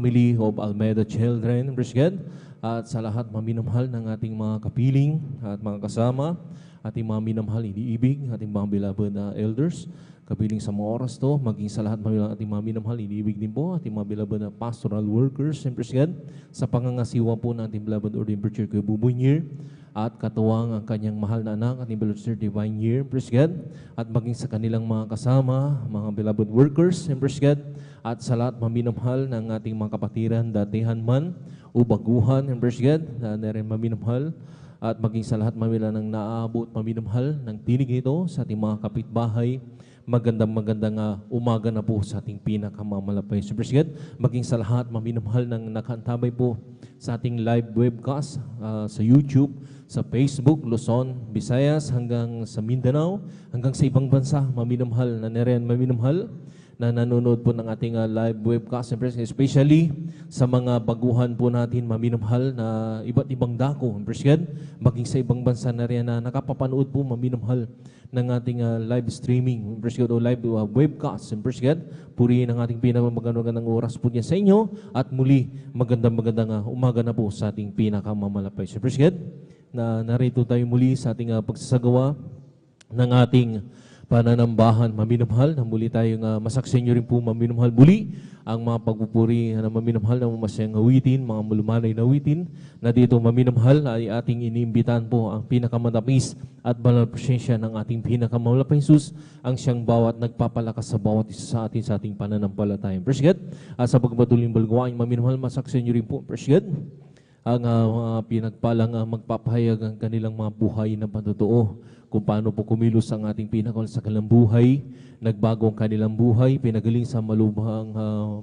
family of Almeida Children, praise God, at sa lahat mga minamahal ng ating mga kapiling at mga kasama, ating mga minamahal, iniibig, ating mga beloved elders, kapiling sa mga oras to, maging sa lahat ng ating mga minamahal, iniibig din po, ating mga beloved na pastoral workers, and praise God, sa pangangasiwa po ng ating beloved ordained preacher kay Buboy Nier, at katuwang ang kanyang mahal na anak, ating beloved Sir Divine Year, praise God, at maging sa kanilang mga kasama, mga beloved workers, and praise God, at sa lahat mga minamahal ng ating mga kapatiran, datihan man, o baguhan, and praise God, na rin maminamahal, at maging sa lahat mamila ng naaabot maminamahal ng tinig ito sa ating mga kapitbahay, magandang umaga na po sa ating pinakamamalapay. So, praise God, maging sa lahat maminamahal ng nakaantabay po sa ating live webcast sa YouTube, sa Facebook, Luzon, Visayas, hanggang sa Mindanao, hanggang sa ibang bansa, maminamahal na nariyan maminamahal na nanonood po ng ating live webcast, especially sa mga baguhan po natin maminamahal na iba't ibang dako, maging sa ibang bansa na rin na nakapapanood po maminamahal ng ating live streaming, o live webcast, purihin ang ating pinakamagandang oras po niya sa inyo, at muli magandang umaga na po sa ating pinakamamalapay. So, na narito tayo muli sa ating pagsasagawa ng ating pananambahan maminamahal, na muli tayong masaksihan nyo rin po maminamahal muli ang mga pagpupuri na maminamahal ng masayang awitin, mga malumanay na awitin, na dito maminamahal ay ating iniimbitahan po ang pinakamatapis at banal presensya ng ating pinakamalapay Jesus, ang siyang bawat nagpapalakas sa bawat isa sa atin sa ating pananampalataya. Praise God. At sa pagpatuloy balgwain maminamahal, masaksihan nyo rin po, praise God, ang pinagpalang magpapahayag ang kanilang mga buhay na patotoo, kung paano po kumilos ang ating pinakamalsakalang buhay, nagbago ang kanilang buhay, pinagaling sa malubhang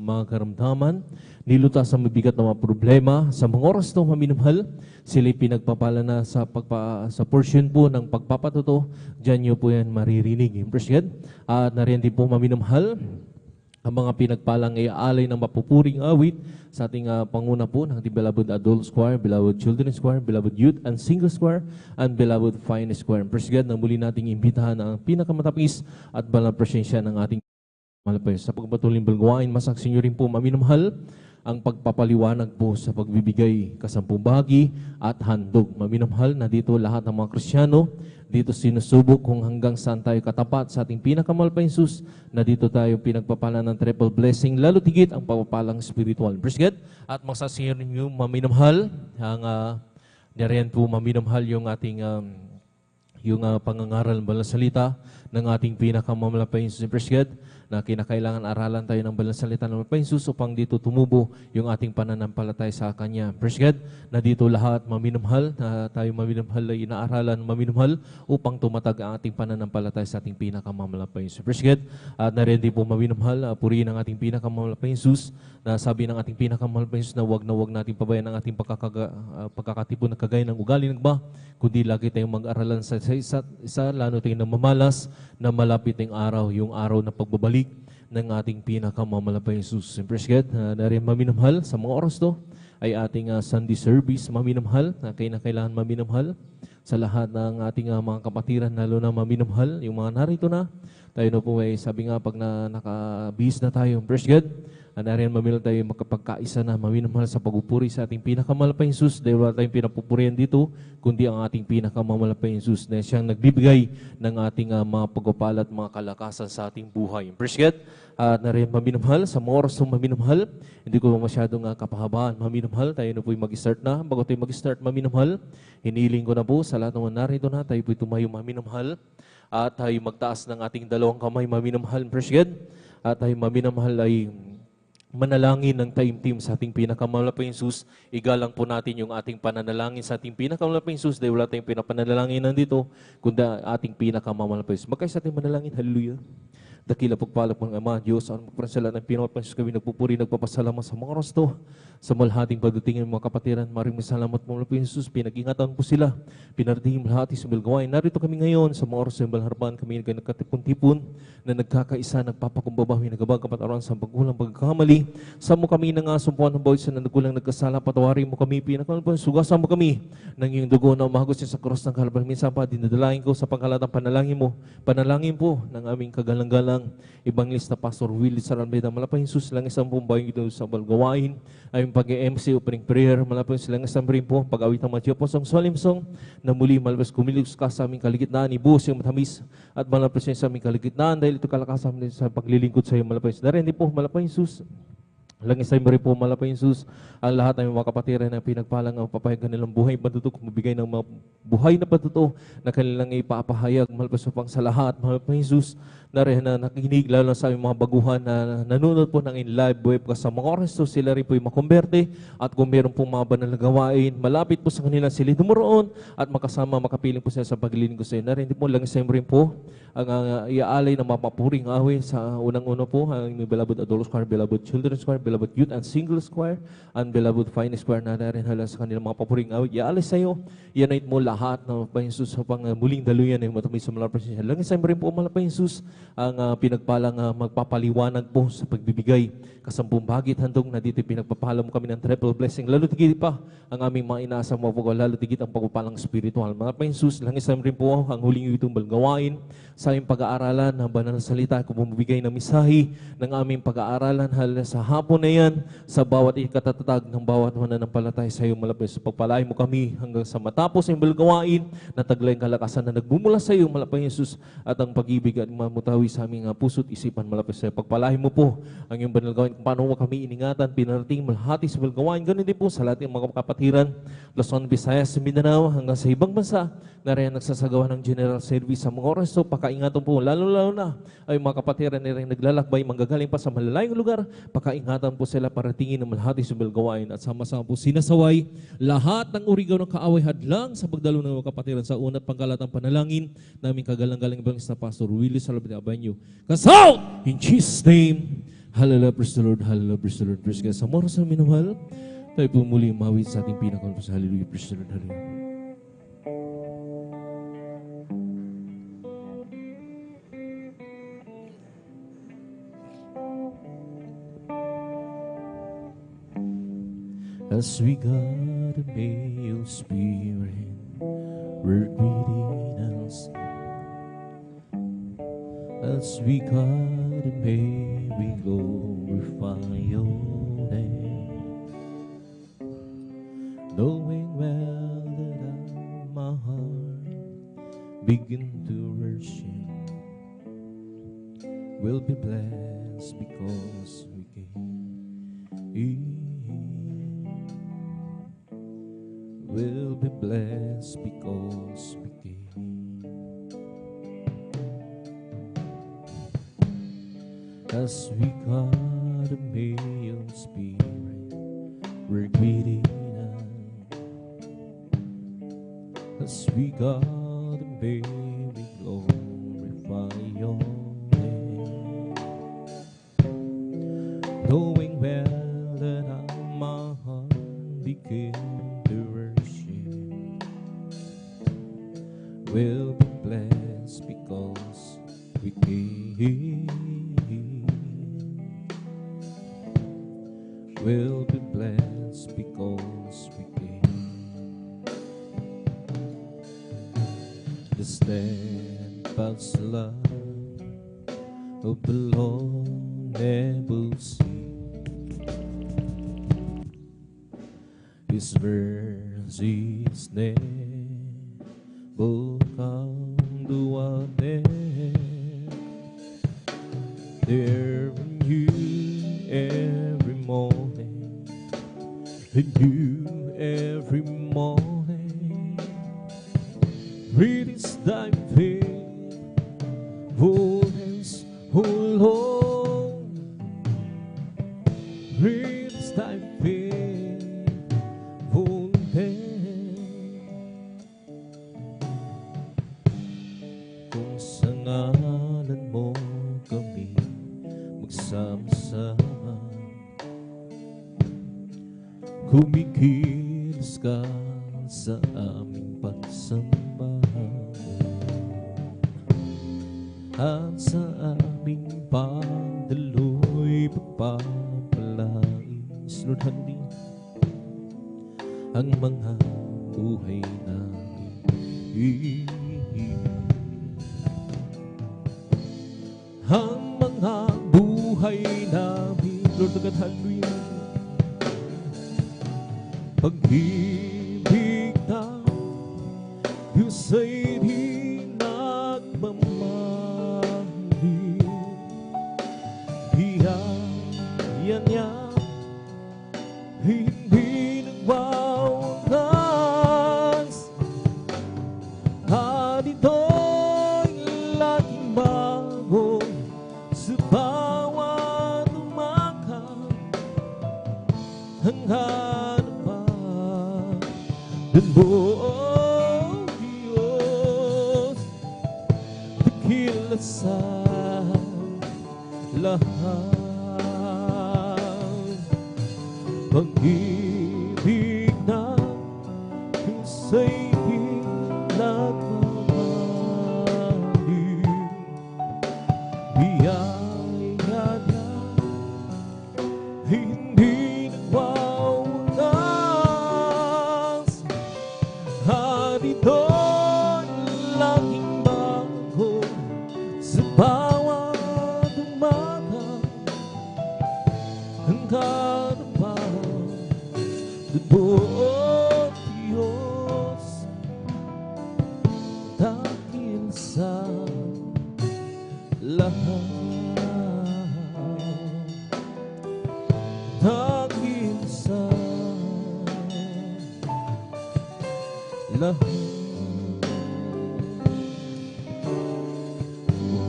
mga karamdaman, nilutas sa mabigat na mga problema. Sa mga oras ito, maminamahal, sila'y pinagpapala na sa portion po ng pagpapatuto, dyan nyo po yan maririnig. Praise God. At nariyan din po maminamahal, ang mga pinagpalang iaalay ng mapupuring awit sa ating panguna po ng ating beloved adult choir, beloved children's choir, beloved youth and singles choir, and beloved finest choir. Praise God, na muli nating imbitahan ang pinakamatapis at banal presensya ng ating malapay. Sa pagpatuloy balgwain, masaksin nyo rin po maminamahal ang pagpapaliwanag po sa pagbibigay kasampung bahagi at handog. Maminamahal na dito lahat ng mga Kristiyano, dito sinusubok kung hanggang saan tayo katapat sa ating pinakamalapay Jesus, na dito tayo pinagpapala ng triple blessing, lalo tigit ang pagpapalang spiritual. Praise God. At magsasingin niyo maminamahal, ang nariyan po maminamahal yung ating pangangaral ng balang salita ng ating pinakamamalapay Jesus. Praise God, na kinakailangan aralan tayo ng balang salita ng Malapay Jesus upang dito tumubo yung ating pananampalataya sa Kanya. Praise God, na dito lahat maminamahal, na tayo maminamahal ay inaaralan maminamahal upang tumatag ang ating pananampalataya sa ating pinakamamalapay Jesus. Praise God, at narin din po maminamahal, purihin ang ating pinakamamalapay Jesus, na sabi ng ating pinakamamalapay Jesus na wag natin pabayan ang ating pagkakatipon na kagaya ng ugali ng iba, kundi lagi tayong mag-aralan sa isa't isa, lalo tayong namamalas na malapit ang araw, yung araw na pagbabalik ng ating pinakamamalapay Jesus. Praise God, na rin maminamahal sa mga oras to ay ating Sunday service maminamahal, na kailangan maminamahal sa lahat ng ating mga kapatiran, lalo na maminamahal yung mga narito na. Tayo na po ay sabi nga pag nakabihis na tayo, praise God, nariyan maminamahal tayo magkapagkaisa na maminamahal sa pagpupuri sa ating pinakamalapay Jesus, dahil wala tayong pinapupurihan dito, kundi ang ating pinakamamalapay Jesus, na siyang nagbibigay ng ating mga pagpapala at mga kalakasan sa ating buhay. Praise God. At nariyan maminamahal, sa mga oras ng maminamahal, hindi ko masyadong kapahabaan maminamahal, tayo na po'y mag-start na. Bago tayo mag-start maminamahal, hiniling ko na po sa lahat ng mga narito na, tayo po'y tumayo maminamahal, at tayo magtaas ng ating dalawang kamay maminamahal. Praise God. At tayo maminamahal ay manalangin ng taimtim sa ating pinakamalapay Jesus. Igalang po natin yung ating pananalangin sa ating pinakamalapay Jesus, dahil wala tayong pinapanalangin nandito, kundi ating pinakamalapay Jesus. Magkaya sa ating manalangin, hallelujah. Dakila pagpalak ng Ama, Diyos, ang magparansala ng pinakamalapay Jesus, kami nagpupuri, nagpapasalamat sa mga oras to, sa malhating pagdating ng mga kapatiran. Maraming salamat mo malapay Jesus, pinag-ingatan po sila, pinarating malhati sa bilgawain. Narito kami ngayon sa mga oras ng balharban, kami nagkatipon-tipon, na nagkakaisa, nagpapakumbabawi, nagabagapat-aran sa pagkulang pagkakamali. Sa mo kami nang asumpuan ng bawat sa nagkulang nagkasala, patawarin mo kami, pinakamalapay, sugasan mo kami ng iyong dugo na umahagos niya sa cross ng Kalbaryo. Minsan pa, dinadalain ko sa pangkalatang panalangin mo, panalangin po ng aming kagalang-galang kanilang Evangelista Pastor Willie Sarambeda. Malapay Jesus lang isang pumbayong ito sa balgawain. Ay pag-MC opening prayer. Malapay silang isang rin po. Pag-awit ng Matyo po sa solemn song na muli malapay kumilos ka sa aming kaligitnaan. Ibuhos yung matamis at malapay sa aming kaligitnaan dahil ito kalakasan sa paglilingkod sa iyo. Malapay sa darin po. Malapay Jesus. Langis ay mari po malapay Jesus, ang lahat ay mga kapatiran na pinagpalang ang papayag kanilang buhay patutok, mabigay ng mga buhay na patutok na kanilang ipapahayag malapasupang sa lahat. Malapay Jesus, na rin na nakikinig lalo sa aming mga baguhan na nanonood po ng in live web sa mga oras to sila rin po yung makumberte at kung meron pong mga banal na gawain, malapit po sa kanila sila dumoroon at makasama, makapiling po sila sa paglilingkod sa iyo. Na rin po langis ay mari po ang iaalay na mapapuring away sa unang-uno po ang beloved adult choir, beloved children's choir, beloved youth and singles choir, and beloved finest choir na rin hala sa kanilang mga papuring awit. Iaalay sa iyo, yanay mo lahat na Panginoon sa pang muling daluyan ay matamay sa mga presensya. Langis ay rin po malapay Jesus ang pinagpalang magpapaliwanag po sa pagbibigay kasampung bagit handong na dito pinagpapala mo kami ng triple blessing. Lalo tigit pa ang aming mga inaasa mo po, lalo tigit ang pagpapalang spiritual. Malapay Jesus, langis ay rin po ang huling itong balgawain sa aming pag-aaralan ng banal na salita, kung bumibigay ng misahi ng aming pag-aaralan hala sa hapon na yan, sa bawat ikatatag ng bawat mananampalataya sa iyo. Malapay sa pagpalain mo kami hanggang sa matapos ang balgawain na taglayang kalakasan na nagbumula sa iyo. Malapay Jesus, at ang pag-ibig at mamutawi sa aming puso't isipan. Malapay sa iyo, pagpalain mo po ang iyong banal gawain kung paano mo kami iningatan, pinarating, malhati sa balgawain. Ganun din po sa lahat ng mga kapatiran, Luzon, Visayas, Mindanao, hanggang sa ibang bansa na rin nagsasagawa ng general service sa mga oras. So, pakaingatan po, lalo-lalo na ay mga kapatiran na rin naglalakbay, manggagaling pa sa malalayong lugar, pakaingatan po sila para tingin ng malhati sa balgawain at sama-sama po sinasaway lahat ng urigaw ng kaaway hadlang sa pagdalo ng mga kapatiran sa unat pangkalatang panalangin namin kagalang-galang Evangelista Pastor Willie Sarambeda Abanyo. Kasal! In Jesus' name, hallelujah, praise the Lord, hallelujah, praise the Lord, praise God. Sa oras na minamahal, tayo po muli mawit sa ating pinakalupas. Hallelujah, praise the Lord, hallelujah. As we got a male spirit, work within us. As we got a may we glorify your name, knowing well that my heart begin to worship, will be blessed because we came. Will be blessed because we came. As we got a male spirit, work within us. As we got a baby, glorify your name, knowing well that my heart became will be blessed because we came. Will be blessed because we came. The steadfast love of the Lord never ceases. His mercies never come to an end. They're new every morning, new every morning. Great is thy faithfulness, O Lord. Great is thy faithfulness. Ngalan mo kami magsama-sama, kumikilos ka sa aming pagsamba at sa aming pagdaloy pagpapalain. Lord, hallelujah, ang mga buhay namin. Ang mga buhay namin. Lord, agad hallelujah. Pag-ibig na Diyos ay di nagmamahal. Biyaya niya hindi nagwawakas. At ito'y laging bago sa bawat umaga. Ang harapan mo, oh Diyos, dakila sa lahat. Pag-ibig na Diyos ay di nagmamahal. Biyaya niya hindi nagwawakas. At ito'y laging bago sa bawat umaga. Ang harapan mo, oh Diyos, dahil sa lahat. Dahil sa lahat.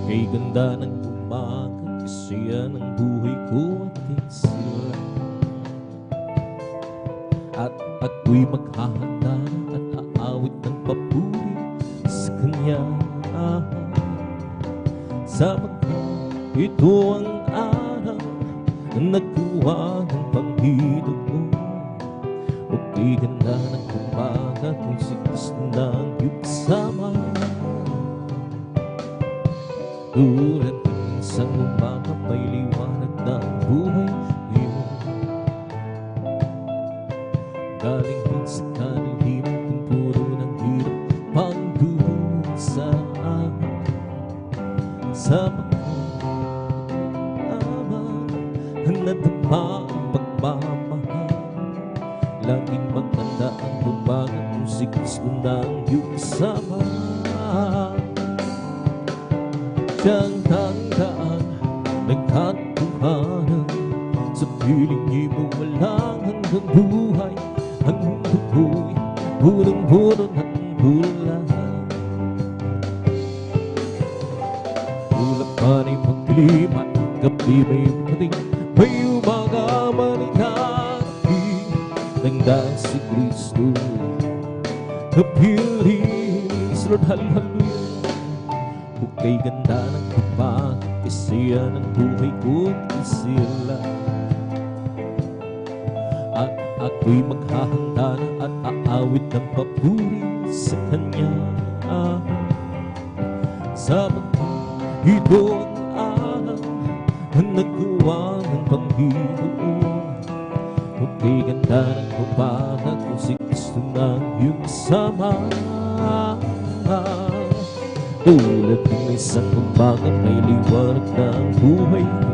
Kay ganda ng umaga, kasiya ng buhay ko at kay sila. At ako'y maghahanda at aawit ng papuri sa Kanya. Sapagkat ito ang araw na nagkuha ng Panginoon mo. Ako'y ganda ng umaga kung si Kristo na ang iyong kasama. Tulad ng isang umaga, may liwanag na ang buhay ngayon. Galing din sa kaniliman kung puro ng hirap pagdusa. Sa pagkakaman nadama ang pagmamahal. Laging maganda ang umaga kung si Kristo na ang iyong kasama. Siyang tandaan, nagkatuhanan, sa piling niyo walang hanggang buhay. Ang mundo ko'y punong-puno ng bulan. Ulap man ay magdilim at gabi may mating, may umaga man ay darating. Nang dahil si Kristo kapiling, Lord, hallelujah. Kay ganda ng kapag, kasiya ng buhay ko kay sila. At ako'y maghahanda na at aawit ng papuri sa Kanya. Sapagkat ito ang araw na naggawa ng Panginoon. Kay ganda ng kapag, kung si Kristo na ang iyong kasama. Tulad ng isang umaga, may liwanag na ang buhay ko.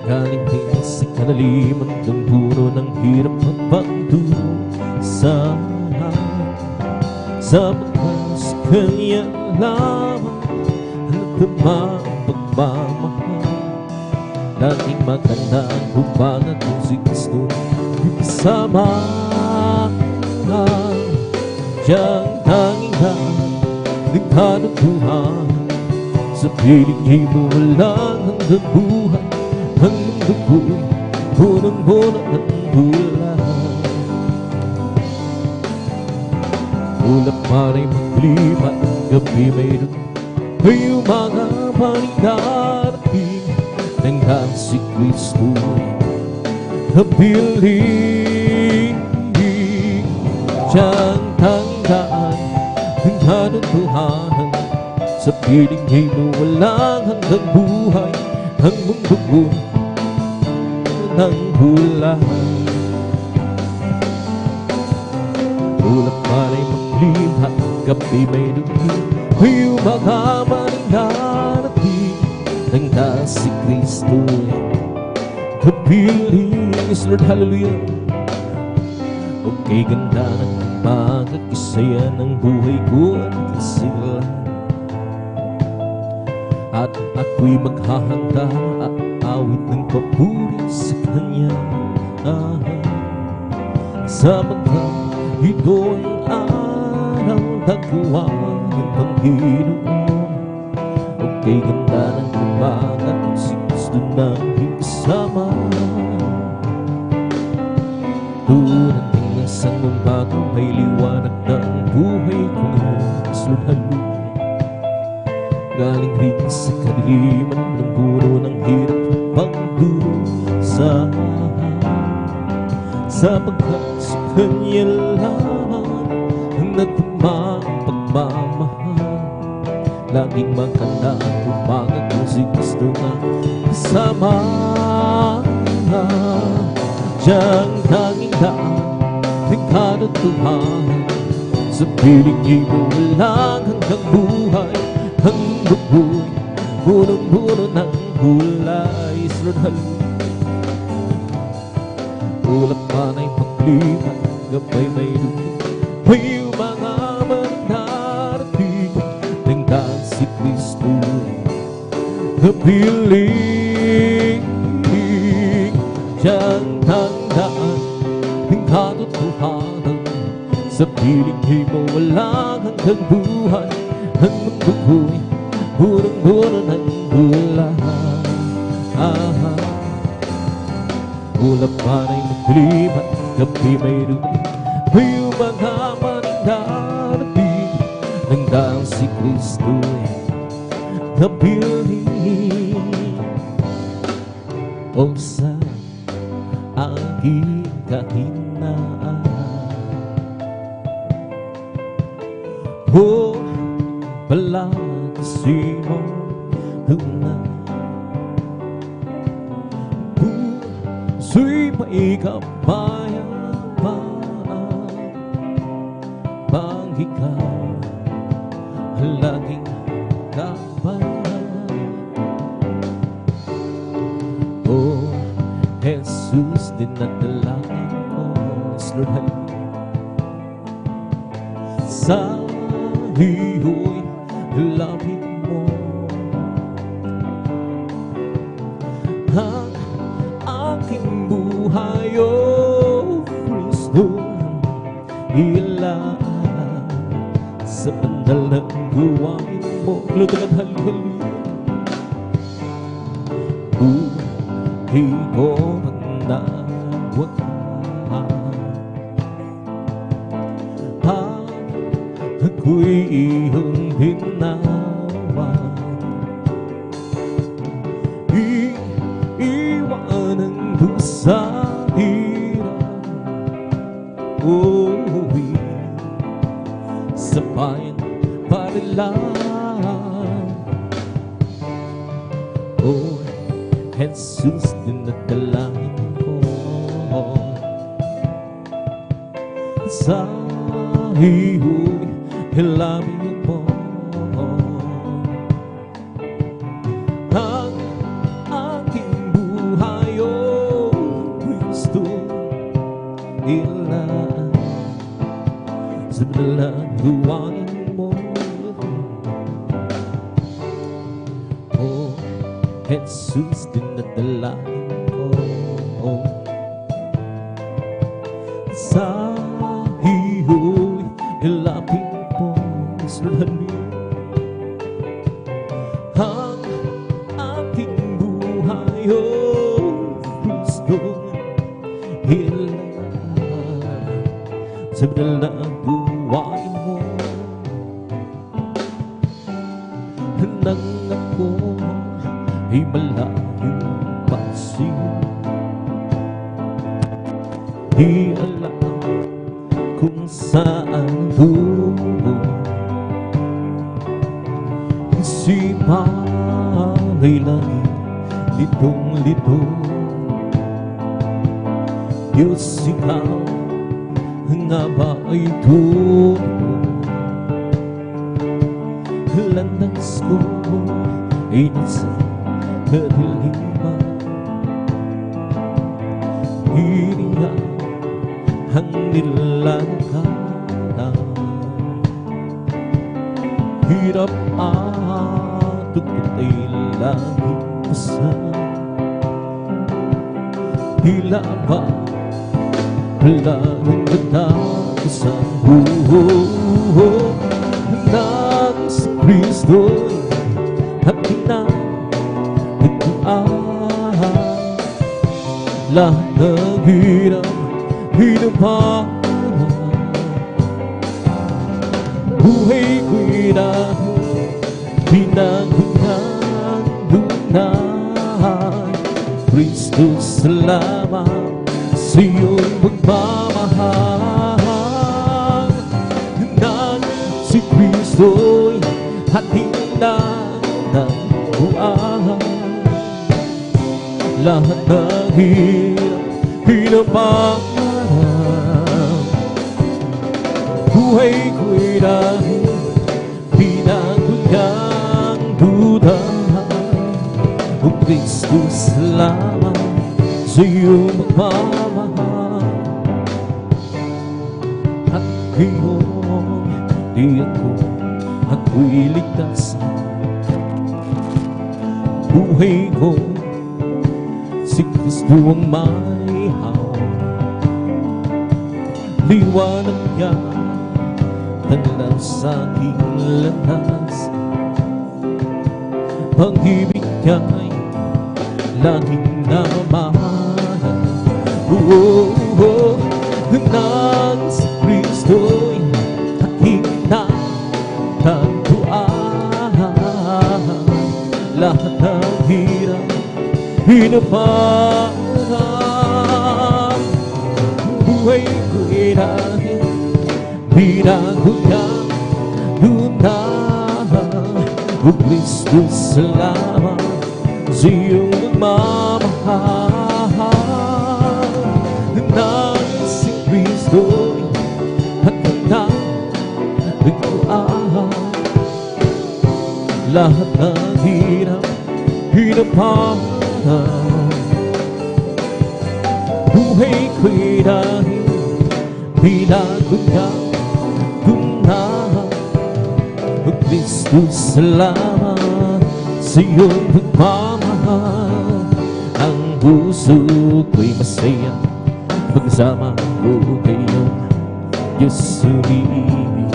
Galing din sa kanaliman ng puno ng hirap at pagdusa. Sapagkat sa Kanya lamang nagdama ang pagmamahal. Laging maganda ang umaga kung si Kristo yung kasama. Siyang tanging daan, nagkatuhanan, sa piling niya walang hanggang buhay. Ang mundo ko'y punong-puno ng bulan. Ulap man ay magdilim at gabi mayroon, may umaga man ay darating. Nang dahil si Kristo'y kapiling, siyang tanging daan, nagkatuhanan, sa piling niya walang hanggang buhay. Ang mundo ko'y ng bulan. Ulap man ay magdilim at gabi may dugin, may umaga man ay darating hanggang si Kristo'y kapiling. Yes, Lord, hallelujah. Okay, ganda ng pagkakisaya ng buhay ko at kasilan, at ako'y maghahanda at awit ng papuri sa Kanya. Sapagkat ito ang araw na kuwang ng Panginoon. Okay, ganda ng umaga at si Kristo nang kasama. Durating ng isang umaga, may liwanag ng buhay ko ngayon. Sulhalo galing rin sa kadiliman ng puno ng hirap at pagdusa, sapagkat sa Kanya lamang ang natuma ang pagmamahal. Laging magkanda at umaga kung si Kristo na kasama. Siyang tanging daan ng katotohanan, sa piling niyo walang hanggang buhay. Ang buhay, punong-puno ng gulay. Lord, hallelujah. Ulap man ay paglipat, gabay may lupa, may mga manarating hanggang si Kristo'y kapiling. Siyang tandaan ng katotohanan, sa piling mo walang hanggang buhay. Ang mundo ko'y punong-puno ng gulay. Ulap man ay maglipat, gabi may lupa, may mga maning darating hanggang si Kristo'y kapiling. O sa aking kahinaan, o palagi mo tunay, puso'y may kapayapaan, pang ikaw ang laging kabayan. O Jesus, dinadalangin ko, Lord, hallelujah. Sa iyo'y lapit mo ang aking buhay, O Kristo. Ilaan sa banal ng gawain mo, Lord, hallelujah. Buhay ko magnawa at ako'y iyong hinawa. Iiwanan ko sa hirap, uuwi sa bayan para lang. Oh, Jesus, dinadalangin ko sa iyo'y hilamin mo ang aking buhay, O Kristo. Ilaan sa dalang gawain mo, O Jesus, dinadalangin ko sa iyo'y ilapit mo, Lord, ang aking buhay, O Kristo. Ilaan sa dalang gawain mo nang ako ay malayo pa sa'yo. Di alam kung saan tungo, isipan ay lagi litong-lito. Diyos, ikaw nga ba ay tungo? landas ko ay nasa kadiliman. Hiniya ang nilalakad, hirap at tugtog ay langit pasan. Tila ba laging katapusan ng si Kristo'y hati na nagtuaan. Lahat ng hirap hinaparan, buhay ko'y dahil pinagbihan dunay. Kristo, salamat sa iyong pagmamahal. Nang si Kristo'y hati na nagbuan. Lahat ng hirap hinaparan, buhay ko'y dahil pinagbihan dunay. O Kristo, salamat sa iyong pagmamahal. At iyong tiyak ko, ako'y ligtas. Buhay ko, si Kristo ang may hawak. Liwanag niya, tanlang sa aking landas. Pag-ibig niya'y langing namahan. Nang si Kristo'y aking natagpuan. Lahat ng hirap hinaparan, buhay ko'y dahil binago niya dunay. O Kristo, salamat sa iyong pagmamahal. Nang si Kristo'y hanggang na nagpuan. Lahat ng hirap hinaparan, buhay ko'y dahil binago niya dunay. O Kristo, salamat sa iyong pagmamahal. Ang puso ko'y masaya pagkasama ko kayo, Diyos umibig.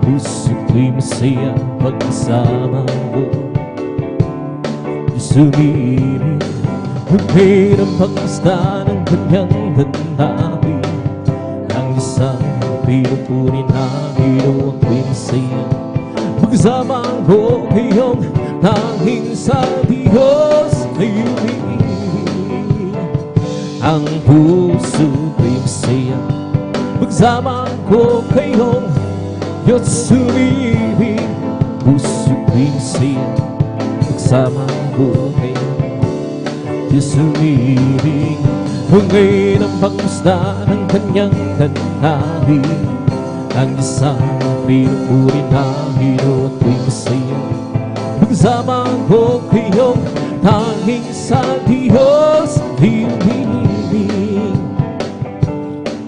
Puso ko'y masaya pagkasama ko, Diyos umibig. Buhay ng pagkasta ng kanyang hanapin. Ang isang pinupunin na hino ako'y masaya pagkasama ko kayong tanging sa Diyos ay umibig. Ang puso ko'y masaya pagsama ko kayong Diyos umibig. Puso ko'y masaya pagsama ko kayong Diyos umibig. Bungay ng pagmusta ng kanyang hanapin. Ang isang pinupunin na hino ako'y masaya pagsama ko kayong tanging sa Diyos ay umibig.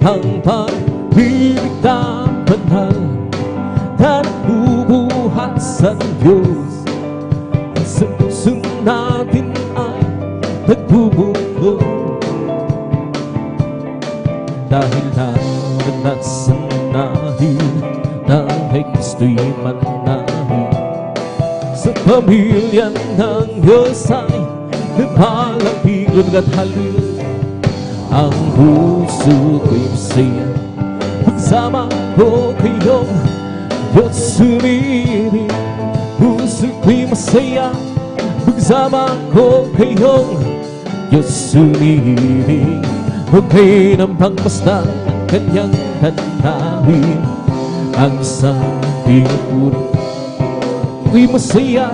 Ang pag-ibig na banal at bubuhat sa Diyos sa puso natin ay nagbubuo. Dahil naranasan natin na kay Kristo'y manahin. Sa pamilya ng Diyos ay nagpalapigod at halil. Ang puso ko'y masaya pagsama ko kayong Diyos umibig. Puso ko'y masaya pagsama ko kayong Diyos umibig. Huwag kayo ng pagmasdan ng kanyang hanapin. Ang isang pinupunin ko'y masaya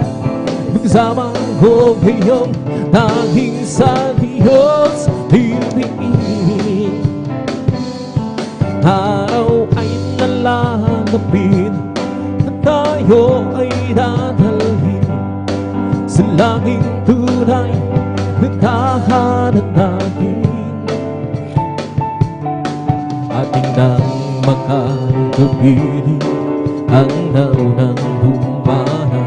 pagsama ko kayong tanging sa Diyos ay umibig. Araw ay nalalapit at tayo ay dadalhin sa langing tunay na tahanan natin. Ating nang makatupirin ang naunang lumana,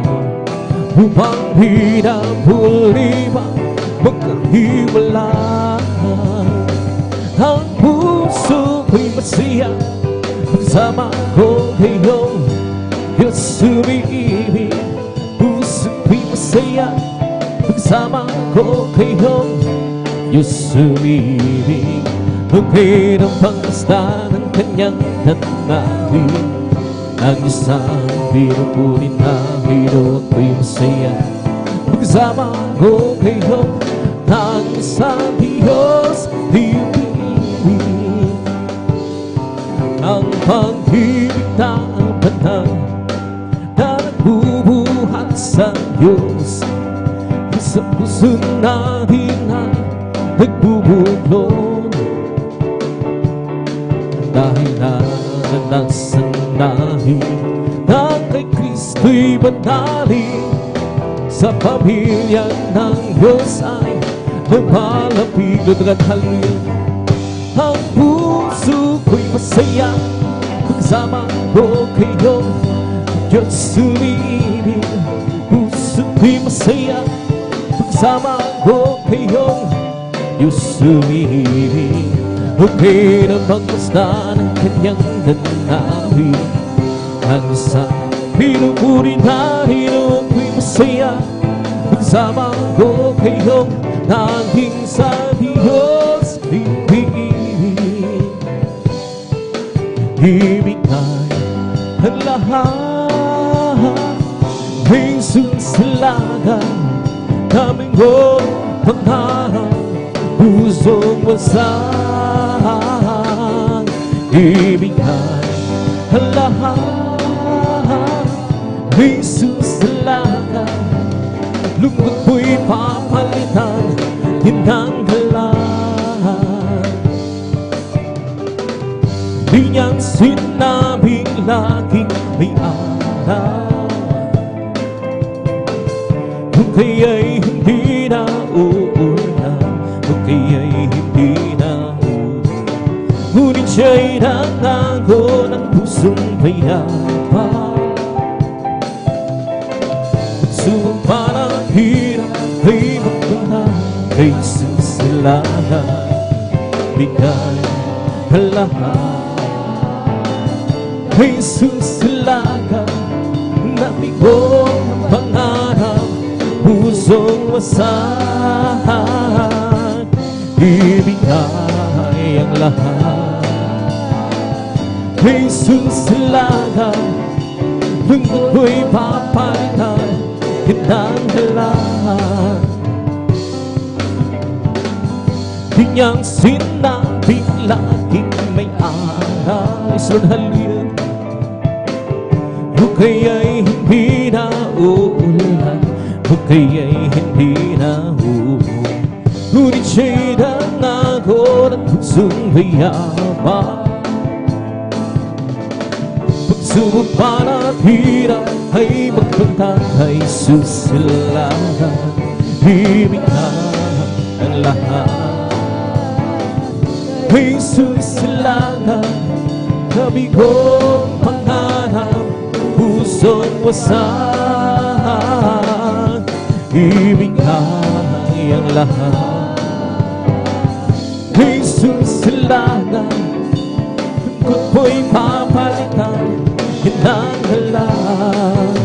upang di na muli ba magkahiwalay. Ang puso ko'y masaya kasama ko ngayong Diyos umiibig. Puso ko'y masaya kasama ko ngayong Diyos umiibig. Okay ng pangkasta ng kanyang nanawin, ang isang pinupunin na hiro ko'y masaya magkasama ko kayo. Ang isang Diyos iibig, ang pag-ibig na banal na nagbubuhat sa Diyos, sa puso natin na nagbubuklod. Dahil naranasan namin na kay Kristo'y banalin, sa pamilya ng Diyos ay lumalapig at hallelujah. Ang puso ko'y masaya kasama ko kayo, Diyos umiibig. Puso ko'y masaya kasama ko kayo, Diyos umiibig. Okay na magpasta ng kanyang nanawin, ang isang pinupuri na hiro ko'y masaya magsama ko kayo. Naging sa Diyos ibig, ibig ay ang lahat. Jesus lagan kaming mo pangarap, pusong wasak. Ibig ay ang lahat. Jesus lagan, lungkot mo'y papalitan, hinanggalan. Di niyang sinabing laging may araw, kung kaya'y hindi na uulan, kung kaya'y hindi na uulan. Ngunit siya'y nangako ng pusong payapa. Para hirap ay magpuna kay Jesus lahat, bigay ang lahat. Kay Jesus lahat, nabigo ang pangarap, pusong wasak. Ibigay ang lahat. Kay Jesus lahat, lungkot ko'y papalitan, hinanggalan. Di niyang sinabing laging may araw, Lord, hallelujah. Kung kaya'y hindi na uulan, kung kaya'y hindi na uulan. Ngunit siya'y nangako ng pusong mayabang. Pagsubok para hirap ay magpunta kay Jesus lahat, ibig na ang lahat. Kay Jesus lahat, kabigong pangarap, pusong wasak. Ibig na ang lahat. Kay Jesus lahat, kung ko'y papalitan, hinanggalan.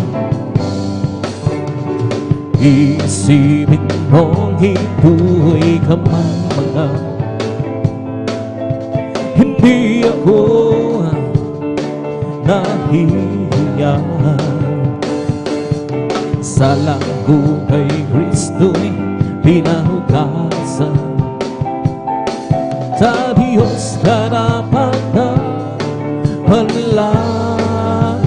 Isipin mong ito'y kamamaga, hindi ako nahihiya. Sa lago kay Kristo'y pinahugasan, sa Diyos karapatan panlang.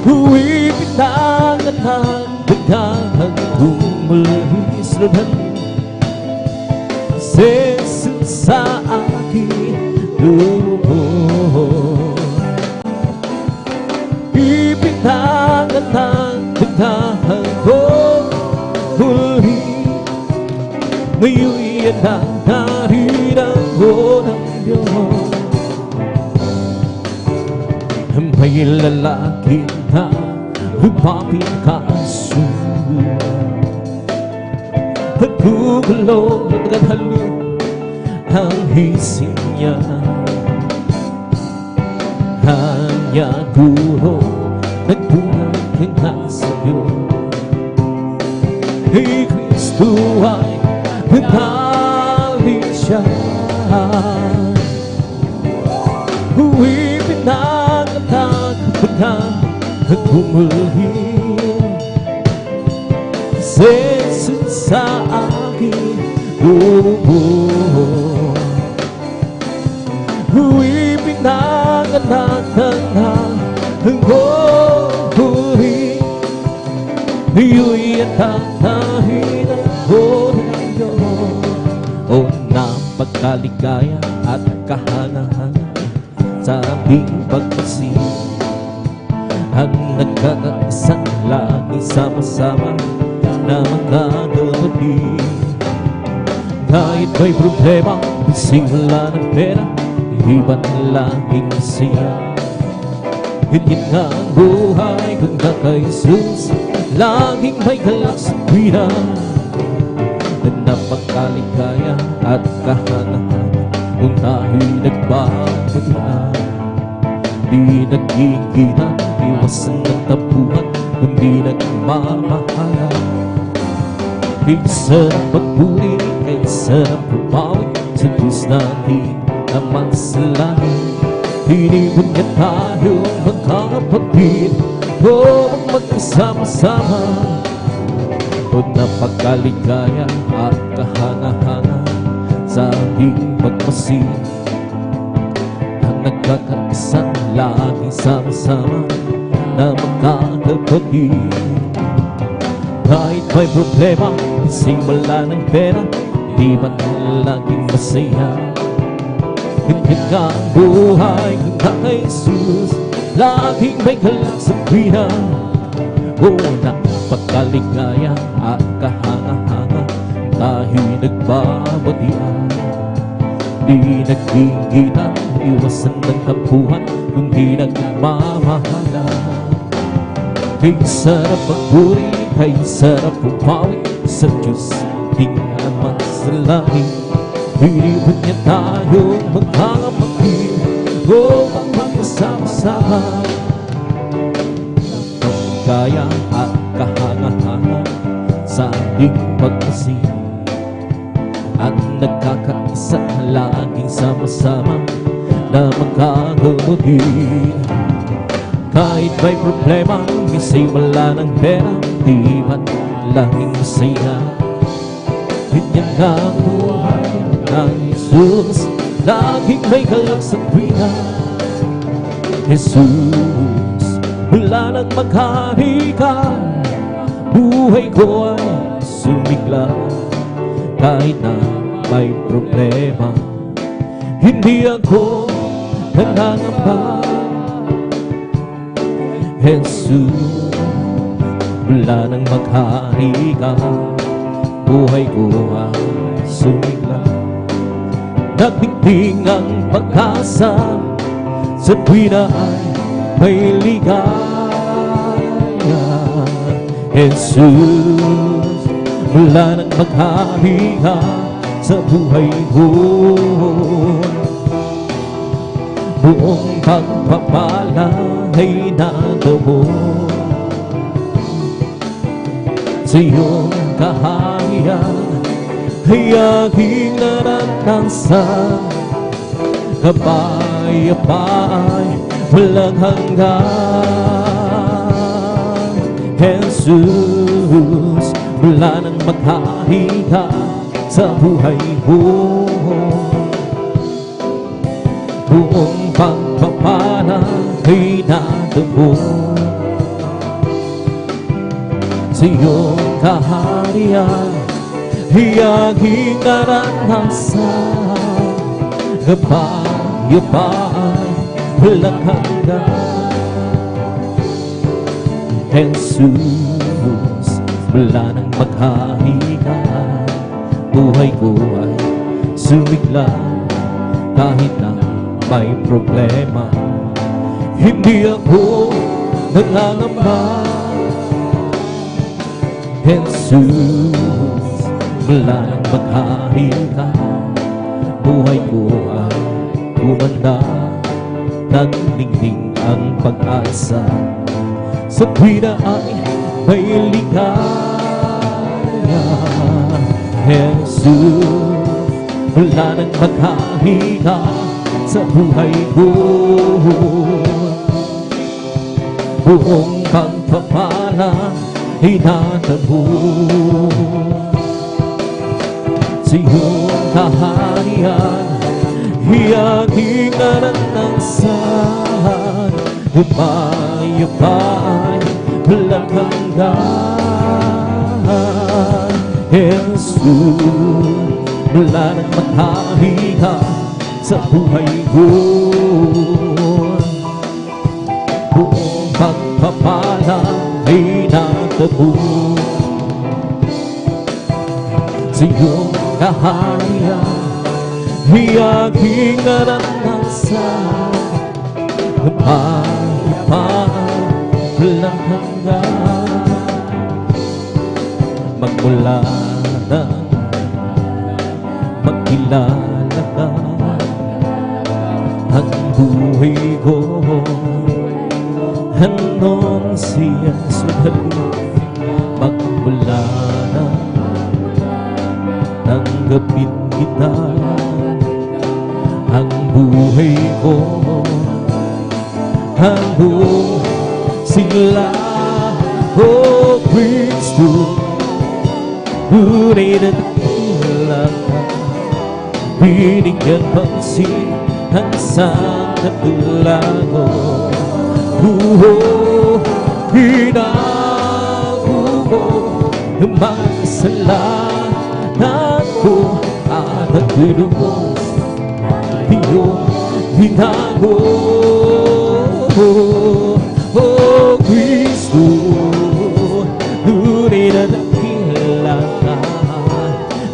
Huwag bitangan ng bitangan kung muli suluhan, Jesus sa aking loob. Ibig Ngayon'y yan ang narirago ng Diyos. May lalaki na lumapit kasunod at gugulo at naghalo ang isip niya. Hanya guro nagbulag ang nasa iyo. Hey, Kristo ay naghalit siya. Huwag pinangatag na at bumulhin Jesus sa aking buo. Huwag pinangatag na ang bumulhin. Iyo'y tatahin ako ng Diyos. O napagkaligaya at kahanahan sa ating pagpasig, ang nagkakaisang lagi sama-sama na magkakapatid. Kahit may problema, ising wala ng pera, iba't laging siya. Ganyan nga ang buhay kung kay Jesus, laging may galak sa tuwira. Na napakaligaya at kahanahan kung tayo'y nagbabagian. Di nagkikita, iwasan ng tapuhan, kundi nagmamahalan. Kaysa ng pagpuri, kaysa ng pagbawi, sa Diyos natin na masalahin. Hinibon niya tayo magkakapatid, o magkasama-sama. O napakaligaya at kahanga-hanga sa ating pagpasig, ang nagkakaisang laging sama-sama na magkakapatid. Kahit may problema, ising wala ng pera, di ba't laging masaya. Ganyan nga ang buhay kung kay Jesus, laging may galak sa tuwira. O napakaligaya at kahanga-hanga, tayo'y nagbabatian. Di nagkikita, iwasan ng tapuhan, kundi nagmamahalan. Kay sarap magpuri, kay sarap pumawi, sa Diyos di naman sa langit. Hinibon niya tayong magkakapatid, o magkasama-sama. Kaya at kahanga-hanga sa ating pagpasig, at nagkakaisa laging sama-sama na magkakapatid. Kahit may problema, minsan wala ng pera, di ba't laging masaya. Ganyan nga ang buhay ng Jesus, laging may galak sa tuwira. Jesus, wala nang maghari ka, buhay ko ay sumigla. Kahit na may problema, hindi ako nangangamba. Jesus, wala nang maghari ka, buhay ko ay sumigla. Nagtingting ang pag-asa, sa tuwina ay may ligaya. Jesus, wala nang maghari ka sa buhay ko. Buong pagpapala ay nadamo sa iyong kaharian, ay aking naranasan. Kapayapaan walang hanggan. Jesus, wala nang maghari ka sa buhay ko. Buong pagpapala ay nadamo sa iyong kaharian, ay aking naranasan. Kapayapaan walang hanggan. Jesus, wala nang maghari ka buhay ko ay sumigla. Kahit na may problema, hindi ako nangangamba. Jesus, mula nang maghari ka, buhay ko ay gumanda. Naglingling ang pag-asa, sa tuwina ay may ligaya. Jesus, mula nang maghari ka sa buhay ko, buong pagpapala ay natabo. Sa iyong kaharian, iyaking nananangsan, umayabay walang hanggan. Jesus, mula nang maghari ka sa buhay ko, buong pagpapala ay natabo. Sa iyong kaharian, iyaking naranasan, umayabay walang hanggan. Magmula na magkilala ka, ang buhay ko anong siya sudalo. Magmula na tanggapin kita, ang buhay ko hanggang sila. O Kristo, tunay na dakilang ka, binigyan pansin ang isang katulad mo. Hinago mo ang mga kasalanan ko at nagtulong iyong hinago. O Kristo, tunay na dakilang ka,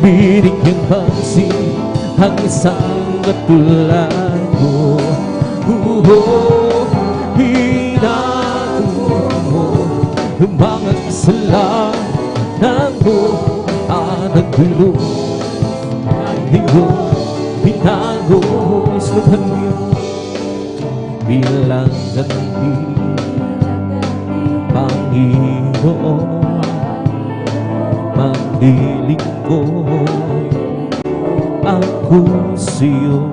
binigyan pansin ang isang katulad mo. Hinago mo ang mga kasalanan ko at nagtulong iyong hinago. Isluhan mo yun bilang ganti, Panginoon, maglilingkod ako sa'yo.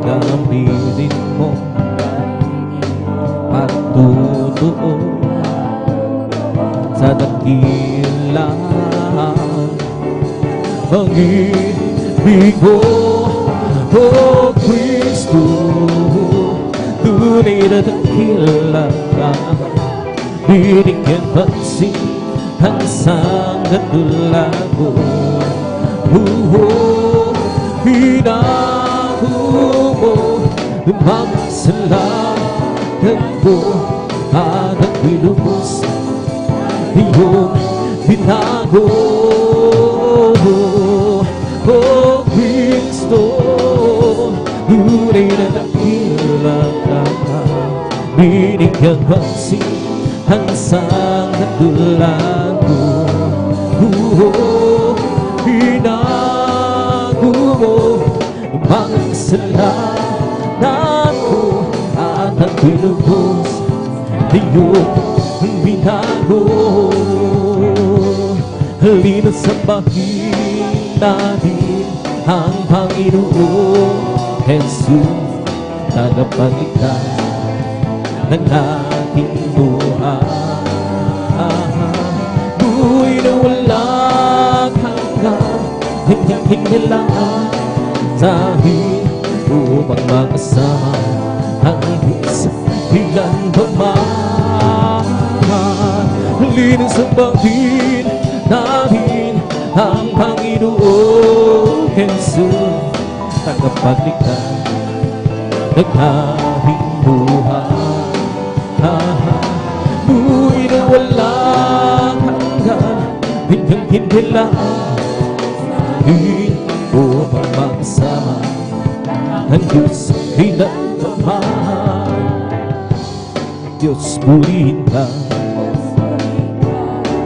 Gamitin mo patutuo sa dakilang pag-ibig mo. O Kristo, tunay na dakilang ka, binigyan pansin ang isang katulad mo. Hinago mo ang mga kasalanan ko at nagbilubos iyong hinago. O Kristo, tunay na dakilang ka, binigyan pansin ang isang katulad mo. Hinago mo ang mga kasalanan ko at nagbilubos iyong binago. Halina sambahin natin ang Panginoong Jesus, tagapagligtas ng ating buhay. Buhay na walang hanggan, hinding hinilaan dahil upang makasama ang isang ilan pagmahal. Halina sambahin natin ang Panginoong Jesus, tagapagligtas ng ating buhay. Buhay na walang hanggan, hinding hinilaan bahid upang makasama ang Diyos kailanman. Diyos purihin ka,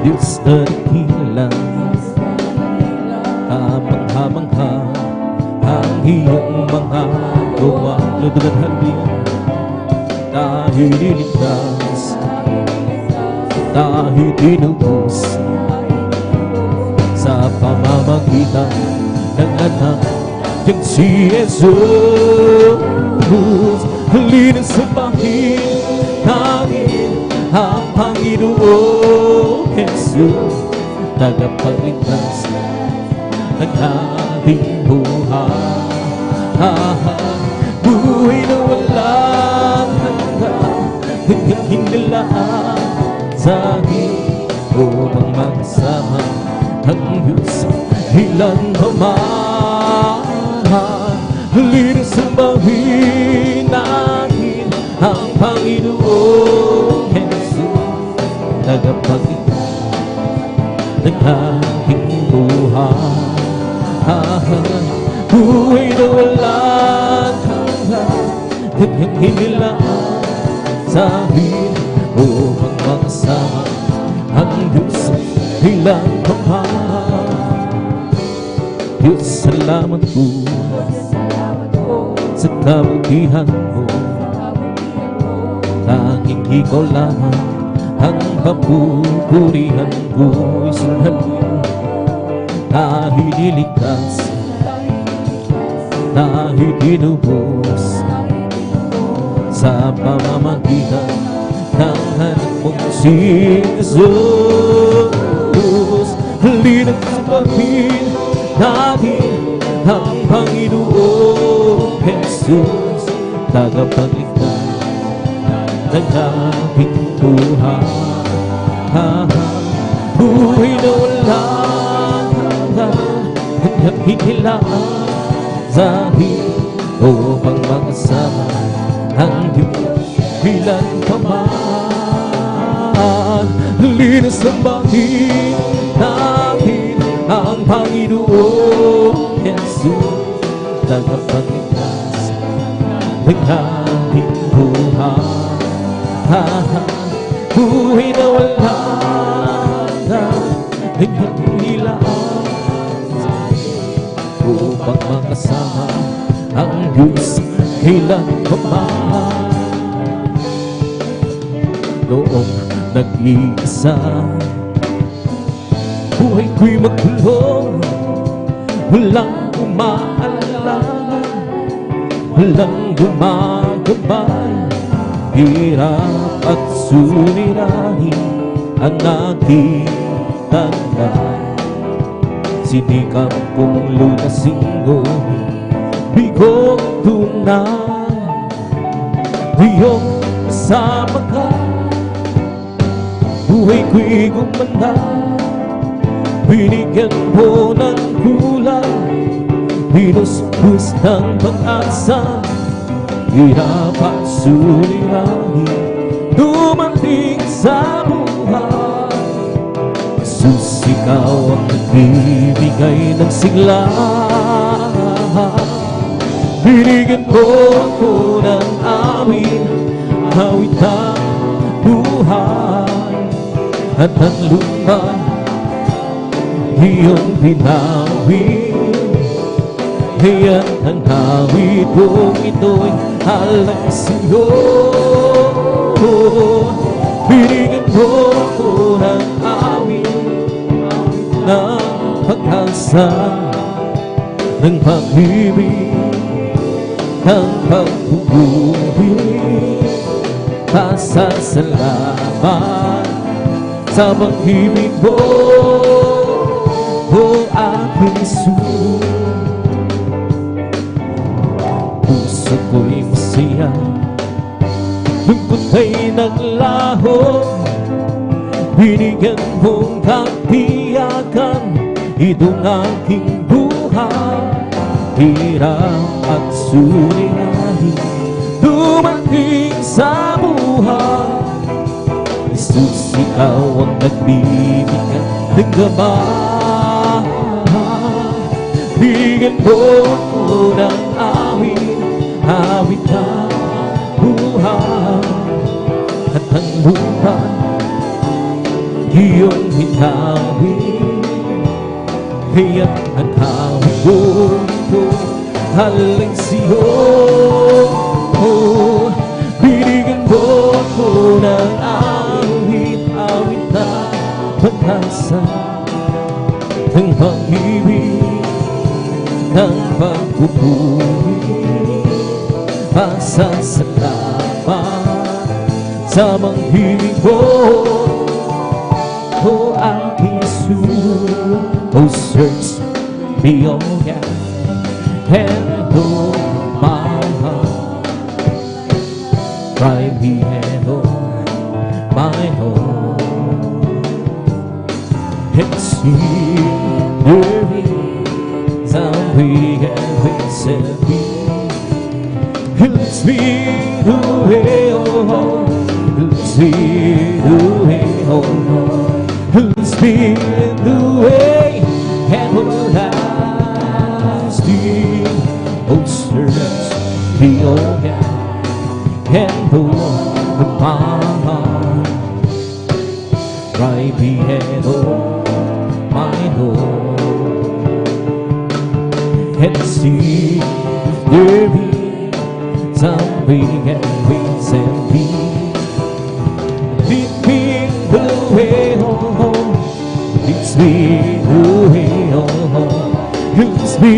Diyos dakila, kamangha-mangha ang iyong mga gawa. Lutugan halin, dahil niligtas, dahil tinubos sa pamamagitan ng anak niyang si Jesus. Halina sambahin natin ang Panginoong Jesus, tagapagligtas ng ating buhay. Buhay na walang hanggan, hanggang hinilaan sa akin upang magsama ang Diyos ilan naman. Halina sambahin natin ang Panginoong Jesus, tagapagligtas ng ating buhay. Buhay na walang hanggan, hanggang hinilaan sa akin upang makasama ang Diyos ilan naman. Diyos, salamat po sa kabutihan mo. Tanging ikaw lamang ang papupurihan ko'y sandalin. Dahil niligtas, dahil tinubos sa pamamagitan ng anak mong si Jesus. Halina't sambahin natin ang Panginoong Jesus, tagapagligtas ng ating buhay. Buhay na walang hanggan, hanggang hinilaan sa akin upang makasama ang Diyos ilan pa man. Halina sambahin natin ang Panginoong Jesus, tagapagligtas ng ating buhay. Buhay na walang hanggan, hanggang hinilaan upang makasama ang Diyos kailan pa man. Noong nag-iisa, buhay ko'y magulo, walang umaalala, walang gumagabay. Hirap at suliranin ang aking tanda. Sinikap kong lunasin mo bigong tunay. Ngayong kasama ka, buhay ko'y gumanda. Binigyan mo ng kulay, pinuspos ng pag-asa. Hirap at suliranin dumating sa buhay. Jesus, ikaw ang nagbibigay ng sigla. Binigyan mo ako ng amin, awit ang buhay. At ang lupa iyong binawin. Kaya't ang awit kong ito'y alay sa'yo. Binigyan mo ako ng awit ng pag-asa, ng pag-ibig, ng pagpupuri. Pasasalamat sa pag-ibig mo, o aking Jesus. Puso ko'y masaya, lungkot ay naglaho. Binigyan mong katiyakan itong aking buhay. Hirap at suliranin dumating sa buhay. Jesus, ikaw ang nagbibigay ng gabay. Bibigyan mo ko ng awit, awit na buhay. At ang lupa iyong hinawin. Kaya't ang hawak ko ito haling siyo. Binigyan mo ko ng awit, awit na pag-asa, ng pag-ibig, ng pagpupuri. Pasasalamat sa mga mo, o aking Jesus. Oh, search me, oh God, and oh my heart. Try me and oh my home, and see there is a way and ways and me. Let's be the way, oh, let's be the way, oh, let's be the way, everlasting. Oh, search me, oh God, and oh my heart. Try me and oh my home, and see there is something and ways and be. Lead me the way home, leads me the way home, leads me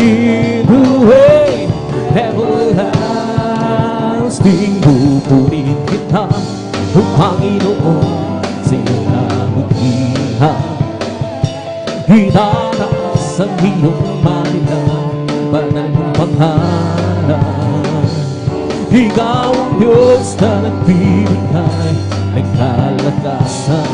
the way everlasting. Pupurihin kita, O Panginoon, sa iyong kabutihan. Itataas ang iyong marilan, banal mong pangalan. Ikaw ang Diyos na nagbibigay ng kalakasan.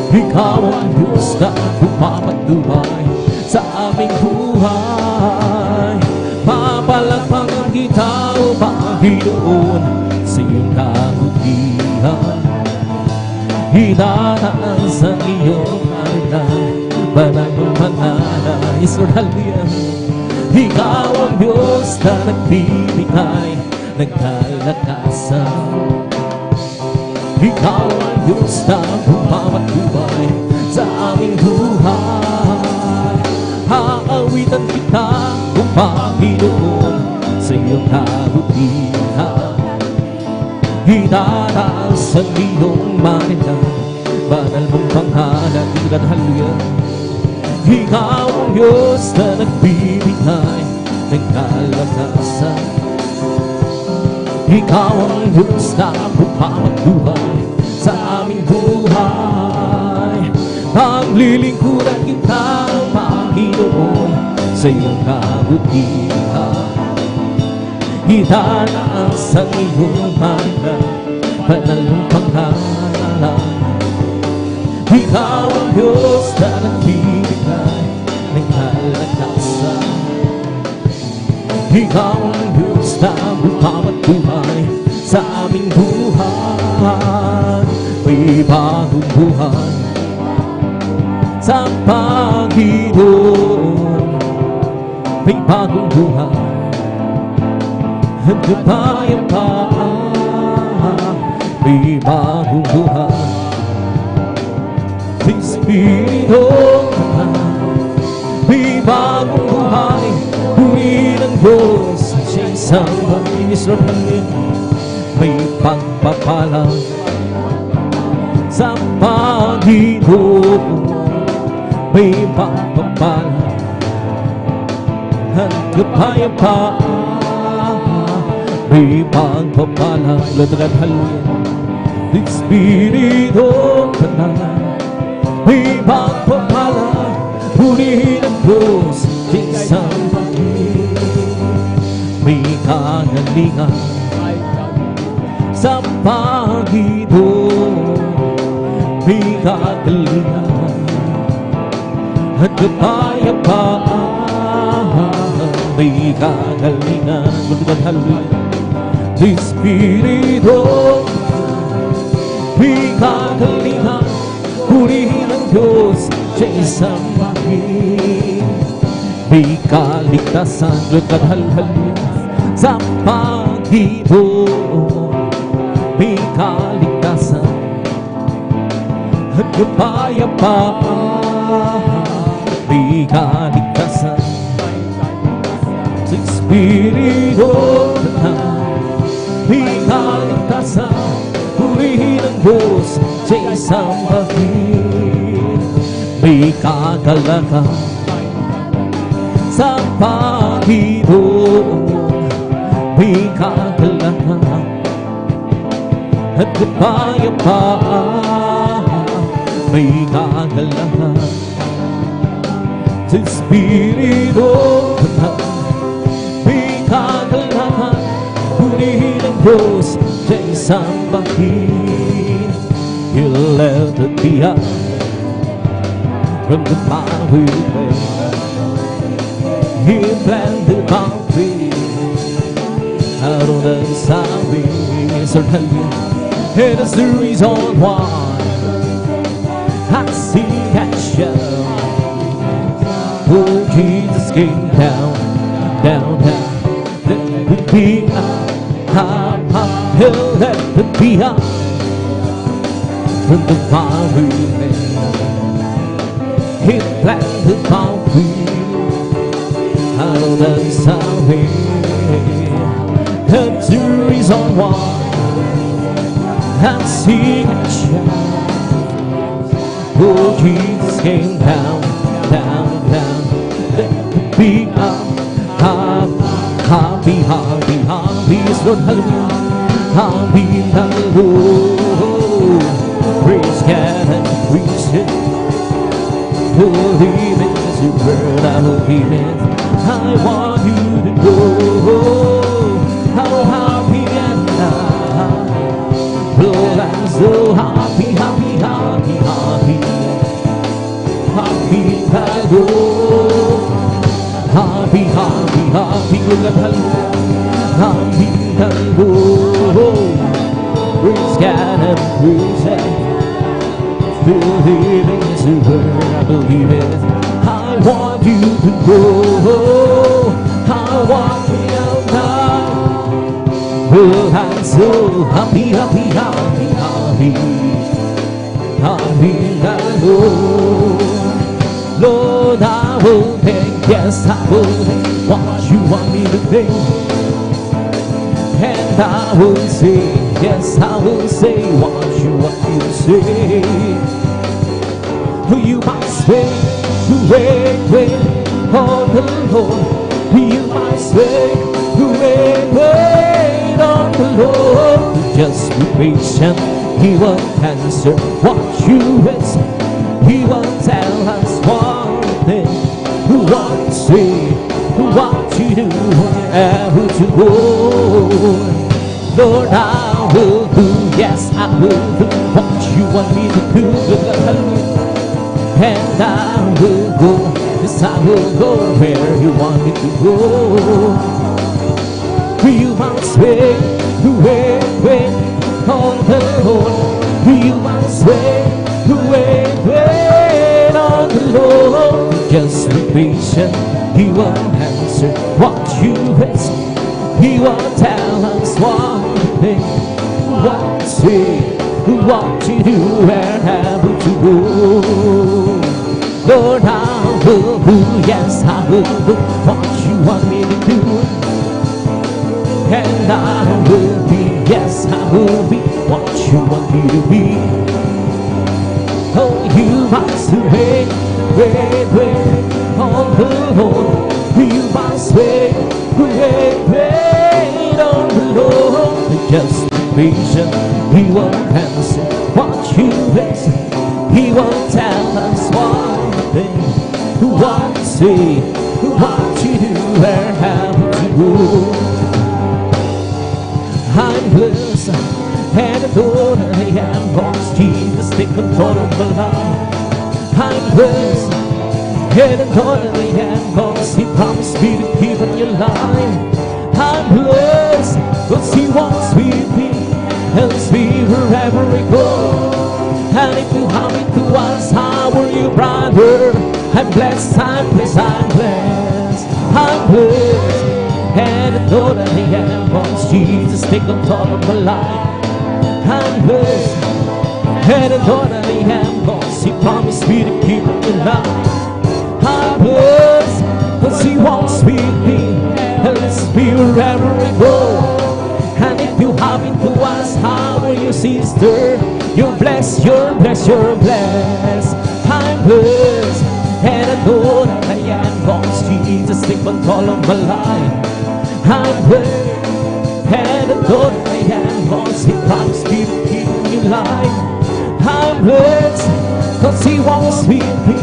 Ikaw ang Diyos na pumapatnubay sa aming buhay. Papalakpakan kita, O Panginoon, sa iyong kabutihan. Itataas ang iyong marilan, banal mong pangalan. Yes, Lord, hallelujah. Ikaw ang Diyos na nagbibigay ng kalakasan. Ikaw ang Diyos na pumapatnubay sa aming buhay. Aawitan kita, O Panginoon, sa iyong kabutihan. Itataas ang iyong marilan, banal mong pangalan. Hallelujah. Ikaw ang Diyos na nagbibigay ng kalakasan. Ikaw ang Diyos na pumapatnubay sa aming buhay. Paglilingkuran kita, Panginoon, sa iyong kabutihan. Itataas ang iyong marilan, banal mong pangalan. Ikaw ang Diyos na nagbibigay ng kalakasan. Ikaw ang Diyos na pumapatnubay sa aming buhay. May bagong buhay sa Panginoon. May bagong buhay at kapayapaan. May bagong buhay Espiritu may bagong buhay. Huli ng Diyos sa isang pag-Israel. May pagpapala sa Panginoon. May pagpapala at kapayapaan. May pagpapala. Latagan hallelujah. Espiritu Banal. May pagpapala, huli ng Diyos sa isang pag-ibig. May kagalingan sa Panginoon. May kagalingan at kapayapaan. May kagalingan. Espiritu, may kagalingan, huli ng Diyos sa isang pag-ibig. May kaligtasan at halhalin sa Panginoon. May kaligtasan at kapayapaan. May kaligtasan sa Espiritu Santo. May kaligtasan, purihin ang Diyos sa isang bakit. May kagalakan sa Panginoon. May kagalakan at kapayapaan. May kagalakan sa Espiritu Santo. May kagalakan, purihin ang Diyos sa isang bakit. He lifted me up from the miry clay. He planted my feet out on the sunny certainly. It is the reason why I sing and shout. Oh, Jesus came down, down, down. Let it be up, up, up. He'll let it be up from the miry clay. He planted my feet out of the sunny. That's the reason why I sing and shout. Oh, Jesus came down, down, down. Let it be up, up. Happy, happy, happy is Lord, hallelujah. Happy, hallelujah. Praise God and praise Him. Believe it is your word, I believe it. I want you to know how happy am I. Lord, I'm so happy, happy, happy, happy. Happy, I go. Happy, happy, happy, look at hallelujah. Happy, hallelujah. Praise God and praise Him. Believing is a word, I believe it. I want you to know how I want you now. Well, I'm so happy, happy, happy, happy. Happy, I know. Lord, I will think, yes, I will think what you want me to think. And I will say, yes, I will say what you want me to say. You must wait, wait on the Lord. You must wait on the Lord. Just be patient, He will answer what you ask. He will tell us one thing, what to say, what to do, wherever to go. Lord, I will do, yes, I will do what you want me to do. And I will go, yes, I will go where you want me to go. You must wait on the Lord. You must wait on the Lord. Just be patient, He will answer what you ask. He will tell us one thing, what to say, what to do, wherever to go. Lord, I will do, yes, I will do what you want me to do. And I will be, yes, I will be what you want me to be. Oh, you must wait on the Lord. You must wait on the Lord. Just be patient, He will answer what you ask. He will tell us one thing, what to say, what to do, where how to go. I'm blessed and adored, I am God's Jesus, take control of my life. I'm blessed and adored, I am God's, He promised me to keep in your life. I'm blessed, cause He walks with me, helps me wherever I go. And if you have it to us, how are you, brother? I'm blessed, I'm blessed, I'm blessed. blessed, and I know that I am once Jesus take control of my life. I'm blessed, and I know that I am once He promised me to keep me alive. I'm blessed, cause He walks with me, and lets me wherever I go. And if you happen to ask, how are you, sister? You're blessed, you're blessed, you're blessed. I'm blessed, and I know that I am cause Jesus take control of my life. I'm blessed, and I know that I am cause He promised me to keep me alive. I'm blessed, cause He walks with me,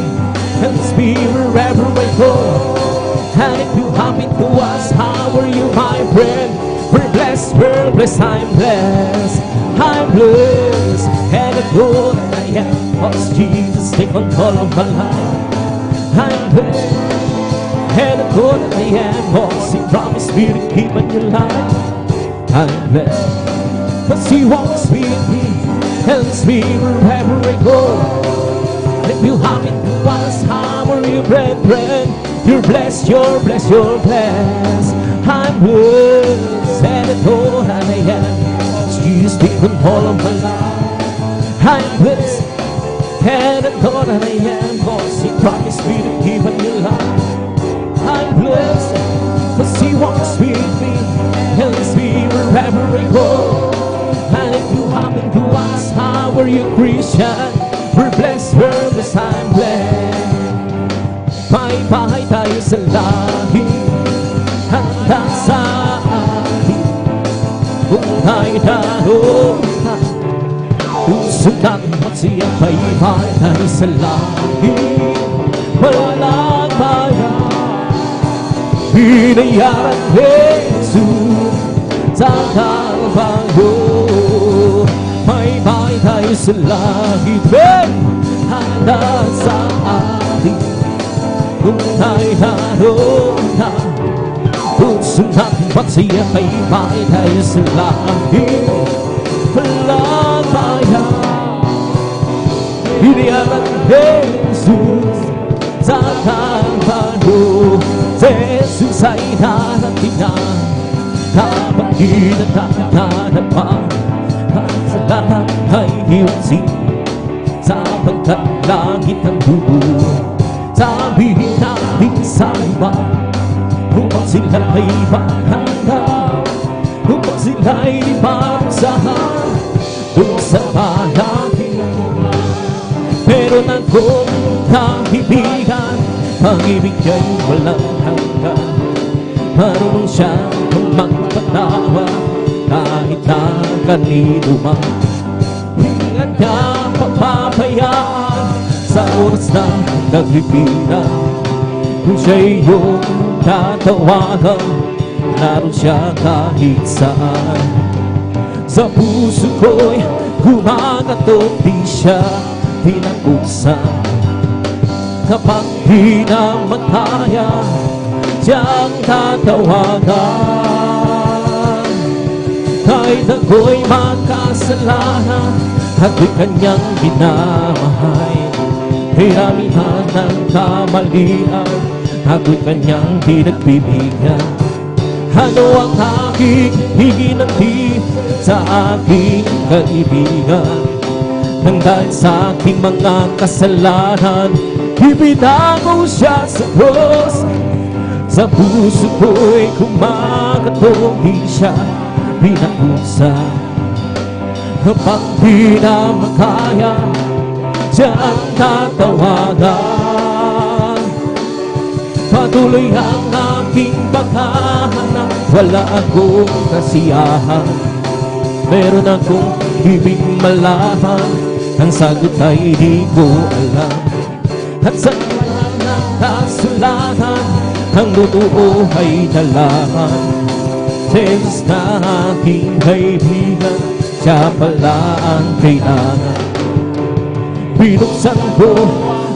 and lets me wherever I go. And if you happen to ask, how are you, my friend? We're blessed, I'm blessed, I'm blessed, and I know that I am, cause Jesus take control of my life. I'm blessed, and I know that I am, cause He promised me to keep me alive. I'm blessed, cause He walks with me, helps me wherever I go. If you happen to ask, how are you, brethren? You're blessed, you're blessed, you're blessed. I'm blessed, and I know that I am, Jesus take control of my life. I'm blessed, and I know that I am, cause He promised me to keep me alive. I'm blessed, cause He walks with me, and leads me wherever I go. And if you happen to ask, how are you, Christian? We're blessed, I'm blessed. May bahay tayo sa lahi, handa sa atin. Kung tayo naroon na, puso natin magsiya. May bahay tayo sa lahi, walang bayan. Binayaran Jesus sa Kalbaryo. May bahay tayo sa lahi, handa sa atin. Kung tayo naroon na, puso natin magsiya. May bahay tayo sa lahi, walang bayan. Binayaran Jesus sa Kalbaryo. Si Jesus ay darating na, kapag hinanap at sa lahat ay hiwagsin, sapagkat langit ang bubuo. Sabihin natin sa iba, upang sila ay maghanda, upang sila ay ipagsahan doon sa bayan. Meron akong kaibigan, pag-ibig ay walang hanggan. Marunong siyang magpatawa kahit na kanino man. Hingat niya papabayaan sa oras na naglipitan. Kung siya'y iyong tatawagan, naroon siya kahit saan. Sa puso ko'y gumagatot, di siya tinakusan. Kapag di na makaya, siyang tatawagan. Kahit ako'y magkasalanan, ako'y kanyang minamahal. Hiramihan ng kamalian, ako'y kanyang pinagbibigyan. Ano ang aking hihinanti sa aking kaibigan? Nang dahil sa aking mga kasalanan, ibinago siya sa cross. Sa puso ko'y kumakatong, di siya pinakusan. Kapag di na makaya, siyang tatawagan. Patuloy ang aking paghahanap, wala akong kasiyahan. Meron akong ibig malaman, ang sagot ay di ko alam. At sa lahat ng kasulatan, ang totoo ay dalaman. Jesus na aking kaibigan, siya pala ang kailangan. Binuksan ko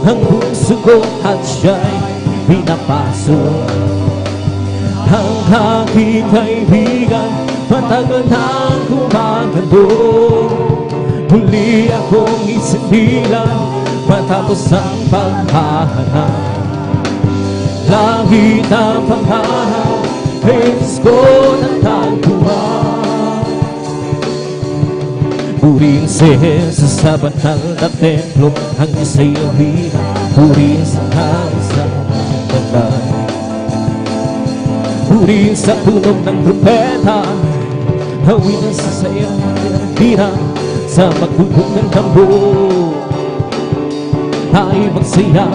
ang puso ko at siya'y pinapasok. Ang aking kaibigan, matagal na gumagano. Muli akong isindilan matapos ang paghahanap. langit ang pangarap, Diyos ko ng tagpuan. Purihin si Jesus sa banal na templo, ang Diyos ay awit, purihin sa hangin sa pagkakas. Purihin sa tunog ng trumpeta, hawinan sa sayang tira, sa magtugtog ng tambor ay magsaya.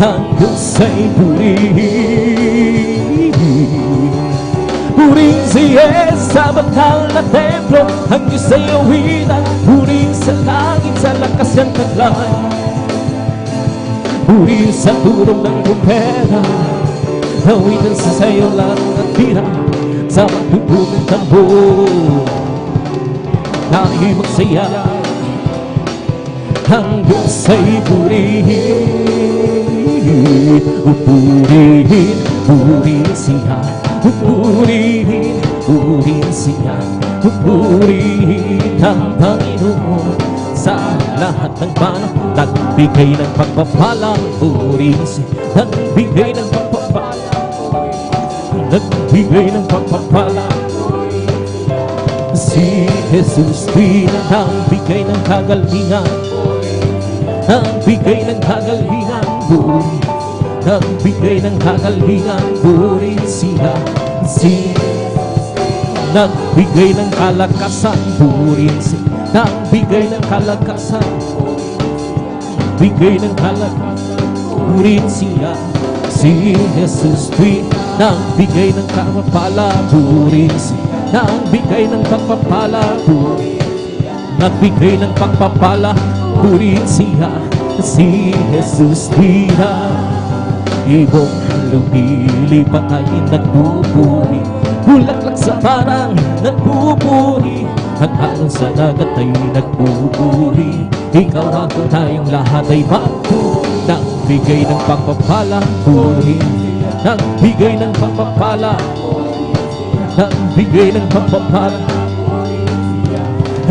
Ang Diyos ay purihin. Purihin si Jesus sa banal na templo, ang Diyos ay awitan, purihin sa langit, sa lakas niyang taglay. Purihin sa tunog ng trumpeta, hawinan sa sayo lang at tira, sa magtugtog ng tambor ay magsaya. Ang Diyos ay purihin. Purihin, purihin siya. Purihin, purihin siya. Purihin ang Panginoon sa lahat ng panahon. Nagbigay ng pagpapala, purihin siya. Nagbigay ng pagpapala, nagbigay ng pagpapala. Si Jesus ang bigay ng kagalingan, ang bigay ng kagalingan, puri, ang bigay ng kagalingan, puri siya. Si nagbigay ng kalakasan, puri siya. Nagbigay ng kalakasan, bigay ng kalakasan, puri siya. Si Jesus nagbigay ng kapapala, puri siya. Nagbigay ng pagpapala, nagbigay ng pagpapala, purihin siya. Si Jesus tira, ibong lumilipat ay nagpupuri, bulaklak sa parang nagpupuri, at alon sa dagat ay nagpupuri. Ikaw ako, tayong lahat ay magpupuri. Nagbigay ng pagpapala, purihin, nagbigay ng pagpapala, nagbigay ng pagpapala.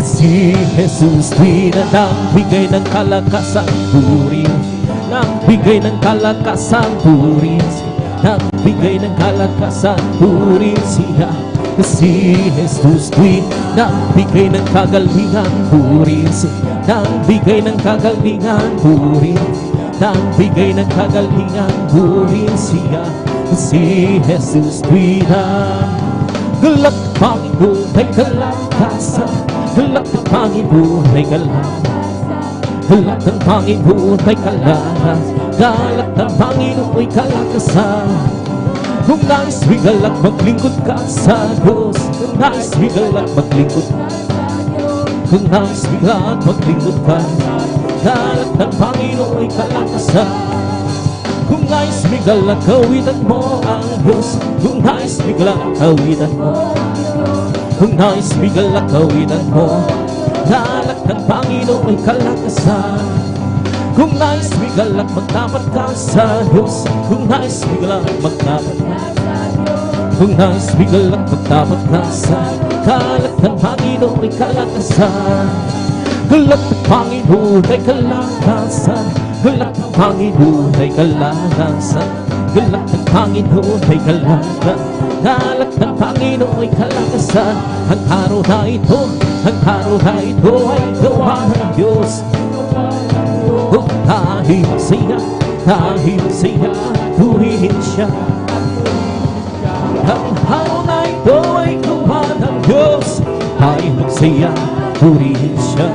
Si Jesus nagbigay ng kalakasan, puri, nagbigay ng kalakasan, puri, nagbigay ng kalakasan, puri siya. Si Jesus nagbigay ng kagalingan, puri, nagbigay ng kagalingan, puri, nagbigay ng kagalingan, puri siya. Si Jesus galak Panginoon ay kalakasan, galak ng Panginoon ay kalakasan, galak ng Panginoon ay kalakasan, galak ng Panginoon ay kalakasan. Kung nais bigalak maglingkod ka sa Diyos, kung nais bigalak maglingkod ka sa Diyos, kung nais bigalak maglingkod ka, galak ng Panginoon ay kalakasan. Kung nais bigalak kawitan mo ang Diyos, kung nais bigalak kawitan mo, kung nais bigalak kawitan mo, galak ng Panginoon ay kalakasan. Kung nais bigalak magtapat ka sa Diyos, kung nais bigalak magtapat ka sa Diyos, kung nais bigalak magtapat ka sa galak ng Panginoon ay kalakasan. Galak ng Panginoon ay kalakasan, galak ng Panginoon ay kalakasan, galak ng Panginoon ay kalakasan, galak ng Panginoon ay kalakasan. Ang araw na ito, ang araw na ito ay gawa ng Diyos. Oh, dahil siya, purihin siya. Ang araw na ito ay gawa ng Diyos. Dahil siya, purihin siya.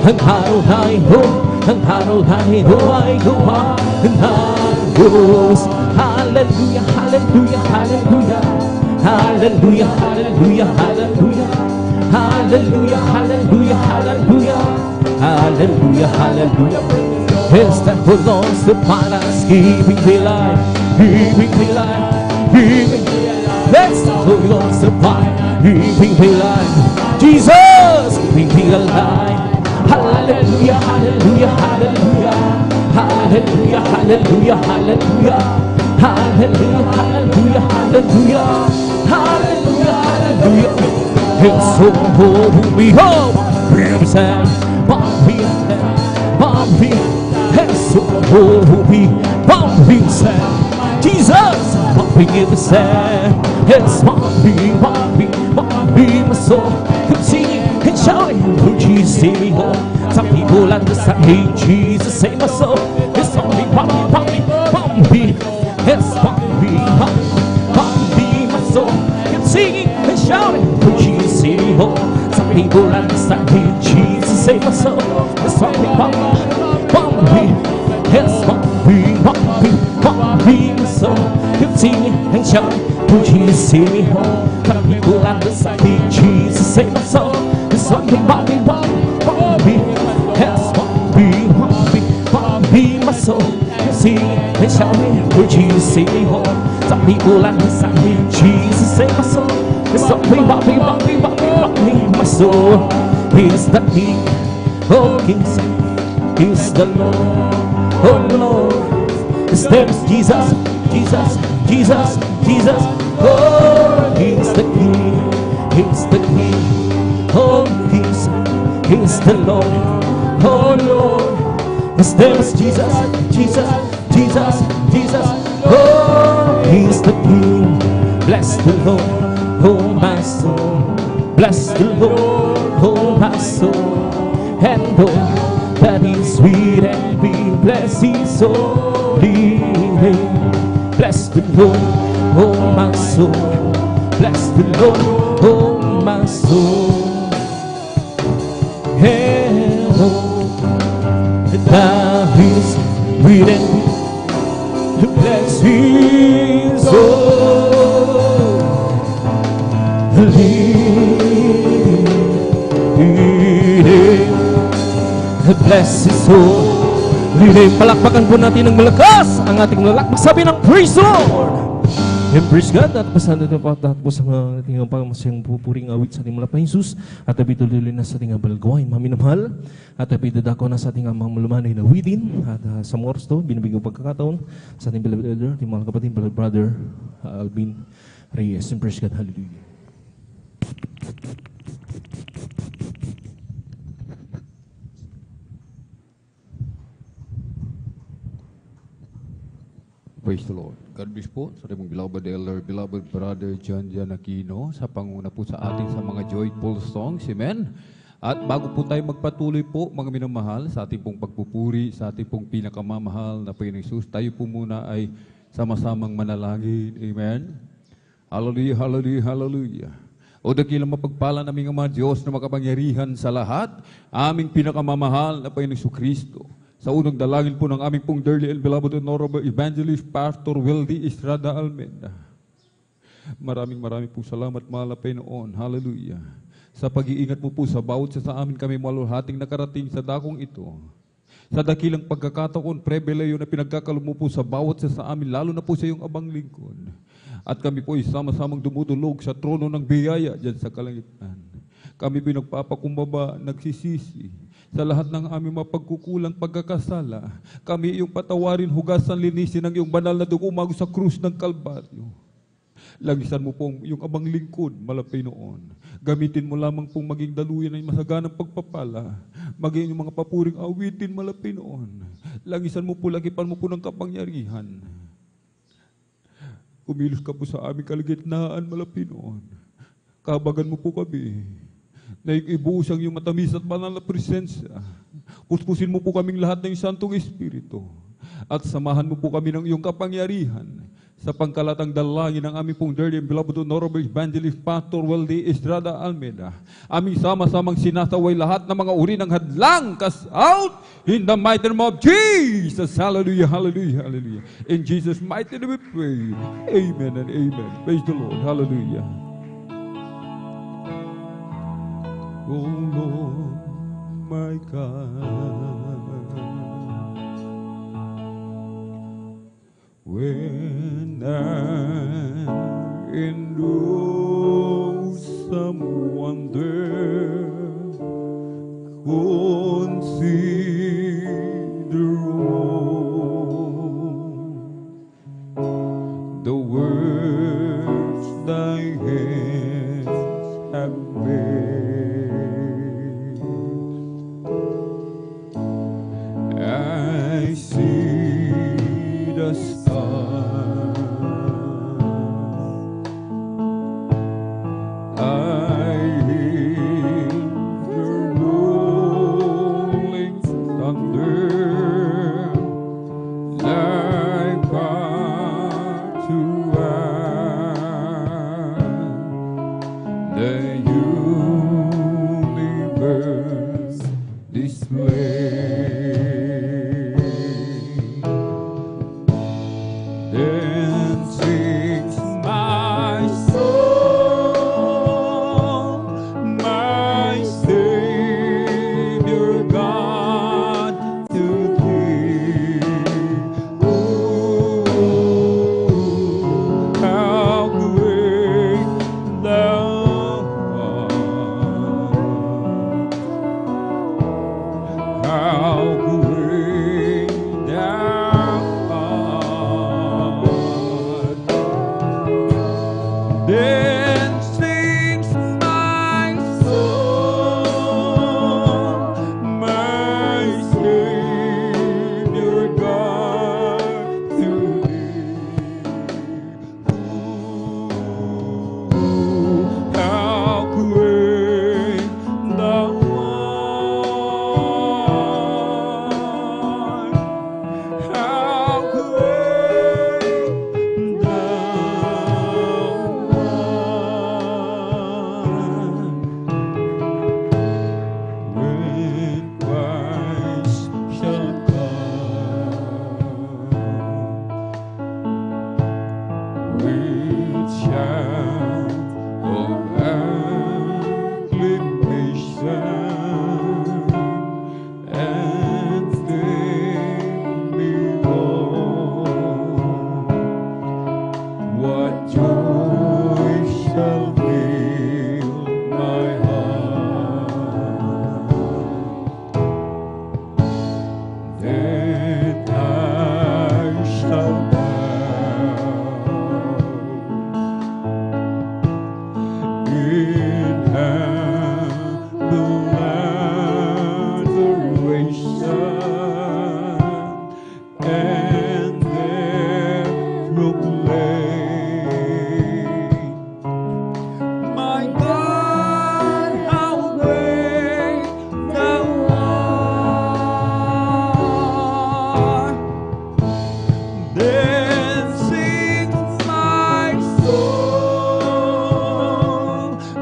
Ang araw na ito, ang araw na ito ay gawa ng Diyos. Hallelujah, hallelujah, hallelujah, hallelujah, hallelujah, hallelujah, hallelujah, hallelujah, hallelujah, hallelujah, hallelujah. Yes, that belongs to Paradise, giving me life, giving me life, giving me life. Yes, that belongs to Paradise, giving me life. Jesus, giving me life. Hallelujah, hallelujah, hallelujah, hallelujah, hallelujah, hallelujah, hallelujah, hallelujah, hallelujah, hallelujah, hallelujah. It's so holy, hope, represent, Bobby, Bobby. It's so holy, Bobby. being sad. Jesus, pumping in the sand. It's pumping, my soul. Keep singing and shouting, oh Jesus, save me home. Some people understand, hey Jesus, save my soul. It's pumping, it's pumping, my soul. Keep singing and shouting, oh Jesus, save me home. Some people understand, hey Jesus, save my soul. It's pumping, it's pumping, my soul. Keep singing and shouting, oh Jesus, save me home. Some people understand, hey Jesus, save my soul. It's something about me, it's pumping, my soul. Keep singing and shouting, oh Jesus, save me home. Some people understand, hey Jesus, save my soul. It's something about me, my soul. He's the King of Kings, He's the Lord, oh Lord. His name is Jesus, Jesus, Jesus, Jesus. Oh, He's the King, He's the King of Kings, He's the Lord, oh Lord. His name is Jesus, Jesus, Jesus, Jesus. Oh, He's the King. Bless the Lord, oh my soul. Bless the Lord, oh my soul. And oh, that He's sweet and be bless His holy name. Bless the Lord, oh my soul. Bless the Lord, oh my soul. And oh, that He's sweet and be bless His holy name. Bless His holy name. Palakpakan po natin ng malakas ang ating lalakpak. Sabi ng praise the Lord. And praise God. At pasan natin po sa mga ating pangmasayang pupuring awit sa ating malapang Jesus. At tuloy na sa ating balgawain, maminamahal. At dadako na sa ating mga malumanay na widin. At sa mga oras to, binibigyan pagkakataon sa ating beloved elder, ating mga kapatid, beloved brother, Alvin Reyes. And praise God. Hallelujah. Praise the Lord. God bless po sa ating beloved elder, beloved brother John Aquino sa panguna po sa ating sa mga joyful songs. Amen. At bago po tayo magpatuloy po, mga minamahal, sa ating pong pagpupuri, sa ating pong pinakamamahal na Panginoong Jesus, tayo po muna ay sama-samang manalangin. Amen. Hallelujah, hallelujah, hallelujah. O dakilang mapagpala naming mga Diyos na makapangyarihan sa lahat, aming pinakamamahal na Panginoong Kristo. Sa unang dalangin po ng aming pong dearly and beloved honorable evangelist Pastor Weldy Estrada Almeida. Maraming po salamat, mahal na Panginoon. Hallelujah. Sa pag-iingat mo po sa bawat sa amin kami malulhating nakarating sa dakong ito. Sa dakilang pagkakataon, pribileyo na pinagkakalo mo po sa bawat sa amin, lalo na po sa iyong abang lingkod. At kami po ay sama-samang dumudulog sa trono ng biyaya dyan sa kalangitan. Kami pinagpapakumbaba, nagsisisi sa lahat ng aming mapagkukulang pagkakasala. Kami iyong patawarin, hugasan, linisin ng iyong banal na dugo umago sa krus ng Kalbaryo. Lagisan mo pong iyong abang lingkod, malapay noon. Gamitin mo lamang pong maging daluyan ng masaganang pagpapala. Maging yung mga papuring awitin, malapay noon. Lagisan mo po, lagipan mo po ng kapangyarihan. Kumilos ka po sa aming kalagitnaan, malapay noon. Kabagan mo po kami. Naikibuhos ang iyong matamis at banal na presensya. Puspusin mo po kaming lahat ng Santong Espiritu. At samahan mo po kami ng iyong kapangyarihan sa pangkalatang dalangin ng aming pong dearly and beloved honorable evangelist Pastor Weldy Estrada Almeida. Aming sama-samang sinasaway lahat ng mga uri ng hadlang, cast out in the mighty name of Jesus. Hallelujah, hallelujah, hallelujah. In Jesus' mighty name we pray. Amen and amen. Praise the Lord. Hallelujah. Oh Lord, my God, when I'm in some wonder, consider all the words thy hands have made. I see the I hear the rolling thunder like unto the universe display. Then sings my soul, my Savior God, to Thee. Oh, how great Thou art! How great Thou art! Then sings my soul, my Savior God, to Thee. Oh, how great Thou art! How great Thou art! When Christ shall come with shout of acclamation and thank below, what joy shall fill my heart, that I shall bow in humble adoration, and there proclaim, my God, how great Thou art! Then sings my soul,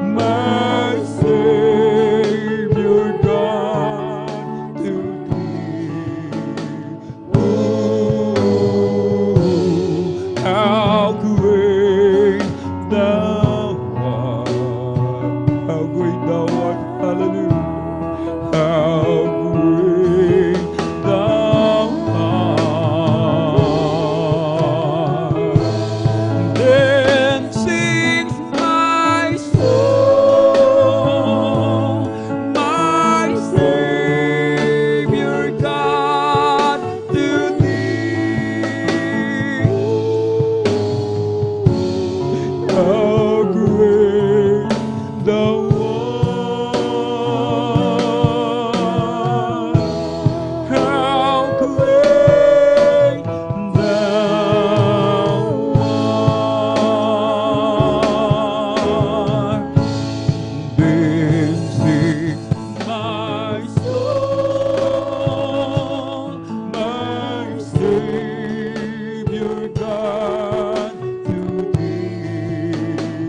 my Savior God, to Thee. Oh, how great Thou art! How great Thou art! Hallelujah! How great Thou art! Then sings my soul, my Savior God, to Thee. How great Thou art! How great Thou art! Then sings my soul, my Savior God, to Thee.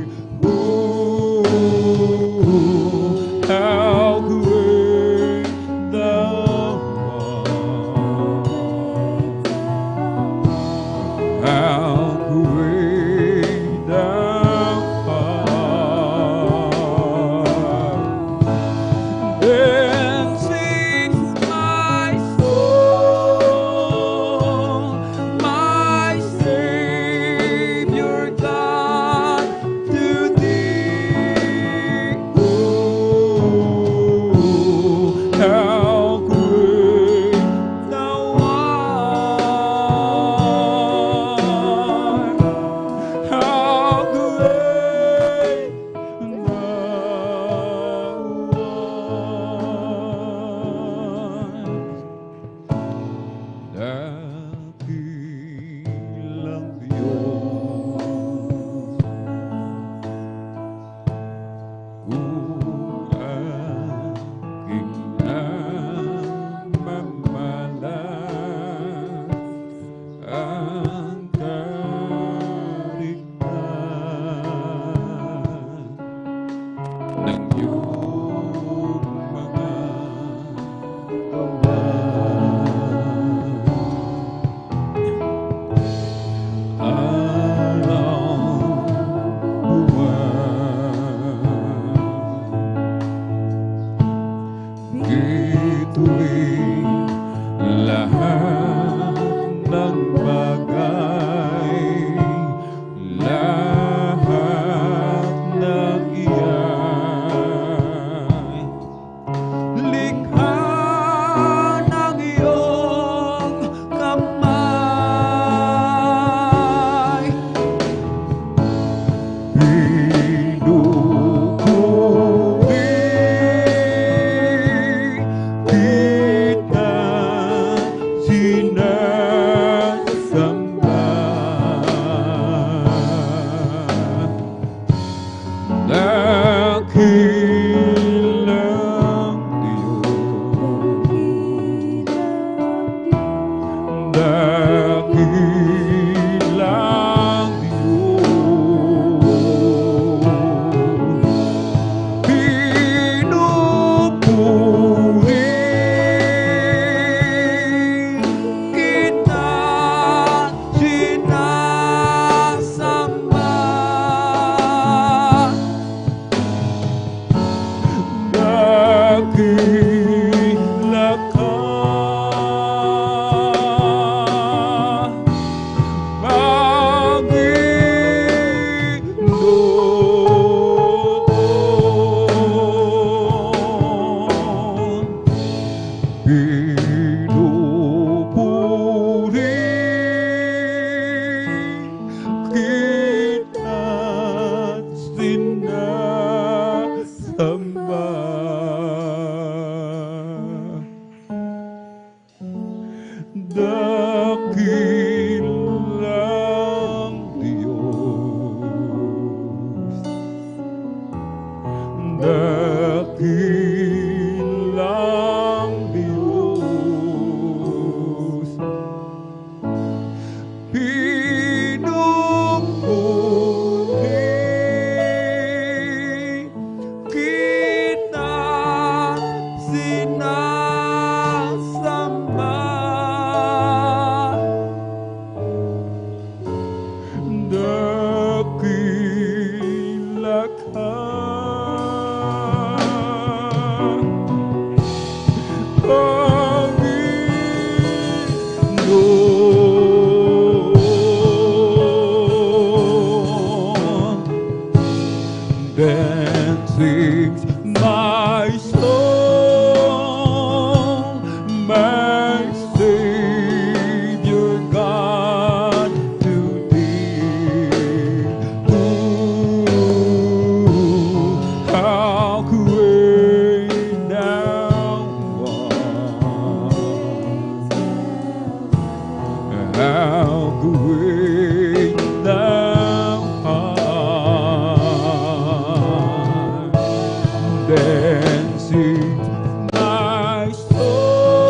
iyong mga gawa. Araw-buwan, gituloy lahat ng bagay, lahat ng iyan, likha ng iyong kamay. Pinupuri kita, sinasamba. Dakilang Diyos, dakilang Diyos, pinupuri kita, sinasamba. Dakila ka, Panginoon. Pinupuri kita, sinasamba. Dakilang Diyos, dakilang Diyos, pinupuri kita, sinasamba. Dakila ka, Panginoon. Then sings my soul, my Savior God, to thee. Ooh, how great thou art. How great thou art. Then sings my soul,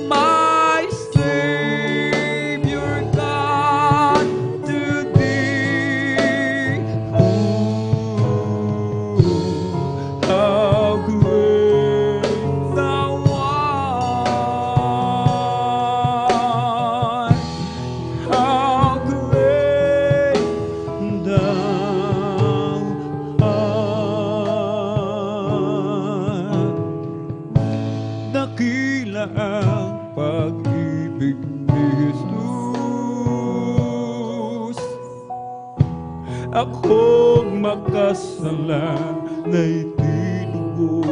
my Savior God, to thee. Ooh, how great thou art. How great thou art. Dakila ang pag-ibig ni Jesus. Akong makasalanay tinubos,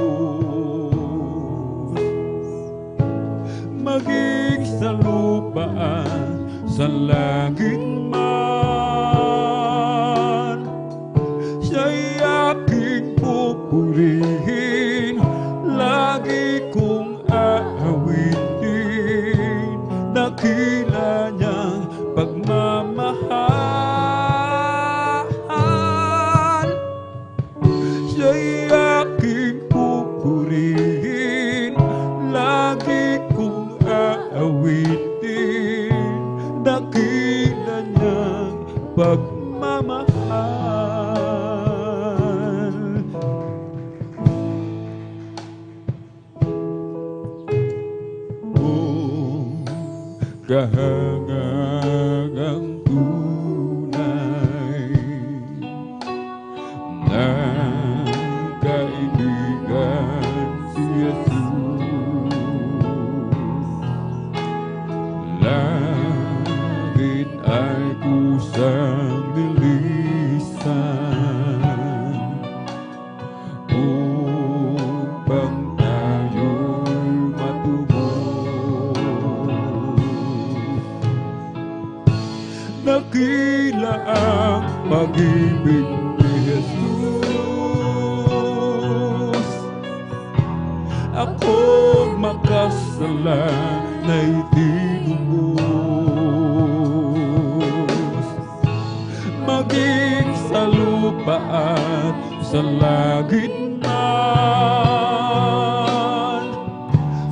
maging sa lupaan, sa langit man. Siya'y aking pupurihin, lagi kong aawitin. Dakila niyang pagmamahal. Siya'y aking pupurihin, lagi kong aawitin. Dakila niyang pagmamahal. kahangagang tunay ng kaibigan si Jesus. Langit ay kusang nilisan upang tayo'y matubos. Nakila ang pag-ibig ni Jesus. Ako'y makasalanay tinubos. Maging sa lupa at sa langit man,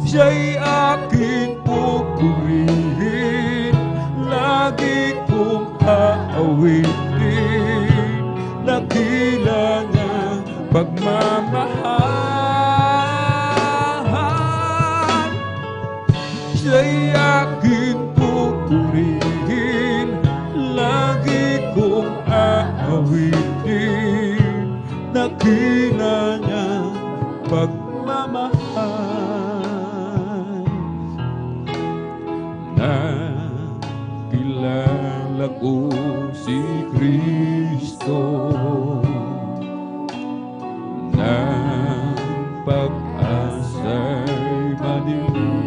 siya'y aking pupurihin, lagi kong aawitin, dakila niyang pagmamahal. Siya'y aking pupurihin, lagi kong aawitin, dakila niyang pagmamahal. Nakilala ko si Kristo ng pag-asa'y madilim.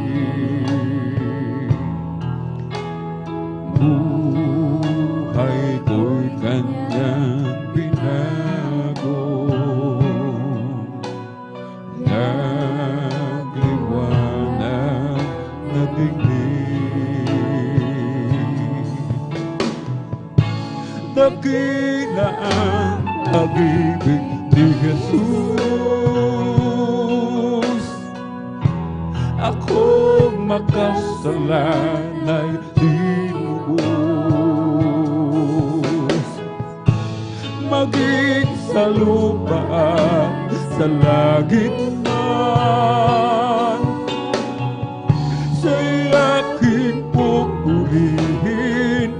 Buhay ko'y kanyang binago, nagliwanag na tingin. Dakila ang pag-ibig ni Jesus. Ako makasalanay tinubos. Maging sa lupa at sa langit man, siya'y aking pupurihin,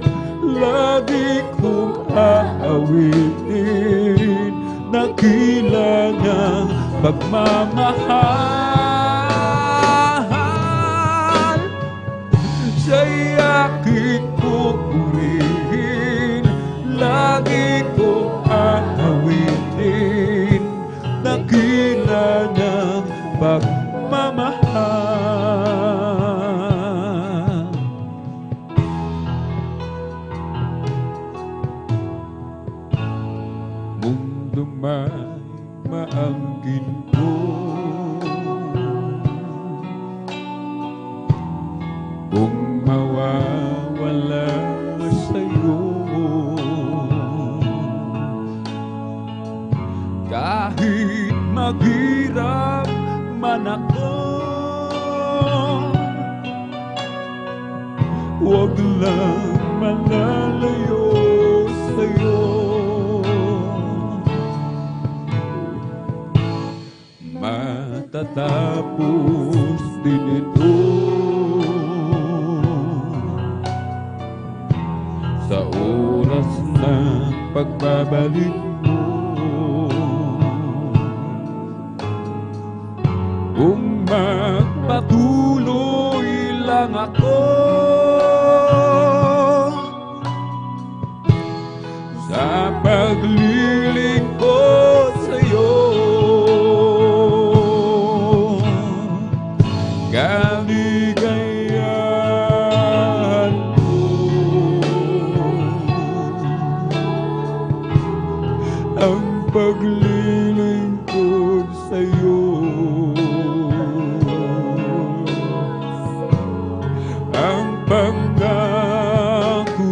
lagi kong aawitin, dakila niyang pagmamahal. Siya'y aking pupurihin, lagi kong aawitin, dakila niyang pagmamahal. Mundo man maangkin ko, kung mawawala sa'yo, kahit maghirap man ako, huwag lang malalayo sa'yo. Matatapos din ito sa oras ng pagbabalik mo. Kung magpatuloy lang ako sa paglilingkod sa'yo, kaligayahan mo ang paglilingkod sa'yo. Ang pangako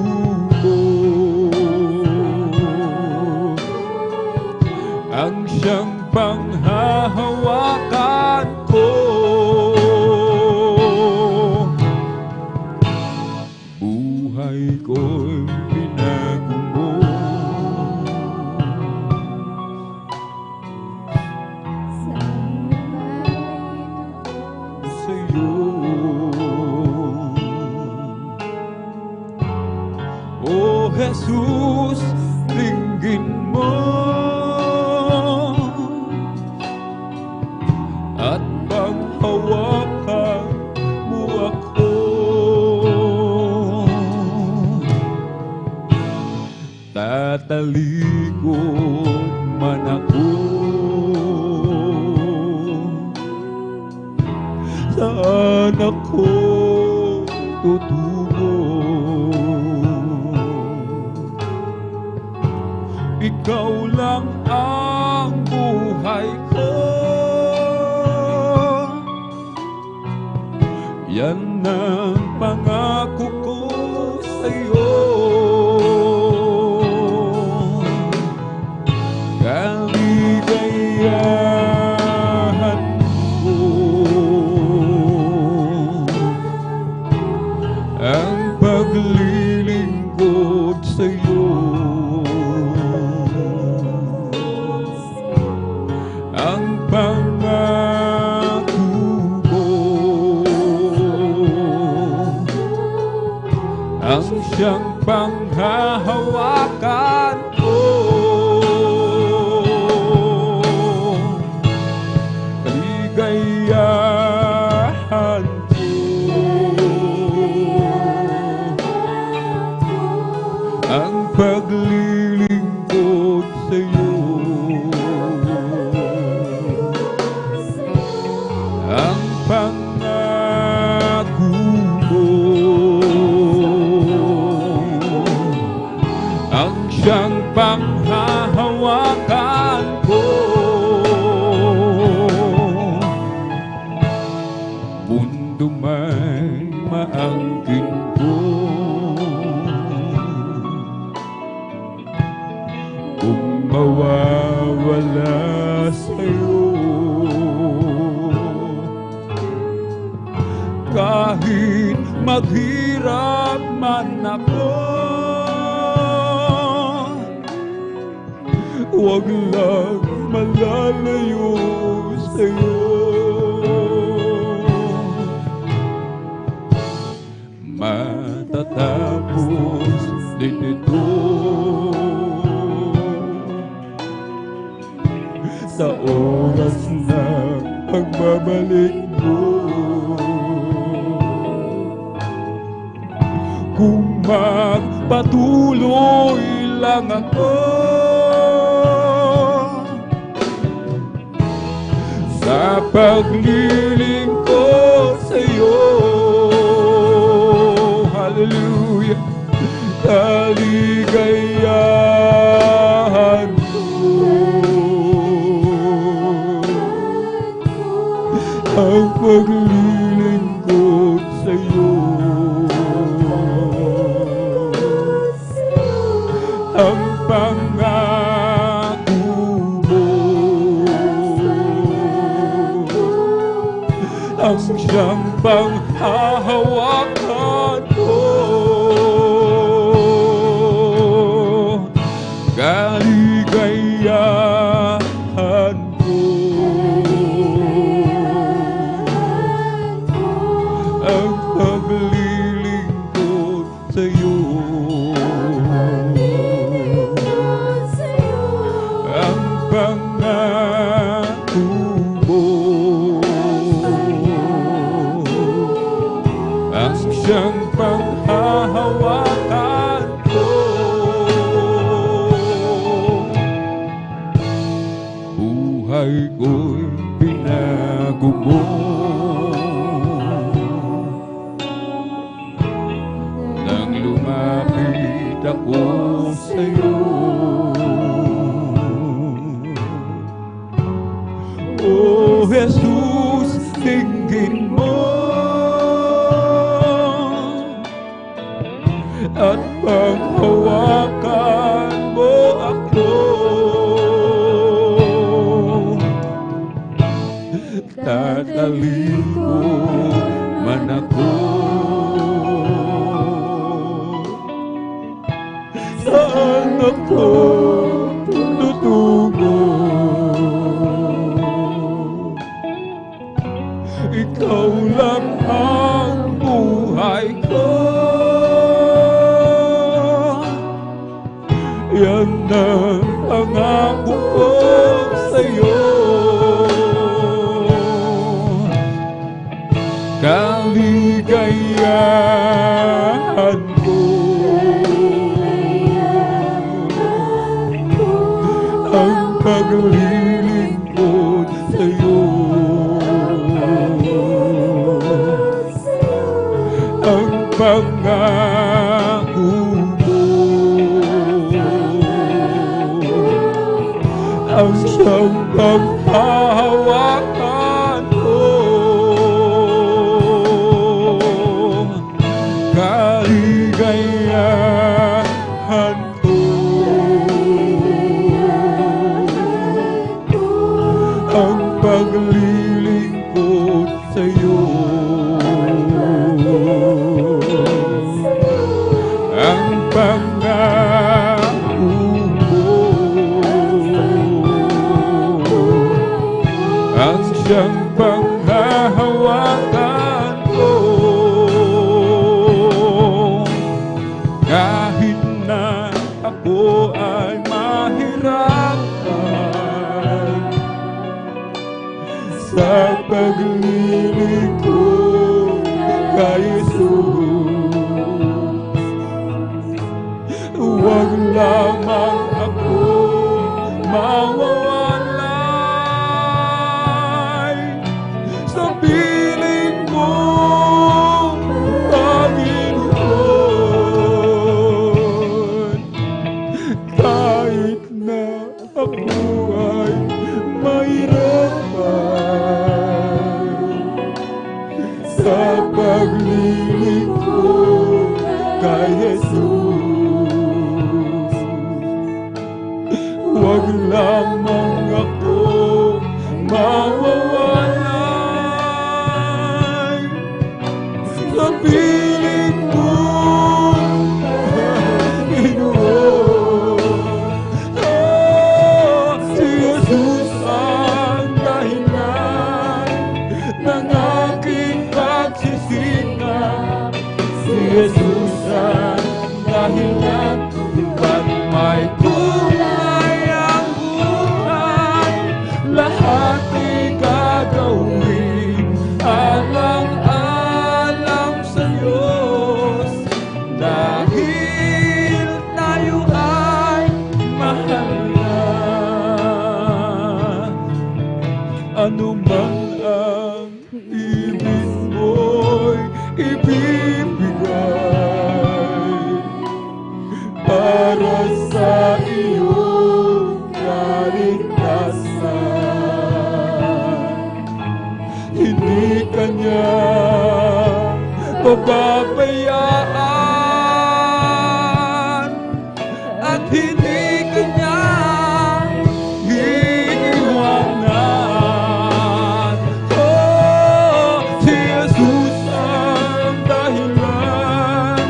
mo ang siyang panghahawakan ko. Buhay ko'y binago mo, sa'yo Talikod man ako, saan ako tutungo? Ikaw lang ang buhay ko, yan ang pangako ko sa'yo. Kaligayahan ko ang paglilingkod sa'yo. Ang pangako ko, ang siyang panghahawakan ko. Kaligayahan ko, ang paglilingkod sa'yo. Ang pangako mo, ang siyang panghahawakan ko. Mundo may maangkin ko, kung mawawala sa'yo. Kahit maghirap man ako, huwag lang malalayo sa'yo. Matatapos din ito sa oras na pagbabalik mo. Kung magpatuloy lang ako sa paglilingkod sa'yo, hallelujah, kaligayahan ko, ang paglilingkod sa'yo. Ang pangako mo, ang siyang panghahawakan ko. Kaligayahan ko, ang paglilingkod sa'yo. Ang pangako mo, ang siyang panghahawakan ko. Buhay ko'y pinago mo, nang lumapit ako sa'yo. O Jesus, tingin mo at panghawakan mo ako. Tatalikod man ako, saan ako tutungo? Ikaw lang ang buhay ko, yan ang pangako ko sa'yo. Kaligayahan ko, paglilingkod sa'yo. Ang pangako mo ang siyang paghahawakan ko. Kaligayahan ko ang paglilingkod sa'yo. Ang pangako mo ang siyang panghahawakan ko. Kahit na ako ay mahirapan sa paglilingkod kay Jesus, huwag lamang ako mawawalay sa piling mo, Panginoon. Kahit na ako ay mahirapan sa paglilingkod kay Jesus, huwag lamang ako mawawalay sa piling mo, Panginoon. Si Jesus ang dahilan ng aking pagsisikap. Si Jesus ang dahilan kung ba't may kulay ang buhay. Lahat ay gagawin alang-alang sa Diyos, dahil tayo ay mahal na. Ano man ang ibig mo'y ibibigay para sa iyong kaligtasan. Hindi kanya pababayaan at hindi kanya iiwanan. Si Jesus ang dahilan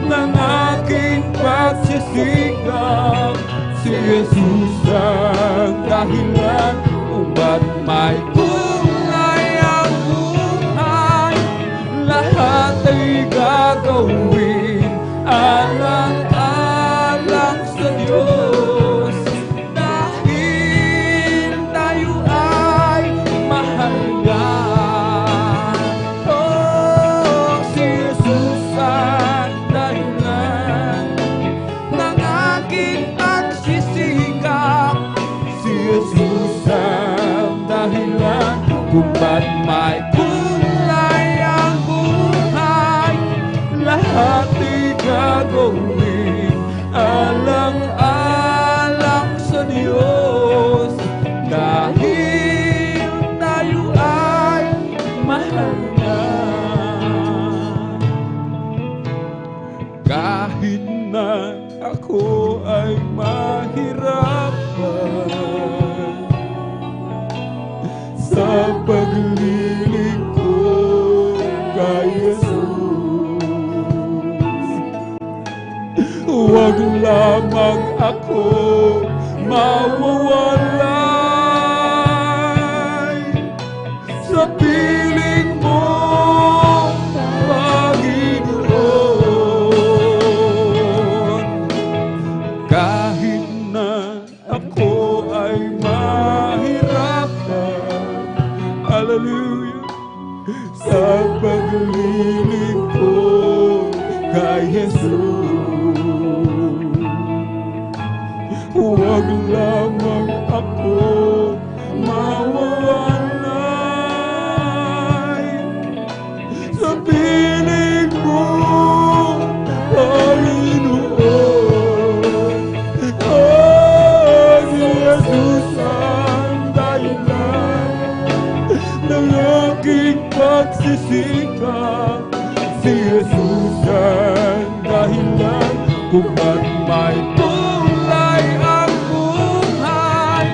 ng aking pagsisikap. Si Jesus ang dahilan kung ba't may kulay ang buhay. Lahat ay gagawin alang-alang sa Diyos, dahil tayo ay mahal niya. Si Jesus ang dahilan ng aking pagsisikap. Si Jesus ang dahilan kung ba't may kulay ang buhay. Lahat ay gagawin alang-alang sa Diyos, dahil tayo ay mahal niya. Kahit na ako ay mahirapan sa paglilingkod kay Jesus, huwag lamang ako mawawalay sa piling mo, Panginoon. Kahit na ako ay mahirapan, hallelujah, sa paglilingkod kay Jesus, huwag lamang ako mawawalay sa piling mo, Panginoon. Si Jesus ang dahilan ng aking pagsisikap. Si Jesus ang dahilan kung ba't may tulay ang buhay.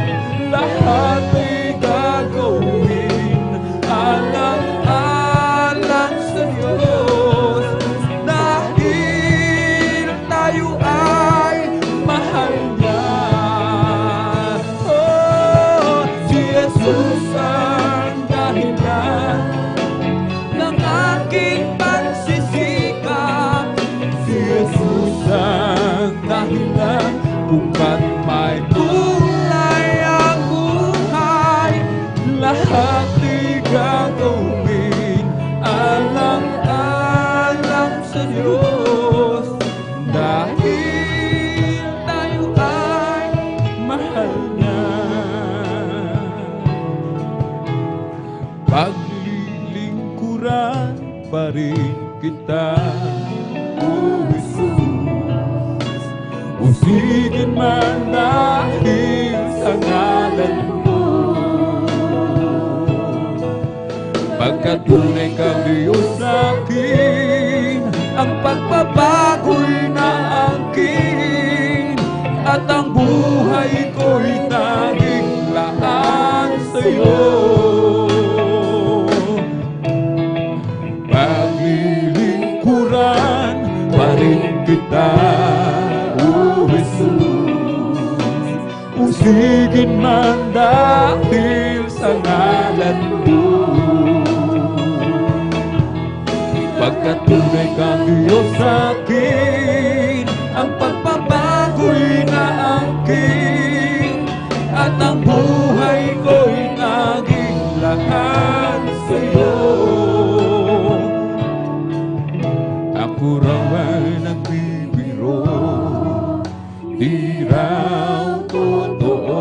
Lahat ay gagawin alang-alang sa Diyos, dahil tayo ay mahal niya. Si Jesus ang dahilan ng aking pagsisikap. Si Jesus ang dahilan kung ba't may kulay ang buhay. Lahat ay gagawin alang-alang sa Diyos, dahil tayo ay mahal niya. Paglilingkuran pa rin kita, O Jesus. Usigin man dahil sa ngalan mo. Pagkat tunay kang Diyos sa'kin, ang pagbabago'y naangkin, at ang buhay ko'y tanging laan sa'yo. Paglilingkuran pa rin kita, O Jesus. Usigin man dahil sa ngalan mo. Pagkat tunay kang Diyos sa'kin, ang pagbabago'y naangkin, at ang buhay ko'y naging lahat sa'yo. Ako raw ay nagbibiro, di raw totoo.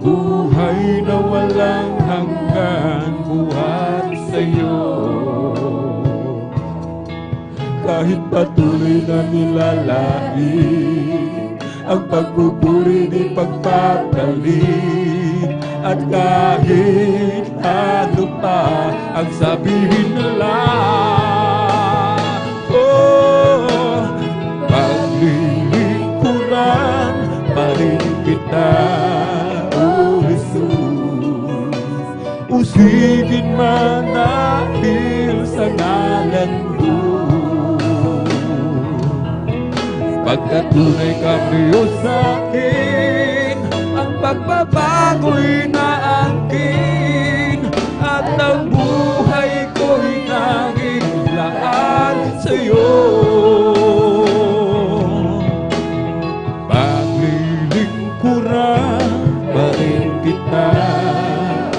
Buhay na walang hanggan buhat sa'yo. Kahit patuloy na nilalait ang pagbuburi ni pagpapagaling, at kahit ano pa ang sabihin nila, paglilingkuran pa rin kita, O Jesus. Usigin man dahil sa ngalan mo. Pagkat tunay kang Diyos sa'kin, ang pagbabago'y naangkin, at ang buhay ko'y naging laan sa'yo. Paglilingkuran pa rin kita,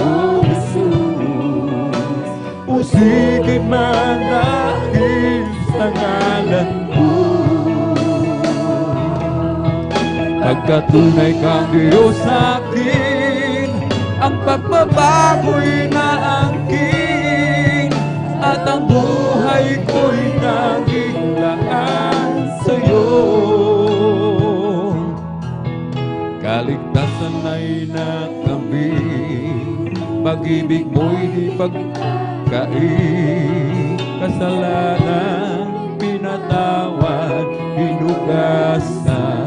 O Jesus. Usigin man dahil sa ngalan mo. Pagkat tunay kang Diyos sa'kin, ang pagbabago'y naangkin, at ang buhay ko'y naging laan sa'yo. Kaligtasan ay nakamit, pag-ibig mo'y di pagkain, kasalanan pinatawad, hinugasan.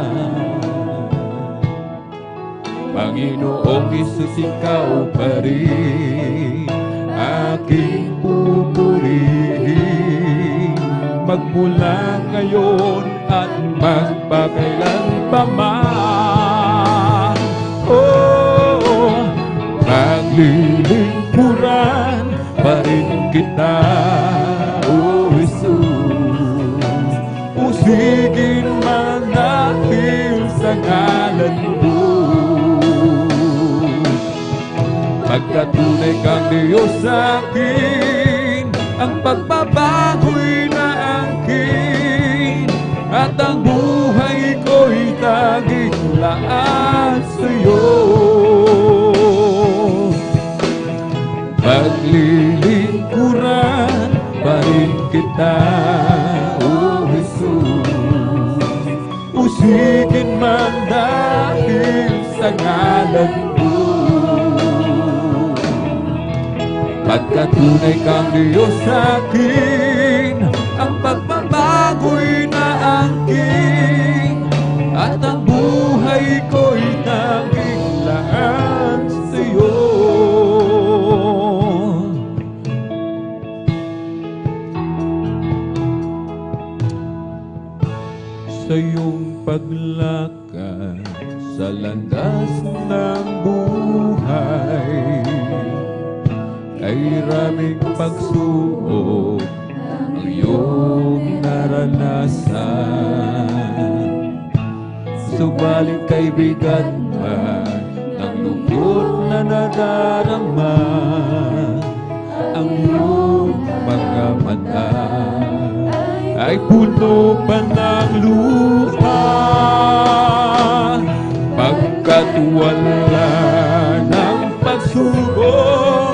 Panginoong Isus, ikaw pa rin aking pupurihin, magmula ngayon at magpakailanpaman. Paglilingkuran pa rin kita, O Jesus. Usigin man dahil sa ngalan mo. Pagkat tunay kang Diyos sa'kin, ang pagbabago'y naangkin, at ang buhay ko'y taging laan sa'yo. kita, O Jesus. Usigin man dahil sa ngalan mo. Pagkatunay kang Diyos sa akin, ang pagbabago'y naangking, at ang buhay ko'y nakiklaan sa'yo. Sa iyong paglakad sa landas ng buhay, ay raming pagsubok ang iyong naranasan. Subalit kay bigat man ng lungkot na nadarama, ang iyong mga mata ay puno pa ng luha, pagkat wala ng pagsubok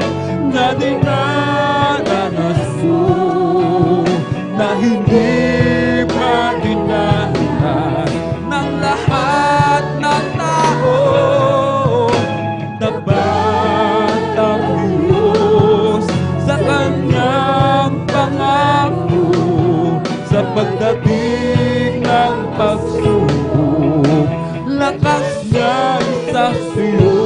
na dinaranas mo, na hindi pa dinahan ng lahat ng tao. Tapat ang Diyos sa kanyang pangako, sa pagdating ng pagsubok, lakas niya sa iyo.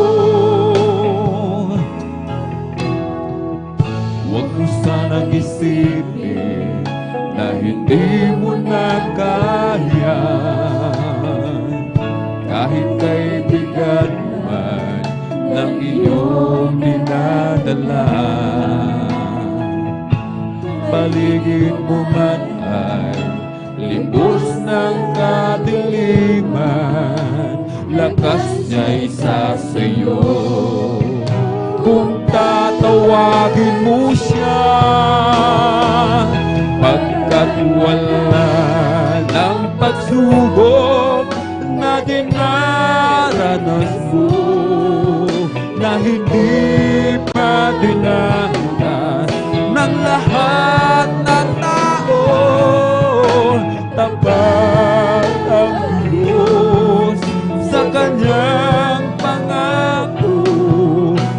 Huwag mo sanang isipin na hindi mo na kaya, kahit kay bigat man ng iyong dinadala. Paligid mo man ay libos ng kadiliman, lakas niya'y sa sa'yo. Kung tatawagin mo siya, pagkat wala ng pagsubok na dinaranas mo, na hindi pa dinanas ng lahat ng tao. Tapat ang Diyos sa kanyang pangako,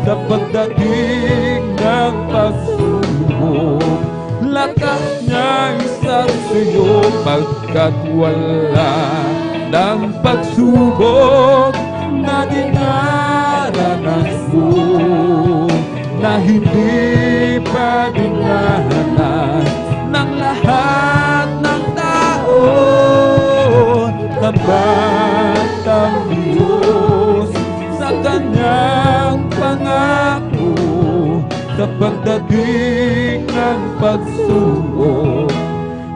sa pagdating ng pagsubok, lakas niya isa sa'yo. Pagkat wala ng pagsubok na dinaranas mo, na hindi pa dinanas ng lahat ng tao. Tapat ang Diyos sa kanyang pangako, sa pagdating ng pagsubok,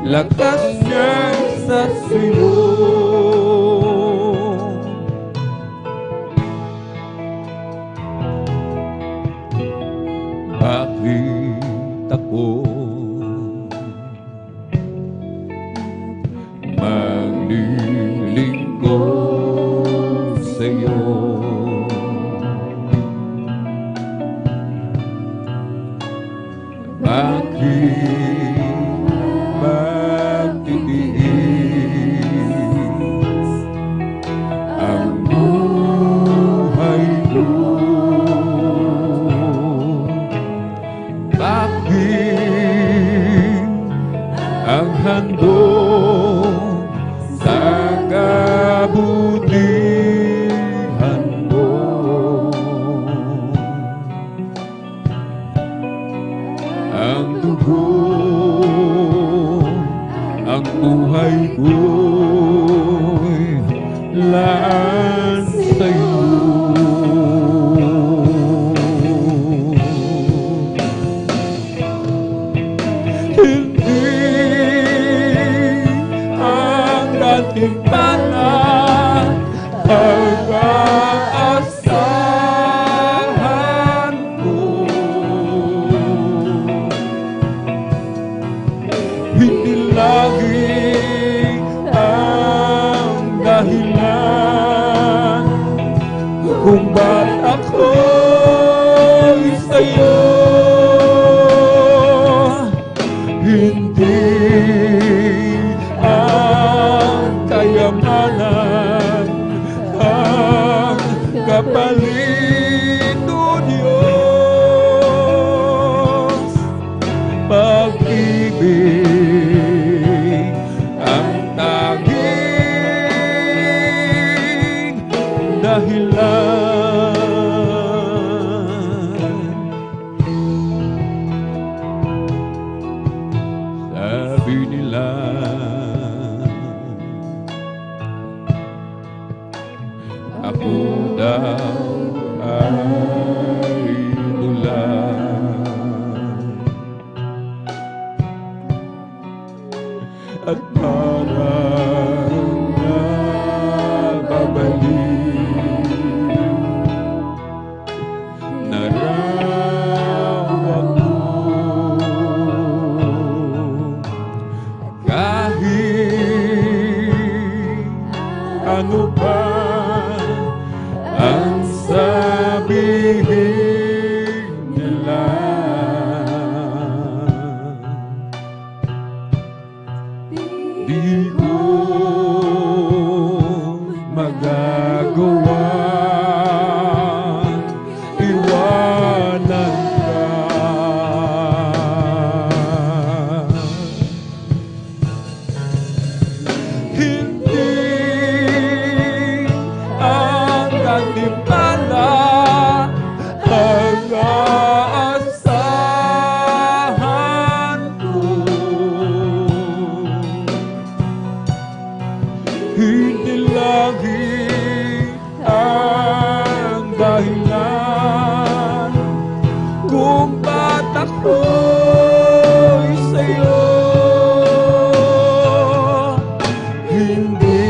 lakas niya sa iyo. Bakit ako maglilingkod sa'yo? Bakit magtitiis ang buhay ko? Bakit ang handog sa kabutihan mo? Ang dugo, ang buhay ko'y laan sa'yo. Timpala pag-aasahan ko, hindi lagi ang dahilan kung ba't ako'y sa'yo. Hindi kapalit o Diyos. Pag-ibig ang tanging dahilan. Sabi nila ako daw ay dulan at parang nababalik na raw ako. Kahit ano pa ang sabihin nila, di ko magagawa iwanan ka. Hindi ang gantimpala ang aasahan ko. Hindi lagi ang dahilan kung ba't ako'y sa'yo. Hindi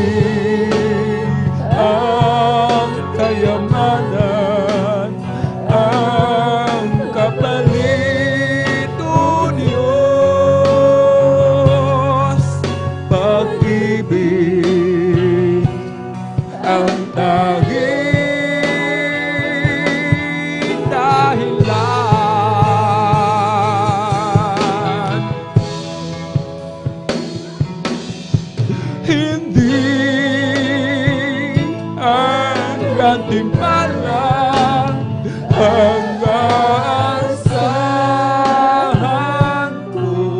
ang kayamanan ang kapalit o Diyos. Pag-ibig ang tanging dahilan. Hindi ang gantimpala ang aasahan ko.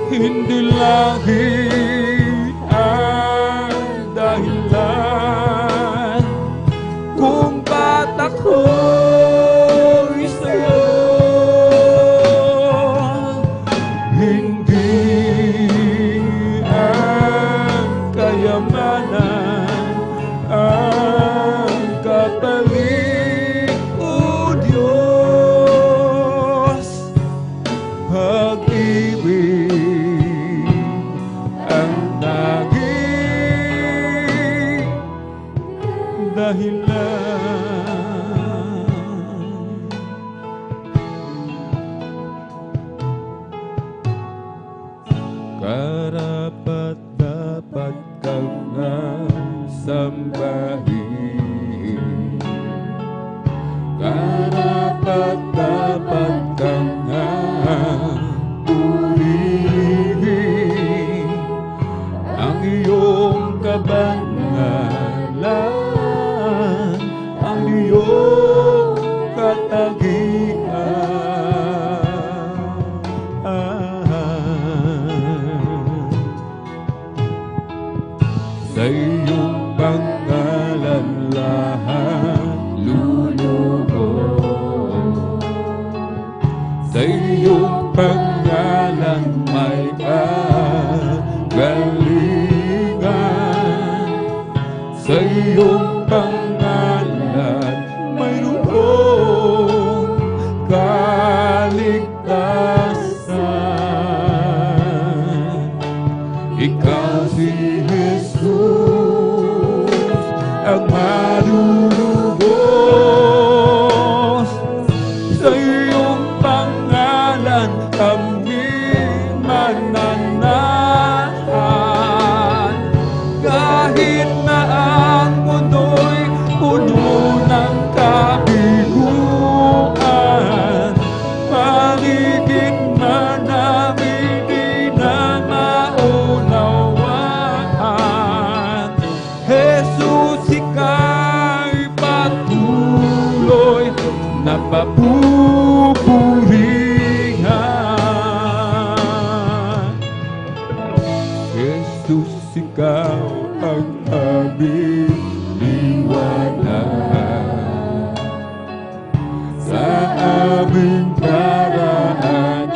Hindi lagi ang dahilan kung ba't ako'y sa'yo. Hindi ang kayamanan ang kapalit o Diyos. Pag-ibig ang naging dahilan. Karapat-dapat kang sambahin. Karapat-dapat kang purihin. Ang iyong kabangalan, ang iyong katagian. Sa iyong pangalan lahat lulubog. Sa iyong pangalan may kagalingan. Sa iyong pangalan mayroong kaligtasan. Ikaw si Jesus ang malulubos. Sa iyong pangalan kami mananahan. Kahit na ang mundo'y puno ng kabiguan, paligid man namin di na maunawaan. ikaw ang aming liwanag. Sa aming daraanang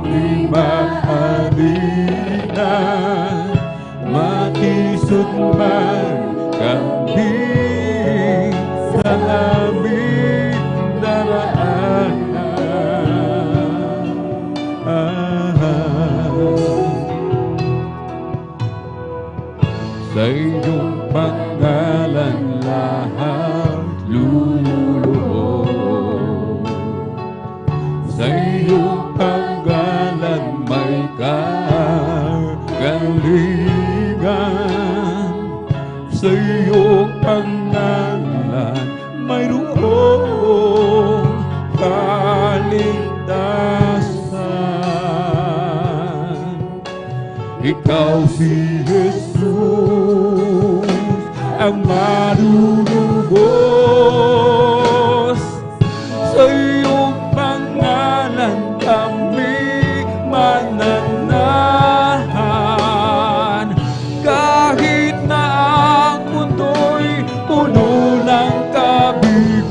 di maalinan, makisot man kami sa aming daraanan. Sa iyong pangalan lahat luluhod. Sa iyong pangalan may kagalingan. Sa iyong pangalan mayroong kaligtasan. Ikaw si Jesus ang malulubos. Sa iyong pangalan kami mananahan. Kahit na ang mundo'y puno ng kabiguan,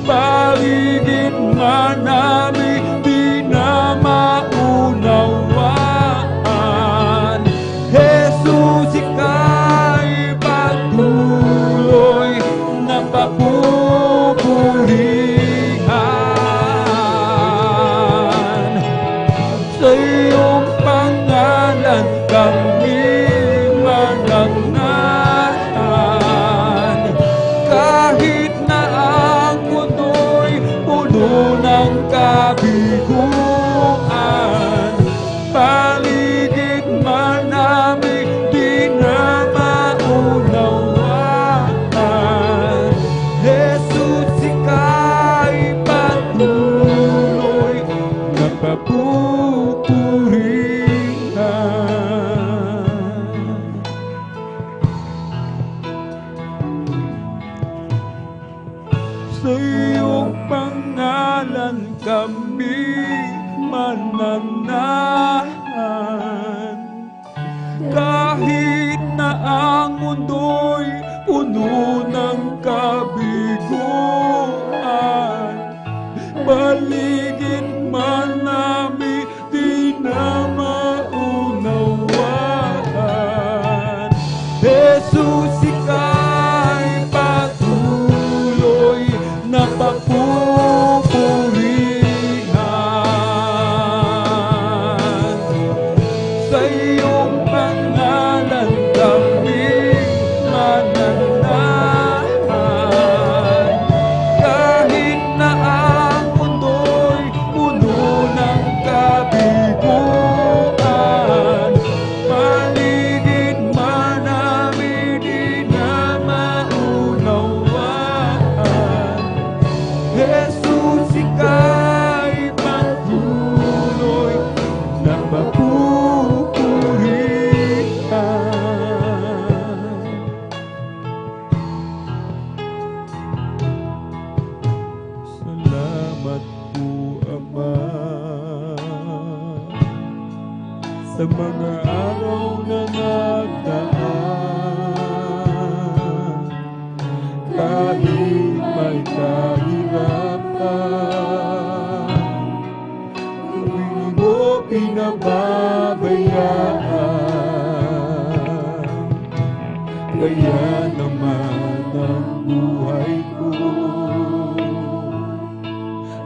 paligid man namin di na maunawaan. Jesus, ika'y patuloy na papupurihan. Sa iyong pangalan kami mananahan. Kahit na ang mundo'y puno ng kabiguan, paligid man namin di na maunawaan. Jesus, ika'y patuloy na papupurihan. Sa iyong pangalan kami mananahan. Kahit na ang mundo'y puno ng kabiguan, paligid man namin di na maunawaan. Jesus, ika'y patuloy na papupurihan. Sa iyong pangalan kami mananahan. Kahit na ang mundo'y puno ng kabiguan, paligid man namin di na maunawaan. Jesus, ika'y patuloy na papupurihan. Salamat po, Ama, sa mga araw na nagdaan. Kahit may kahirapan, hindi mo pinababayaan. Kaya naman ang buhay ko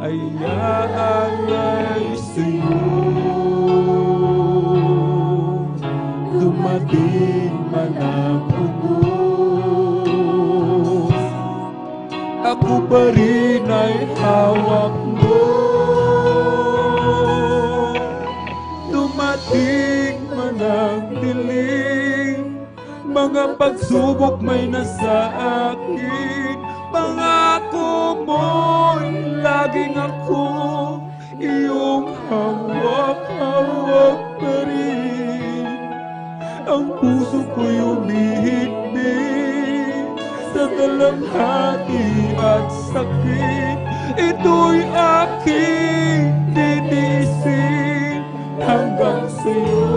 ay aalay sa'yo. Dumating man ang unos, ako pa rin ay hawak mo. Dumating man ang dilim, mga pagsubok may nasa akin. Pangako mo'y laging ako iyong hawak-hawak pa rin. Ang puso ko'y umihigpit sa dalamhati at sakit. Ito'y aking titiisin hanggang sa'yo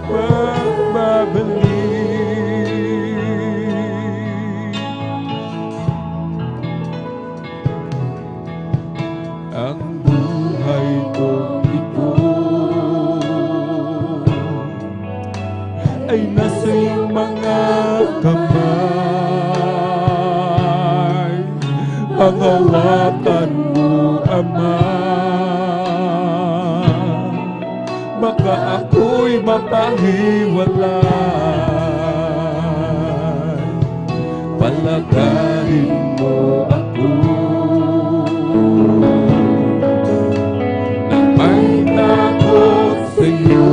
magbabalik. Ang buhay kong ito ay nasa iyong mga kamay. Pangawakan mo, Ama, baka ako'y mapahiwalay. Palagarin mo ako na may takot sa'yo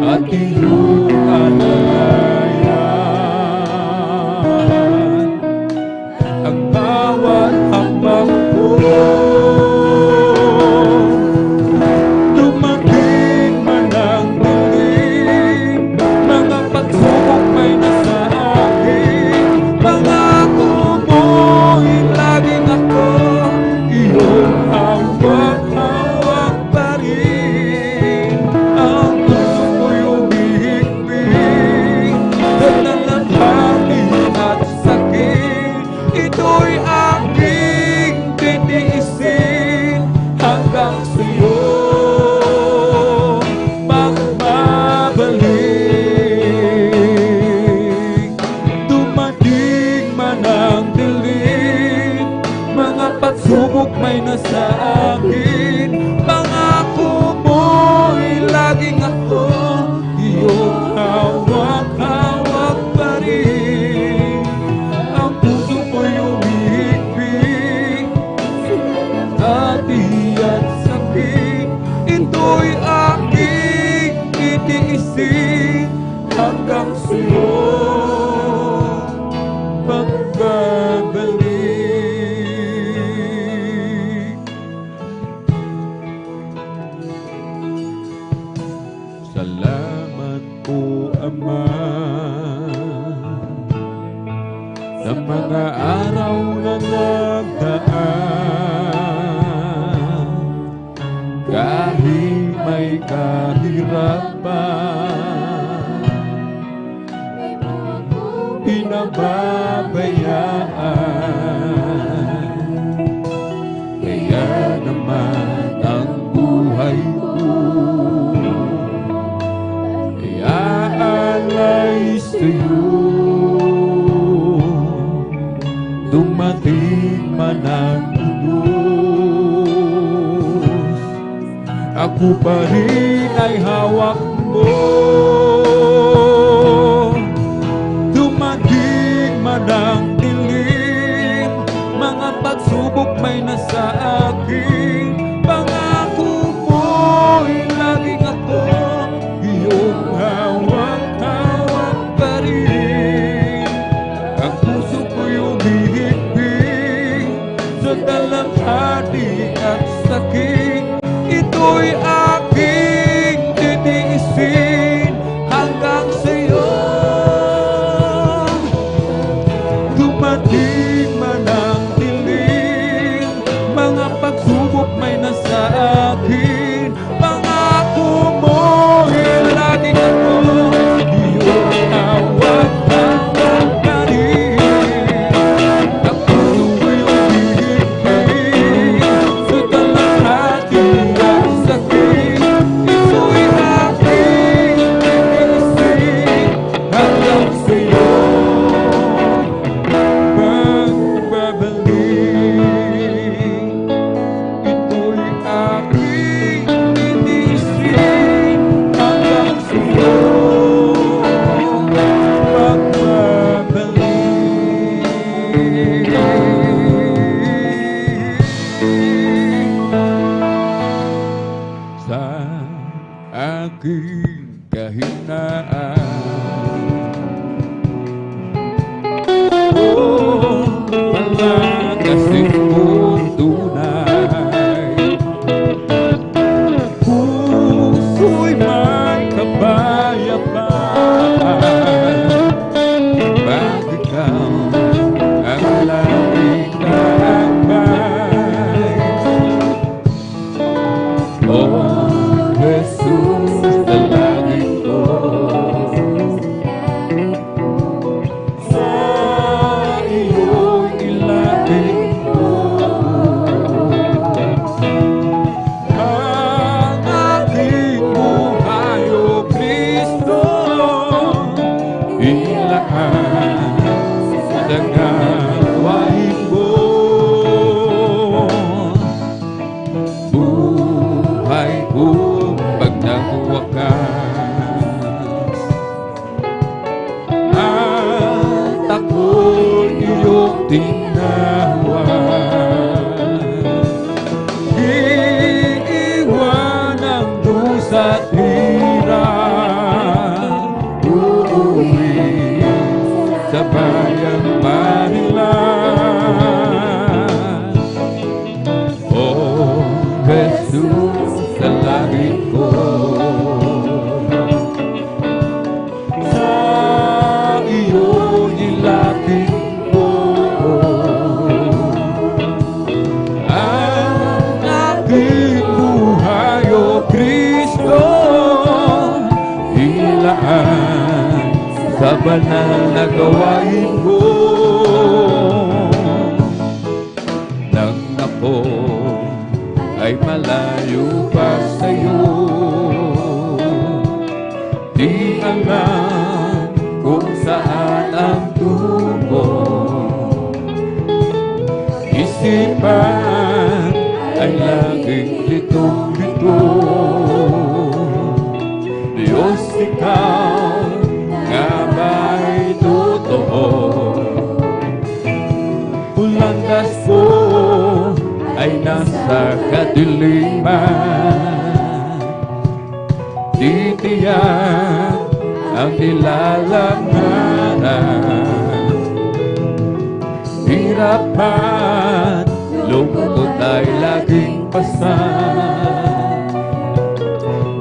at iyong alalayan ang bawat hakbang ko. Dumating man ang dilim, mga pagsubok may nasa akin. Pangako mo'y laging ako iyong hawak-hawak pa rin. Ang puso ko'y umihigpit sa lalabhati at sakit. Ito'y aking titiisin hanggang sa'yo magbabalik. Dumating man ang dilim, mga pagsubok may nasa akin. Pangako mo'y laging ako iyong hawak-hawak pa rin. Ang puso ko'y umihigpit sa dati at sakit. Ito'y aking titiisin hanggang sa'yo magbabalik. Salamat po, Ama, sa mga araw na nagdaan. Kahit may kahirapan, pinababayaan. Kaya naman ang buhay ko ay aalay sa'yo. Dumating man ang unos, ako pa rin ay hawak mo. Dumating man ang dilim, mga pagsubok may nasa akin. Pangako mo'y laging ako iyong hawak-hawak pa rin. Ang puso ko'y umihigpit sa dalamhati at sakit. Ito'y aking titiisin hanggang sa'yo. Dumating man ang dilim, mga pagsubok may nasa akin. Pangako mo'y laging ako iyong hawak-hawak pa rin. Ang puso ko'y umihigpit sa dalamhati at sakit. Ito'y aking titiisin hanggang sa'yo magbabalik. Ito'y aking titiisin hanggang sa'yo magbabalik. Sa aking kahinaan, oh, palagasin mong tunay. Puso'y may kapayapaan pag ikaw ang laging tatakbay. sa hirap, uuwi sa bayang Manila. Oh, Jesus, sa langit ko, sa iyo nilapit ko ang aking buhay, O Kristo, ilaan sa banal na gawain ko. Nang ako ay malayo pa sa'yo, di alam kung saan ang tungo. Isipan ay laging litong-lito. Diyos, ikaw nga ba'y totoo? Ulandas ko ay nasa kadiliman, titiyak ang nilalanganan. Hirap at lungkot ay laging pasan,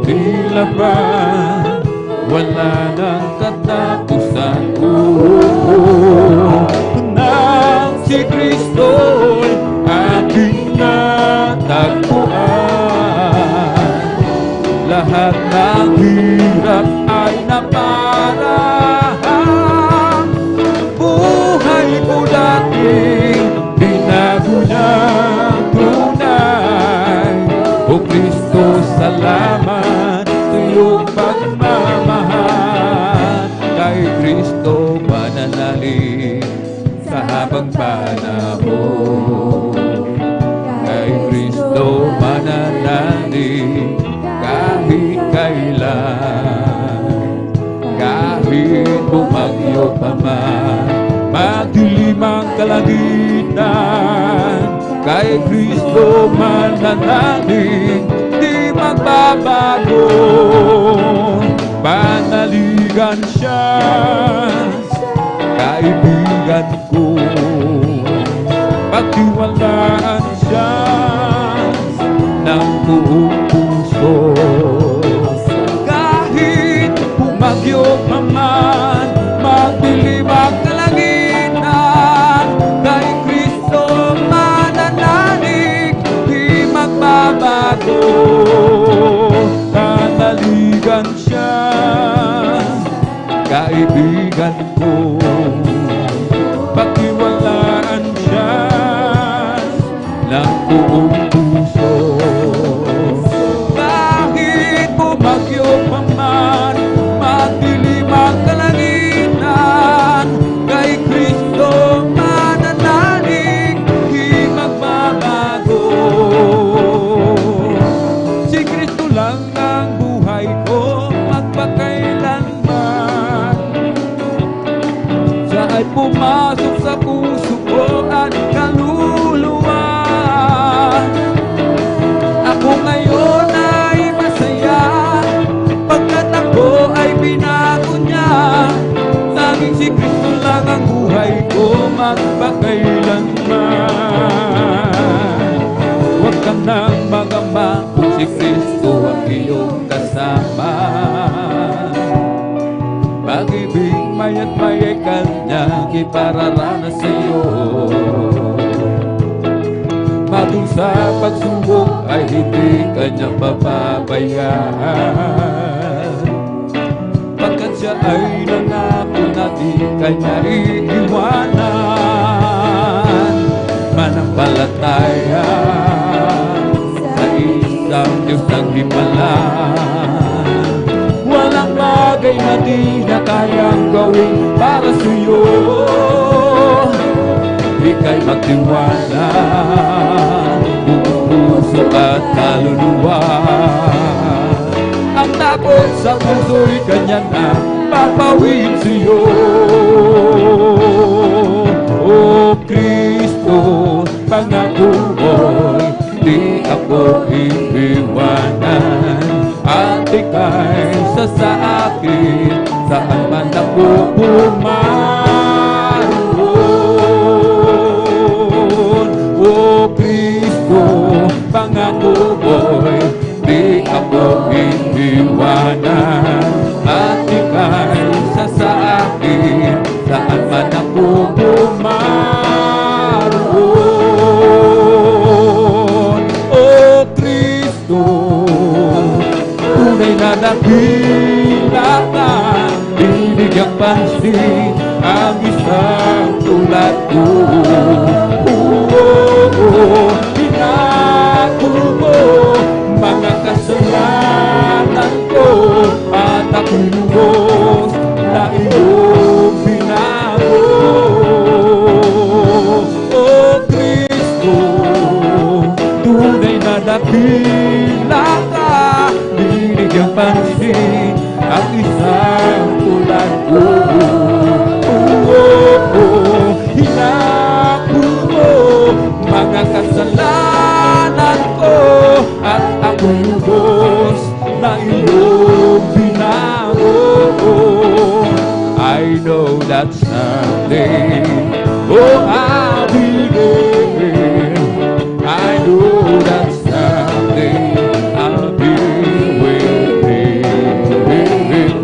tila ba wala nang katapusan. Nang si Kristo'y aking natagpuan, lahat ng hirap ay naparaan. Buhay ko dating binago ng tunay. O Kristo, salamat sa iyong pagmamahal. Kay Kristo mananalig sa habang panahon. Kay Kristo mananalig kahit kailan. Kahit bumagyo pa man, magdilim ang kalangitan, kay Kristo mananalig, di magbabago. Panaligan siya, kaibigan ko, pagtiwalaan siya ng buong puso. Kahit bumagyo pa man, magdilim ang kalangitan, kay Kristo mananalig, di magbabago. Nanaligan siya, kaibigan ko, pagtiwalaan siya ng buong puso. Kahit bumagyo pa man, magdilim ang kalangitan, kay Kristo mananalig, di magbabago. Si Kristo lang ang buhay ko, magpakailanman. Siya ay pumasok sa puso ko at kaluluwa. Ako ngayon ay masaya, pagkat ako ay binago niya. Tanging si Kristo lang ang buhay ko, magpakailanman. Huwag ka nang magamba, si Kristo ang iyong kasama. Pag-ibig maya't mayay kanyang ipararanas sa iyo. Matong sa pagsubok ay hindi kanyang papabayaan. Pagkat siya ay nangako na di kanya iiwanan. Manampalataya sa isang Diyos ng himala, walang bagay na di na kayang gawin para sa iyo. Ika'y magtiwala, buong puso at kaluluwa. Ang takot sa puso'y kanya na papawid sa iyo. O Kristo, pangako mo'y di ako iiwanan, at ika'y sa akin, saan man ako pumaroon. O Kristo, pangako mo'y di ako iiwanan, at ika'y sa akin, saan man ako pumaroon. O Kristo, tunay na dakila ka, binigyang pansin ang isang tulad ko. Pinako mo mga kasalanan ko, at ako'y lubos na iyong binago. O Kristo, tunay na dakila ka, binigyang pansin ang isang tulad ko. Hinako mo mga kasalanan ko, at ako'y lubos na iyong binago. I know that someday, oh, I'll be there. I know that someday I'll be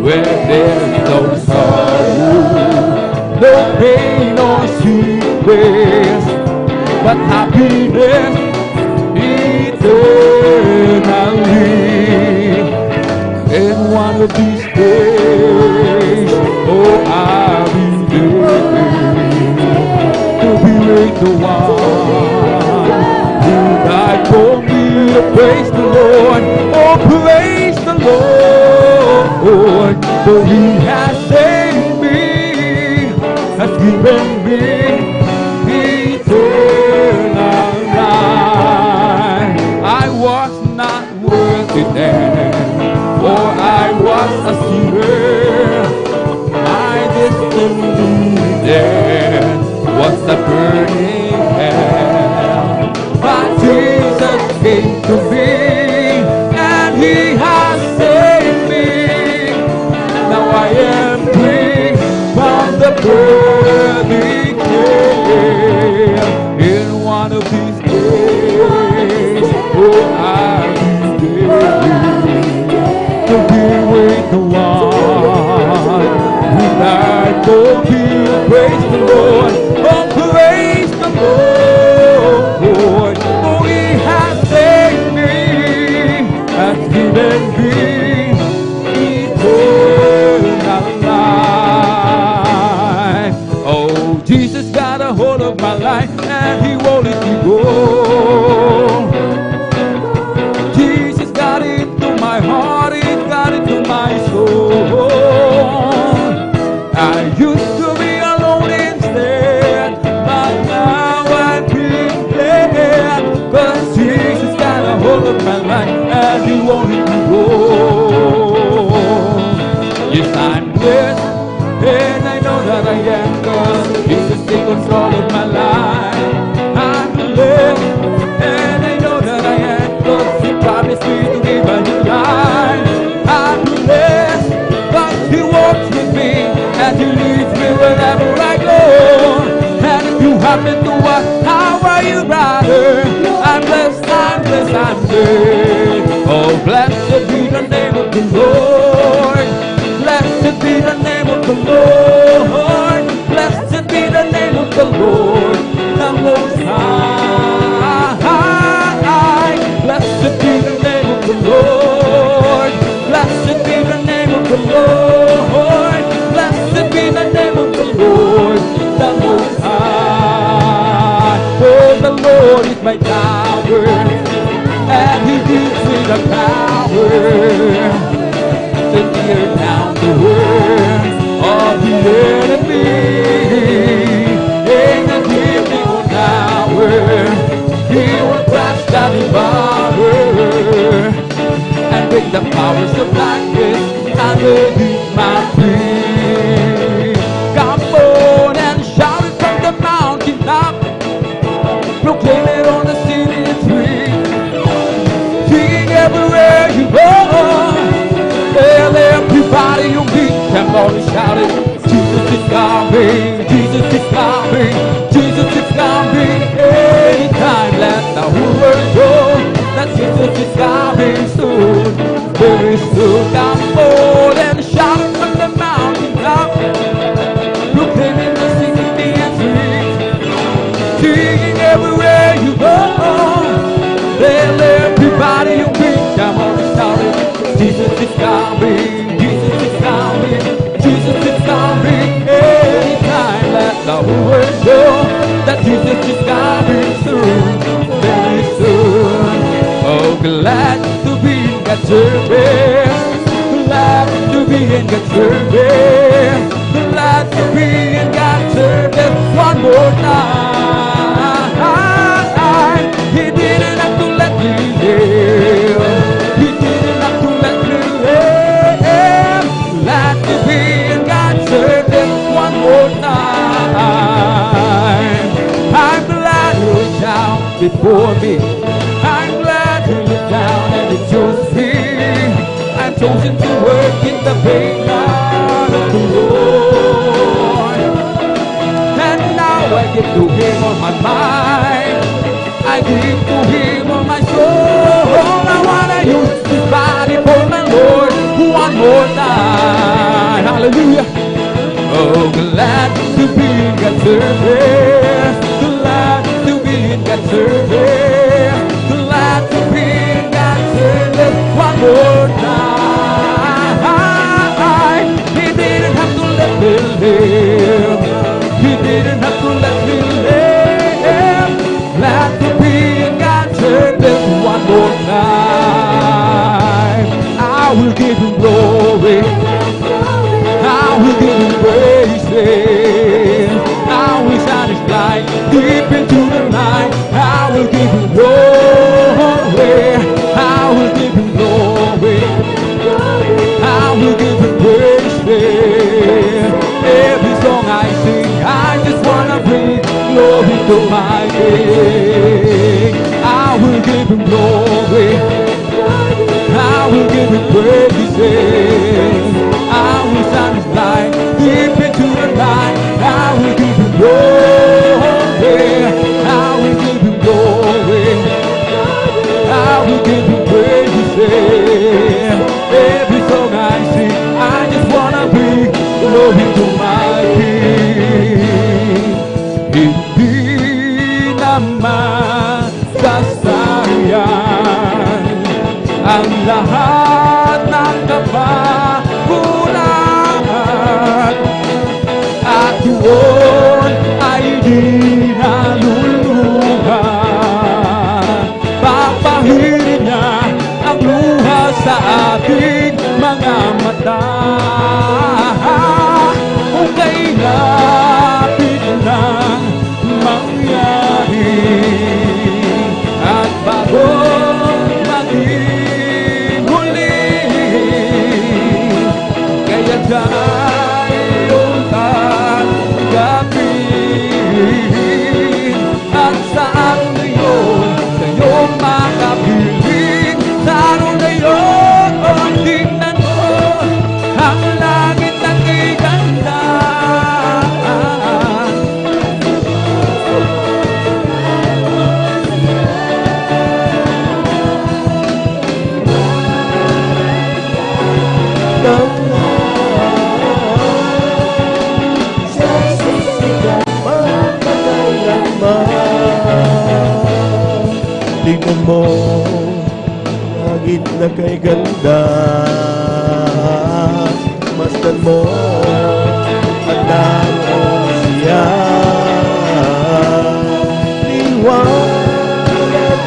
where there's no sorrow, no pain or sickness, but happiness eternally. And one of these days, oh, I'll be there to be with the one who died for me. Praise the Lord, oh, praise the Lord, for He has saved me, has given me eternal life. I was not worthy then, for I was a sinner. My destiny then was a burning hell. But Jesus came to me, and He has saved me. Now I am free from the burning hell. In one of these days, oh, I'll be there to be with the one who died for me. Praise the Lord, oh, praise the Lord, for He has saved me, has given me eternal life. Oh, Jesus got a hold of my life, and He won't let me go. Jesus got into my heart, He got into my soul. I used to be alone instead, but now I'm being glad, 'cause Jesus got a hold of my life, and He won't let me go. Yes, I'm blessed, and I know that I am, 'cause Jesus takes control of my life. I'm blessed, and I know that I am, 'cause He promised me to give a new life. I'm blessed, 'cause He walks with me, and He leads me wherever I go. And if you happen to ask, how are you, brother? I'm blessed, I'm blessed, I'm blessed. Oh, blessed be the name of the Lord. Blessed be the name of the Lord. Blessed be the name of the Lord, the Most High. Blessed be the name of the Lord. Blessed be the name of the Lord. Blessed be the name of the Lord, the Most High. For the Lord is my tower, and He gives me the power to tear down the world of the enemy. In the evening on hour, He will crush down the power and break the powers of darkness under my feet. Come on and shout it from the mountain top, proclaim it on the city street, sing everywhere you go. very soon. Come forth and shout from the mountain top, proclaiming the city and streets, singing everywhere you go. Tell everybody you bring down all the shouting, Jesus is coming, Jesus is coming, Jesus is coming. Anytime let the whole world know that Jesus is coming soon, very soon. Oh, glad to be in God's service, glad to be in God's service, glad to be in God's service one more time. He didn't have to let me live, He didn't have to let me live. Glad to be in God's service one more time. I'm glad He was down before me, I'm glad He was down and He chose me. I'm chosen to work in the vineyard of the Lord, and now I give to Him all my mind, I give to Him all my soul. I wanna use this body for my Lord one more time. Hallelujah. Oh, glad to be in God's service, glad to be in God's service, glad to be in God's service one more time. He didn't have to let me live, He didn't have to let me live. Glad to be in God's service one more time. I will give Him glory, I will give Him praises, I will shine His light deep into the night. I will give Him glory, I will give Him glory, I will give Him praises. Every song I sing, I just wanna bring glory to my King. I will give Him glory, I will give Him praises, I will shine His light deep into the night. I will give Him glory, I will give Him glory, I will give Him praises. Every song I sing, I just wanna bring glory to my King. Hindi naman sasayang ang lahat ng kapaguran, at doon ay di naluluhan. Papahirin niya ang luha sa ating mga mata. Kung kailapit nang mangyari, at bago maging huli, kaya tayong tanggapin at saan ngayon kayong makapiling. Saan ngayon tingnan mo ang langit ng iganda. Tingnan mo, langit na kay ganda. Masdan mo, handa mo siya. Liwanag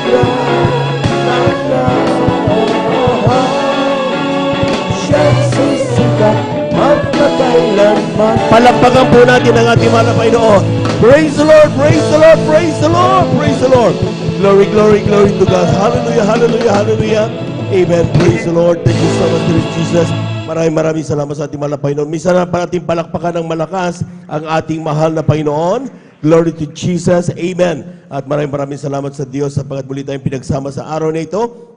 na ng siya'y sisikat magpakailanman. Palakpakan po natin ang ating mahal na Panginoon. Praise the Lord, praise the Lord, praise the Lord, praise the Lord. Glory, glory, glory to God. Hallelujah, hallelujah, hallelujah. Amen. Praise the Lord. Thank you so much, Lord Jesus. Maraming salamat sa ating mahal na Panginoon. Minsan na pa natin palakpakan ng malakas ang ating mahal na Panginoon. Glory to Jesus. Amen. At maraming salamat sa Diyos sapagkat muli tayong pinagsama sa araw na ito.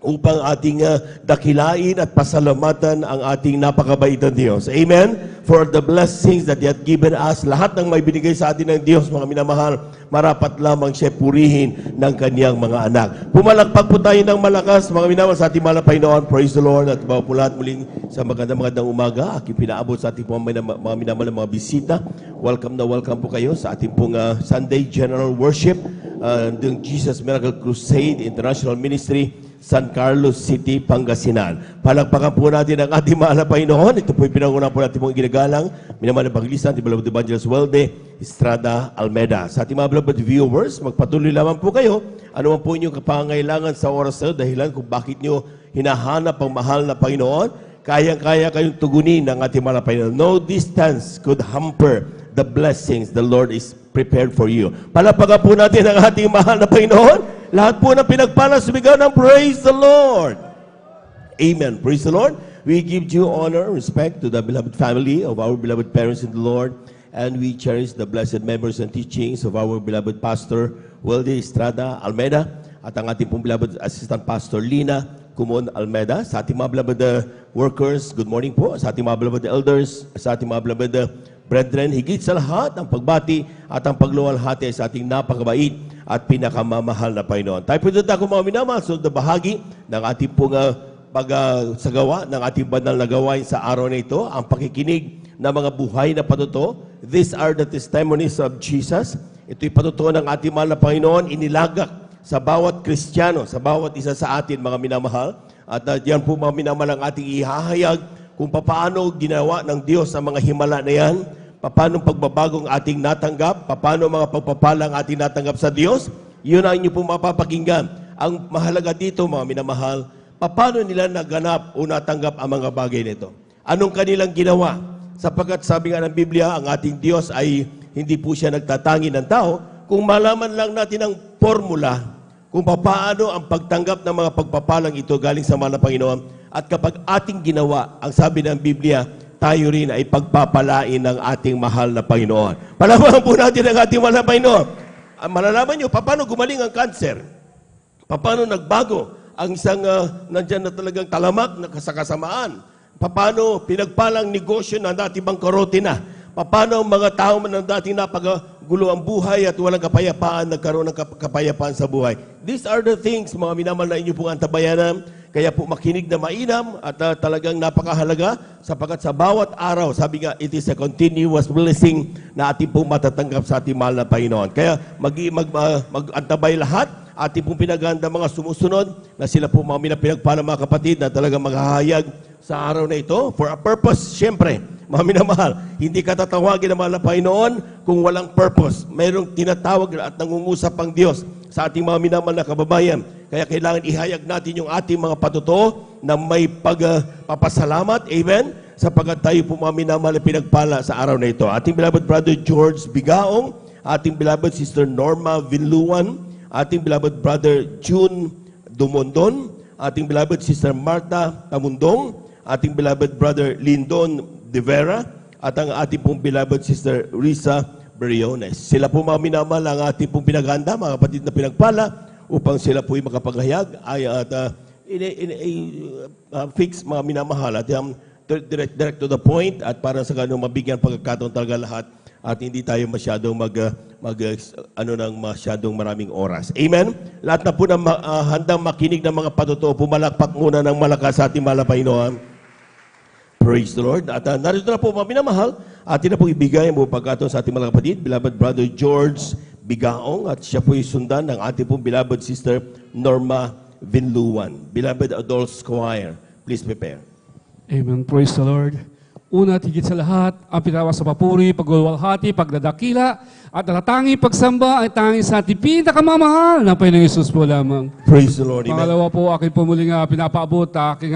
upang ating dakilain at pasalamatan ang ating napakabait na Diyos. Amen? For the blessings that He has given us, lahat ng may binigay sa atin ng Diyos, mga minamahal, marapat lamang siya purihin ng kaniyang mga anak. Pumalakpak po tayo ng malakas, mga minamahal, sa ating mahal na Panginoon. Praise the Lord. At bawa po lahat muling sa magandang umaga, aking pinaabot sa ating mga minamahal na mga bisita. Welcome na welcome po kayo sa ating pong Sunday General Worship ng Jesus Miracle Crusade International Ministry, San Carlos City, Pangasinan. Palakpakan po natin ang ating mahal na Panginoon. Ito po yung pinangunan po natin mong ginagalang. Minamahal na Pag-ilisan, ating beloved Evangelist Welde Estrada Almeida. Sa ating mga beloved viewers, magpatuloy lamang po kayo. Ano man po inyong kapangailangan sa oras na dahilan kung bakit nyo hinahanap ang mahal na Panginoon, kayang-kaya kayong tugunin ng ating mahal na Panginoon. No distance could hamper the blessings the Lord is prepared for you. Palakpakan po natin ang ating mahal na Panginoon. Lahat po ng pinagpala, sumigaw ng praise the Lord. Amen. Praise the Lord. We give due honor, respect to the beloved family of our beloved parents in the Lord, and we cherish the blessed memories and teachings of our beloved Pastor Welde Estrada Almeida at ang ating pong beloved Assistant Pastor Lina Kumon Almeida. Sa ating mga beloved workers, good morning po. Sa ating mga beloved elders, sa ating mga beloved brethren, higit sa lahat ang pagbati at ang pagluwalhati sa ating napakabait at pinakamamahal na Panginoon. Tayo po dito ako mga minamahal, sunod na bahagi ng ating pong pagsagawa ng ating banal na gawain sa araw na ito, ang pakikinig ng mga buhay na patuto. These are the testimonies of Jesus. Ito'y patuto ng ating mahal na Panginoon, inilagak sa bawat Kristiyano, sa bawat isa sa atin mga minamahal. At yan po mga minamahal ang ating ihahayag kung paano ginawa ng Diyos ang mga himala na yan, paano pagbabagong ating natanggap, paano mga pagpapalang ating natanggap sa Diyos, yun ang inyo pong mapapakinggan. Ang mahalaga dito, mga minamahal, paano nila naganap o natanggap ang mga bagay nito? Anong kanilang ginawa? Sapagkat sabi nga ng Biblia, ang ating Diyos ay hindi po siya nagtatangi ng tao. Kung malaman lang natin ang formula, kung paano ang pagtanggap ng mga pagpapalang ito galing sa mahal na Panginoon, at kapag ating ginawa, ang sabi ng Biblia, tayo rin ay pagpapalain ng ating mahal na Panginoon. Palamahan po natin ang ating mahal na Panginoon. Malalaman nyo, paano gumaling ang cancer? Paano nagbago ang isang nandyan na talagang talamak na kasamaan? Paano pinagpalang negosyo na dati bangkarote na? Paano ang mga tao na dating napagagulo ang buhay at walang kapayapaan, nagkaroon ng kapayapaan sa buhay? These are the things, mga minamahal na inyo pong antabayanan. Kaya po makinig na mainam at talagang napakahalaga sapagkat sa bawat araw, sabi nga, it is a continuous blessing na ating pong matatanggap sa ating mahal na Panginoon. Kaya mag-antabay lahat, ating pong pinaganda mga sumusunod na sila po mga pinagpala mga kapatid na talagang maghahayag sa araw na ito for a purpose, syempre. Mga minamahal, hindi ka tatawagin ng mahal na Panginoon kung walang purpose. Mayroong tinatawag at nangungusap ang Diyos sa ating mga minamahal na kababayan. Kaya kailangan ihayag natin yung ating mga patuto na may pagpapasalamat. Amen? Sapagkat tayo po mga minamahal na pinagpala sa araw na ito. Ating beloved Brother George Bigaong, ating beloved Sister Norma Vinluan, ating beloved Brother June Dumondon, ating beloved Sister Marta Tamundong, ating beloved Brother Lindon De Vera, at ang ating pong beloved Sister Risa Briones. Sila po mga minamahal ang ating pong pinaghanda, mga kapatid na pinagpala, upang sila po'y makapaghayag at fix mga minamahal at direct to the point at para sa ganun mabigyan pagkakataon talaga lahat at hindi tayo masyadong masyadong maraming oras. Amen? Lahat na po na handang makinig ng mga patuto, pumalakpak muna ng malakas sa ating mahal na Panginoon. Praise the Lord. At narito na po mga minamahal, atin na po ibigay ang buong pagkataon sa ating mga kapatid, beloved Brother George Bigaong, at siya po sundan ng ating pong beloved Sister Norma Vinluan. Beloved Adult Squire, please prepare. Amen. Praise the Lord. Una at higit sa lahat, ang pinawas sa papuri, pagwalwalhati, pagdadakila, at natatanging pagsamba ay tanging sa ating pinakamamahal na Panginoong Yesus po lamang. Praise the Lord. Amen. Pangalawa po, aking po muling pinapaabot, aking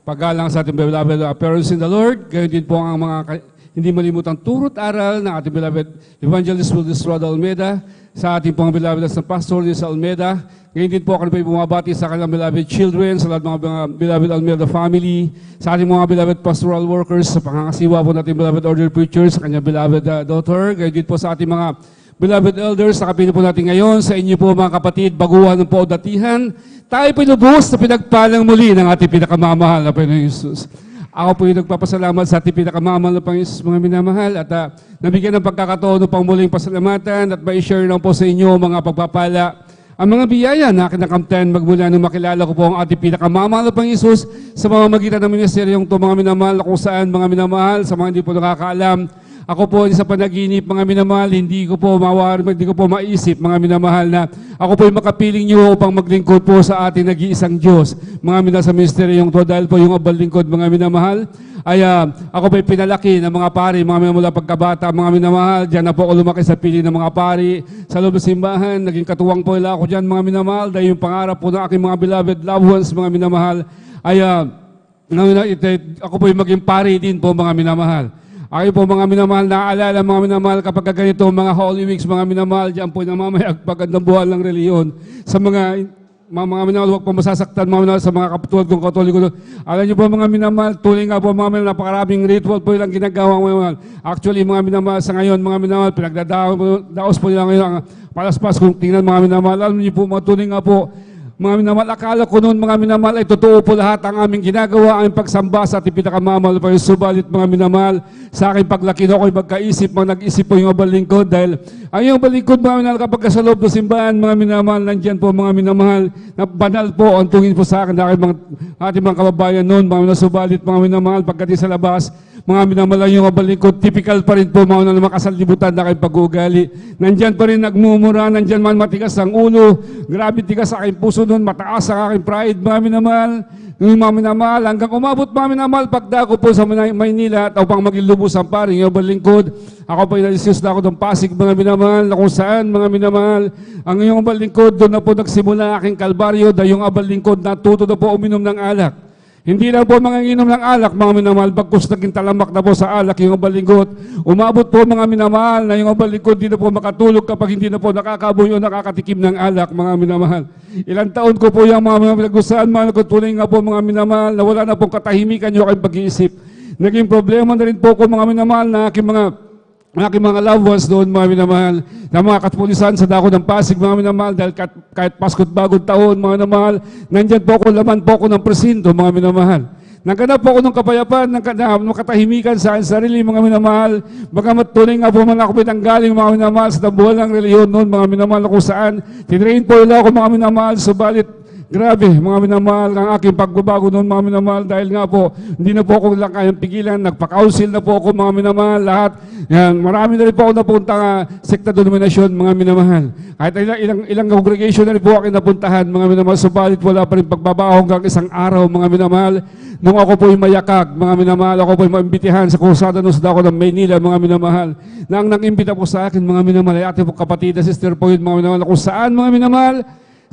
paggalang sa ating beloved parents in the Lord. Gayon din po ang mga hindi malimutang turot aral ng ating beloved Evangelist Welde Estrada Almeida, sa ating pong beloved na Pastor Lisa Almeida. Ngayon din po ako na bumabati sa kanilang beloved children, sa lahat mga beloved Almeida family, sa ating mga beloved pastoral workers, sa pangangasiwa po natin beloved order preachers, sa kanyang beloved daughter. Ngayon din po sa ating mga Beloved elders, nakapili po natin ngayon sa inyo po mga kapatid, baguhan ng po o datihan. Tayo po lubos na pinagpalang muli ng ating pinakamamahal na Panginoon Jesus. Ako po yung nagpapasalamat sa ating pinakamamahal na Panginoon Jesus, mga minamahal, at nabigyan ng pagkakataon upang muling pasalamatan at ma-share lang po sa inyo mga pagpapala. Ang mga biyaya na kinakamtan magmula nung makilala ko po ang ating pinakamamahal na Panginoon Jesus sa mamamagitan ng ministeryong ito, mga minamahal, kung saan mga minamahal, sa mga hindi po nakakaalam, ako po sa panaginip, mga minamahal, hindi ko po maisip, mga minamahal, na ako po yung makapiling nyo upang maglingkod po sa ating nag-iisang Diyos. Mga minamahal sa ministeryong to, dahil po yung abal lingkod, mga minamahal, ay ako po yung pinalaki ng mga pari, mga minamahal pagkabata, mga minamahal, dyan na po ako lumaki sa piling ng mga pari, sa loob ng simbahan, naging katuwang po nila ako dyan, mga minamahal, dahil yung pangarap po ng aking mga beloved loved ones, mga minamahal, ay ako po yung maging pari din po, mga minamahal. Ayo po mga minamahal, naaalala mga minamahal kapag ganito mga Holy Weeks, mga minamahal, diyan po namamayag pagandang buwan ng reliyon. Sa mga minamahal, huwag po masasaktan mga minamahal sa mga kapatid kong katoliko. Alam niyo po mga minamahal, tuloy nga po mga minamahal, napakaraming ritual po ilang ginagawa mga minamahal. Actually mga minamahal, sa ngayon mga minamahal, pinagdadaos po nila ngayon ang palaspas kung tingnan mga minamahal. Alam niyo po mga tuloy nga po, mga minamahal, akala ko noon mga minamahal ay totoo po lahat ang aming ginagawa, aming pagsamba sa ating pinakamamahal pa yung subalit mga minamahal. Sa aking paglaki na ako'y magkaisip, nag-isip po yung abal lingkod dahil ang yung abal lingkod mga minamahal kapag sa loob ng simbahan mga minamahal, nandyan po mga minamahal na banal po ang tungin po sa akin na ating mga kababayan noon, mga minamahal, subalit mga minamahal pagdating sa labas, mga minamahal yung abal lingkod, typical pa rin po mga na makasalibutan na kayong pag-uugali. Nandyan pa rin nagmumura, nandyan man matigas ang ulo, grabe tigas sa aking puso noon, mataas ang aking pride, mga minamahal. Yung mga minamahal, hanggang umabot mga minamahal, pagdako po sa Maynila at upang maging lubos ang paring yung balingkod. Ako po inalisis na ako ng Pasig, mga minamahal, na kung saan mga minamahal, ang iyong balingkod, doon na po nagsimula aking kalbaryo, dahil yung abal lingkod natuto na po uminom ng alak. Hindi lang po mga inom ng alak, mga minamahal, bagkus naging talamak na po sa alak yung abalingkod. Umabot po mga minamahal na yung abalingkod di na po makatulog kapag hindi na po nakakabuhay o nakakatikim ng alak, mga minamahal. Ilang taon ko po yung mga pinag-usahan, mga nagtutunay nga po mga minamahal, na wala na pong katahimikan yung aking pag-iisip. Naging problema na rin po ko mga minamahal na aking mga loved ones doon, mga minamahal, na mga katpulisan sa dako ng Pasig, mga minamahal, dahil kahit Pasko't Bagong Taon, mga minamahal, nandyan po ako, laman po ako ng presinto, mga minamahal. Nagkanap po ako ng kapayapaan, ng katahimikan sa akin sarili, mga minamahal, bagamat tunay nga po man ako pinanggaling, mga minamahal, sa tambuhan ng reliyon noon, mga minamahal, kung saan, tinrain po nila ako, mga minamahal, subalit, grabe, mga minamahal, ang aking pagbabago noon, mga minamahal, dahil nga po, hindi na po ako lang kayang pigilan, nagpa-council na po ako, mga minamahal, lahat. Yan, marami na rin po ako napunta sekta denominasyon, mga minamahal. Kahit ilang congregation na rin po aking napuntahan, mga minamahal, subalit wala pa rin pagbabago hanggang isang araw, mga minamahal. Nung ako po yung mayakag, mga minamahal, ako po yung maimbitihan sa kursada nung sa dako ng Maynila, mga minamahal. Nang nang-imbita po sa akin, mga minamahal, ay ate po kapatid, sister po yun, mga minamahal, kung saan, mga minamahal,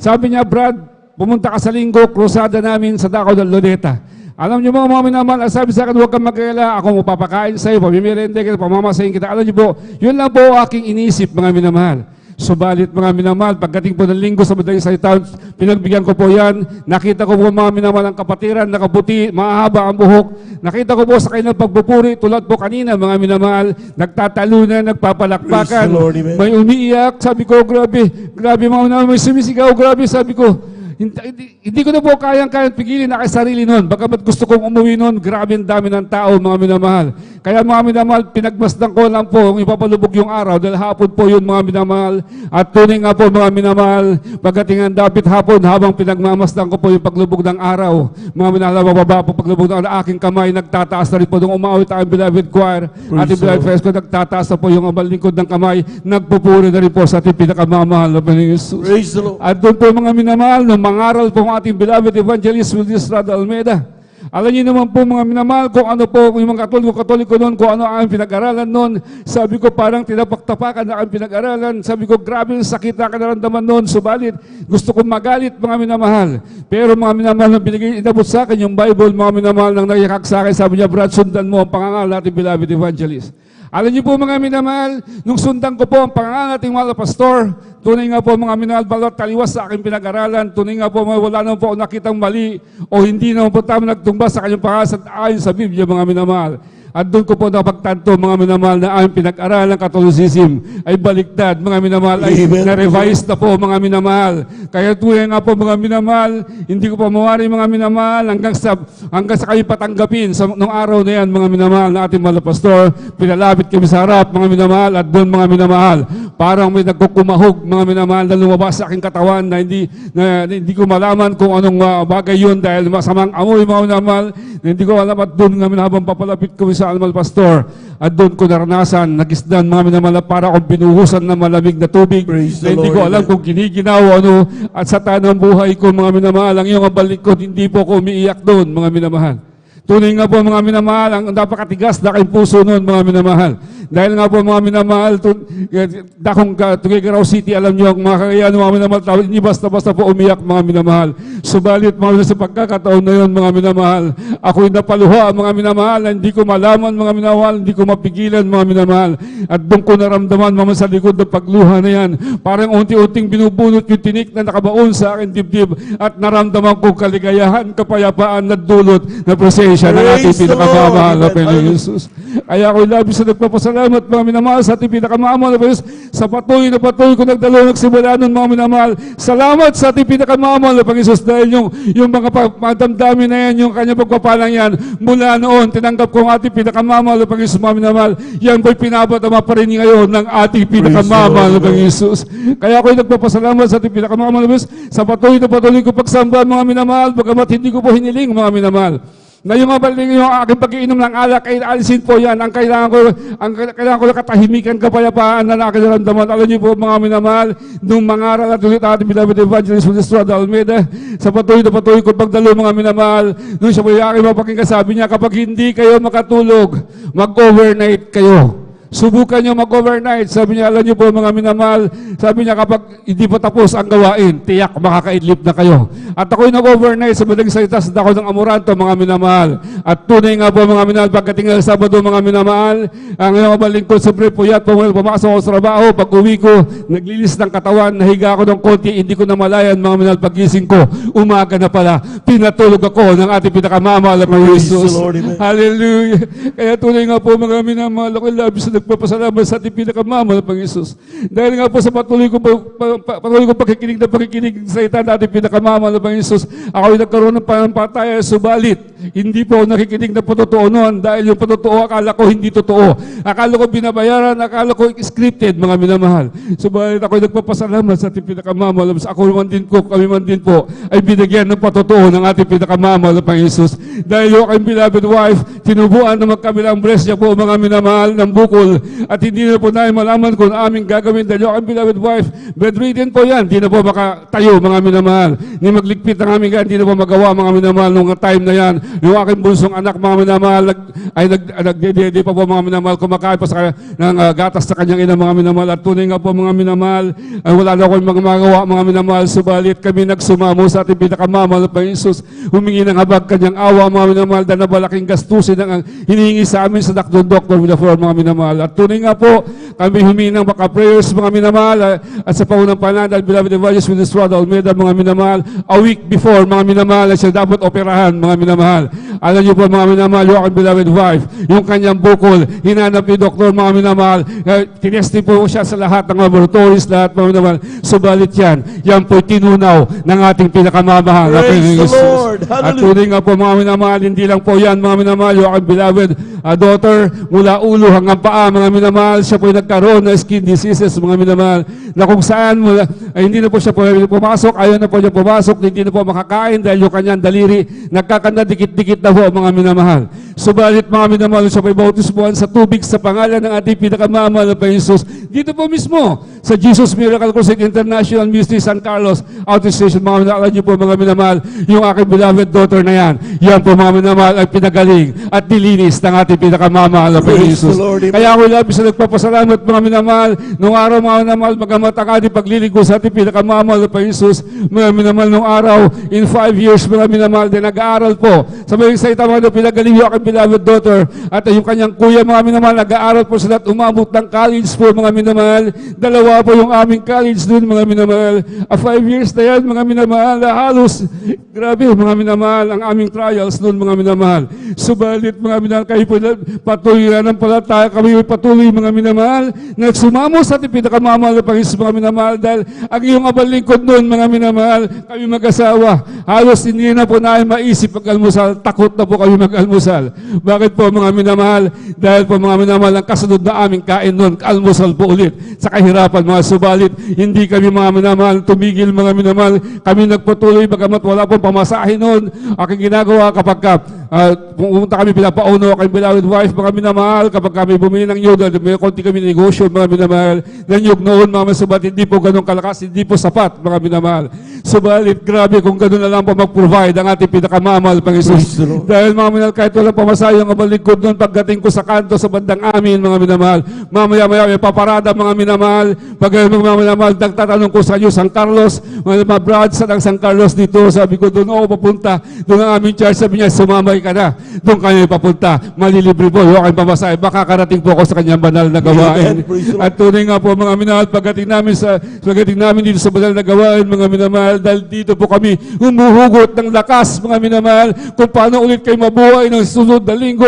sabi niya, Brad, pumunta ka sa linggo, krusada namin sa dako ng Luneta. Alam niyo mga minamahal, sabi sa akin, huwag kang mag-alala, ako mapapakain sa iyo, pamimirende kita, pamamasahin kita. Alam niyo po, yun lang po aking inisip, mga minamahal. Subalit mga minamahal, pagdating po ng linggo sa madaling salita, pinagbigyan ko po yan. Nakita ko po mga minamahal ang kapatiran, nakaputi, mahaba ang buhok. Nakita ko po sa kanilang pagpupuri, tulad po kanina mga minamahal, nagtatalunan, nagpapalakpakan, may umiiyak. Sabi ko, grabe mga minamahal, may sumisigaw, grabe, sabi ko. Hindi ko na po kayang pigilin na kay sarili noon. Bagamat gusto kong umuwi noon, grabe ang dami ng tao, mga minamahal. Kaya mga minamahal, pinagmasdan ko lang po kung ipapalubog yung araw dahil hapon po yun, mga minamahal. At tunay nga po, mga minamahal, pagdating ang dapit hapon, habang pinagmamasdan ko po yung paglubog ng araw. Mga minamahal, mababa po paglubog ng aking kamay, nagtataas na rin po nung umawit ang beloved choir. Ating beloved fest ko, nagtataas na po yung abal lingkod ng kamay, nagpupuri na rin po sa ating pinakamamahal na Panginoon Jesus. Praise the Lord. At doon po mga minamahal, nung mangaral po ang ating beloved evangelist Willis Rada Almeida. Alam niyo naman po mga minamahal kung ano po yung mga katoliko noon, kung ano ang pinag-aralan noon. Sabi ko parang tinapak-tapakan na ang pinag-aralan. Sabi ko grabe yung sakit na kanaramdaman noon. Subalit gusto kong magalit mga minamahal. Pero mga minamahal nang inabot sa akin yung Bible, mga minamahal nang nagikak sa akin, sabi niya, Brad, sundan mo ang pangangal natin beloved evangelist. Alam niyo po mga minamahal, nung sundan ko po ang pangalan nating mga pastor, tunay nga po mga minamahal, balot taliwas sa aking pinag-aralan, tunay nga po wala naman po nakitang mali o hindi naman po tama nagtumba sa kanyang pangalan ayon sa Biblia, mga minamahal. At doon ko po napagtanto, mga minamahal, na aming pinag-aralan Catholicism ay baliktad, mga minamahal, ay Amen. na-revise na po, mga minamahal. Kaya tunay nga po, mga minamahal, hindi ko pa mawari, mga minamahal, hanggang sa kayo patanggapin nung araw na yan, mga minamahal, na ating mga pastor, pinalapit kami sa harap, mga minamahal, at doon, mga minamahal, parang may nagkukumahog, mga minamahal, na lumabas sa aking katawan na hindi ko malaman kung anong bagay yun dahil masamang amoy, mga minamahal, na hindi ko alam. At doon, mga minamahal, papalapit kami sa Almal Pastor, at doon ko naranasan, nagisdan, mga minamahal, para akong binuhusan ng malamig na tubig, Praise na the hindi ko Lord. alam kung giniginaw ano, at sa tanang buhay ko, mga minamahal, ang iyong balik ko, hindi po ako umiiyak doon, mga minamahal. Tunay nga po, mga minamahal, ang napakatigas na kayong puso noon, mga minamahal. Dahil nga po, mga minamahal, dakong Tuguegarao City, alam niyo, ang mga kakayahan, mga minamahal, hindi basta-basta po umiyak, mga minamahal. Subalit, mga minamahal, sa pagkakataon na yun, mga minamahal, ako'y napaluha, mga minamahal, hindi ko malaman, mga minamahal, hindi ko mapigilan, mga minamahal. At doon ko naramdaman, mga sa likod ng pagluha na yan, parang unti-unting binubunot yung tinik na nakabaon sa akin dibdib, at naramdaman ko kaligayahan, kapayapaan na dulot na presensya ng ating Praise the pinakamamahal na Lord. Panginoon Jesus. Kaya ako'y labis na nagpapasalamat, mga minamahal, sa ating pinakamamahal na Panginoon Jesus, sa patuloy ko nagdalo nagsimula nun, mga minamahal. Salamat sa ating pinakamamahal na Panginoon Jesus, dahil yung mga damdamin na yan, yung kanyang pagpapalang yan, mula noon, tinanggap ko ang ating pinakamamahal na Panginoon Jesus, mga minamahal. Yan po'y pinapatama pa rin ngayon ng ating pinakamamahal na Panginoon Jesus. Kaya ako'y nagpapasalamat sa ating pinakamamahal na Panginoon Jesus, sa patuloy ko pagsamba, mga minamahal, bagamat hindi ko po hiniling, mga minamahal. Na yung aking pag-iinom ng alak ay alisin po yan. Ang kailangan ko na katahimikan, kapayapaan na nakiramdaman. Alam niyo po, mga minamahal, nung mangaral at ulit ating beloved evangelist Juan Estrada Almeida, sa patuloy ko pagdalo, mga minamahal, nung siya po yung aking mapakinggan, sabi niya, kapag hindi kayo makatulog, mag-overnight kayo. Subukan nyo mag-overnight. Sabi niya, alam niyo po, mga minamahal, sabi niya, kapag hindi pa tapos ang gawain, tiyak makakaidlip na kayo. At ako'y nag-overnight sa madaling salita sa dako ng Amoranto, mga minamahal. At tunay nga po, mga minamahal, pagdating ng Sabado, mga minamahal, ang iyong balingkod sa puyat, pumasok ako sa trabaho, pag uwi ko, naglilis ng katawan, nahiga ako ng konti, hindi ko na malayan, mga minamahal, pagising ko, umaga na pala, pinatulog ako ng ating pinakamamahal na Panginoon Praise the Jesus. Lord, amen. Hallelujah. Kaya tunay nga po, mga minamahal, ako'y labis na nagpapasalamat sa ating pinakamamahal na Panginoon Jesus. Dahil nga po sa patuloy ko pakikinig sa salita natin pinakamamahal na Panginoon Jesus, ako'y nagkaroon ng panampalataya, subalit hindi po ako nakikinig na patotoo noon dahil yung patotoo akala ko hindi totoo. Akala ko binabayaran, akala ko scripted, mga minamahal. Subalit ako'y nagpapasalamat sa ating pinakamamahal. Kami man din po ay binigyan ng patotoo ng ating pinakamamahal na Panginoon Jesus. Dahil yung aking beloved wife, tinubuan na magkabilang breast niya po, mga minamahal, ng bukol. At hindi na po namin malaman kung aming gagawin dahil yung aking beloved wife, bedridden po yan, hindi na po makatayo, mga minamahal. Ni magligpit ng aming hindi na po magawa, mga minamahal, nung time na yan. Yung aking bunsong anak, mga minamahal, ay nagdedede pa po, mga minamahal, kumakain pa ng gatas sa kanyang ina, mga minamahal. At tunay nga po, mga minamahal, ay wala na akong mga magawa, mga minamahal, subalit kami nagsumamo sa ating pinakamamahal na Panginoon Jesus, humingi ng habag kanyang awa, mga minamahal, dahil na malaking gastusin ang hinihingi sa amin sa Dr. Villafor, mga minamahal. At tunay nga po, kami humingi ng prayers, mga minamahal, at sa paunang panahon, beloved evangelist Juan Estrada Almeida, mga minamahal, a week before, mga minamahal, siya dapat operahan, mga minamahal. Alam niyo po, mga minamahal, yung aking beloved wife, yung kanyang bukol, hinanap ni doktor, mga minamahal, tinesti po siya sa lahat ng laboratories, lahat, mga minamahal, subalit yan po tinunaw ng ating pinakamamahal na Praise the Panginoon Lord. Jesus. At Hallelujah. tunay nga po, mga minamahal, hindi lang po yan, mga minamahal, yung aking beloved daughter, mula ulo hanggang paa, mga minamahal, siya po nagkaroon ng skin diseases, mga minamahal, na kung saan ay hindi na po siya pumasok, ayaw na po niya pumasok, hindi na po makakain dahil yung kanyang daliri nagkakanda dikit-dikit na po, mga minamahal. Subalit, mga minamahal, siya po ibautismuhan sa tubig sa pangalan ng ating pinakamamahal na Panginoon Jesus. Dito po mismo, sa Jesus Miracle Crusade International Ministry San Carlos Outreach Station, mga minamahal, niyo po, mga minamahal, yung aking beloved daughter na yan po, mga minamahal, ay pinagaling at nilinis ng ating pinakamamahal na Panginoon Praise Jesus. the Lord, amen. Kaya ako labis na nagpapasalamat, mga minamahal, nung araw, mga minamahal, magamat ang ating pagliligo sa ating pinakamamahal na Panginoon Jesus, mga minamahal, nung araw, in 5 years, mga minamahal, din nag-aaral po. Sa mga salita, mga pinagaling yung aking aking beloved daughter at yung kanyang kuya, mga minamahal, nag-aaral po sila at umabot ng college po, mga minamahal. Dalawa po yung aming college doon, mga minamahal. 5 years na yan, mga minamahal. Halos, grabe, mga minamahal, ang aming trials noon, mga minamahal. Subalit, mga minamahal, kayo po patuloy na ng palataya, kami patuloy, mga minamahal, nagsumamo sa ating pinakamamahal na Panginoon, mga minamahal, dahil ang iyong abal lingkod noon, mga minamahal, kami mag-asawa, halos hindi na po namin maisip pag-almusal, takot na po kami mag-almusal. Bakit po, mga minamahal? Dahil po, mga minamahal, ang kasunod na aming kain noon, almusal po ulit, sa kahirapan, mga subalit, hindi kami, mga minamahal, tumigil, mga minamahal, kami nagpatuloy, bagamat wala pong pamasahe noon. Aking ginagawa kapag pumunta kami, pinapauno, aking beloved wife, mga minamahal, kapag kami bumili ng nyug, may konti kami negosyo, mga minamahal, na nyug noon, mga subalit, hindi po ganun kalakas, hindi po sapat, mga minamahal. Subalit, grabe kung ganun na lang po mag-provide ang ating pinakamamahal, Panginoon. Dahil, mga minamahal, kahit walang pamasahe ang abalikod noon, pagdating ko sa kanto, sa bandang amin, mga minamahal, mamaya-maya, may paparada, mga minamahal, pag mga minamahal, nagtatanong ko sa inyo, San Carlos, mga brad, saan ang San Carlos dito? Sabi ko, doon ako papunta, doon ang aming church, sabi niya, sumamay ka na, doon kanya papunta, malilibre po, yung aking pamasahe, baka karating po ako sa kanyang banal na gawain. At tunay nga po, mga minamahal, pagdating namin dito sa banal na gawain, mga minamahal, dahil dito po kami humuhugot ng lakas, mga minamahal, kung paano ulit kayo mabuhay ng sunod na linggo,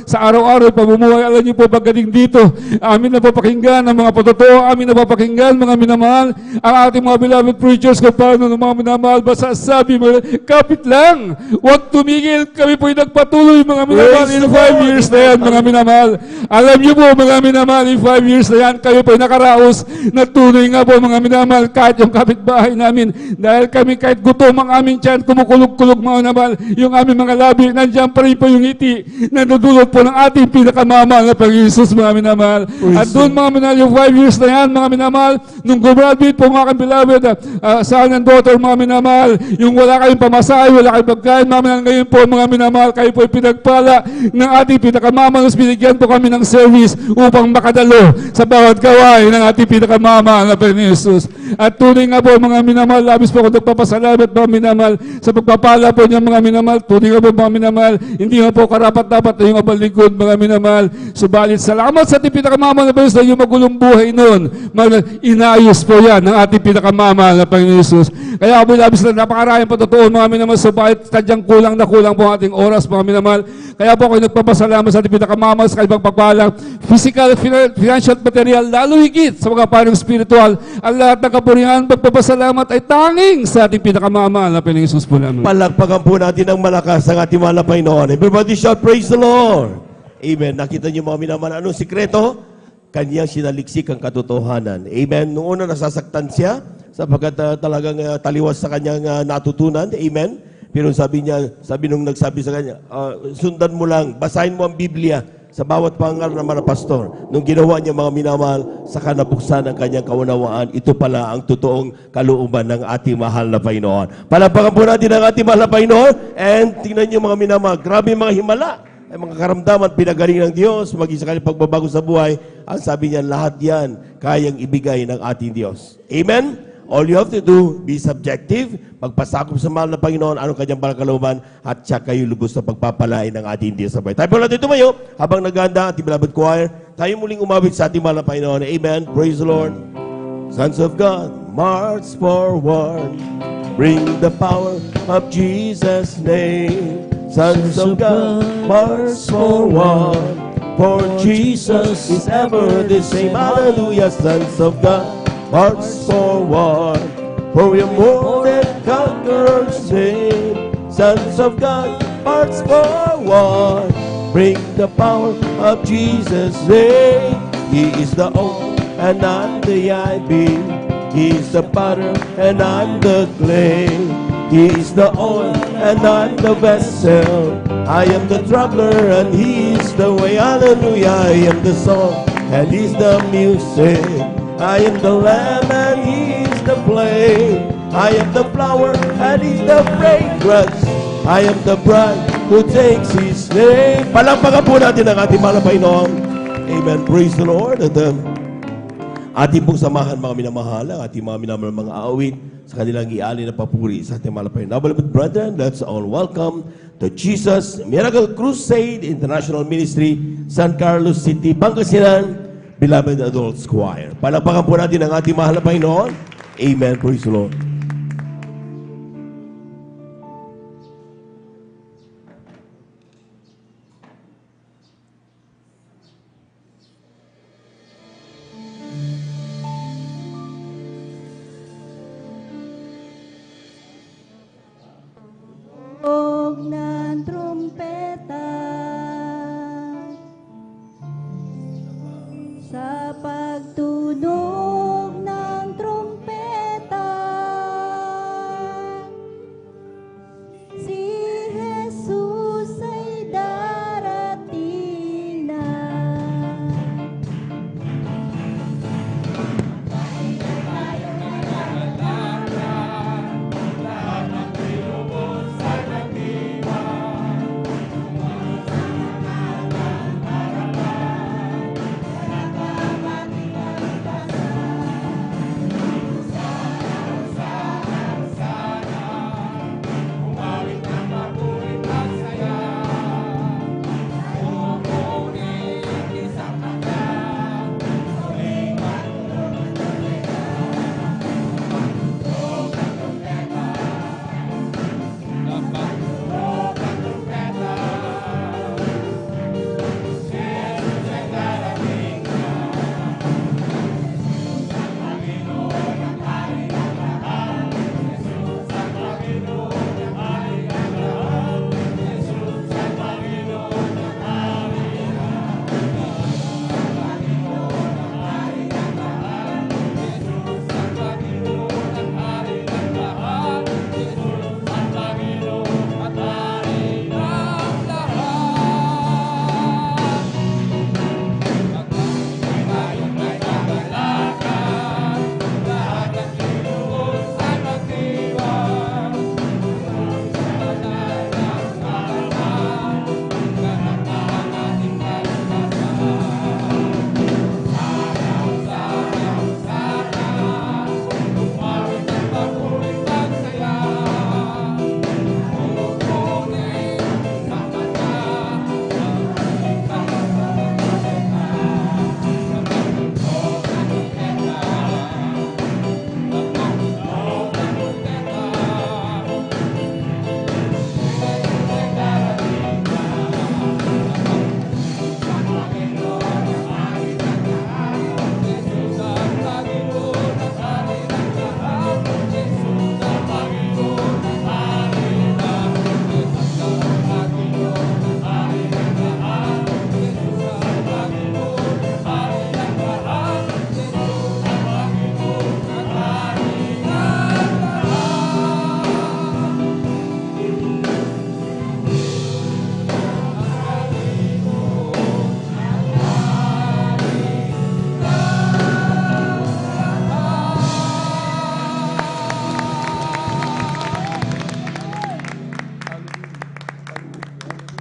sa araw-araw pamumuhay. Alam niyo po, pagdating dito, amin na papakinggan ang mga patotoo, amin na papakinggan, mga minamahal, ang ating mga beloved preachers, kung paano ng mga minamahal, basta sabi mo, kapit lang, huwag tumigil, kami po'y nagpatuloy, mga minamahal, in 5 years na yan, mga minamahal. Alam niyo po, mga minamahal, in 5 years na yan, kayo po'y nakaraos, na tunay nga po, mga minamahal, kahit yung kapitbahay namin, dahil kami kahit gutom ang aming tiyan, kumukulog-kulog, mga minamahal, yung aming mga labi, nandiyan pa rin po yung ngiti, na nadulot po ng ating pinakamamahal na Panginoon Jesus, mga minamahal. At doon, mga minamahal, yung 5 years na yan, mga minamahal, nung graduate po, mga beloved, son and daughter, mga minamahal, yung wala kayong pamasahe, wala kayong pagkain, mga minamahal, ngayon po, mga minamahal, kayo po pinagpala ng ating pinakamamahal, binigyan po kami ng service upang makadalo sa bawat gawain ng ating pinakamamahal na Panginoon Jesus. At tunay nga po, mga minamahal, labis po ako nagpapasalamat, mga minamahal, sa pagpapala po niya, mga minamahal. Tunay nga po, mga minamahal, hindi nga po karapat-dapat na yung abal lingkod, mga minamahal. Subalit, salamat sa ating pinakamamahal na Panginoon sa yung magulong buhay noon. Inayos po yan ng ating pinakamamahal na Panginoon Jesus. Kaya ako labis na napakaraming patotoo, mga minamahal, subalit tadyang kulang na kulang po ang ating oras, mga minamahal. Kaya po ako nagpapasalamat sa ating pinakamamahal sa kaibang pagpalang physical, financial, material, lalo higit sa mga parang spiritual. Ang lahat ng kapurihan, pagpapasalamat ay tanging sa ating pinakamamahal na Panginoon Jesus po namin. Palakpakan po natin ng malakas ang ating mahal na Panginoon. Everybody shout, praise the Lord. Amen. Nakita niyo, mga minamahal, anong sikreto? Kanyang sinaliksik ang katotohanan. Amen. Noong una nasasaktan siya, sapagkat talagang taliwas sa kanyang natutunan. Amen. Pero sabi nung nagsabi sa kanya, sundan mo lang, basahin mo ang Biblia sa bawat pangaral ng mga pastor. Nung ginawa niya, mga minamahal, saka nabuksan ang kanyang kaunawaan, ito pala ang totoong kalooban ng ating mahal na Panginoon. Palapakan po natin ang ating mahal na Panginoon. And tingnan niyo, mga minamahal, grabe mga himala, ay mga karamdaman, pinagaling ng Diyos, maging sa kanyang pagbabago sa buhay. Ang sabi niya, lahat yan kayang ibigay ng ating Diyos. Amen? All you have to do, be subjective, magpasakop sa mahal na Panginoon, anong kanyang balkalooban, at siya kayo lubos na pagpapalain ng ating Diyos sa buhay. Tayo po natin tumayo, habang naganda ating beloved choir, tayo muling umawit sa ating mahal na Panginoon. Amen. Praise the Lord. Sons of God, march forward, bring the power of Jesus' name. Sons of God, march forward, for Jesus is ever the same. Hallelujah, sons of God, march forward, for we are more than conquerors name. Sons of God, march forward, bring the power of Jesus' name. He is the O and I'm the I-B. He is the potter and I'm the clay. He is the oil and I'm the vessel. I am the traveler and He is the way. Hallelujah. I am the song and He's the music. I am the lamb and He is the flame. I am the flower and He's the fragrance. I am the bride who takes His name. Palakpakan po natin ang ating mahal na Panginoon. Amen. Praise the Lord. And Ating pong samahan mga minamahal, ang ating mga minamahal mga awit sa kanilang iali na papuri sa ating malapay. Now, beloved brethren, let's all welcome to Jesus Miracle Crusade International Ministry, San Carlos City, Pangasinan, Beloved Adults Choir. Palakpakan po natin ang ating mahal na Panginoon. Amen. Praise the Lord. Tugtog ng trumpeta sa pagtunog ng trumpeta si Jesus ay darating na.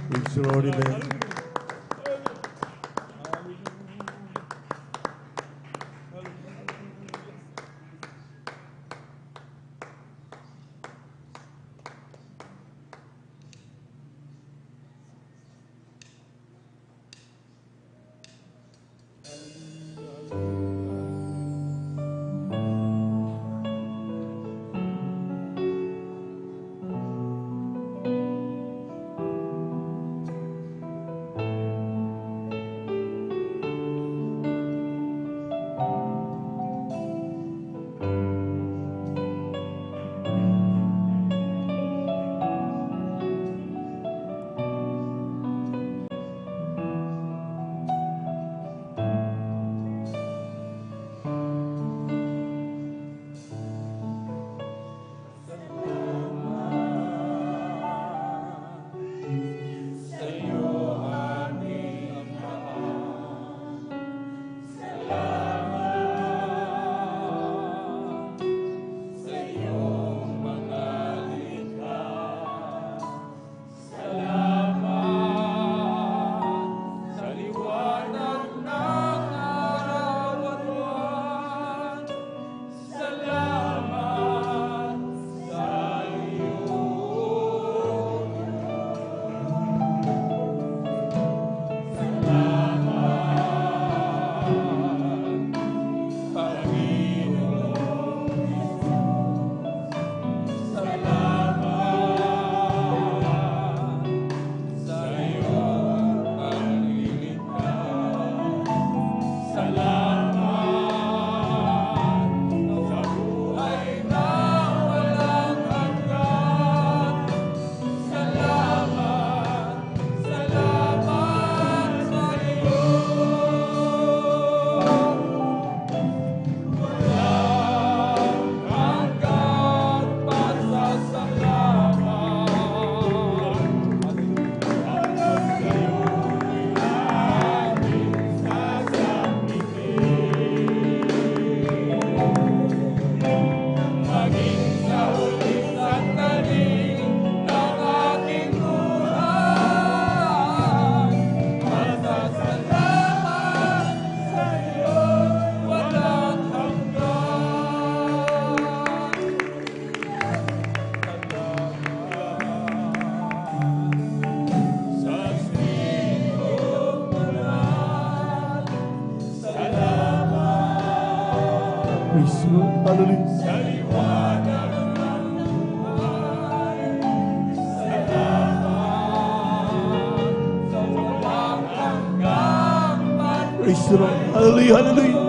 Praise the Lord. Amen. Praise the Lord. Hallelujah. Praise the Lord. Hallelujah. Hallelujah.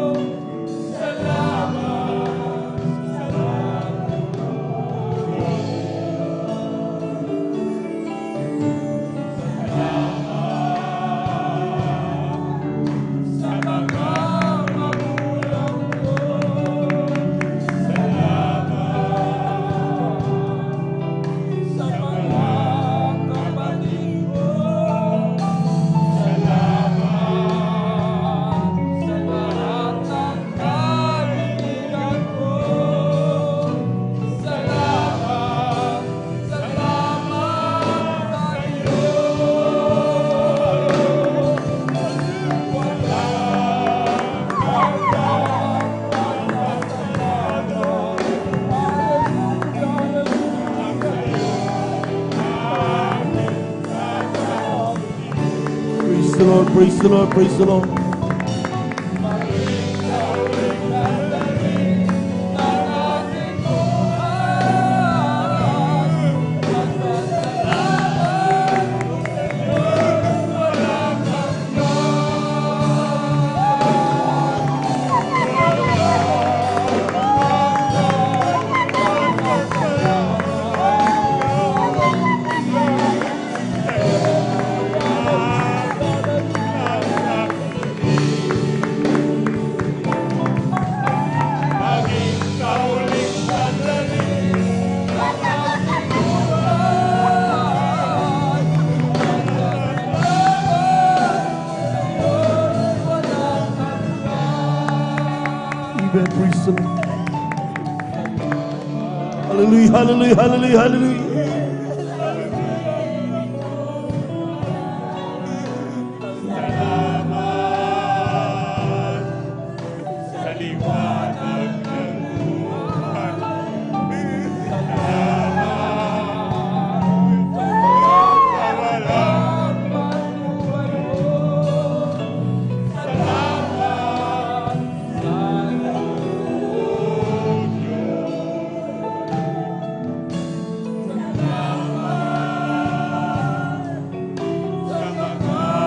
Praise the Lord, praise the Lord, praise the Lord. Amen, praise the Lord. Hallelujah, hallelujah, hallelujah, hallelujah.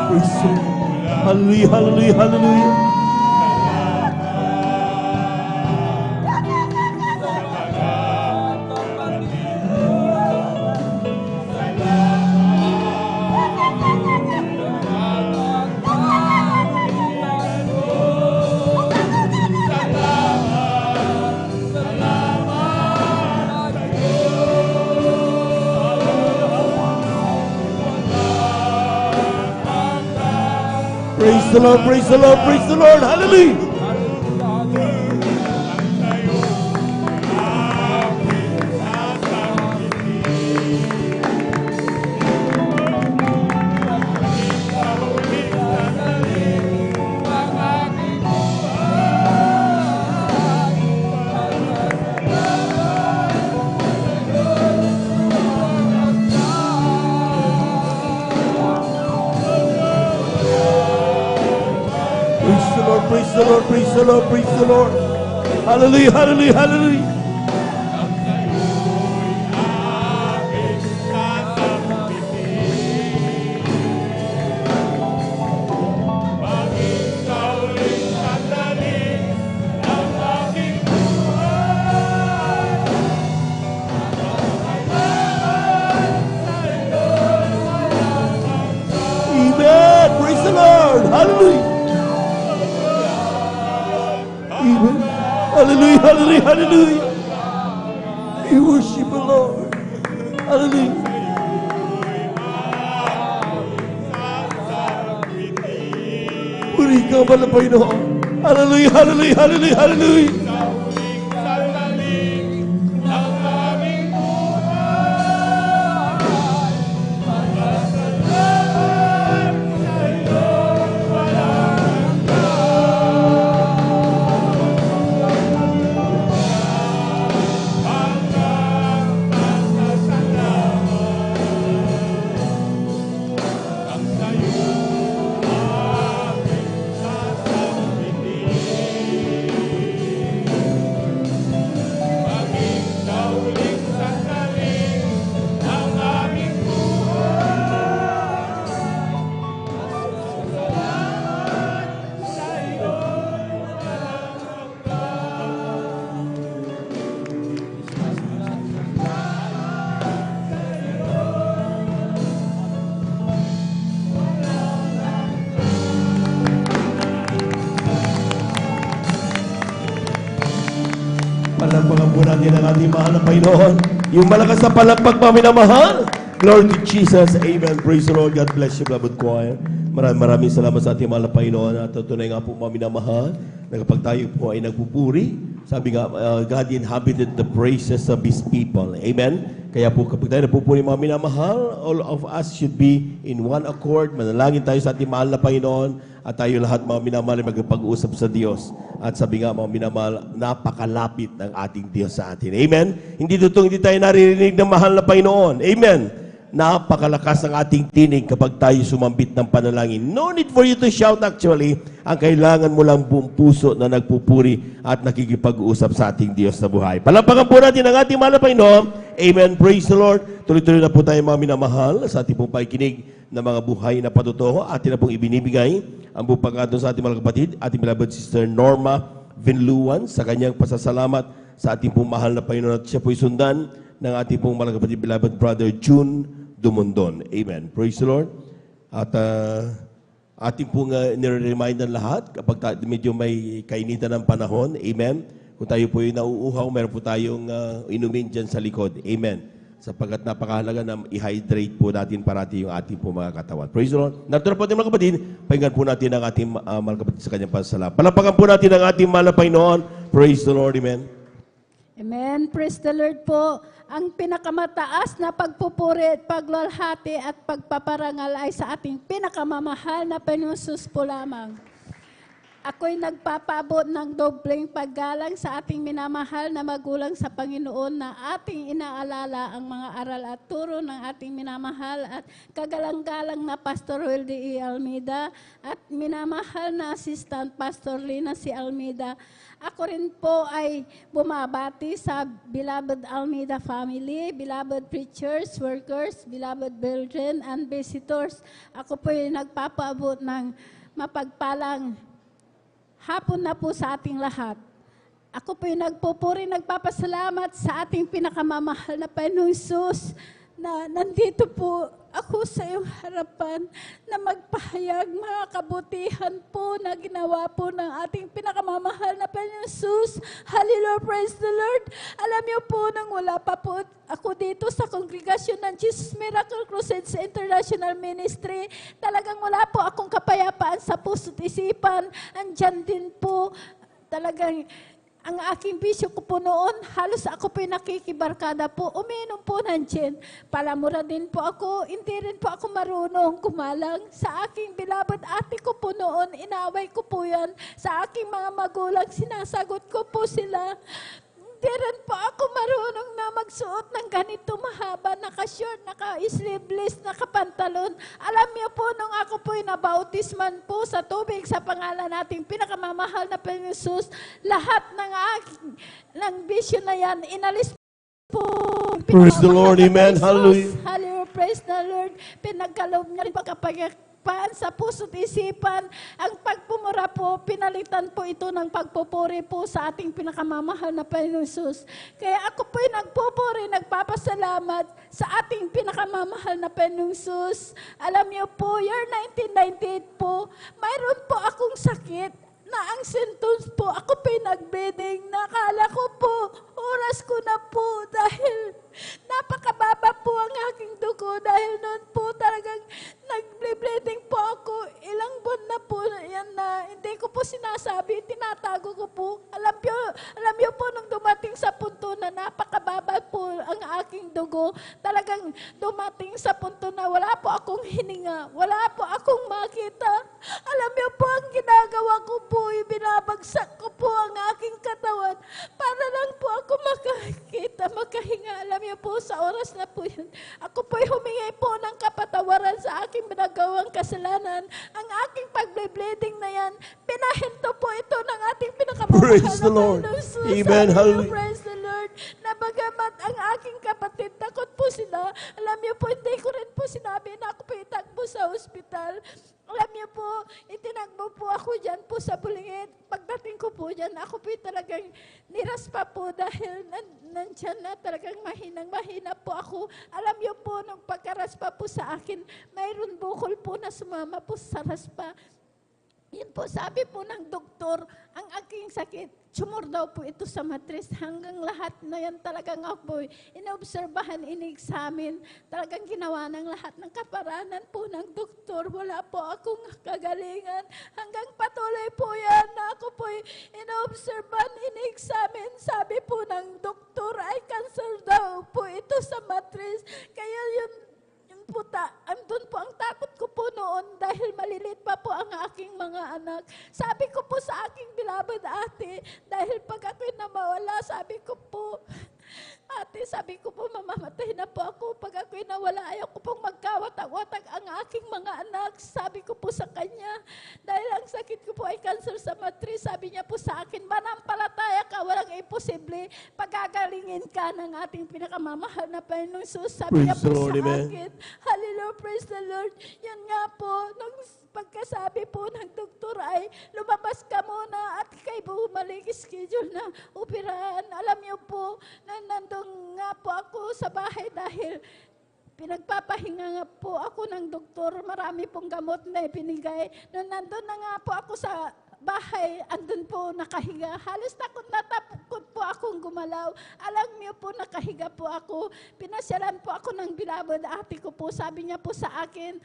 Praise the Lord. Hallelujah, hallelujah, hallelujah. Praise the Lord, praise the Lord, praise the Lord. Hallelujah. Praise the Lord, praise the Lord, praise the Lord, praise the Lord. Hallelujah, hallelujah, hallelujah. Amen. Praise the Lord. Hallelujah. Amen. Hallelujah, hallelujah, hallelujah. We worship the Lord. Hallelujah. Puri ka pala Panginoon. Hallelujah, hallelujah, hallelujah, hallelujah. Palampakan po natin ang ating mahal na Panginoon. Yung malakas na palakpak pa minamahal. Glory to Jesus. Amen. Praise the Lord. God bless you, beloved choir. Maraming salamat sa ating mahal na Panginoon. At tunay nga po mga minamahal na kapag tayo po ay nagpupuri, sabi nga, God inhabited the praises of His people. Amen. Kaya po kapag tayo napupuri mga minamahal, all of us should be in one accord. Manalangin tayo sa ating mahal na Panginoon at tayo lahat mga minamahal ay magpag-usap sa Diyos. At sabi nga mga minamahal, napakalapit ng ating Diyos sa atin. Amen? Hindi tayo naririnig ng mahal na Panginoon. Amen? Napakalakas ng ating tinig kapag tayo sumambit ng panalangin. No need for you to shout actually. Ang kailangan mo lang buong puso na nagpupuri at nakikipag-usap sa ating Diyos na buhay. Palampakan po natin ang ating mahal na Panginoon. Amen. Praise the Lord. Tuloy-tuloy na po tayo mga minamahal sa ating pong pakikinig ng mga buhay na patutuho. Atin na pong ibinibigay ang buong pagkatong sa ating mga kapatid, ating beloved sister Norma Vinluan sa kanyang pasasalamat sa ating pong mahal na Panginoon at siya po'y sundan ng ating pong mga kapatid, beloved brother June Dumondon. Amen. Praise the Lord. At ating pong nire-remind ng lahat kapag medyo may kainitan ng panahon. Amen. Kung tayo po yung nauuhaw, meron po tayong inumin dyan sa likod. Amen. Sapagkat napakahalaga na i-hydrate po natin parati yung ating po mga katawan. Praise the Lord. Narito na po ating mga kapatid. Pakinggan po natin ang ating mga kapatid sa kanyang pasasalamat. Palapakan po natin ang ating mahal na Panginoon. Praise the Lord. Amen. Amen. Praise the Lord po. Ang pinakamataas na pagpupuri at paglalhati at pagpaparangal ay sa ating pinakamamahal na Panginoon Jesus po lamang. Ako'y nagpapaabot ng dobleng paggalang sa ating minamahal na magulang sa Panginoon na ating inaalala ang mga aral at turo ng ating minamahal at kagalang-galang na Pastor Wildy E. Almeida at minamahal na Assistant Pastor Lina C. Almeida. Ako rin po ay bumabati sa beloved Almeida family, beloved preachers, workers, beloved brethren, and visitors. Ako po ay nagpapaabot ng mapagpalang hapon na po sa ating lahat. Ako po'y nagpupuri, nagpapasalamat sa ating pinakamamahal na Panginoong Hesus na nandito po ako sa iyong harapan na magpahayag mga kabutihan po na ginawa po ng ating pinakamamahal na Panginoong Hesus. Hallelujah, praise the Lord. Alam niyo po, nang wala pa po ako dito sa kongregasyon ng Jesus Miracle Crusades International Ministry, talagang wala po akong kapayapaan sa puso't isipan. Andyan din po talagang ang aking bisyo ko po noon, halos ako po nakikibarkada po, uminom po ng gin. Palamura din po ako, hindi rin po ako marunong kumalang. Sa aking beloved ate ko po noon, inaway ko po yan. Sa aking mga magulang, sinasagot ko po sila. Hindi rin po ako marunong na magsuot ng ganito mahaba, naka-short, naka-sleeveless, naka-pantalon. Alam niyo po, nung ako po'y nabautisman po sa tubig sa pangalan nating pinakamamahal na Panginoon Hesus, lahat ng bisyo na yan, inalis po. Praise the Lord. Amen. Hallelujah. Hallelujah. Praise the Lord. Pinagkaloob niya rin pagkapagpaan sa puso't isipan. Ang pagpumura po, pinalitan po ito ng pagpupuri po sa ating pinakamamahal na Panginoon Hesus. Kaya ako po'y nagpupuri, nagpapasalamat sa ating pinakamamahal na Panginoon Hesus. Alam niyo po, year 1998 po, mayroon po akong sakit na ang symptoms po, ako po'y nag-bleeding. Nakala ko po, oras ko na po dahil napakababa po ang aking dugo dahil noon po talagang nag-bleeding po ako. Ilang buwan na po yan na hindi ko po sinasabi, tinatago ko po. Alam niyo po nung dumating sa punto na napakababa po ang aking dugo, talagang dumating sa punto na wala po akong hininga, wala po akong makita. Alam niyo po ang ginagawa ko po, binabagsak ko po ang aking katawan para lang po ako makakita, makahinga. Alam niyo po, sa oras na po yun, ako po'y humingi po ng kapatawaran sa aking binagawang kasalanan. Ang aking pag-bleeding na yan, pinahinto po ito ng ating pinakamamahal Praise the na Lord. Panginoon Hesus. Amen. Hallelujah. Praise the Lord. Na bagamat ang aking kapatid, takot po sila. Alam niyo po, hindi ko rin po sinabi na ako po itakbo sa ospital. Alam niyo po, itinagbo po ako dyan po sa Bulingid. Pagdating ko po dyan, ako po talagang niraspa po dahil nandyan na talagang mahina po ako. Alam niyo po, nung pagkaraspa po sa akin, mayroon bukol po na sumama po sa raspa. Yun po, sabi po ng doktor, ang aking sakit, tumor daw po ito sa matris. Hanggang lahat na yan talagang ako, inobserbahan, inexamin. Talagang ginawa ng lahat ng kaparanan po ng doktor. Wala po akong kagalingan. Hanggang patuloy po yan na ako po inobserbahan, inexamin. Sabi po ng doktor ay cancer daw po ito sa matris. Kaya yun, andun po ang takot ko po noon dahil malilit pa po ang aking mga anak. Sabi ko po sa aking beloved ate, dahil pag ako'y namawala, sabi ko po, ate, sabi ko po, mamamatay na po ako. Pag ako'y nawala, ayaw ko pong magkawatag-watag ang aking mga anak. Sabi ko po sa kanya, dahil ang sakit ko po ay cancer sa matris, sabi niya po sa akin, manampalataya ka, walang imposible. Pagagalingin ka ng ating pinakamamahal na Panginoong Jesus. Sabi niya po sa akin, hallelujah, praise the Lord. Yan nga po, nung pagkasabi po ng doktor ay lumabas ka muna at kay bumalik schedule na operahan. Alam niyo po na nandun nga po ako sa bahay dahil pinagpapahinga nga po ako ng doktor. Marami pong gamot na ibinigay. Nung nandun na nga po ako sa bahay, andun po nakahiga. Halos takot na takot po akong gumalaw. Alam niyo po, nakahiga po ako. Pinasyalan po ako ng beloved ate ko po. Sabi niya po sa akin,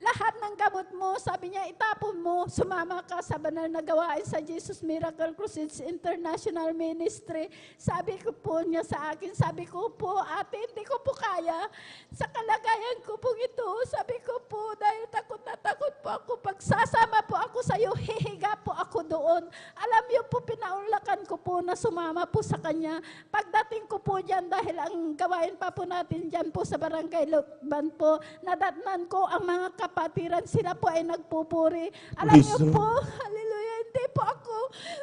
lahat ng gamot mo, sabi niya, itapon mo, sumama ka sa banal na gawain sa Jesus Miracle Crusade International Ministry. Sabi ko po niya sa akin, sabi ko po, ate, hindi ko po kaya. Sa kalagayan ko po ito, sabi ko po, dahil takot na takot po ako, pag sasama po ako sa iyo, hihiga po ako doon. Alam niyo po, pinaunlakan ko po na sumama po sa kanya. Pagdating ko po dyan, dahil ang gawain pa po natin dyan po sa Barangay Lukban po, nadatnan ko ang mga kapatiran, sila po ay nagpupuri. Alam niyo po, hallelujah, hindi po ako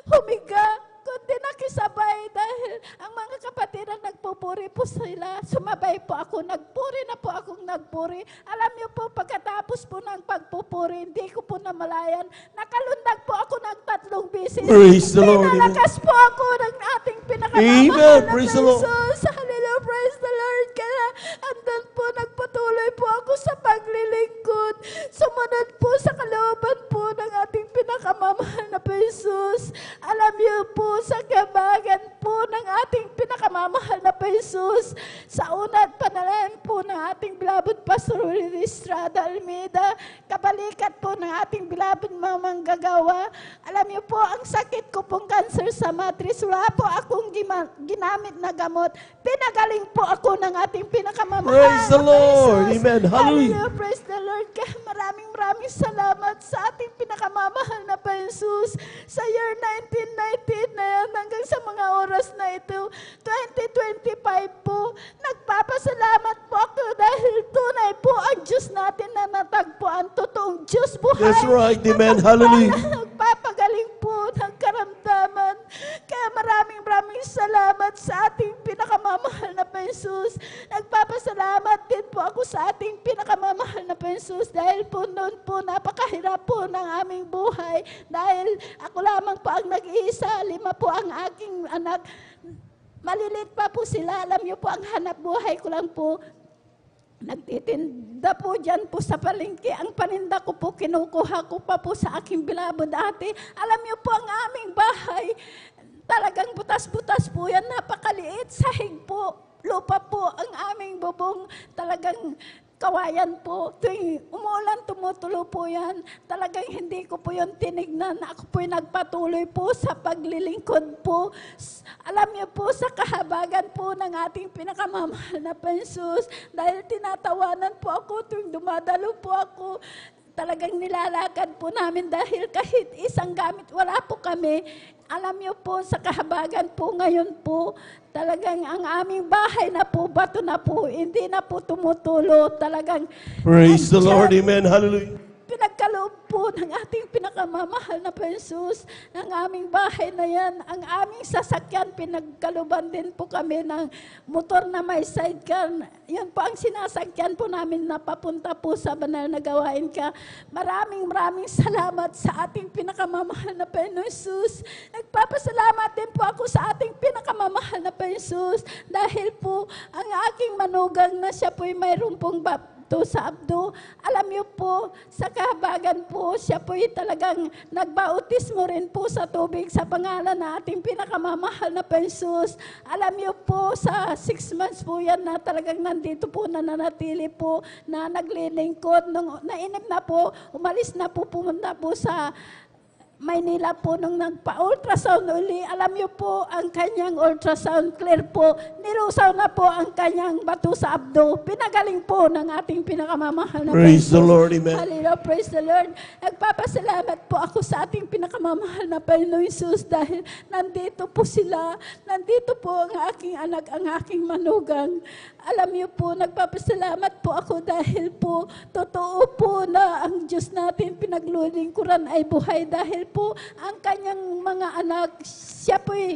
humiga, kundi nakisabay dahil ang mga kapatiran nagpupuri po sila. Sumabay po ako, nagpuri na po akong nagpuri. Alam niyo po, pagkatapos po ng pagpupuri, hindi ko po namalayan. Nakalundag po ako ng 3 beses. Praise the Lord. Pinalakas po ako ng ating pinakamamahal Amen. na Praise the Lord. Jesus. Hallelujah, praise the Lord. Kaya andun po, nagpatuloy po ako sa paglilingkod. Sumunod po sa kalooban po ng ating pinakamamahal na Jesus. Alam niyo po, sa kabagan po ng ating pinakamamahal na Jesus, sa una't panalangin po ng ating beloved Pastor Willie Estrada Almeida, kabalikat po ng ating beloved Mamang Gagawa. Alam niyo po, ang sakit ko pong cancer sa matris, wala po akong ginamit na gamot. Pinagaling po ako ng ating pinakamamahal Praise the na Lord. Jesus. Amen. Hallelujah. Praise the Lord. Kaya maraming salamat sa ating pinakamamahal na Jesus. Sa year 1919 na yan, hanggang sa mga oras na ito, 2025 po, nagpapasalamat po ako dahil tunay po ang Diyos natin na natagpuan. Totoong Diyos buhay. That's right. Amen. Hallelujah. Nagpapagaling po ng karamdaman. Kaya maraming salamat sa ating pinakamamahal na Jesus. Nagpapasalamat din po ako sa ating pinakamamahal na Jesus dahil po noon po napakahirap po ng aming buhay. Dahil ako lamang po ang nag-iisa, 5 po ang aking anak. Malilit pa po sila. Alam niyo po, ang hanap buhay ko lang po, nagtitinda po dyan po sa palengke. Ang paninda ko po, kinukuha ko pa po sa aking beloved ate. Alam niyo po, ang aming bahay, talagang butas-butas po yan, napakaliit, sahig po, lupa po ang aming bubong, talagang kawayan po. Tuwing umulan, tumutulo po yan. Talagang hindi ko po yun tinignan. Ako po'y nagpatuloy po sa paglilingkod po. Alam niyo po, sa kahabagan po ng ating pinakamamahal na Jesus, dahil tinatawanan po ako tuwing dumadalo po ako, talagang nilalakad po namin dahil kahit isang gamit wala po kami. Alam niyo po, sa kahabagan po ngayon po, talagang ang aming bahay na po, bato na po, hindi na po tumutulo. Talagang Praise the andyan, Lord. Amen. Hallelujah. pinagkaloob po ng ating pinakamamahal na Jesus, ng aming bahay na yan. Ang aming sasakyan, pinagkaluban din po kami ng motor na may sidecar. Yun po ang sinasakyan po namin na papunta po sa banal na gawain ka. Maraming salamat sa ating pinakamamahal na Jesus. Nagpapasalamat din po ako sa ating pinakamamahal na Jesus dahil po ang aking manugang na siya po'y mayroon pong Batusa Abdo. Alam niyo po, sa kahabagan po, siya po talagang nagbautismo rin po sa tubig sa pangalan na ating pinakamamahal na Jesus. Alam niyo po, sa 6 months po yan na talagang nandito po, nananatili po, na naglilingkod. Nung nainip na po, umalis na po, pumunta po sa Maynila po nung nagpa-ultrasound uli. Alam niyo po, ang kanyang ultrasound clear po. Nilusaw na po ang kanyang bato sa abdo. Pinagaling po ng ating pinakamamahal na Praise the Panginoon. Lord, amen. Hallelujah, praise the Lord. Nagpapasalamat po ako sa ating pinakamamahal na Panginoon Jesus dahil nandito po sila. Nandito po ang aking anak, ang aking manugang. Alam niyo po, nagpapasalamat po ako dahil po totoo po na ang Diyos natin pinaglulingkuran ay buhay dahil po ang kanyang mga anak, siya po 3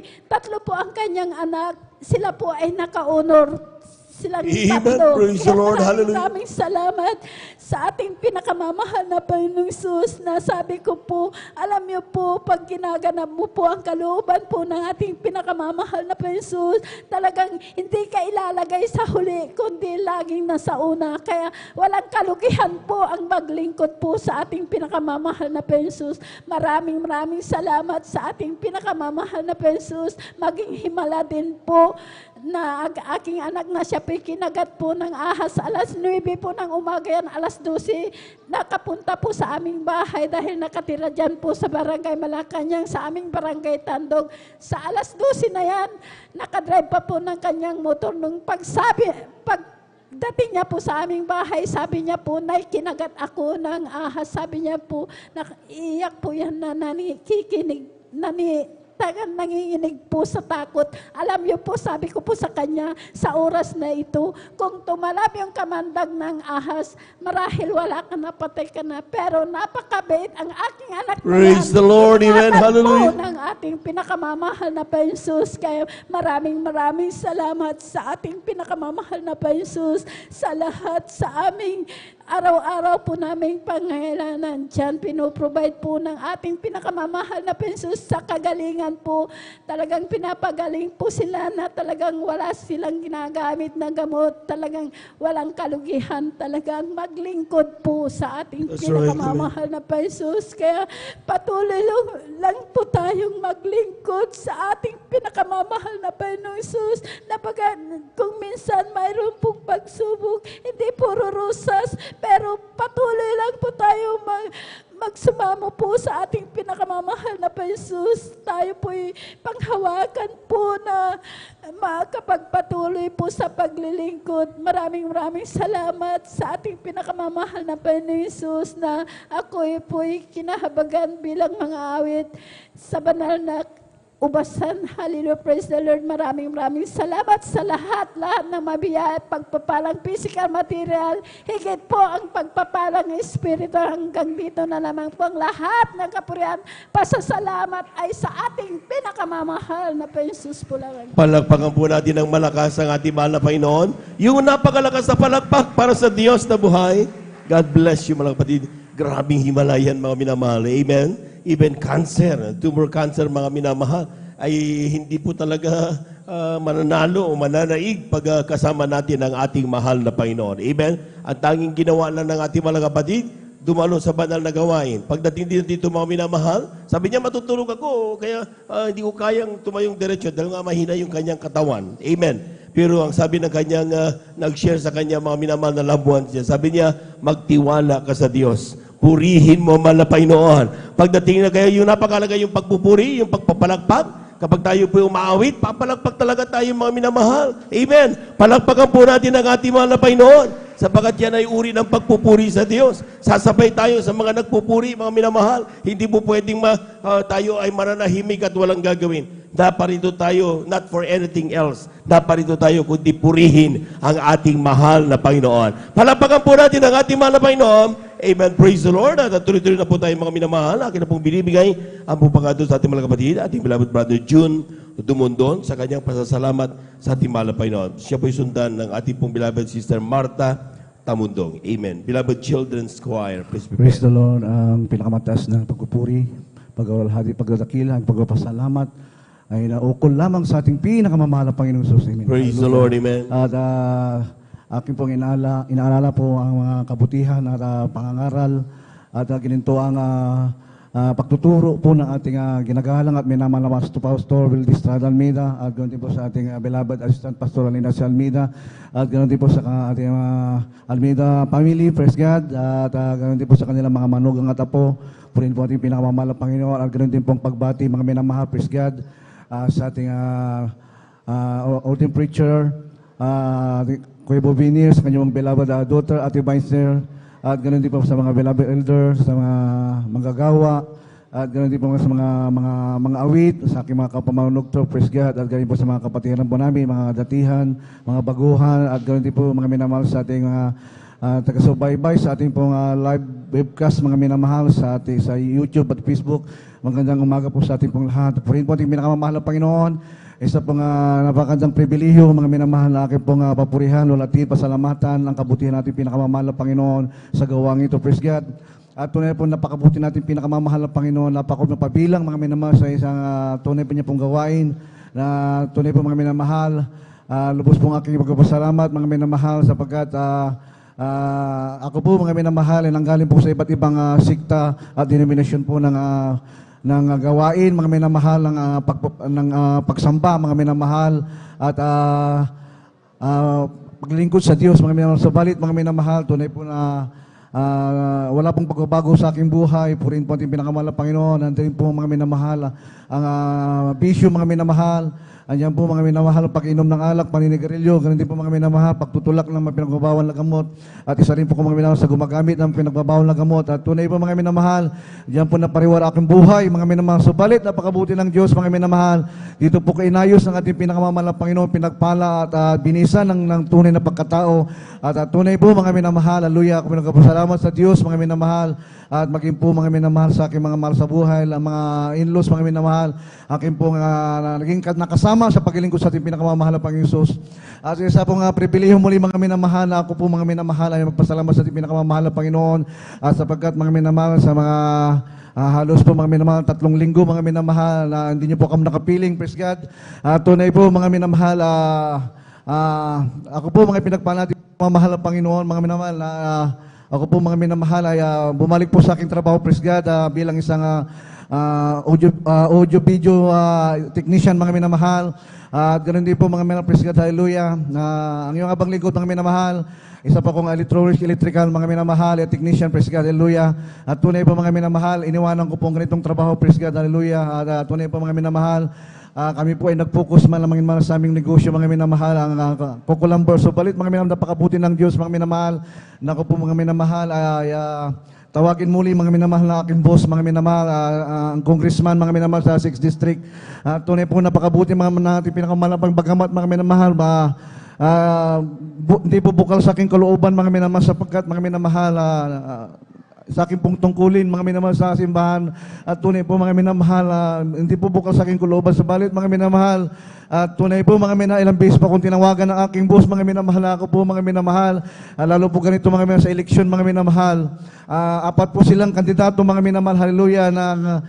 po ang kanyang anak, sila po ay naka-honor. Silang Amen. 3. Praise the Lord. Hallelujah. Maraming salamat sa ating pinakamamahal na Panginoong Jesus na sabi ko po, alam niyo po, pag ginaganap mo po ang kalooban po ng ating pinakamamahal na Panginoong Jesus, talagang hindi ka ilalagay sa huli, kundi laging nasa una. Kaya walang kalugihan po ang maglingkod po sa ating pinakamamahal na Panginoong Jesus. Maraming salamat sa ating pinakamamahal na Panginoong Jesus. Maging himala din po na aking anak na siya po'y kinagat po ng ahas. Alas 9 po ng umaga yan, alas 12, nakapunta po sa aming bahay dahil nakatira dyan po sa barangay Malacanang, sa aming barangay Tandog. Sa alas 12 na yan, nakadrive pa po ng kanyang motor. Nung pagdating niya po sa aming bahay, sabi niya po, Nay, kinagat ako ng ahas. Sabi niya po, iyak po yan na nangikinig, nanginginig po sa takot. Alam niyo po, sabi ko po sa kanya, sa oras na ito, kung tumalab yung kamandag ng ahas, marahil wala ka na, patay ka na. Pero napakabait ang aking anak na Praise yan. the Lord, amen, Ingatan hallelujah. po ng ating pinakamamahal na Jesus. Kaya maraming salamat sa ating pinakamamahal na Jesus, sa lahat, sa aming araw-araw po naming pangailangan dyan. Pinoprovide po ng ating pinakamamahal na Jesus sa kagalingan po. Talagang pinapagaling po sila na talagang wala silang ginagamit na gamot. Talagang walang kalugihan. Talagang maglingkod po sa ating That's right, pinakamamahal na Jesus. Kaya patuloy lang po tayong maglingkod sa ating pinakamamahal na Panginoong Jesus. Kung minsan mayroon pong pagsubok, hindi puro rusas, pero patuloy lang po tayo magsumamo po sa ating pinakamamahal na Jesus. Tayo po'y panghawakan po na makapagpatuloy po sa paglilingkod. Maraming salamat sa ating pinakamamahal na Panginoon Jesus na ako'y po'y kinahabagan bilang mga awit sa banal na ubasan. Hallelujah, praise the Lord. Maraming salamat sa lahat ng mabiyaya at pagpapalang physical material. Higit po ang pagpapalang espiritu hanggang dito na lamang po ang lahat ng kapurihan. Pasasalamat ay sa ating pinakamamahal na Jesus po lang. Palakpakan po natin ng malakas ang ating mahal na Panginoon. Yung napakalakas na palakpak para sa Diyos na buhay. God bless you, mga kapatid. Grabing himalayan, mga minamahal. Amen. Even cancer, tumor cancer, mga minamahal, ay hindi po talaga mananalo o mananaig pag kasama natin ang ating mahal na Panginoon. Amen. Ang tanging ginawa lang ng ating mga kapatid, dumalo sa banal na gawain. Pagdating dito mga minamahal, sabi niya, matutulog ako, kaya hindi ko kayang tumayong diretso dahil nga mahina yung kanyang katawan. Amen. Pero ang sabi ng kanyang nag-share sa kanya mga minamahal na loved ones, sabi niya, magtiwala ka sa Diyos. Purihin mo mahal na Panginoon. Pagdating na kaya yung napakalaga yung pagpupuri, yung pagpapalagpak, kapag tayo po umaawit, papalagpak talaga tayo mga minamahal. Amen. Palagpakan po natin ang ating mahal na Panginoon. Sapagat yan ay uri ng pagpupuri sa Diyos. Sasabay tayo sa mga nagpupuri, mga minamahal. Hindi po pwedeng tayo ay mananahimik at walang gagawin. Naparito tayo, not for anything else. Naparito tayo kundi purihin ang ating mahal na Panginoon. Palagpakan po natin ang ating mahal na Panginoon. Amen. Praise the Lord. At tuloy-tuloy na po tayo mga minamahal. Akin na pong binibigay ang pagpapagato sa ating mga kapatid, ating beloved brother June Dumondon sa kanyang pasasalamat sa ating mahal na Panginoon. Siya po'y sundan ng ating pong beloved sister Martha Tamundong. Amen. Beloved Children's Choir, please prepare. Praise the Lord. Ang pinakamataas ng pagpupuri, pagkawalhati, pagdadakila, ang pagpapasalamat ay naukol lamang sa ating pinakamamahal na Panginoong Jesus. Amen. Praise the Lord. Amen. At aking pong inaalala po ang mga kabutihan at pangangaral at gininto ang pagtuturo po ng ating ginagalang at minamalawas to Pastor Will Distrada Almeida at ganoon din po sa ating beloved Assistant Pastor Alina si Almeida at ganoon din po sa ating Almeida family, praise God, at ganoon din po sa kanilang mga manugang at apo, purihin po ating pinakamamahalang Panginoon at ganoon din pong pagbati mga minamahal, praise God, sa ating ultimate preacher, Kuya Bovinier, sa kanyang beloved daughter, Ate Weissner, at ganoon din po sa mga beloved elders, sa mga manggagawa, at ganoon din po sa mga awit, sa aking mga kapamaunugto, praise God, at ganoon po sa mga kapatiran po namin, mga datihan, mga baguhan, at ganoon din po mga minamahal sa ating taga-subaybay, sa ating pong live webcast, mga minamahal sa YouTube at Facebook. Magandang umaga po sa ating pong lahat. Purihin po ating pinakamamahal na Panginoon. Isa pong napakagandang pribilehyo, mga minamahal na aking pong papurihan, lulatin, pasalamatan, ang kabutihan natin pinakamamahal na Panginoon sa gawang ito, praise God. At tunay po napakabuti natin pinakamamahal na Panginoon, napakapabilang mga minamahal sa isang tunay po niya pong gawain, na tunay po mga minamahal. Lubos pong aking magpapasalamat, mga minamahal, sapagkat ako po mga minamahal, nanggaling po sa iba't ibang sikta at denominasyon po ng gawain, mga minamahal, ng pagsamba, mga minamahal, at paglingkod sa Diyos, mga minamahal, sa balit, mga minamahal, tunay po na wala pong pagbabago sa aking buhay, purihin po ating pinakamahal na Panginoon, nandiyan po mga minamahal, ang bisyo, mga minamahal, andiyan po mga minamahal, pag-inom ng alak, paninigarilyo, ganun din po mga minamahal, pagtutulak ng mga pinagbabawal na gamot, at isa rin po mga minamahal sa gumagamit ng pinagbabawal na gamot, at tunay po mga minamahal, diyan po napariwara aking buhay, mga minamahal, subalit, napakabuti ng Diyos, mga minamahal, dito po kainayos ng ating pinakamamahal na Panginoon, pinagpala at binisan ng tunay na pagkatao, at tunay po mga minamahal, haleluya, ako pinagpapasalamat sa Diyos, mga minamahal, at maging po mga minamahal sa aking mga mahal sa buhay, mga in-laws, mga minamahal, aking po naging nakasama sa paglilingkod sa ating pinakamamahal na Panginoon Jesus. At isa po pribilehyo muli mga minamahal, na ako po mga minamahal ay magpasalamat sa ating pinakamamahal na Panginoon, at sapagkat mga minamahal sa mga halos po mga minamahal, 3 linggo mga minamahal, na hindi niyo po kami nakapiling, praise God. Tunay po mga minamahal, ako po mga pinagpala natin pinakamamahal na Panginoon, mga minamahal, ako po mga minamahal ay bumalik po sa aking trabaho, praise God, bilang isang audio-video technician, mga minamahal. At ganoon din po mga minamahal, praise God, hallelujah. Ang iyong abang lingkod, mga minamahal, isa pa kong electrical, mga minamahal, technician, praise God, hallelujah. At tunay po mga minamahal, iniwanan ko po ang ganitong trabaho, praise God, hallelujah. At tunay po mga minamahal, kami po ay nag-focus man lamang sa aming negosyo, mga minamahal, ang kukulamber. So balit mga minamahal, napakabuti ng Diyos, mga minamahal, na ako po mga minamahal ay tawagin muli mga minamahal na aking boss, mga minamahal, ang congressman, mga minamahal sa 6th District. Tunay po napakabuti mga natin pinakamalapang bagamat, mga minamahal, hindi po bukal sa aking kalooban, mga minamahal, sapagkat mga minamahal, sa aking pong tungkulin, mga minamahal sa simbahan, at tunay po mga minamahal, hindi po bukal sa aking kalooban sa balit, mga minamahal, at tunay po mga minamahal, ilang beses pa kung tinawagan ng aking boss, mga minamahal, ako po mga minamahal, lalo po ganito mga minamahal sa eleksyon, mga minamahal, 4 po silang kandidato, mga minamahal, hallelujah, na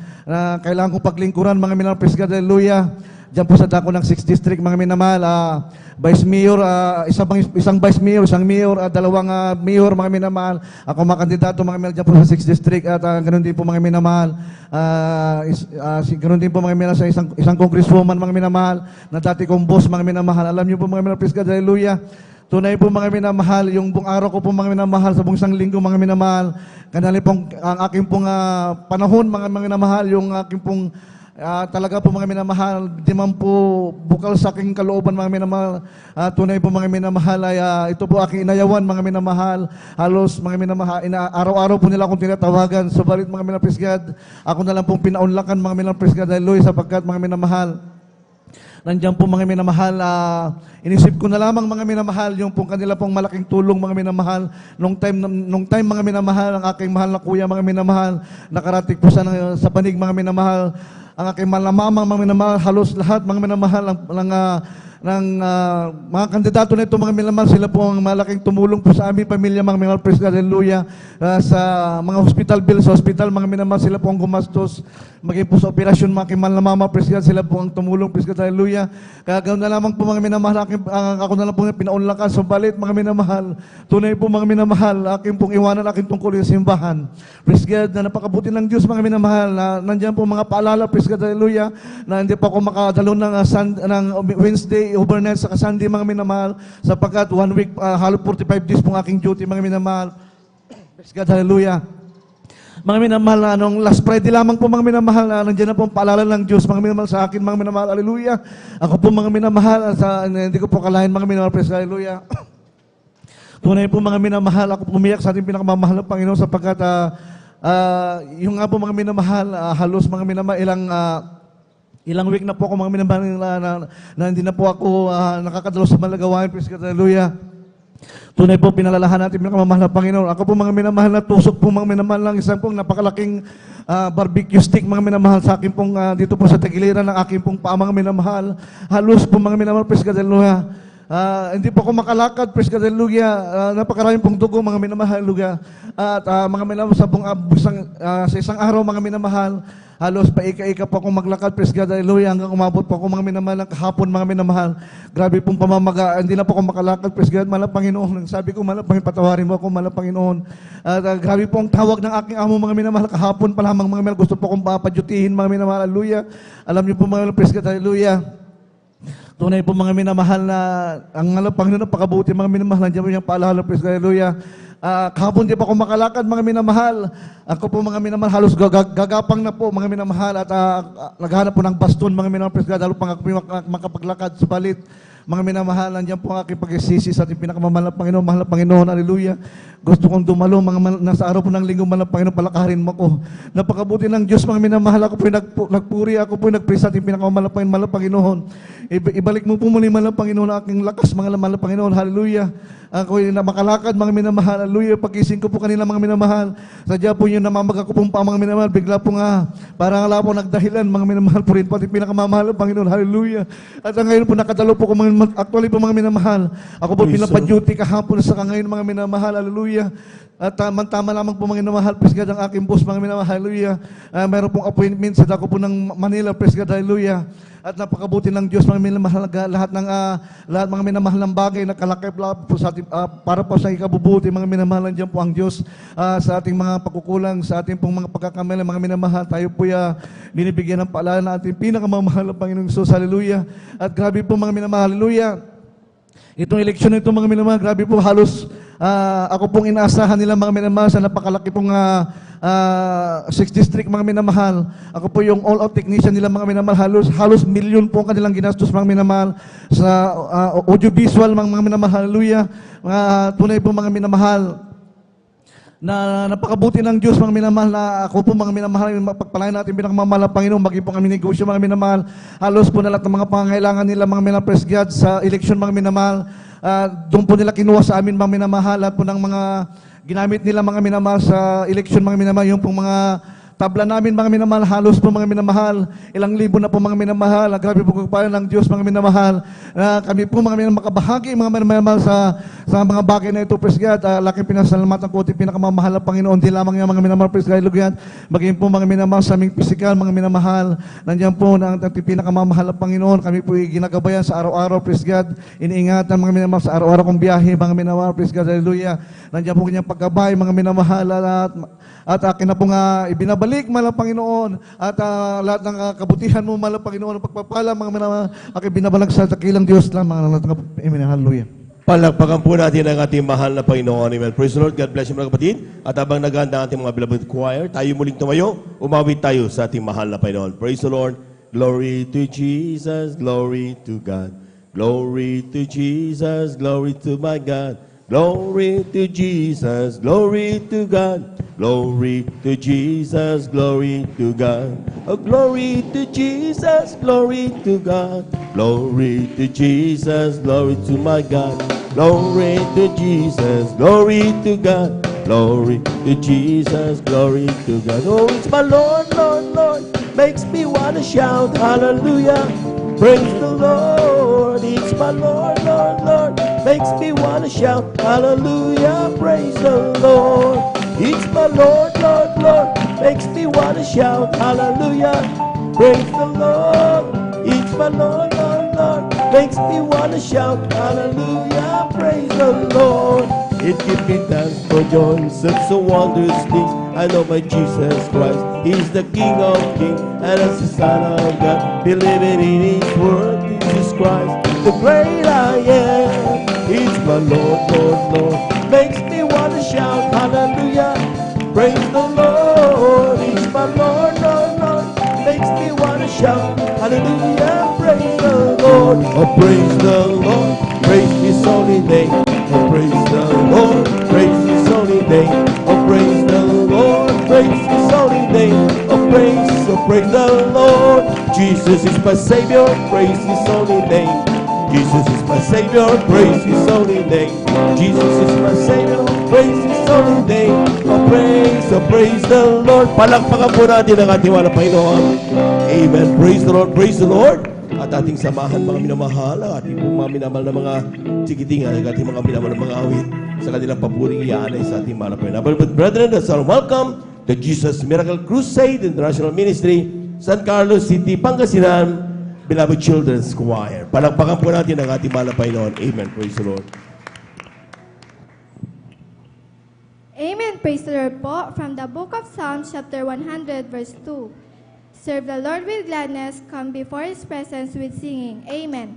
kailangan kong paglingkuran, mga minamahal, praise God, hallelujah. Diyan po sa dako ng 6th District, mga minamahal, Vice Mayor, isang Vice Mayor, isang Mayor, 2 Mayor, mga minamahal. Ako mga kandidato, mga minamahal, diyan po sa 6th District, at ganoon din po mga minamahal. Ganoon din po mga minamahal sa isang congresswoman, mga minamahal, na dati kong boss, mga minamahal. Alam niyo po mga minamahal, praise God, hallelujah. Tunay po mga minamahal, yung buong araw ko po mga minamahal, sa buong isang linggo mga minamahal, kanali pong ang aking pong panahon, mga minamahal, yung aking pong talaga po mga minamahal, di man po bukal sa aking kalooban, mga minamahal. Tunay po mga minamahal ay ito po aking inayawan, mga minamahal. Halos mga minamahal, araw-araw po nila akong tinatawagan. Subalit mga minamahal, praise God, ako na lang pong pinaunlakan, mga minamahal, praise God, hallelujah, sapagkat mga minamahal, nandiyan po mga minamahal, inisip ko na lamang mga minamahal, yung pong kanila pong malaking tulong, mga minamahal, nung time mga minamahal, ang aking mahal na kuya, mga minamahal, nakarating po sa panig, mga minamahal, ang aking mahal na mama, mga minamahal, halos lahat mga minamahal, mga kandidato na ito, mga minamahal, sila po ang malaking tumulong po sa aming pamilya, mga minamahal, praise God, hallelujah, sa mga hospital bills, sa hospital, mga minamahal, sila po ang gumastos, maging po sa operasyon, mga kimal na mama, praise God, sila po ang tumulong, praise God, hallelujah. Kaya ganoon na lamang po, mga minamahal, ako na lang po pinaunlakan, subalit, mga minamahal, tunay po, mga minamahal, aking pong iwanan, aking tungkol yung simbahan. Praise God, na napakabuti ng Diyos, mga minamahal, na nandiyan po mga paalala, praise God, hallelujah, na hindi pa ako makadalo ng Wednesday, overnight, sa Sunday, mga minamahal, sapagkat 1 week, halos 45 days pong aking duty, mga minamahal. Praise God, hallelujah. Mga minamahal, nung last Friday lamang po, mga minamahal, nandiyan na po ang paalala ng Diyos, mga minamahal, sa akin, mga minamahal, hallelujah. Ako po, mga minamahal, hindi ko po kalahin, mga minamahal, praise God, hallelujah. Tunay po, mga minamahal, ako umiyak sa ating pinakamamahal ng Panginoon, sapagkat yung nga po, mga minamahal, halos, mga minamahal, ilang week na po ako, mga minamahal, na hindi na po ako nakakadalo sa malagawain, praise God, hallelujah. Tunay po, pinalalahan natin pinakamamahal na Panginoon. Ako po, mga minamahal, na tusok po, mga minamahal, lang isang pong napakalaking barbecue stick, mga minamahal, sa akin pong, dito po sa tagiliran ng aking pong paa, mga minamahal. Halos po, mga minamahal, praise God, hallelujah. Hindi po ako makalakad, praise God, hallelujah. Napakaraming pong dugo, mga minamahal, hallelujah. At mga minamahal, sa isang araw, mga minamahal, halos paika-ika po akong maglakad, praise God, hallelujah, hanggang umabot po ako, mga minamahal, ng kahapon, mga minamahal. Grabe pong pamamaga, hindi na po ako makalakad, praise God, mahal na Panginoon. Sabi ko, mahal na Panginoon, patawarin mo ako, mahal na Panginoon. At grabe po ang tawag ng aking amo, mga minamahal, kahapon pa lamang, mga minamahal, gusto po akong papadyutihin, mga minamahal, hallelujah. Alam niyo po, mga minamahal, praise God, hallelujah. Tunay po, mga minamahal, na ang Panginoon, napakabuti, mga minamahal, nandiyan po yung paalala, praise God, hallelujah. Kahapon di pa ako makalakad, mga minamahal. Ako po, mga minamahal, halos gagapang na po, mga minamahal, at naghahanap po ng baston, mga minamahal, praise God, halos pang ako makapaglakad, subalit, mga minamahal, nandiyan po ang aking pagsisisi sa ating pinakamamahal na Panginoon, mahal na Panginoon, hallelujah. Gusto kong dumalo, nasa araw po ng linggo, mahal na Panginoon, palakarin mo ko. Napakabuti ng Diyos, mga minamahal, ako po nagpuri, ako po nagpray sa ating pinakamamahal na Panginoon, mahal na Panginoon. Ibalik mo po muli, mahal na Panginoon, ang aking lakas, mga mahal na Panginoon, hallelujah. Ako na makalakad, mga minamahal, hallelujah. Pagising ko po kanina, mga minamahal, sadya po yung namamaga ko pong pa, mga minamahal, bigla po nga, parang wala po nagdahilan, mga minamahal po rin po ating pinakamamahal na Panginoon, hallelujah. At ngayon po nakadalo po ko, actually po, mga minamahal, ako po pinapaduty kahapon sa ngayon, mga minamahal, hallelujah. At tama lamang po, mga minamahal, praise God, ang aking boss, mga minamahal, hallelujah. Meron pong appointment sa dako po ng Manila, praise God, hallelujah. At napakabuti ng Diyos, mga minamahal, lahat mga minamahal ng bagay na kalakip po sa ating, para po sa ikabubuti, mga minamahal, diyan po ang Diyos sa ating mga pagkukulang, sa ating pong mga pagkakamali, mga minamahal, tayo po binibigyan ng paalala na ating pinakamamahal na Panginoong Jesus, hallelujah. At grabe po, mga minamahal, hallelujah. Itong eleksyon na ito, mga minamahal, grabe po, halos ako pong inaasahan nila, mga minamahal, sa napakalaki pong 6 district, mga minamahal. Ako po yung all-out technician nila, mga minamahal, halos milyon po ang kanilang ginastos, mga minamahal, sa audiovisual, mga minamahal, hallelujah. Tunay po, mga minamahal, na napakabuti ng Diyos, mga minamahal, na ako po, mga minamahal, pagpalain natin pinakamamahal na Panginoon, maging po kami negosyo, mga minamahal, halos po na lahat ng mga pangangailangan nila, mga minamahal, praise God, sa election, mga minamahal, doon po nila kinuha sa amin, mga minamahal, at po ng mga ginamit nila, mga minamahal, sa election, mga minamahal, yung pong mga tabla namin, mga minamahal, halos po, mga minamahal, ilang libo na po, mga minamahal. Grabe po kagpalan ng Diyos, mga minamahal. Kami po, mga minamahal, makabahagi, mga minamahal, sa mga bagay na ito, praise God. Laking pinasalamatan ko, pinakamamahal na Panginoon, di lamang yung mga minamahal, praise God, hallelujah. Maging po, mga minamahal, sa aming physical, mga minamahal, nandiyan po, ang pinakamamahal na Panginoon, kami po ginagabayan sa araw-araw, praise God. Iniingatan, mga minamahal, sa araw-araw kong biyahe, mga minamahal, praise God, hallelujah. Nandiyan po kanyang pagkabay, mga minamahal, at akin na po nga ibinabalik, mahal na Panginoon, at lahat ng kabutihan mo, mahal na Panginoon, ang pagpapala, mga minamahal, akin binabalag sa dakilang Diyos lang, mga amen, hallelujah. Palakpakan po natin ang ating mahal na Panginoon. Amen. Praise the Lord. God bless you, mga kapatid. At habang naganda ang ating mga beloved choir, tayo muling tumayo, umawit tayo sa ating mahal na Panginoon. Praise the Lord. Glory to Jesus, glory to God. Glory to Jesus, glory to my God. Glory to Jesus, glory to God. Glory to Jesus, glory to God. Oh, glory to Jesus, glory to God. Glory to Jesus, glory to my God. Glory to Jesus, glory to God. Glory to Jesus, glory to God. Oh, it's my Lord, Lord, Lord, makes me want to shout hallelujah. Praise the Lord, it's my Lord, Lord, Lord. Makes me wanna shout, hallelujah, praise the Lord. He's my Lord, Lord, Lord. Makes me wanna shout, hallelujah, praise the Lord. He's my Lord, Lord, Lord. Makes me wanna shout, hallelujah, praise the Lord. It gives me dance for joy, such a wondrous things. I know my Jesus Christ, He's the King of Kings, and as the Son of God, believing in His word, Jesus Christ, the great I am. He's my Lord, Lord, Lord. Makes me wanna shout, hallelujah, praise the Lord. He's my Lord, Lord, Lord. Makes me wanna shout, hallelujah, praise the Lord. Oh, praise the Lord, praise His holy name. Oh, praise the Lord, praise His holy name. Oh, praise the Lord, praise His holy name. Oh, praise the Lord. Jesus is my Savior, praise His holy name. Jesus is my Savior, praise His holy name. Jesus is my Savior, praise His holy name. Oh, praise the Lord. Palakpakan po natin ang ating wala Panginoon. Amen. Praise the Lord, praise the Lord. At ating samahan mga minamahal, ang ating pong mga minamahal na mga chikiting, ang ating mga minamahal na mga awit sa kanilang paburing iyaanay sa ating mahal na Panginoon. But brethren, that's our welcome to Jesus Miracle Crusade International Ministry, San Carlos City, Pangasinan, Beloved Children's Choir. Palakpakan po natin ang ating mahal na Panginoon. Amen. Praise the Lord. Amen. Praise the Lord po. From the book of Psalms, chapter 100, verse 2. Serve the Lord with gladness, come before His presence with singing. Amen.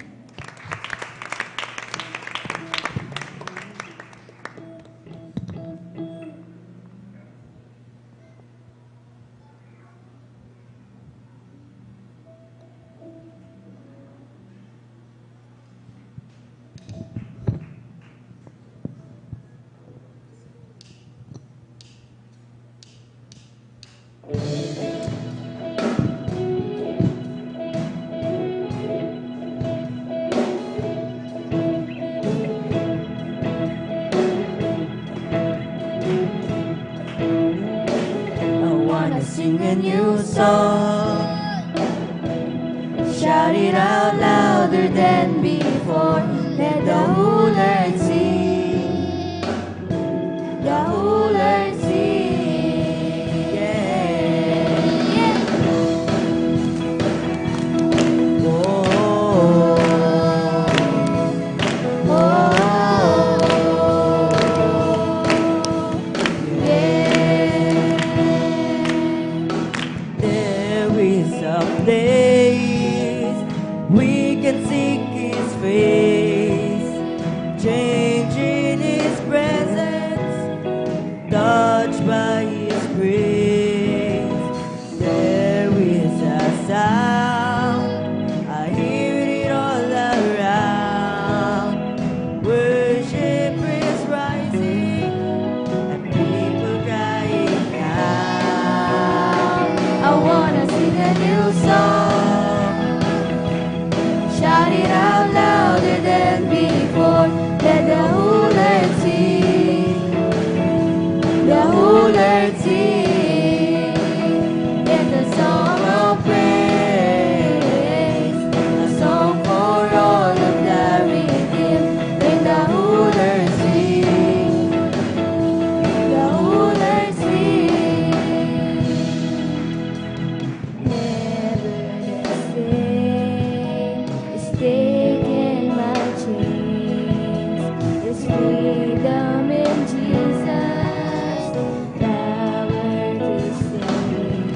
Sing a new song, shout it out louder than before. Let the whole earth sing, the whole earth sing, yeah. Oh, place we can seek His face, changing His presence, touched by His grace. There is a sound, I hear it all around. Worship is rising and people crying out. I wanna sing a new song, shout it out louder than before. Let the whole earth sing, the whole earth sing. Let the song of praise, a song for all of the redeemed. Let the whole earth sing, the whole earth sing. Never the same is taking my chains. There's freedom in Jesus, power to sing.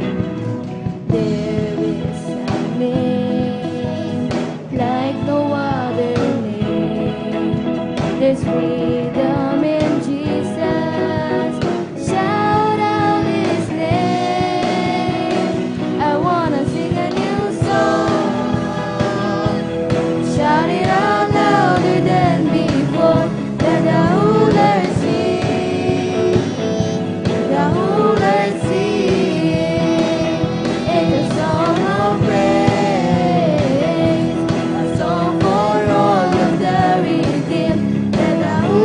There is a name like no other name. There's freedom in Jesus. Shout out His name. I wanna sing a new song, shout it out louder than before. Let the whole earth sing, the whole earth sing. It's a song of praise, a song for all of the redeemed. Let the whole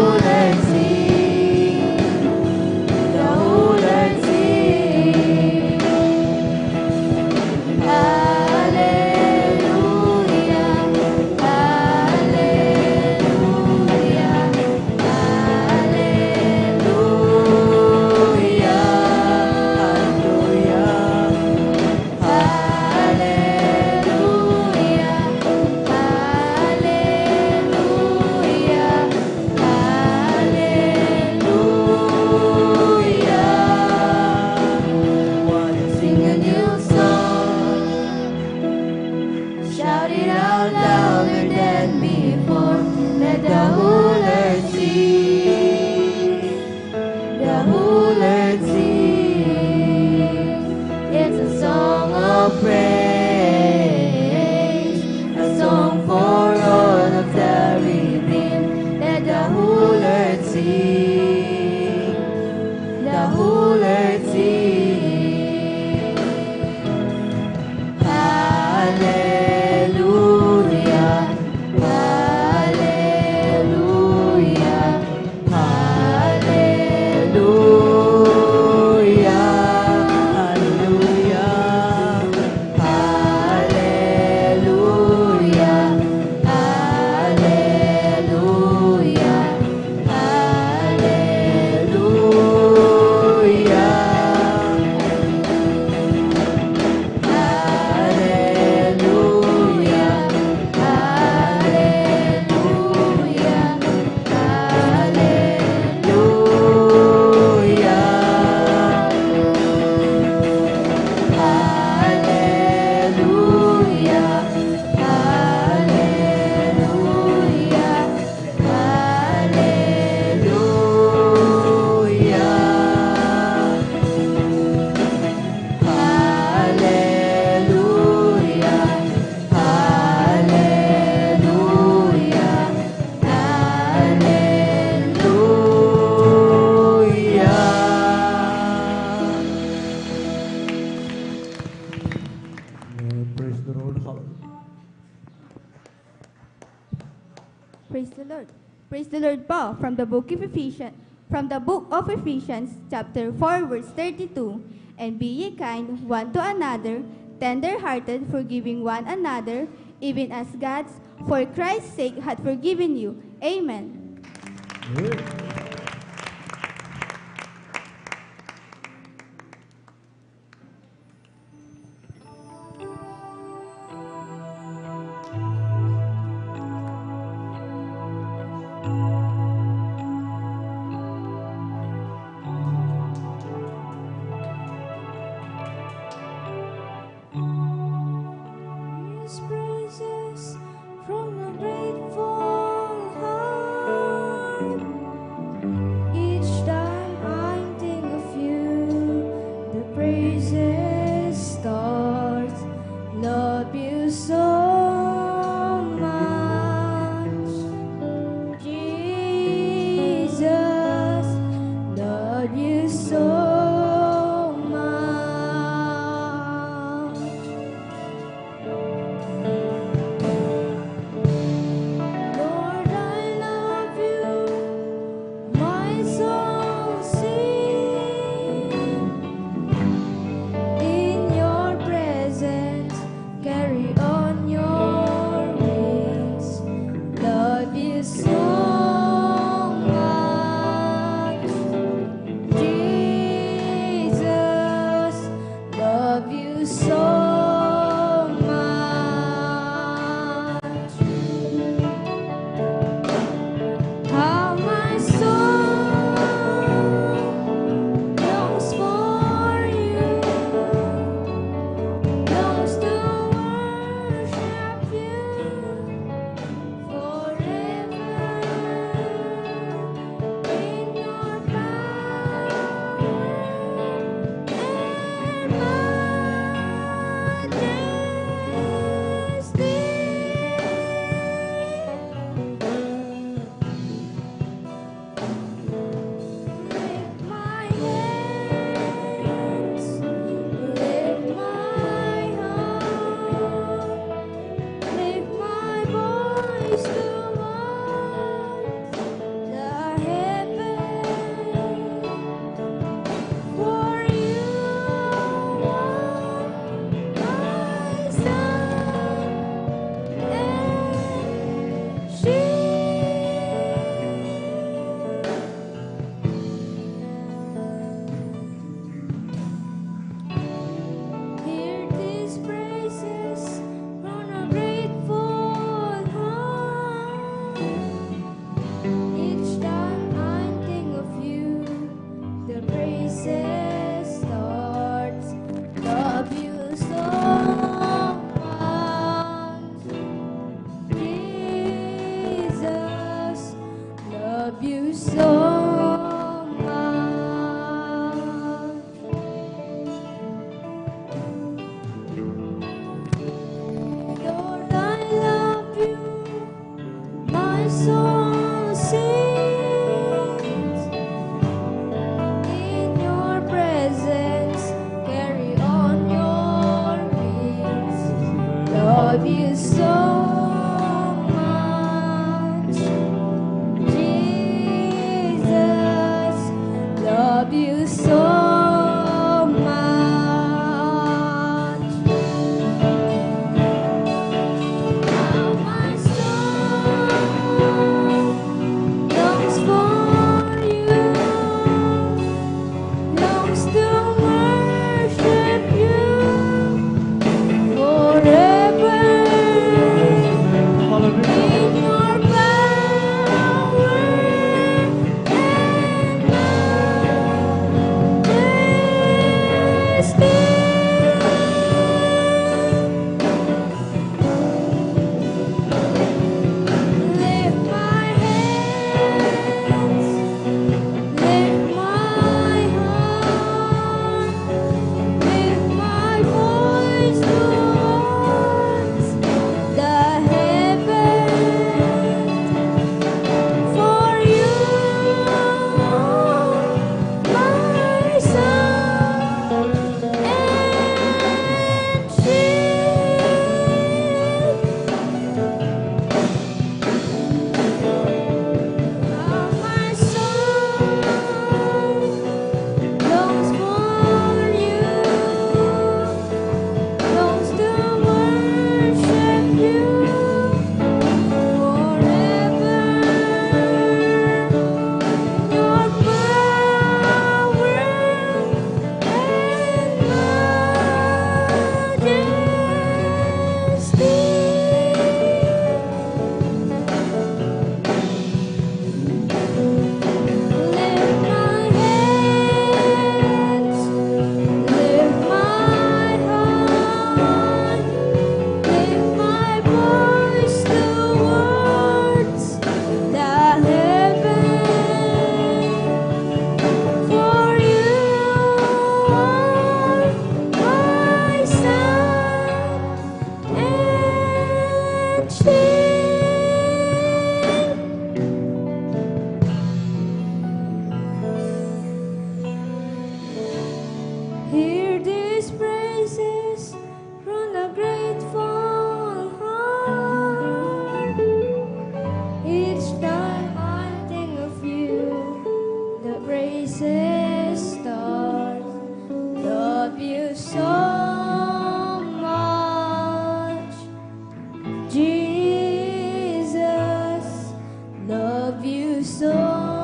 Praise the Lord. Praise the Lord po from the book of Ephesians, chapter 4, verse 32. And be ye kind one to another, tender-hearted, forgiving one another, even as God, for Christ's sake, hath forgiven you. Amen. His praises from a grateful heart. Each time I think of you, the praises start. Love you so much, Jesus. Love you so much. Lord, I love you, my soul sings. In your presence, carry on your wings. Love you so much, Jesus. Love you so much. How my soul longs for you, longs to worship you forever in your power and lift my hands, lift my heart, lift my voice towards the heavens. For you are my sun and Hear these praises from a grateful heart. Each time I think of you, the praises starts. Love you so much, Jesus. Love you so much. Lord, I love you, my soul sings. In your presence, carry on your wings. Love you so much, Jesus. Love you so much. praises from a grateful heart. Each time I think of you, the praises start. Love you so much, Jesus. Love you so much.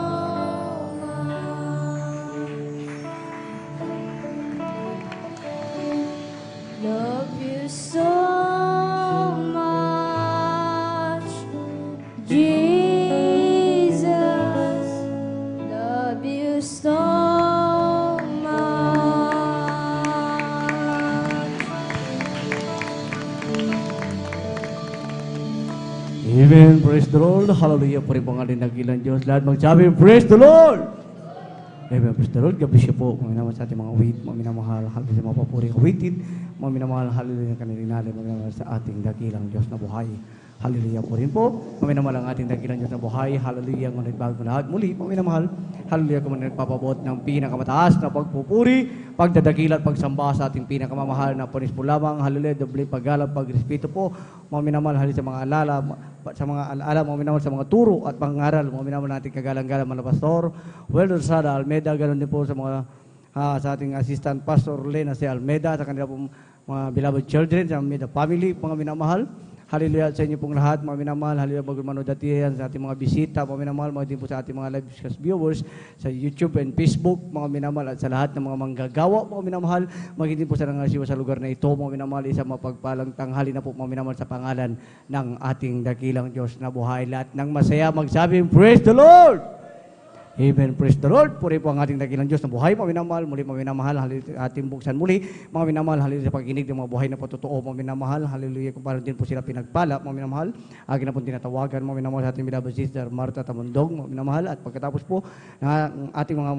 Love you so much, Jesus. Love you so much. Amen. Praise the Lord. Hallelujah. Puri po nga din nagilang Diyos. Lahat magsabi, praise the Lord! Amen. Praise the Lord. God bless you po. Mga minamahal sa ating mga wait. Mga minamahal. Hallelujah. Mga papuri kawitin. Mga minamahal. Hallelujah. Kanilinali. Mga minamahal sa ating dakilang Diyos na buhay. Hallelujah po rin po. Mga minamahal ang ating dakilang Diyos na buhay. Hallelujah. Ang nagbago lahat. Muli, mga minamahal. Hallelujah. Kung nagpapabot ng pinakamataas na pagpupuri, pagdadakila at pagsamba sa ating pinakamamahal na punis po lamang. Hallelujah. Doble paggalap, pagrespeto po. Mga minamahal. Hallelujah sa mga alala. Sa mga alaala, mga minamahal sa mga turo at pangaral. Mga minamahal natin kagalang-galang mga pastor. Welder Sada Almeida. Ganoon din po sa mga sa ating assistant pastor Lena C. Almeida. Sa kanila pong mga beloved children, sa Almeida family. Mga minamahal. Hallelujah sa inyo pong lahat, mga minamahal. Hallelujah, bago manood datihan sa ating mga bisita, mga minamahal, mga din po sa ating mga live viewers sa YouTube and Facebook, mga minamahal, at sa lahat ng mga manggagawa, mga minamahal, magiging po sa nangasiwa sa lugar na ito, mga minamahal, isang mapagpalang tanghali na po, mga minamahal, sa pangalan ng ating dakilang Diyos na buhay. Lahat ng masaya, magsabi, praise the Lord! Amen. Praise the Lord. Puri po ang ating dakilang Diyos na buhay. Mga minamahal, muli mga minamahal, hallelujah, ating buksan muli. Mga minamahal, hallelujah, sa pagkinig ng mga buhay na patotoo. Mga minamahal, hallelujah, kung paano din po sila pinagpala. Mga minamahal, akin na po tinatawagan. Mga minamahal sa ating beloved sister Martha Tamundong. Mga minamahal, at pagkatapos po, ng ating mga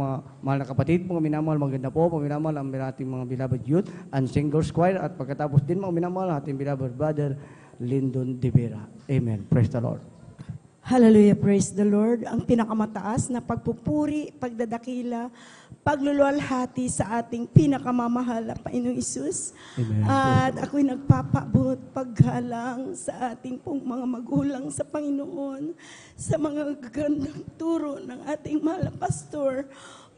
mahal na kapatid, mga minamahal, maganda po. Mga minamahal, ang ating mga beloved youth and singers choir. At pagkatapos din, mga minamahal, ating beloved brother Lyndon De Vera. Amen. Praise the Lord. Hallelujah, praise the Lord. Ang pinakamataas na pagpupuri, pagdadakila, pagluluwalhati sa ating pinakamamahal na Panginoong Isus. Amen. At ako'y nagpapabot paggalang sa ating pong mga magulang sa Panginoon, sa mga gagandang turo ng ating mahal na pastor,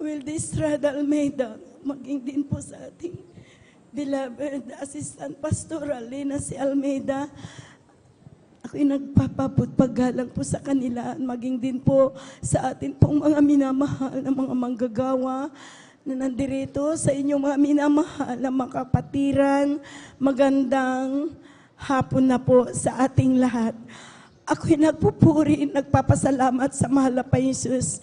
Wilde Estrada Almeida, maging din po sa ating beloved assistant pastoral, Lena C. Almeida. Ako'y nagpapabot paggalang po sa kanila, maging din po sa atin pong mga minamahal na mga manggagawa na nandirito, sa inyong mga minamahal na mga kapatiran. Magandang hapon na po sa ating lahat. Ako'y nagpupuri, nagpapasalamat sa mahal na Jesus.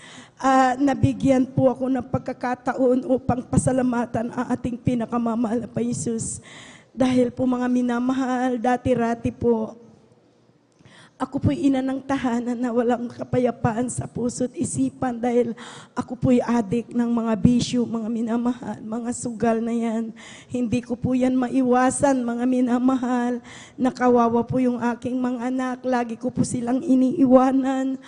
Nabigyan po ako ng pagkakataon upang pasalamatan ang ating pinakamamahal na Jesus. Dahil po mga minamahal, dati-rati po, ako po'y ina ng tahanan na walang kapayapaan sa puso't isipan dahil ako po'y adik ng mga bisyo, mga minamahal, mga sugal na yan. Hindi ko po yan maiwasan, mga minamahal. Nakawawa po yung aking mga anak. Lagi ko po silang iniiwanan.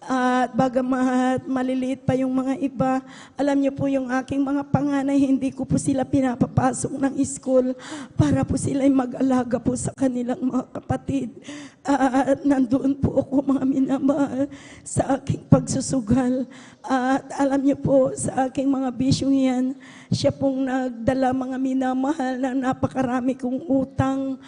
At bagamat maliliit pa yung mga iba, alam niyo po yung aking mga panganay, hindi ko po sila pinapapasok ng school para po sila mag-alaga po sa kanilang mga kapatid. At nandoon po ako, mga minamahal, sa aking pagsusugal. At alam niyo po, sa aking mga bisyong yan, siya pong nagdala, mga minamahal, na napakarami kong utang.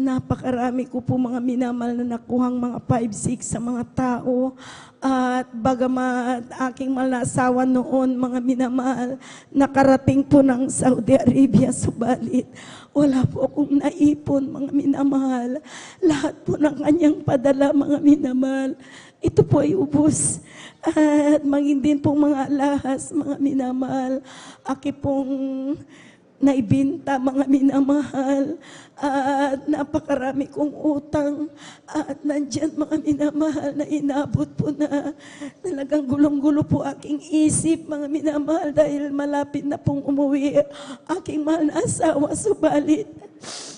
Napakarami ko po, mga minamahal, na nakuhang mga 5-6 sa mga tao. At bagamat aking malasawa noon, mga minamahal, nakarating po ng Saudi Arabia, subalit wala po akong naipon, mga minamahal. Lahat po ng kanyang padala, mga minamahal, ito po ay ubos. At maging din po mga alahas, mga minamahal, aki pong naibinta, mga minamahal, at napakarami kong utang, at nandyan, mga minamahal, na inabot po na talagang gulong-gulo po aking isip, mga minamahal, dahil malapit na pong umuwi aking mahal na asawa, subalit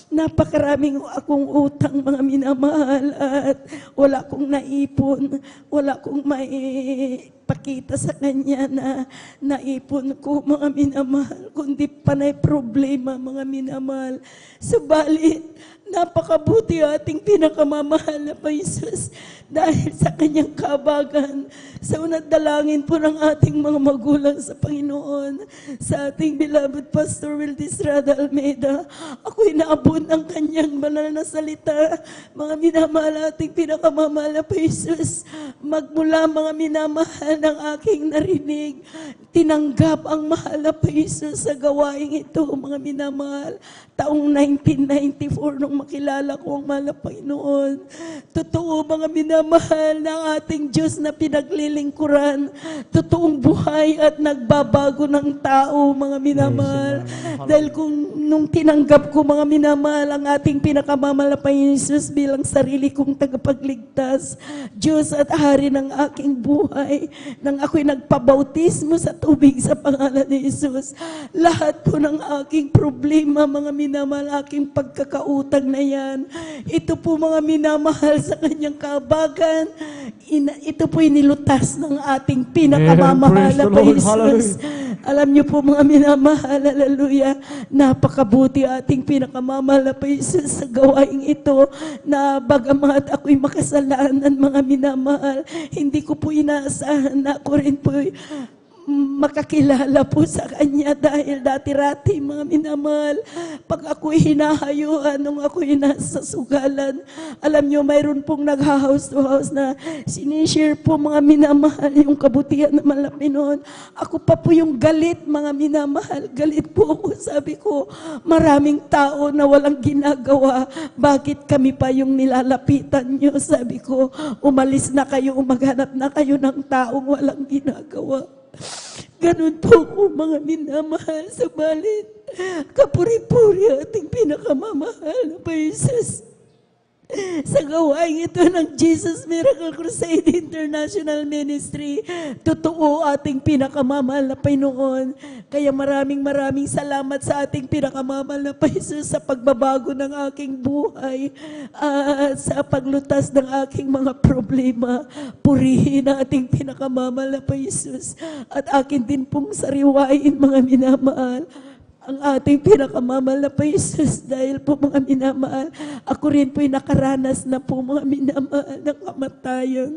napakaraming akong utang, mga minamahal, at wala kong naipon, wala kong ipakita sa Kanya na naipon ko, mga minamahal, kundi panay problema, mga minamahal. Subalit, napakabuti ating pinakamamahal na Jesus dahil sa Kanyang kahabagan. Sa unang dalangin po ng ating mga magulang sa Panginoon, sa ating beloved Pastor Wildy Estrada Almeida, ako'y naabot ng Kanyang banal na salita. Mga minamahal, ating pinakamamahal na Jesus, magmula mga minamahal ng aking narinig, tinanggap ang mahal na Jesus sa gawaing ito, mga minamahal. Taong 1994 nung makilala ko ang mahal na Panginoon. Totoo, mga minamahal, ng ating Diyos na pinaglilingkuran. Totoong buhay at nagbabago ng tao, mga minamahal. Dahil kung nung tinanggap ko, mga minamahal, ang ating pinakamamahal na Panginoon Jesus bilang sarili kong tagapagligtas, Diyos at Hari ng aking buhay, nang ako'y nagpabautismo sa tubig sa pangalan ni Jesus, lahat po ng aking problema, mga minamahal, aking pagkakautang na yan, ito po, mga minamahal, sa Kanyang kahabagan, ito po inilutas ng ating pinakamamahal na Jesus. Alam niyo po, mga minamahal, hallelujah, napakabuti ating pinakamamahal na Jesus sa gawaing ito, na bagamat ako'y makasalanan, mga minamahal, hindi ko po inaasahan na ako rin po makakilala po sa Kanya dahil dati-rati, mga minamahal, pag ako'y hinahayuan nung ako'y nasa sugalan, alam nyo, mayroon pong nag-house to house na sinishare po, mga minamahal, yung kabutihan na malaki noon. Ako pa po yung galit, mga minamahal, galit po ako. Sabi ko, maraming tao na walang ginagawa, bakit kami pa yung nilalapitan nyo? Sabi ko, umalis na kayo, maghanap na kayo ng taong walang ginagawa. Ganun po ko, mga minamahal, subalit kapuri-puri ating pinakamamahal na Jesus. Sa gawain ito ng Jesus Miracle Crusade International Ministry, totoo ating pinakamamahal na Panginoon. Kaya maraming salamat sa ating pinakamamahal na Jesus sa pagbabago ng aking buhay at sa paglutas ng aking mga problema. Purihin ang ating pinakamamahal na Jesus at akin din pong sariwain, mga minamahal, ang ating pinakamamahal na Jesus, dahil po, mga minamahal, ako rin po'y nakaranas na po, mga minamahal, ng kamatayan.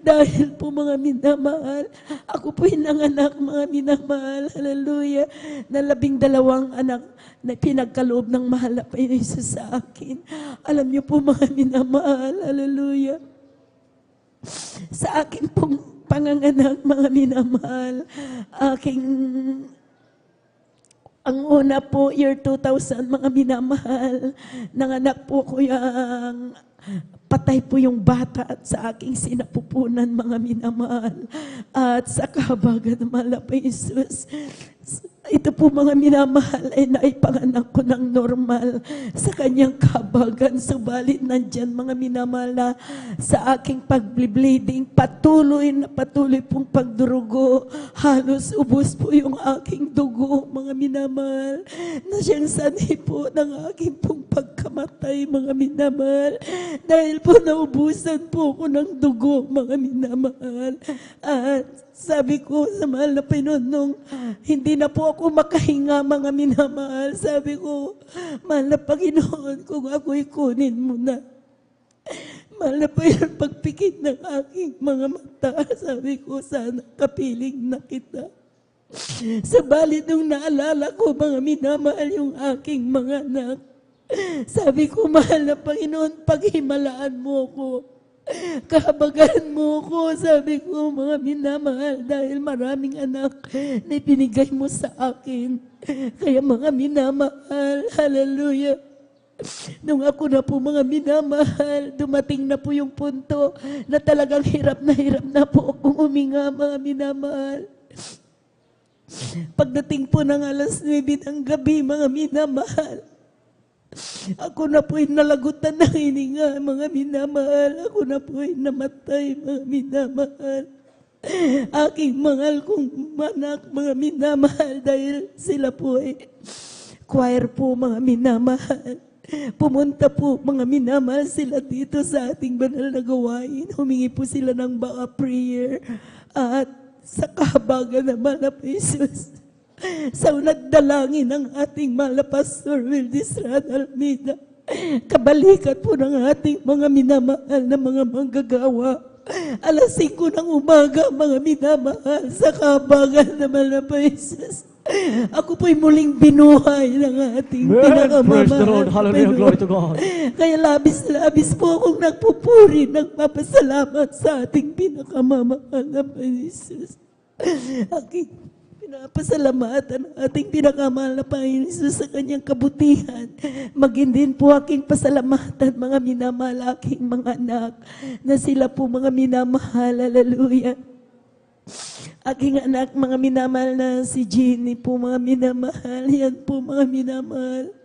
Dahil po, mga minamahal, ako po'y nanganak, mga minamahal, hallelujah, na 12 anak na pinagkaloob ng mahal na Jesus sa akin. Alam niyo po, mga minamahal, hallelujah, sa akin pong panganganak, mga minamahal, ang una po, year 2000, mga minamahal, nanganak po ko yung patay po yung bata at sa aking sinapupunan, mga minamahal. At sa kahabagan ng mahal na Jesus, ito po, mga minamahal, ay naipanganak ko ng normal sa Kanyang kahabagan. Subalit nandyan, mga minamahal, na sa aking pag-bleeding, patuloy pong pagdurugo. Halos ubos po yung aking dugo, mga minamahal, na siyang sanhi po ng aking pong pagkamatay, mga minamahal. Dahil po naubusan po ako ng dugo, mga minamahal. At sabi ko sa mahal na Panginoon, nung hindi na po ako makahinga, mga minamahal, sabi ko, mahal na Panginoon, kung ako'y kunin mo na. Mahal na Panginoon, pagpikit ng aking mga mata, sabi ko, sana kapiling na kita. Sabalit nung naalala ko, mga minamahal, yung aking mga anak, sabi ko, mahal na Panginoon, paghimalaan mo ko. Kahabagan mo ko, sabi ko, mga minamahal, dahil maraming anak na binigay mo sa akin. Kaya, mga minamahal, hallelujah, nung ako na po, mga minamahal, dumating na po yung punto na talagang hirap na po akong huminga, mga minamahal. Pagdating po ng alas 9 ng gabi, mga minamahal, ako na po'y nalagutan ng hininga, mga minamahal. Ako na po'y namatay, mga minamahal. Aking mahal kong anak, mga minamahal, dahil sila po'y choir po, mga minamahal. Pumunta po mga minamahal sila dito sa ating banal na gawain. Humingi po sila ng baka prayer at sa kahabagan ng mahal na Jesus. Sa nagdalangin ng ating mahal na Pastor Wildis Almeida, kabalikat po ng ating mga minamahal na mga manggagawa. Alas 5 ng umaga, mga minamahal, sa kahabagan ng mahal na Jesus. Ako po'y muling binuhay ng ating pinakamamahal. Praise the Lord. Hallelujah. Glory to God. Kaya labis-labis po akong nagpupuri, nagpapasalamat sa ating pinakamamahal na Jesus. Aking pinapasalamatan ang ating pinakamahal na Panginoon Jesus sa kanyang kabutihan. Maging din po aking pasalamatan mga minamahal aking mga anak na sila po mga minamahal. Hallelujah. Aking anak, mga minamahal na si Jeannie po, mga minamahal. Yan po, mga minamahal.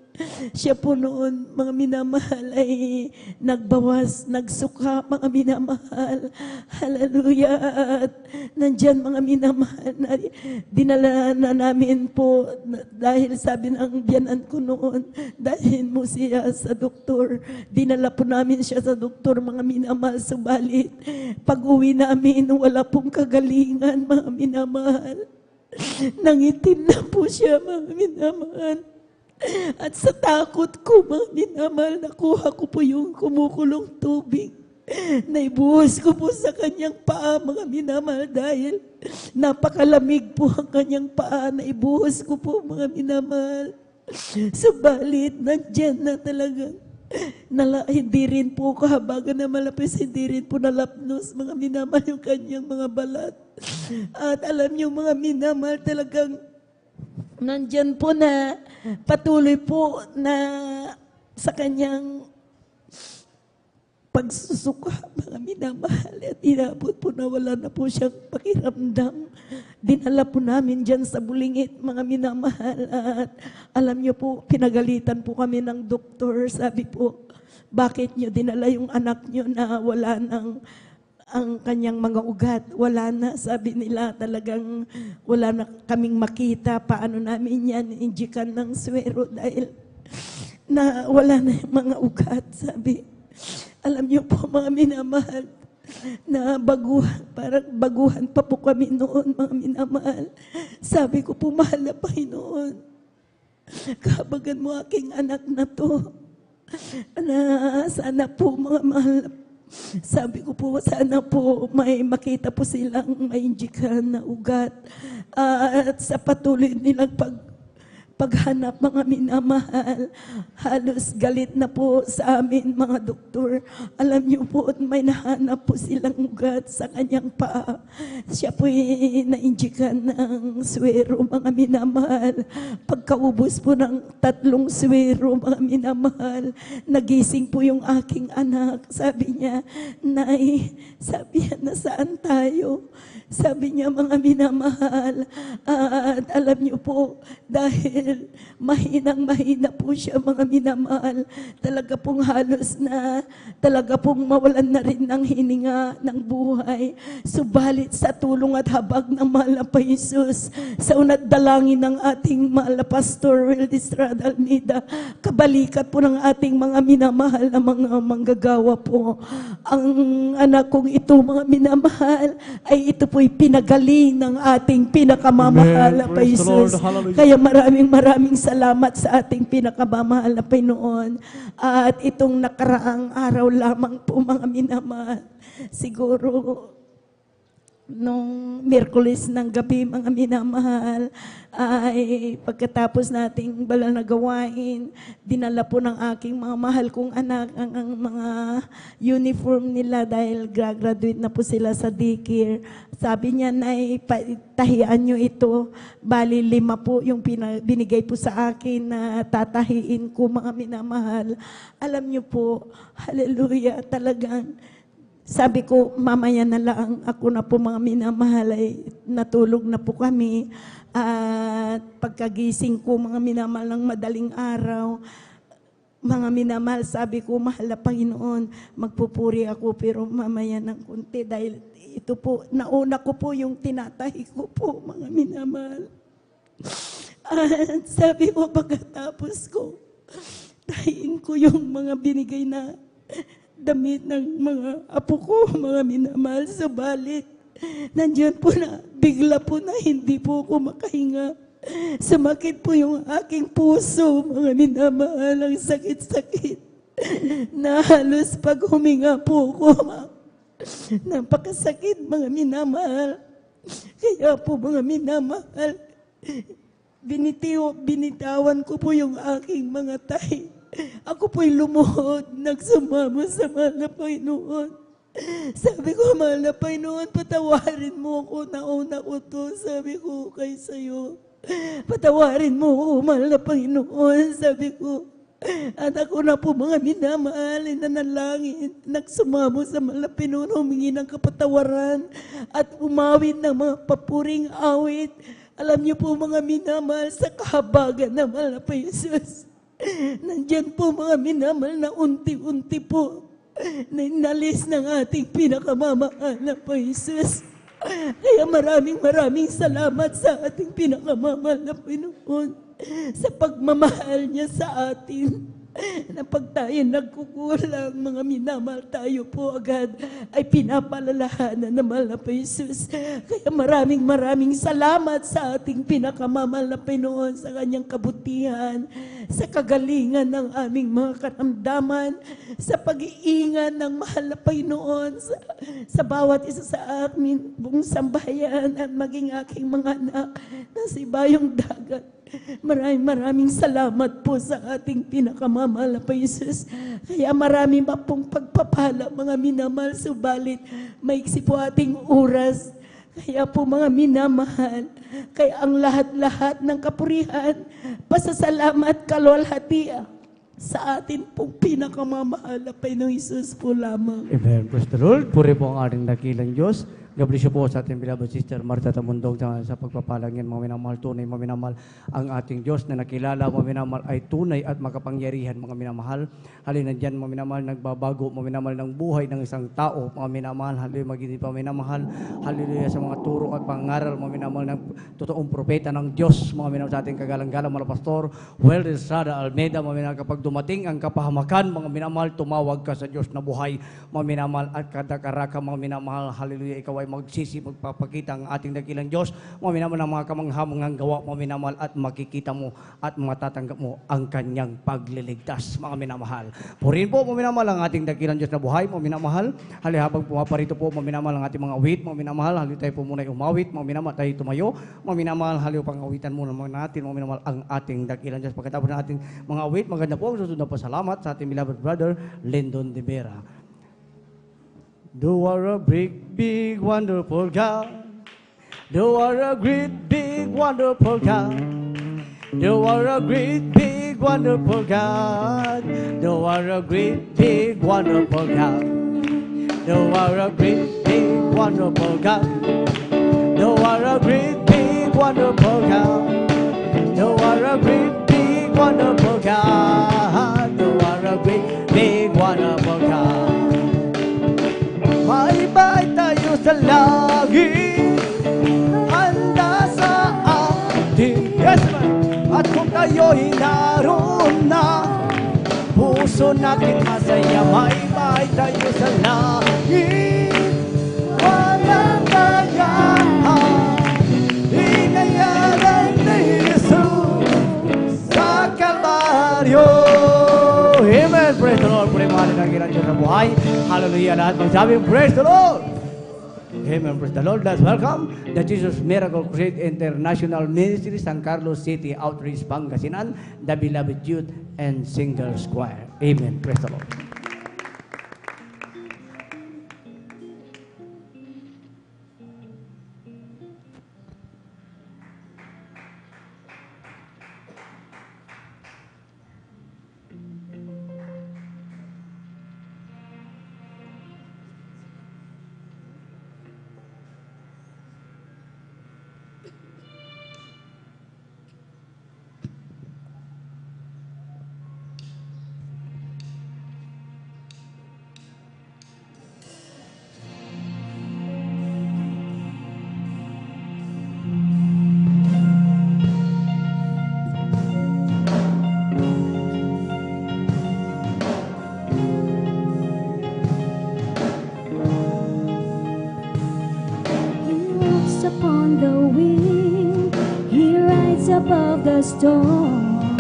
Siya po noon, mga minamahal, ay nagbawas, nagsuka, mga minamahal. Hallelujah. At nandyan, mga minamahal, na dinala na namin po, dahil sabi ng biyanan ko noon, dahil mo siya sa doktor. Dinala po namin siya sa doktor, mga minamahal, subalit. Pag-uwi namin, wala pong kagalingan, mga minamahal. Nangitim na po siya, mga minamahal. At sa takot ko, mga minamahal, nakuha ko po yung kumukulong tubig. Naibuhos ko po sa kanyang paa, mga minamahal, dahil napakalamig po ang kanyang paa. Naibuhos ko po, mga minamahal. Subalit, nandyan na talaga. Hindi rin po kahabagan na malapis, hindi rin po nalapnos, mga minamahal, yung kanyang mga balat. At alam niyo, mga minamahal, talagang nandyan po na patuloy po na sa kanyang pagsusuka, mga minamahal, at inabot po na wala na po siyang pakiramdam. Dinala po namin dyan sa Bulingit, mga minamahal, at alam niyo po, pinagalitan po kami ng doktor. Sabi po, bakit niyo dinala yung anak niyo na wala nang ang kanyang mga ugat, wala na, sabi nila, talagang wala na kaming makita paano namin yan injikan ng swero dahil na wala na yung mga ugat, sabi. Alam niyo po, mga minamahal, na baguhan, parang baguhan pa po kami noon, mga minamahal. Sabi ko po, mahal na Panginoon, kahabagan mo aking anak na to, na sana po, mga mahal na, sabi ko po, sana po may makita po silang mainjikan na ugat. At sa patuloy nilang paghanap, mga minamahal, halos galit na po sa amin, mga doktor. Alam niyo po, may nahanap po silang ugat sa kanyang paa. Siya po nainjikan ng swero, mga minamahal. Pagkaubos po ng 3 swero, mga minamahal, nagising po yung aking anak. Sabi niya, Nay, sabi niya, nasaan tayo? Sabi niya, mga minamahal, at alam niyo po, dahil mahinang-mahina po siya, mga minamahal, talaga pong halos na, talaga pong mawalan na rin ng hininga ng buhay. Subalit sa tulong at habag ng mahal na Jesus, sa unat dalangin ng ating mahal na Pastor Wildis Almeida, kabalikat po ng ating mga minamahal na mga manggagawa po. Ang anak kong ito, mga minamahal, ay ito po'y pinagaling ng ating pinakamamahal na Jesus. Kaya maraming salamat sa ating pinakamamahal na Panginoon. At itong nakaraang araw lamang po, mga minamahal, siguro nung Miyerkules ng gabi, mga minamahal, ay pagkatapos nating banal na gawain, dinala po ng aking mga mahal kong anak ang mga uniform nila dahil graduate na po sila sa daycare. Sabi niya, Nay, tahian nyo ito. Bali 5 po yung binigay po sa akin na tatahiin ko, mga minamahal. Alam niyo po, hallelujah, talagang sabi ko, mamaya na lang, ako na po, mga minamahal, ay natulog na po kami. At pagkagising ko, mga minamahal, ng madaling araw, mga minamahal, sabi ko, mahal na Panginoon, magpupuri ako, pero mamaya ng kunti, dahil ito po, nauna ko po yung tinatahi ko po, mga minamahal. At sabi ko, pagkatapos ko, tahiin ko yung mga binigay na damit ng mga apo ko, mga minamahal. Subalit, nandiyan po na, bigla po na hindi po ako makahinga. Sumakit po yung aking puso, mga minamahal, ang sakit-sakit. Na halos pag huminga po ako, napakasakit, mga minamahal. Kaya po, mga minamahal, binitawan ko po yung aking mga tahi. Ako po'y lumuhod, nagsumamo sa mahal na Panginoon. Sabi ko, mahal na Panginoon, patawarin mo ako, nauna ko to. Sabi ko kay sa'yo, patawarin mo ako, mahal na Panginoon. Sabi ko, at ako na po mga minamahal, nanalangin, nagsumamo sa mahal na Panginoon, humingi ng kapatawaran at umawit ng mga papuring awit. Alam niyo po mga minamahal, sa kahabagan ng mahal na Jesus, nandyan po mga minamahal na unti-unti po na inalis ng ating pinakamamahal na Jesus. Kaya maraming salamat sa ating pinakamamahal na Panginoon sa pagmamahal niya sa atin. Na pag tayo nagkukulang, mga minamahal, tayo po agad ay pinapalalahanan ng mahal na Jesus. Kaya maraming salamat sa ating pinakamamahal na Panginoon sa kanyang kabutihan, sa kagalingan ng aming mga karamdaman, sa pag-iingat ng mahal na Panginoon sa bawat isa sa amin buong sambahayan at maging aking mga anak na sa ibayong dagat. Maraming salamat po sa ating pinakamamahal na Jesus. Kaya marami pa pong pagpapala, mga minamahal, subalit maiksi po ating oras. Kaya po mga minamahal, kaya ang lahat-lahat ng kapurihan, pasasalamat, kalwalhatian sa atin pong pinakamamahal na Panginoong Jesus po lamang. Amen. Praise the Lord. Puri po ang ating dakilang Diyos. God bless you po sa ating beloved sister Martha Tamundong sa pagpapalang yan, mga minamahal, tunay, mga minamahal, ang ating Diyos na nakilala, mga minamahal, ay tunay at makapangyarihan, mga minamahal. Halina dyan, mga minamahal, nagbabago, mga minamahal, ng buhay ng isang tao, mga minamahal, haliluya, magiging pa minamahal, haliluya, sa mga turo at pangaral, mga minamahal, ng totoong propeta ng Diyos, mga minamahal, sa ating kagalang-galang, mga pastor, Welder Estrada Almeida, mga minamahal, kapag dumating ang kapahamakan, mga minamahal, tumawag ka sa Diyos na buhay, mga minamahal, at kadakaraka, mga minamahal, haliluya, ikaw ay magsisi, magpapakita ang ating dakilang Diyos, mga minamahal, ng mga kamanghamangang gawa, mga minamahal, at makikita mo at matatanggap mo ang kanyang pagliligtas, mga minamahal. Purihin po, mga minamahal, ang ating dakilang Diyos na buhay, mga minamahal. Hali habang pumaparito po, mga minamahal, ang ating mga awit, mga minamahal. Hali tayo po muna umawit, mga minamahal, tayo tumayo, mga minamahal. Hali pang awitan muna natin, mga minamahal, ang ating dakilang Diyos. Pagkatapos ng ating mga awit, maganda po ang susunod na pasalamat sa ating beloved brother, Lyndon de Vera. You are a big, wonderful God. You are a great, big, wonderful God. You are a great, big, wonderful God. You are a great, big, wonderful God. You are a great, big, wonderful God. You are a great, big, wonderful God. You are a great, big, wonderful God. You are a great, big, wonderful God. Maibay tayo sa langit, handa sa atin. Yes, man. At kung tayo'y naroon na, puso natin masaya. Maibay tayo sa langit, walang kagahan. Inayaran ni Jesus sa Kalbaryo. Amen. Praise the Lord. Puri mga nagkilang Diyos na buhay. Hallelujah. Lahat magsabi, praise the Lord. Amen. Praise the Lord. Let's welcome the Jesus Miracle Crusade International Ministry, San Carlos City Outreach, Pangasinan, the beloved youth and singers choir. Amen. Praise the Lord. on the wing. He rides above the storm.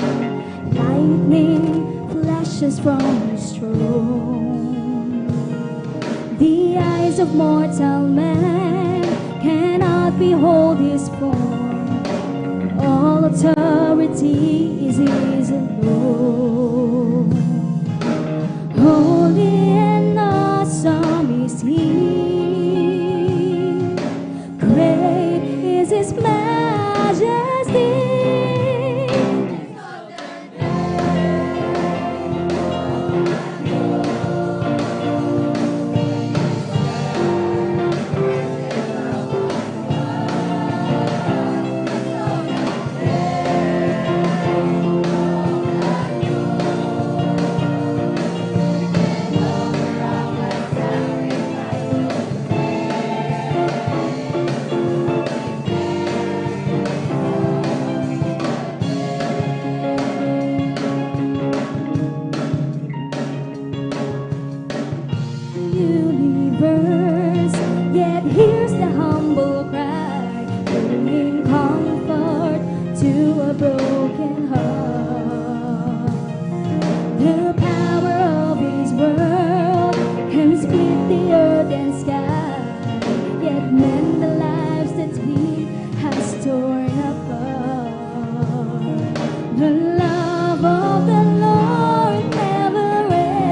Lightning flashes from his throne. The eyes of mortal man cannot behold his form. All authority is his alone. Holy and awesome is he. Great is his majesty. Universe, yet here's the humble cry, bringing comfort to a broken heart. The power of his world can split the earth and sky, yet mend the lives that he has torn apart. The love of the Lord never ends.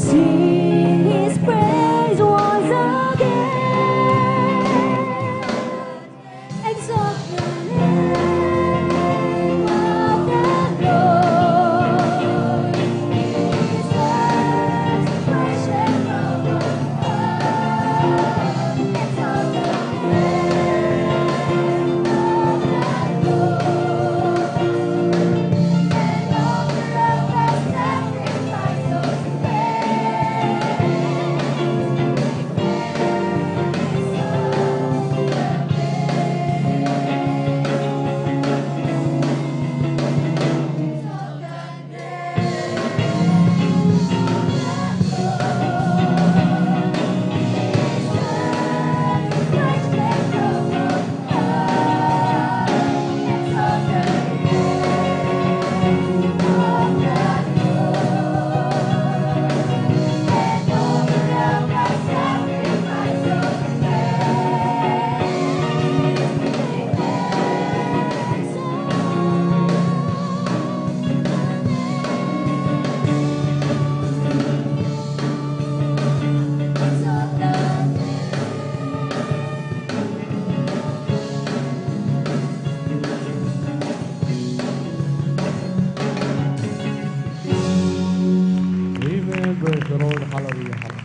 Sing his praise once again. Exalt the name of the Lord. His words worship from above. Exalt the name of the Lord. And offer up a sacrifice of Amen. Praise the Lord. Hallelujah. Hallelujah.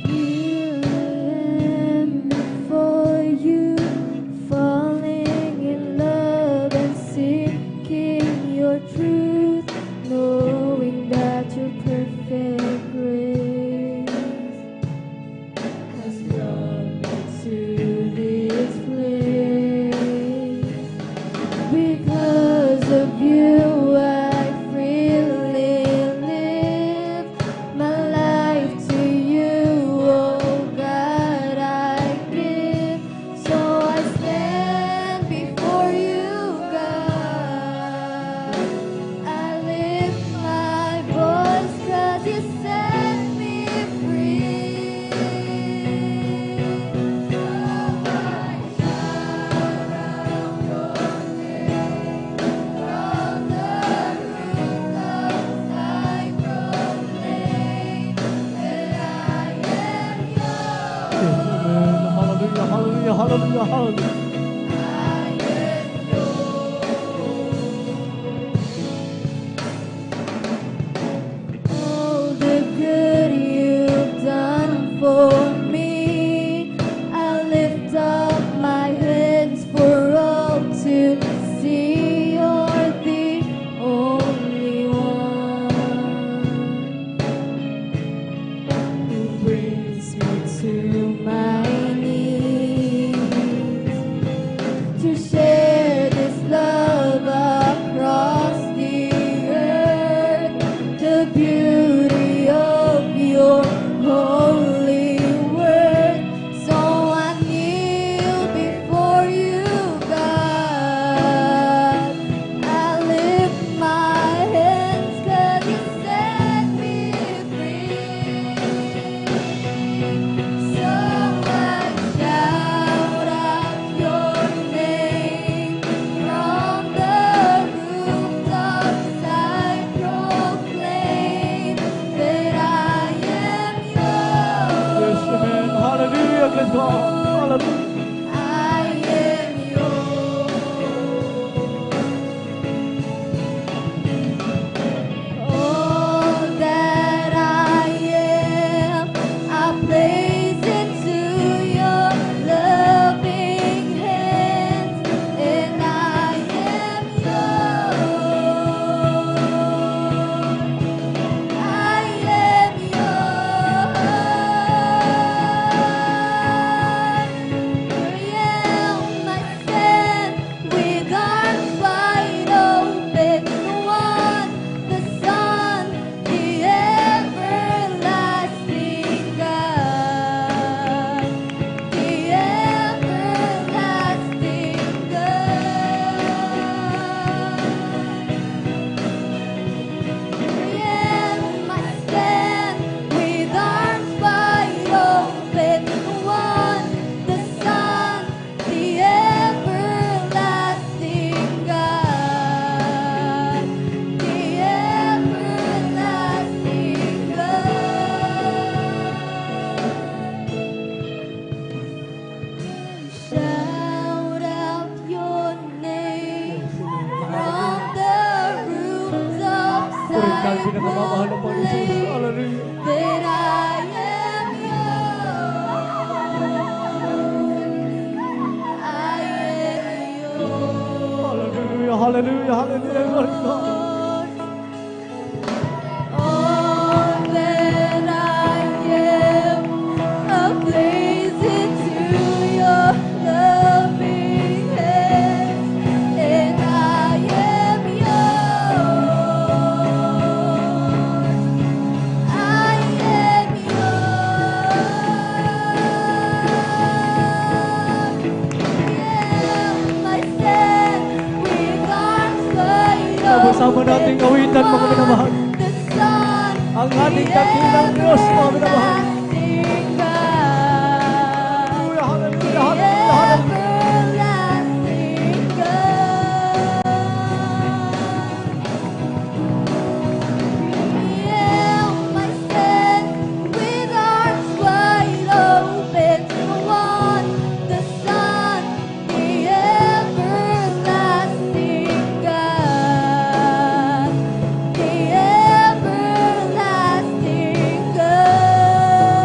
Here I am before you, falling in love and seeking your truth, knowing that your perfect grace has brought me to this place. Because of you, I freely live my life to you, oh God, I give. So I stand before you, God. I hallelujah, hallelujah. All the good you've done for me, I lift up my hands for all to see. You're the only one who brings me to my knees to share this love across the earth, the beauty of your holy word. So I kneel before you, God. I lift my hands 'cause you set me free. So I shout out your name from the rooftops. I proclaim that I am Yes, yours. amen. Hallelujah, bless God. Hallelujah. I am yours. All that I am, I place into your loving hands, and I am yours. I am yours. I stand with arms wide open, the one, the Son, the everlasting God, the everlasting God. I stand with arms wide open, the one, the Son, the everlasting God, the everlasting God. Shout out your name from the rooftops. Purihin I tayo pinakamamahal ng Panginoon Jesus. proclaim Hallelujah. that I am yours. I am yours. Hallelujah, hallelujah, hallelujah, Lord God. All that I am, I place into your loving hands, and I am yours. I am yours. I stand with arms wide Sama-sama nating awitan, mga minamahal. the Son, Ang ating dakilang Diyos, mga minamahal. everlasting God, Hallelujah, hallelujah, hallelujah. everlasting God. I stand with arms wide open, the one, the Son, the everlasting God, the everlasting God.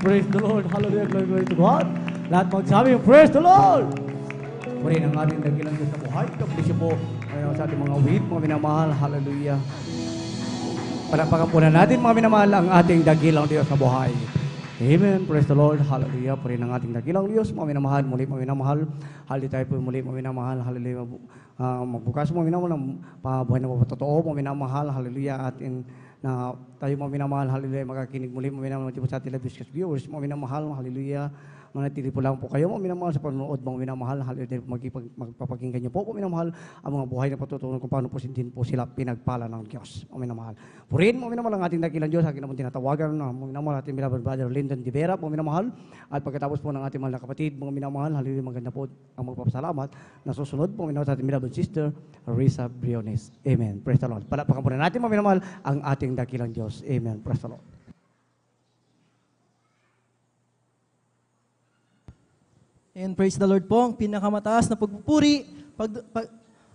praise the Lord. Hallelujah, glory to God. Lahat magsabi, praise the Lord. Purihin ang ating dakilang Diyos na buhay. Kapalisyo po ngayon sa ating mga wait, mga minamahal. Hallelujah. Palakpakan po na natin, mga minamahal, ang ating dakilang Diyos na buhay. Amen. Praise the Lord. Hallelujah. Purihin ang ating dakilang Diyos, mga minamahal. Muli, mga minamahal. Hali tayo po muli, mga minamahal. Hallelujah. Magbukas, mga minamahal, ng buhay na totoo, mga minamahal. Hallelujah. Atin na tayo, mga minamahal. Hallelujah. Magkakinig muli, mga minamahal. Sa ating live viewers, mga minamahal. Hallelujah. Manatili po lang po kayo, mga minamahal, sa panonood, mga minamahal. Hallelujah. Magpapakinggan niyo po, mga minamahal, ang mga buhay na patutunan kung paano po din po sila pinagpala ng Diyos, mga minamahal. Purihin, mga minamahal, ang ating dakilang Diyos, aking naman tinatawagan, mga minamahal, ating beloved brother Lyndon Divera, mga minamahal. At pagkatapos po ng ating mahal na kapatid, mga minamahal, hallelujah, maganda po ang magpapasalamat. Nasusunod po, mga minamahal, sa ating beloved sister, Risa Briones. Amen. Praise the Lord. Palakpakan po na natin, mga minamahal, ang ating dakilang Diyos. Amen. Praise the Lord. And praise the Lord po, ang pinakamataas na pagpupuri,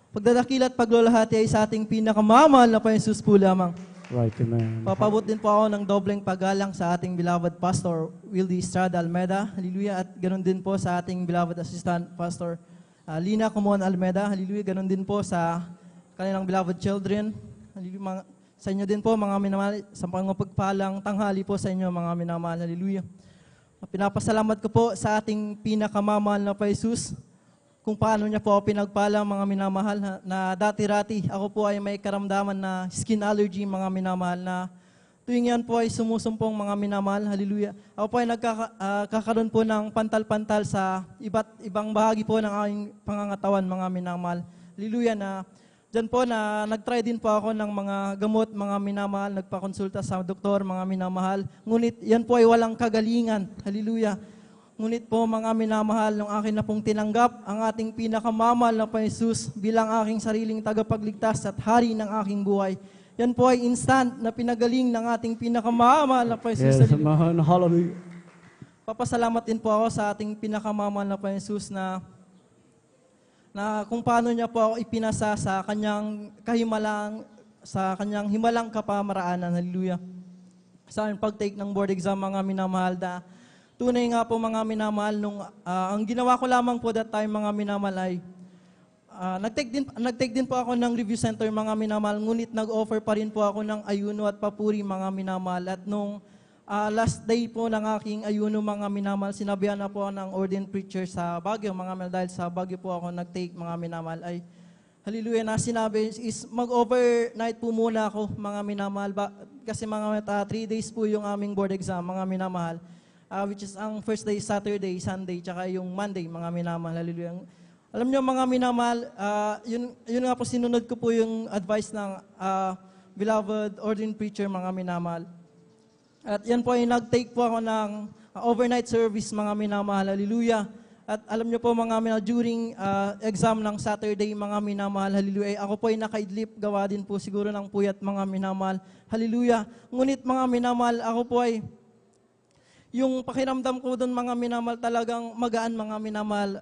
pagdadakil at paglulahati ay sa ating pinakamamahal na Panginoon po lamang. Right, amen. Papabot din po ako ng dobleng paggalang sa ating beloved Pastor Wildy Estrada Almeda. Hallelujah. At ganoon din po sa ating beloved Assistant Pastor Lina Comon Almeda. Hallelujah. Ganoon din po sa kanilang beloved children. Hallelujah. Sa inyo din po, mga minamahal, sa pangapagpalang tanghali po sa inyo, mga minamahal. Hallelujah. Pinapasalamat ko po sa ating pinakamamahal na Jesus kung paano niya po pinagpala, mga minamahal, na dati-rati ako po ay may karamdaman na skin allergy, mga minamahal, na tuwing yan po ay sumusumpong, mga minamahal. Hallelujah. Ako po ay nagkakaroon po ng pantal-pantal sa ibang bahagi po ng aking pangangatawan, mga minamahal. Hallelujah. Na dyan po na nag-try din po ako ng mga gamot, mga minamahal, nagpakonsulta sa doktor, mga minamahal. Ngunit yan po ay walang kagalingan. Hallelujah. Ngunit po, mga minamahal, nung akin na pong tinanggap ang ating pinakamamahal na Jesus bilang aking sariling tagapagligtas at hari ng aking buhay. Yan po ay instant na pinagaling ng ating pinakamamahal na Jesus. Yes, hallelujah. Papasalamat din po ako sa ating pinakamamahal na Jesus na kung paano niya po ako ipinasa sa kanyang himalang kapamaraanan. Hallelujah. Sa aking pag-take ng board exam, mga minamahal, tunay nga po, mga minamahal, ang ginawa ko lamang po that time, mga minamahal, ay nag-take din po ako ng review center, mga minamahal, ngunit nag-offer pa rin po ako ng ayuno at papuri, mga minamahal. At nung last day po ng aking ayuno, mga minamahal, sinabihan na po ng ordained preacher sa Baguio, mga minamahal, dahil sa Baguio po ako nag-take, mga minamahal, ay hallelujah, na sinabi is mag-overnight po muna ako, mga minamahal, kasi mga 3 days po yung aming board exam, mga minamahal, which is ang first day, Saturday, Sunday, tsaka yung Monday, mga minamahal, hallelujah. Alam nyo, mga minamahal, yun nga po, sinunod ko po yung advice ng beloved ordained preacher, mga minamahal. At yan po ay nag-take po ako ng overnight service, mga minamahal. Hallelujah. At alam niyo po, mga minamahal, during exam ng Saturday, mga minamahal, hallelujah, ako po ay nakaidlip, gawa din po siguro ng puyat, mga minamahal. Hallelujah. Ngunit, mga minamahal, ako po ay, yung pakiramdam ko doon, mga minamahal, talagang magaan, mga minamahal.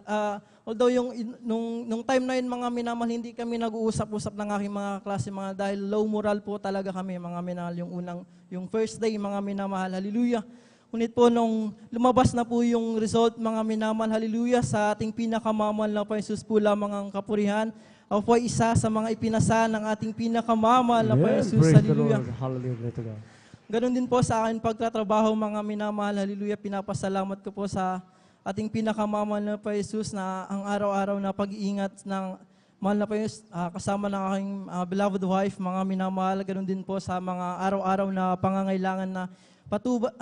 Although nung time na yun, mga minamahal, hindi kami nag-uusap-usap ng aking mga klase, mga dahil low moral po talaga kami, mga minamahal, yung first day, mga minamahal, hallelujah. Ngunit po nung lumabas na po yung result, mga minamahal, hallelujah, sa ating pinakamamahal na Jesus po lamang ang kapurihan. Ako po ay isa sa mga ipinasa ng ating pinakamamahal na Jesus, hallelujah. Hallelujah to God. Ganon din po sa akin pagtatrabaho, mga minamahal, hallelujah, pinapasalamat ko po sa ating pinakamamahal na Jesus na ang araw-araw na pag-iingat ng mahal na Jesus kasama ng aking beloved wife, mga minamahal. Ganon din po sa mga araw-araw na pangangailangan na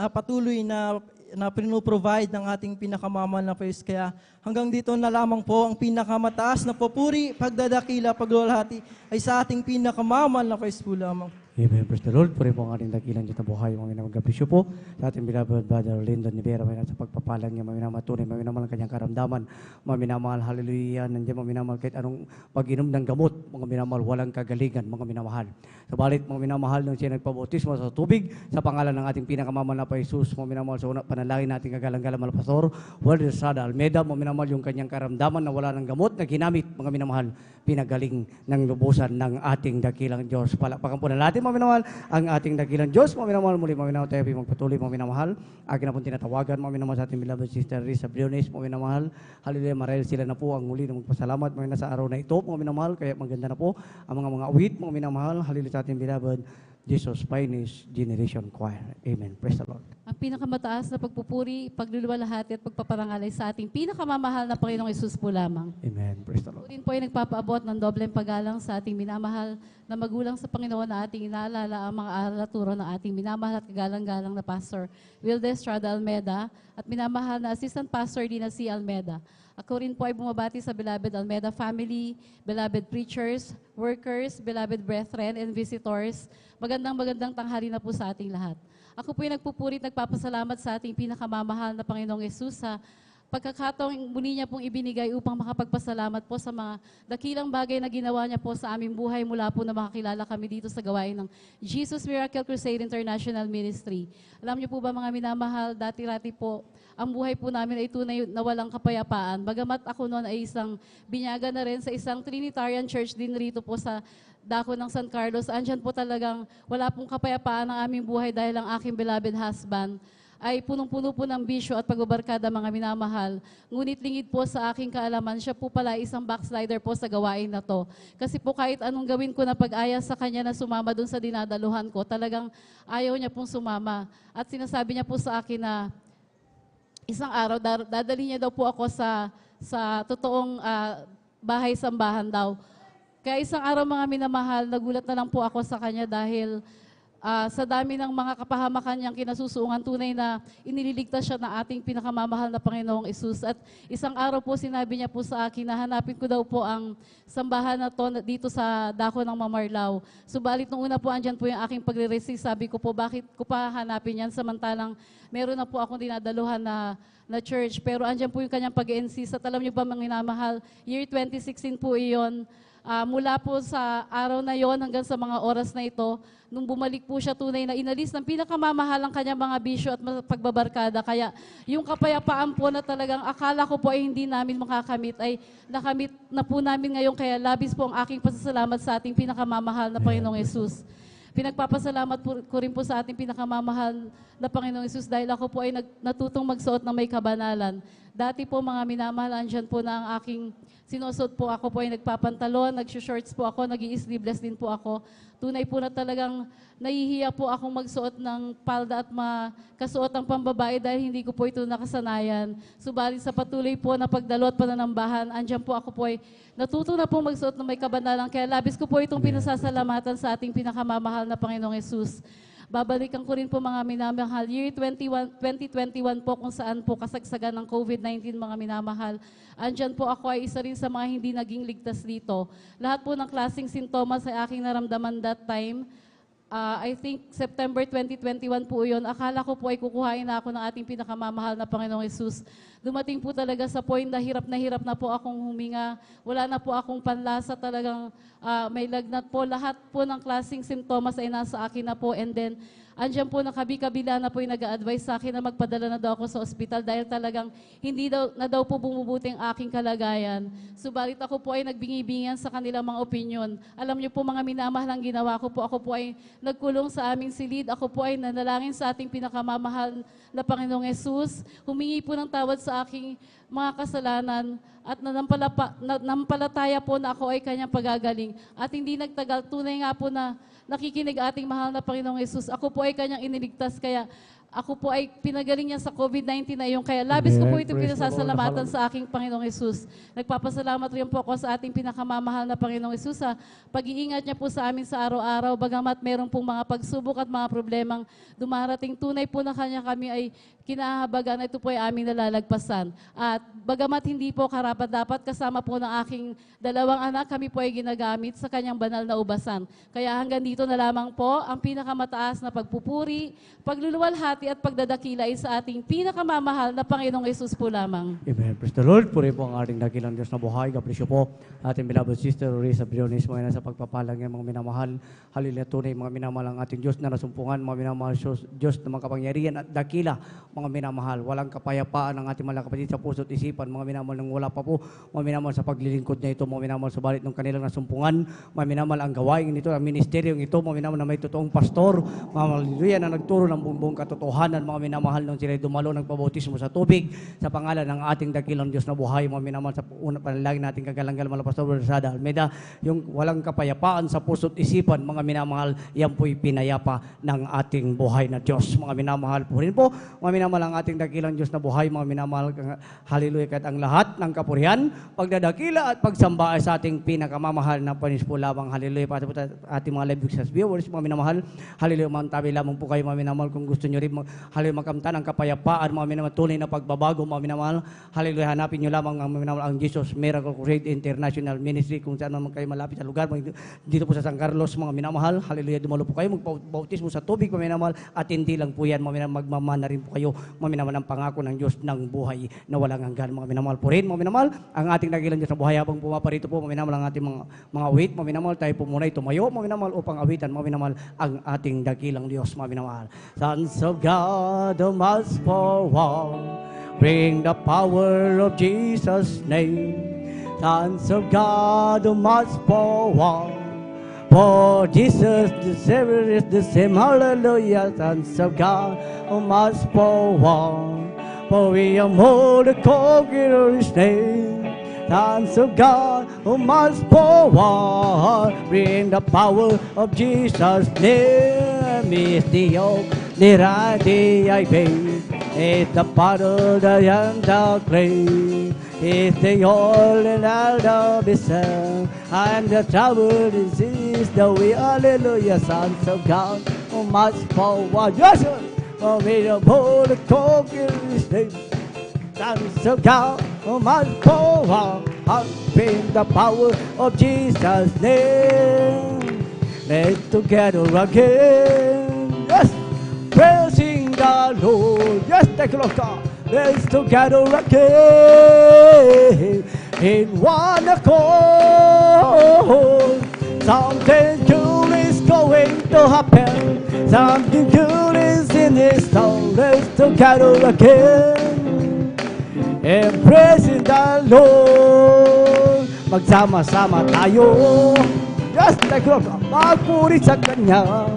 patuloy na pinuprovide ng ating pinakamamahal na Jesus. Kaya hanggang dito na lamang po ang pinakamataas na papuri, pagdadakila, paglulahati ay sa ating pinakamamahal na Jesus po lamang. Amen. Praise the Lord. Puri po ang ating dakilang Diyos na buhay. Mga minamagaprisyo po sa ating beloved brother Lyndon Nivera. May nasa pagpapalan niya, maminamatunay, maminamahal ang kanyang karamdaman. Maminamahal, hallelujah. Nandiyan maminamahal kahit anong pag-inom ng gamot. Mga minamahal, walang kagalingan, mga minamahal. Sabalit, mga minamahal, nung siya nagpabautismo sa tubig, sa pangalan ng ating pinakamamahal na Jesus, mga minamahal, sa una, panalangin natin kagalang-galang mga pastor, Wildy Estrada Almeda, mga minamahal, yung kanyang karamdaman na wala ng gamot na ginamit, mga minamahal. pinagaling ng lubusan ng ating dakilang Diyos. Palakpakan po na natin, mga minamahal, ang ating dakilang Diyos. Mga minamahal, muli mga minamahal, tayo magpatuloy, mga minamahal. Akin na po tinatawagan, mga minamahal, sa ating beloved sister Risa Briones, mga minamahal. Hallelujah, marahil sila na po ang muli na magpasalamat, mga nasa araw na ito, mga minamahal. Kaya maganda na po ang mga awit, mga minamahal. Hallelujah sa ating beloved Jesus Finest Generation Choir. Amen. Praise the Lord. Ang pinakamataas na pagpupuri, pagluluwalhati at pagpaparangalay sa ating pinakamamahal na Panginoong Hesus po lamang. Amen. Praise the Lord. Rin po ay nagpapaabot ng dobleng paggalang sa ating minamahal na magulang sa Panginoon na ating inaalala ang mga aral at turo ng ating minamahal at kagalang-galang na Pastor Wildes Estrada Almeda at minamahal na Assistant Pastor Dina C. Almeda. Ako rin po ay bumabati sa beloved Almeda family, beloved preachers, workers, beloved brethren, and visitors. Magandang tanghali na po sa ating lahat. Ako po ay nagpupuri at nagpapasalamat sa ating pinakamamahal na Panginoong Hesus sa pagkakataong muli niya pong ibinigay upang makapagpasalamat po sa mga dakilang bagay na ginawa niya po sa aming buhay mula po na makakilala kami dito sa gawain ng Jesus Miracle Crusade International Ministry. Alam niyo po ba mga minamahal, dati-rati po, ang buhay po namin ay tunay na walang kapayapaan. Bagamat ako noon ay isang binyaga na rin sa isang Trinitarian Church din rito po sa dako ng San Carlos. Andyan po talagang wala pong kapayapaan ang aming buhay dahil ang aking beloved husband ay punong-puno po ng bisyo at pagbabarkada mga minamahal. Ngunit lingid po sa aking kaalaman, siya po pala isang backslider po sa gawain na to. Kasi po kahit anong gawin ko na pag-aya sa kanya na sumama dun sa dinadaluhan ko, talagang ayaw niya pong sumama. At sinasabi niya po sa akin na isang araw, dadali niya daw po ako sa totoong bahay-sambahan daw. Kaya isang araw mga minamahal, nagulat na lang po ako sa kanya dahil sa dami ng mga kapahamakan niyang kinasusuungan, tunay na inililigtas siya na ating pinakamamahal na Panginoong Hesus. At isang araw po sinabi niya po sa akin na hanapin ko daw po ang sambahan na to dito sa dako ng Mamarlao. Subalit nung una po andyan po yung aking pagre-resist, sabi ko po bakit ko pa hanapin yan samantalang meron na po akong dinadaluhan na church. Pero andyan po yung kanyang pag-insist. At alam niyo ba mga minamahal, year 2016 po iyon. Mula po sa araw na yon hanggang sa mga oras na ito, nung bumalik po siya tunay na inalis ng pinakamamahalang kanyang mga bisyo at pagbabarkada. Kaya yung kapayapaan po na talagang akala ko po ay hindi namin makakamit, ay nakamit na po namin ngayon. Kaya labis po ang aking pasasalamat sa ating pinakamamahal na Panginoong Hesus. Pinagpapasalamat ko rin po sa ating pinakamamahal na Panginoong Hesus dahil ako po ay natutong magsuot ng may kabanalan. Dati po mga minamahal, andyan po na ang aking sinusuot po. Ako po ay nagpapantalon, nag-shorts po ako, nag-i-sleeveless din po ako. Tunay po na talagang nahihiya po akong magsuot ng palda at makasuot ng pambabae dahil hindi ko po ito nakasanayan. Subalit sa patuloy po na pagdalo at pananambahan, andyan po ako po ay natuto na po magsuot ng may kabanalan. Kaya labis ko po itong pinasasalamatan sa ating pinakamamahal na Panginoong Hesus. Babalikan ko rin po mga minamahal, year 2021 po kung saan po kasagsagan ng COVID-19 mga minamahal. Andyan po ako ay isa rin sa mga hindi naging ligtas dito. Lahat po ng klaseng sintomas ay aking naramdaman that time. I think September 2021 po yun. Akala ko po ay kukuhain na ako ng ating pinakamamahal na Panginoong Hesus. Dumating po talaga sa point na hirap na po akong huminga. Wala na po akong panlasa, talagang may lagnat po. Lahat po ng klaseng sintomas ay nasa akin na po. And then, andyan po nakabi-kabila na po yung nag-a-advise sa akin na magpadala na daw ako sa ospital dahil talagang hindi daw po bumubuti ang aking kalagayan. Subalit ako po ay nagbingi-bingan sa kanilang mga opinion. Alam niyo po mga minamahal ang ginawa ko po. Ako po ay nagkulong sa aming silid. Ako po ay nanalangin sa ating pinakamamahal na Panginoong Hesus. Humingi po ng tawad sa aking mga kasalanan at nanampalataya po na ako ay kanyang pagagaling. At hindi nagtagal, tunay nga po na nakikinig ating mahal na Panginoong Hesus. Ako po ay kanyang iniligtas, kaya ako po ay pinagaling niya sa COVID-19 na yung kaya labis ko po ito pinasasalamatan sa aking Panginoong Hesus. Nagpapasalamat rin po ako sa ating pinakamamahal na Panginoong Hesus sa pag-iingat niya po sa amin sa araw-araw, bagamat meron pong mga pagsubok at mga problemang dumarating. Tunay po na kanya kami ay kinahabagan, ito po ay aming nalalagpasan. At bagamat hindi po karapat-dapat kasama po ng aking dalawang anak, kami po ay ginagamit sa kanyang banal na ubasan. Kaya hanggang dito na lamang po ang pinakamataas na pagpupuri, pagluluwalhati at pagdadakila ay sa ating pinakamamahal na Panginoong Hesus po lamang. Amen. Praise the Lord. Puri po ang ating dakilang Diyos na buhay. God bless you po. Ating beloved sister, Risa Briones, mga sa pagpapalang ng mga minamahal. Hallelujah, tunay mga minamahal ang ating Diyos na nasumpungan, mga minamahal Diyos na makapangyarihan at dakila mga minamahal. Walang kapayapaan ang ating mga kapatid sa puso't isipan, mga minamahal, nang wala pa po, mga minamahal, sa paglilingkod niya ito, mga minamahal, sa balit ng kanilang nasumpungan, mga minamahal, ang gawain nito, ang ministeryong ito, mga minamahal, na may totoong pastor, mga haleluya, na nagturo ng buong katotohanan, mga minamahal, nung sila dumalo, nagpabautismo sa tubig, sa pangalan ng ating dakilang Diyos na buhay, mga minamahal, sa unang panalangin natin kagalang-galang, mga Pastor Rosada Almeida, yung walang kapayapaan sa puso't isipan, mga minamahal, yan po'y pinayapa ng ating buhay na Diyos. Mga minamahal po rin po, mga minamahal, ang ating dakilang Diyos na buhay, mga minamahal, haleluya, kahit ang lahat ng kapurihan, pagdadakila at pagsamba ay sa ating pinakamamahal na panis po lamang, haleluya, para po ating mga live viewers, mga minamahal, haleluya, tabi lamang po kayo, mga minamahal, kung gusto nyo rin, haleluya, makamtan ang kapayapaan, mga minamahal, tunay na pagbabago, mga minamahal, haleluya, hanapin nyo lamang ang minamahal, ang Jesus Miracle Crusade International Ministry, kung saan man kayo malapit sa lugar, dito po sa San Carlos, mga minamahal, haleluya, dumalo po kayo, magbautismo sa tubig, mga minamahal, at hindi lang po yan, mga minamahal, magmamana rin po kayo, mga minamahal, ang pangako ng Diyos ng buhay na walang hanggan, mga minamahal po rin, mga minamahal, ang ating dakilang Diyos na buhay, habang pumaparito po, mga minamahal, ang ating mga awit, mga minamahal, tayo po muna tumayo, mga minamahal, upang awitan, mga minamahal, ang ating dakilang Diyos, mga minamahal. Sons of God, the mass forward, bring the power of Jesus' name. Sons of God, who must forward. For Jesus, the Savior is the same. Hallelujah. Sons of God, who must forward. For we are more the conqueror His name. Sons of God, who must forward. Bring the power of Jesus' name. Is the yoke that I pay. It's the battle that I am the grave. It's the all and all of His Son. And the trouble is the way. Hallelujah, sons of God, who must forward. Yes, sir. For me to pull the conquer His name. Sons of God, who must forward. Bring the power of Jesus' name. Let's together again. Yes, praising the Lord. Yes, take a look. Let's together again in one accord. Something cool is going to happen. Something cool is in this town. Let's together again and praising the Lord. Magsama-sama tayo. Yes, take a look. Magpuri sa Kanya.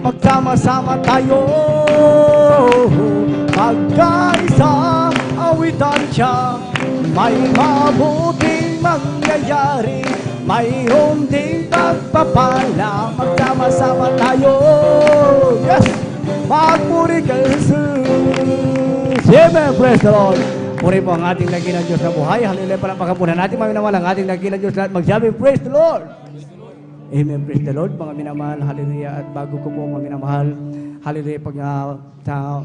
Magsama-sama tayo. Magkaisa, awitan siya. May mabuting mangyayari. Mayroon ding pagpapala. Magsama-sama tayo. Yes! Magpuri kay Jesus. Amen. Praise the Lord. Puri po ang ating dakilang Diyos na buhay. Hallelujah. Palampakan po na natin. Mga minamahal, ang ating dakilang Diyos lahat. Magsabi, praise the Lord. Amen. Praise the Lord. Mga minamahal. Hallelujah. At bago ko po mga minamahal. Hallelujah. Pag sa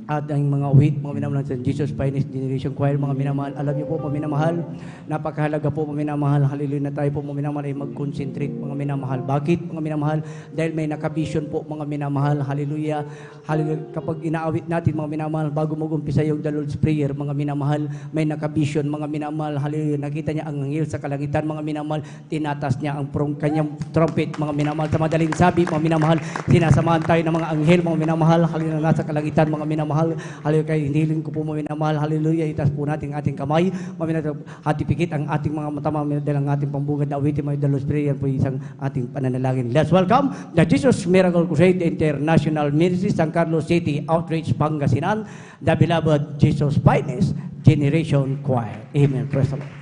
at ang mga awit, mga minamahal sa Jesus Finest Generation Choir, mga minamahal, alam niyo po, mga minamahal, napakahalaga po, mga minamahal, hallelujah, na tayo po, mga minamahal, ay mag-concentrate, mga minamahal. Bakit, mga minamahal? Dahil may nakavision po, mga minamahal, hallelujah, hallelujah, kapag inaawit natin, mga minamahal, bago mag-umpisa yung The Lord's Prayer, mga minamahal, may nakavision, mga minamahal, hallelujah, nakita niya ang anghel sa kalangitan, mga minamahal, tinatas niya ang kanyang trumpet, mga minamahal, sa madaling sabi, mga minamahal, sinasamahan tayo ng mga anghel, mga minamahal, hallelujah, nasa kalangitan, mga minamahal, hallelujah, kay hiniling ko po mga minamahal, hallelujah, itas po natin ating kamay, mga minamahal, hatipikit ang ating mga mata, dahil ang ating pambungad na awitin, mga The Lord's Prayer po isang ating pananalangin. Let's welcome the Jesus Miracle Crusade International Ministry, San Carlos City Outreach, Pangasinan, the beloved Jesus Finest Generation Choir. Amen. Praise the Lord.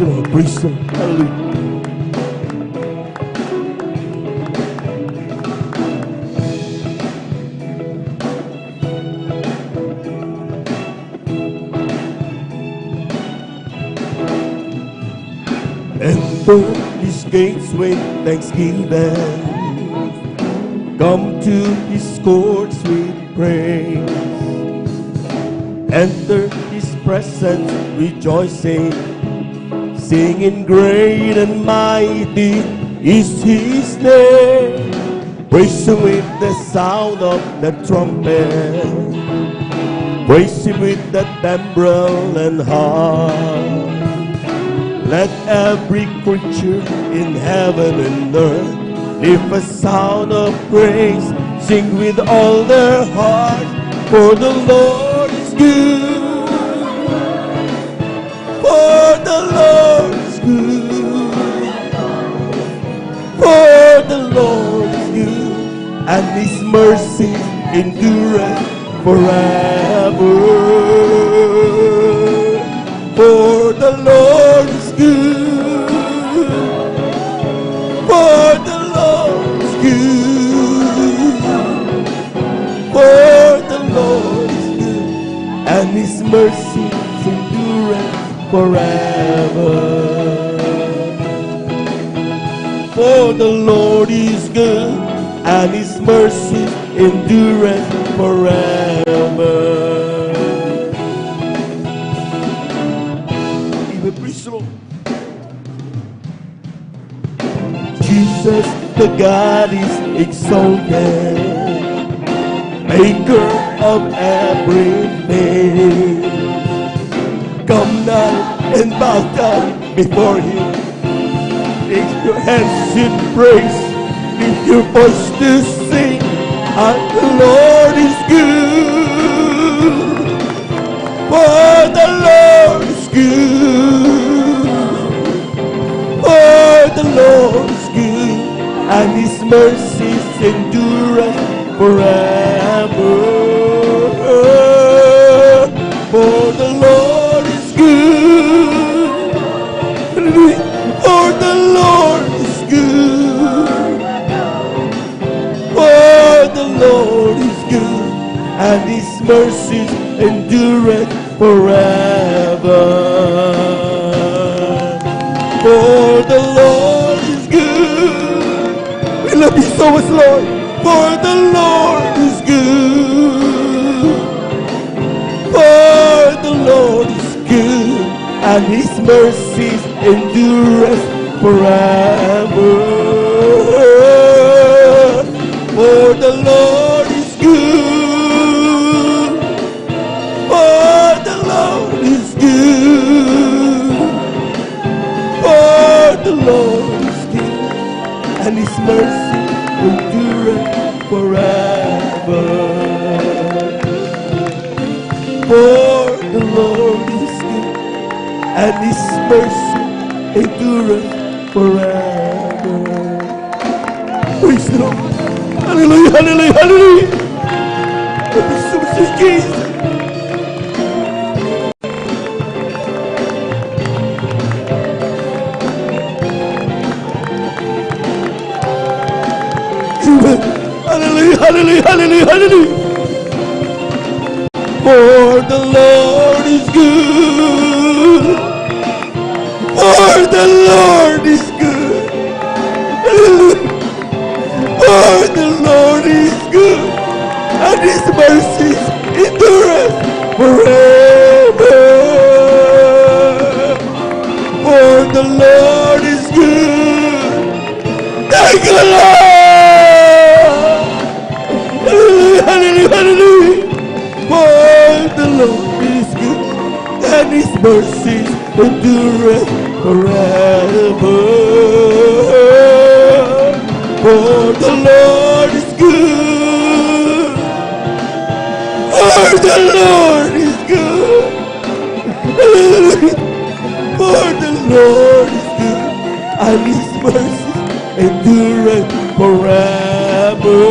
the Lord. Praise the Lord. Hallelujah. Enter his gates with thanksgiving. Come to his courts with praise. Enter his presence rejoicing, singing great and mighty is his name. Praise him with the sound of the trumpet. Praise him with the timbrel and harp. Let every creature in heaven and earth lift a sound of praise, sing with all their heart, for the Lord is good. For the Lord is good. For the Lord is good, and his mercy endureth forever. For the Lord is good. For the Lord is good. For the Lord is good, and his mercy endureth forever. For the Lord is good, and his mercy endureth forever. Praise the Lord. Jesus, the God is exalted, maker of everything. Come now and bow down before him. Lift your hands in praise, lift your voice to sing, and the Lord is good. For the Lord is good. For the Lord is good, and his mercies endureth forever. For the Lord is good. For the Lord is good. For the Lord is good, and his mercies endureth forever. For the Lord is good. We love you so much, Lord. For the Lord is good. For the Lord is good, and his mercies endureth forever. For the Lord is good. For the Lord is good. For the Lord is good, and his mercy endureth forever. For the Lord is good, and his mercy endureth forever. Praise the Lord. Hallelujah, hallelujah, hallelujah. Praise the Lord, Jesus. Hallelujah, hallelujah, hallelujah, hallelujah. For the Lord is good. For the Lord is good. Hallelujah. For the Lord is good, and his mercies endureth forever. For the Lord is good. Thank you, Lord. Hallelujah, hallelujah, hallelujah. For the Lord is good, and his mercies endureth forever. For the Lord is good. For the Lord is good. Hallelujah. For the Lord is good, and his mercies endureth forever.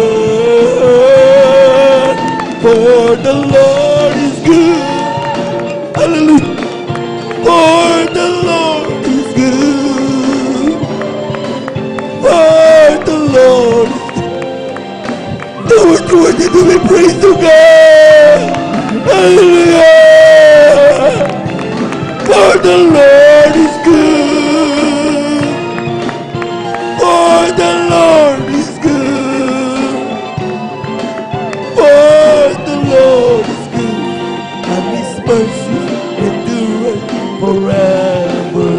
For the Lord is good. Hallelujah. For the Lord is we praise to God. Hallelujah. For the Lord is good. For the Lord is good. For the Lord is good. And His mercy endureth forever.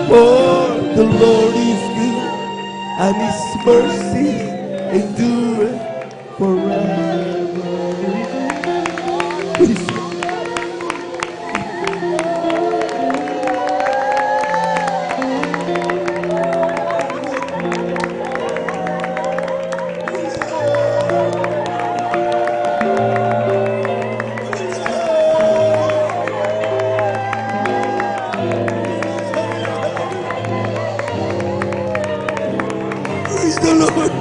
For the Lord is good. And His mercy endureth forever. Please. Praise the Lord.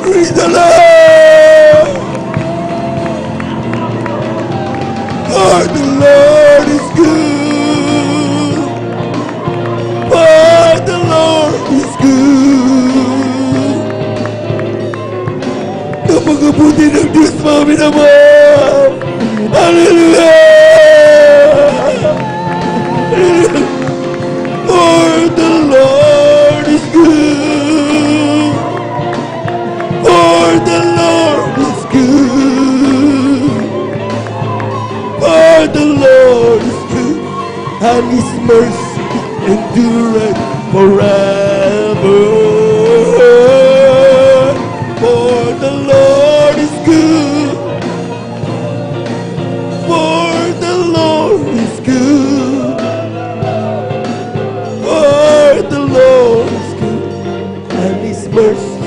Praise the Lord. For the Lord is good. For the Lord is good. Napakabuti ng Diyos, mga minamahal. Hallelujah. For the Lord is good. For the Lord is good. For the Lord is good. And His mercy endureth forever. For the Lord is good. For the Lord is good. For the Lord is good. And His mercy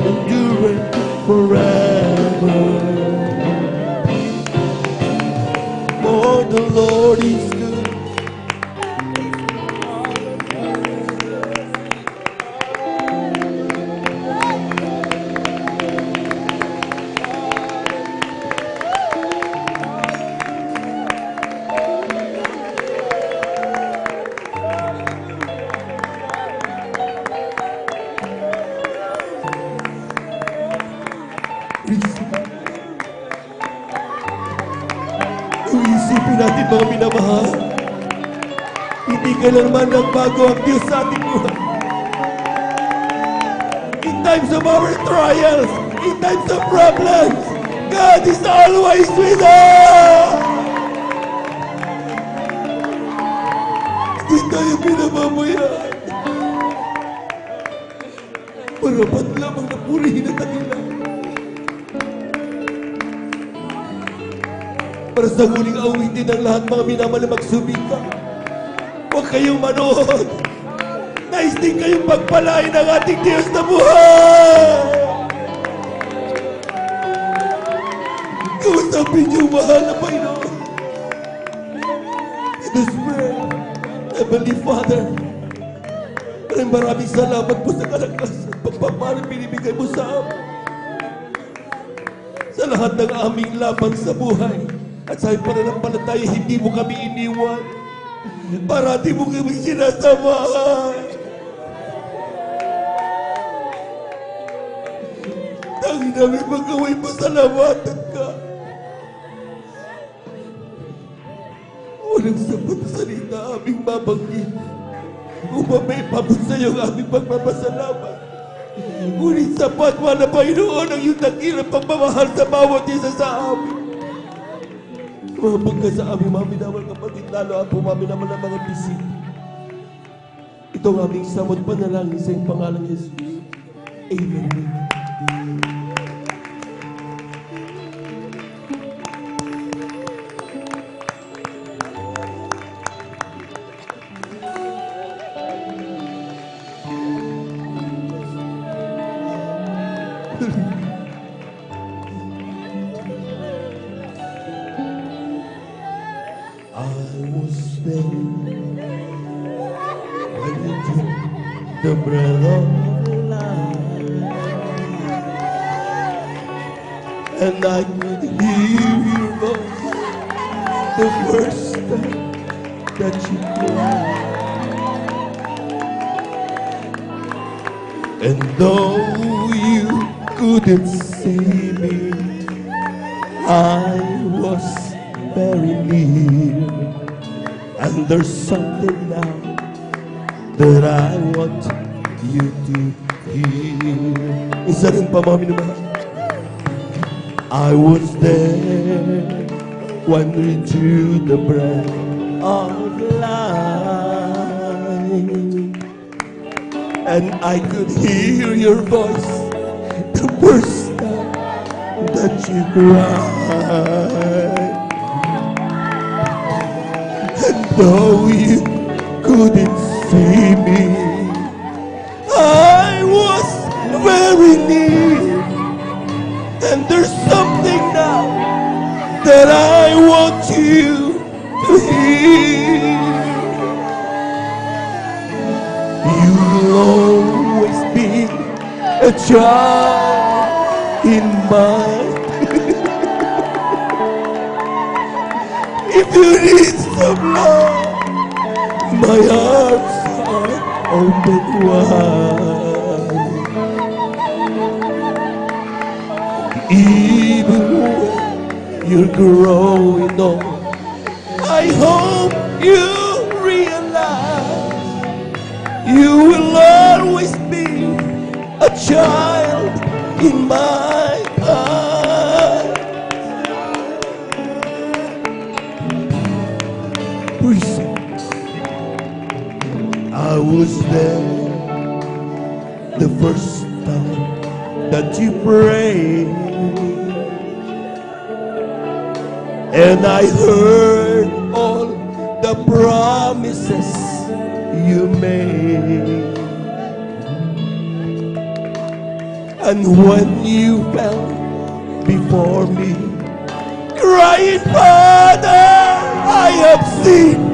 endureth forever. For the Lord is good. Isipin natin, mga minamahal, hindi kailanman nagbago ang Diyos sa ating buhay. In times of our trials, in times of problems, God is always with us. Hindi tayo pinamamayaan. Parapat lamang na purihin at dakilan. Para sa huling awitin ng lahat mga minamahal na magsumika. Huwag kayong manood. Nais din kayong pagpalain ng ating Diyos na buhay. Kausapin niyo, mahal na Panginoon. Let us pray. Heavenly Father, maraming salamat po sa kalakasan at pagpapalang binibigay mo sa amin. Sa lahat ng aming laban sa buhay. At sa pananampalataya, hindi mo kami iniwan. Parati mo kami sinasamahan. Tangin namin magaway pasalamatan ka. Walang sapat na salita aming babanggit. Upang may pabot sa iyo ang aming pagpapasalamat. Ngunit sapat, wala Panginoon, ang iyong dakilang pagmamahal sa bawat isa sa amin. Mabag ka sa aming mga minamahal kapatid, lalo ang pumaminamahal ng mga bisita. Ito ang aming samot panalangin sa iyong pangalan, Jesus. Amen. The breath of life, and I could hear your voice the first time that you cried. And though you could couldn't see me. I was very near. And there's something now that I want you to hear. Isa rin pa, mga minamahal. I was there, wandering through the breath of life, and I could hear your voice the first time that you cried. And though you couldn't see me, I was very near. And there's something now that I want you to hear. You'll always be a child in mine. If you need some love, my arms are open wide. Even when you're growing old, I hope you realize you will always be a child in my eyes. I was there the first time that you prayed, and I heard all the promises you made. And when you fell before me, crying, Father, I have sinned.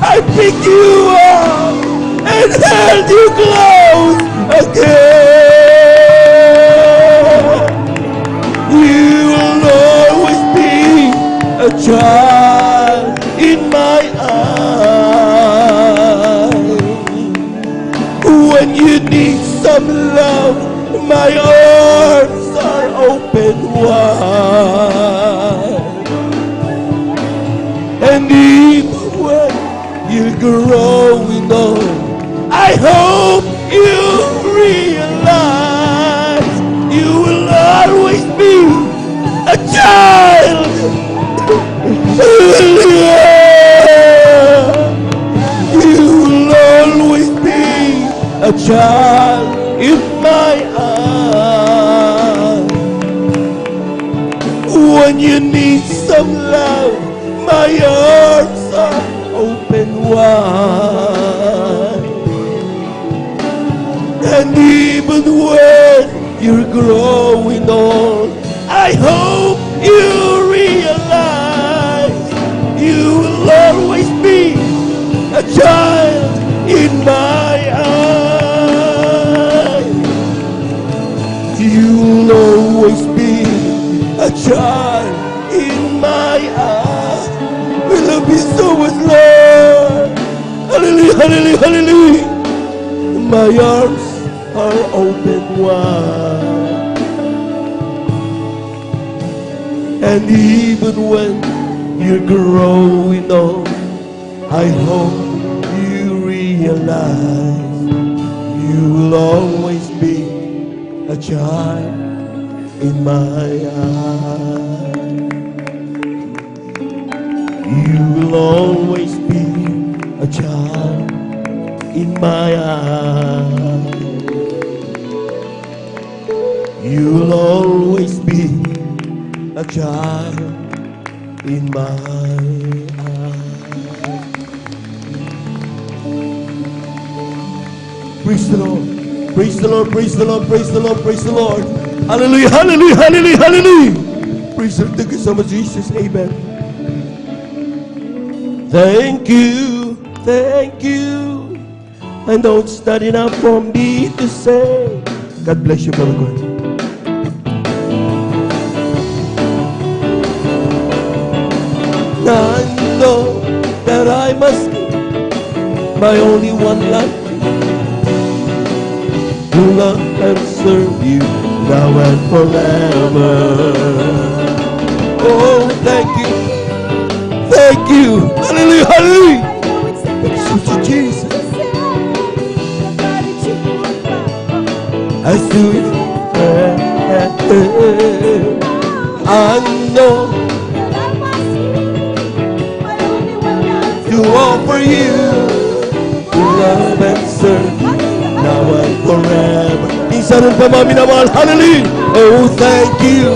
I picked you up and held you close again. You will always be a child in my eyes. When you need some love, my arms are open wide. And even when you're growing old, I hope you realize you will always be a child. You will always be a child in my eyes. When you need some love, my arms are open wide. And even when you're growing old, I hope you realize you will always be a child in my eyes. You will always be a child in my eyes. We love you so much, Lord. Hallelujah, hallelujah, hallelujah. My arms are open wide. And even when you're growing old, I hope you realize you will always be a child in my eyes. You will always be a child in my eyes. You will always be a child in my eyes. Praise the Lord. Praise the Lord. Praise the Lord. Praise the Lord. Praise the Lord. Hallelujah. Hallelujah. Hallelujah. Hallelujah. Praise the Lord. Thank you so much, Jesus. Amen. Thank you. Thank you. I know it's not enough for me to say. God bless you, Brother Gordon. I know that I must give my only one life to love and serve you now and forever. Oh, thank you. Thank you. Hallelujah, hallelujah. Thank you, Jesus. I do it. I know to offer you love and serve you now and forever. Minsan pa mga minamahal. Hallelujah. Oh, thank you.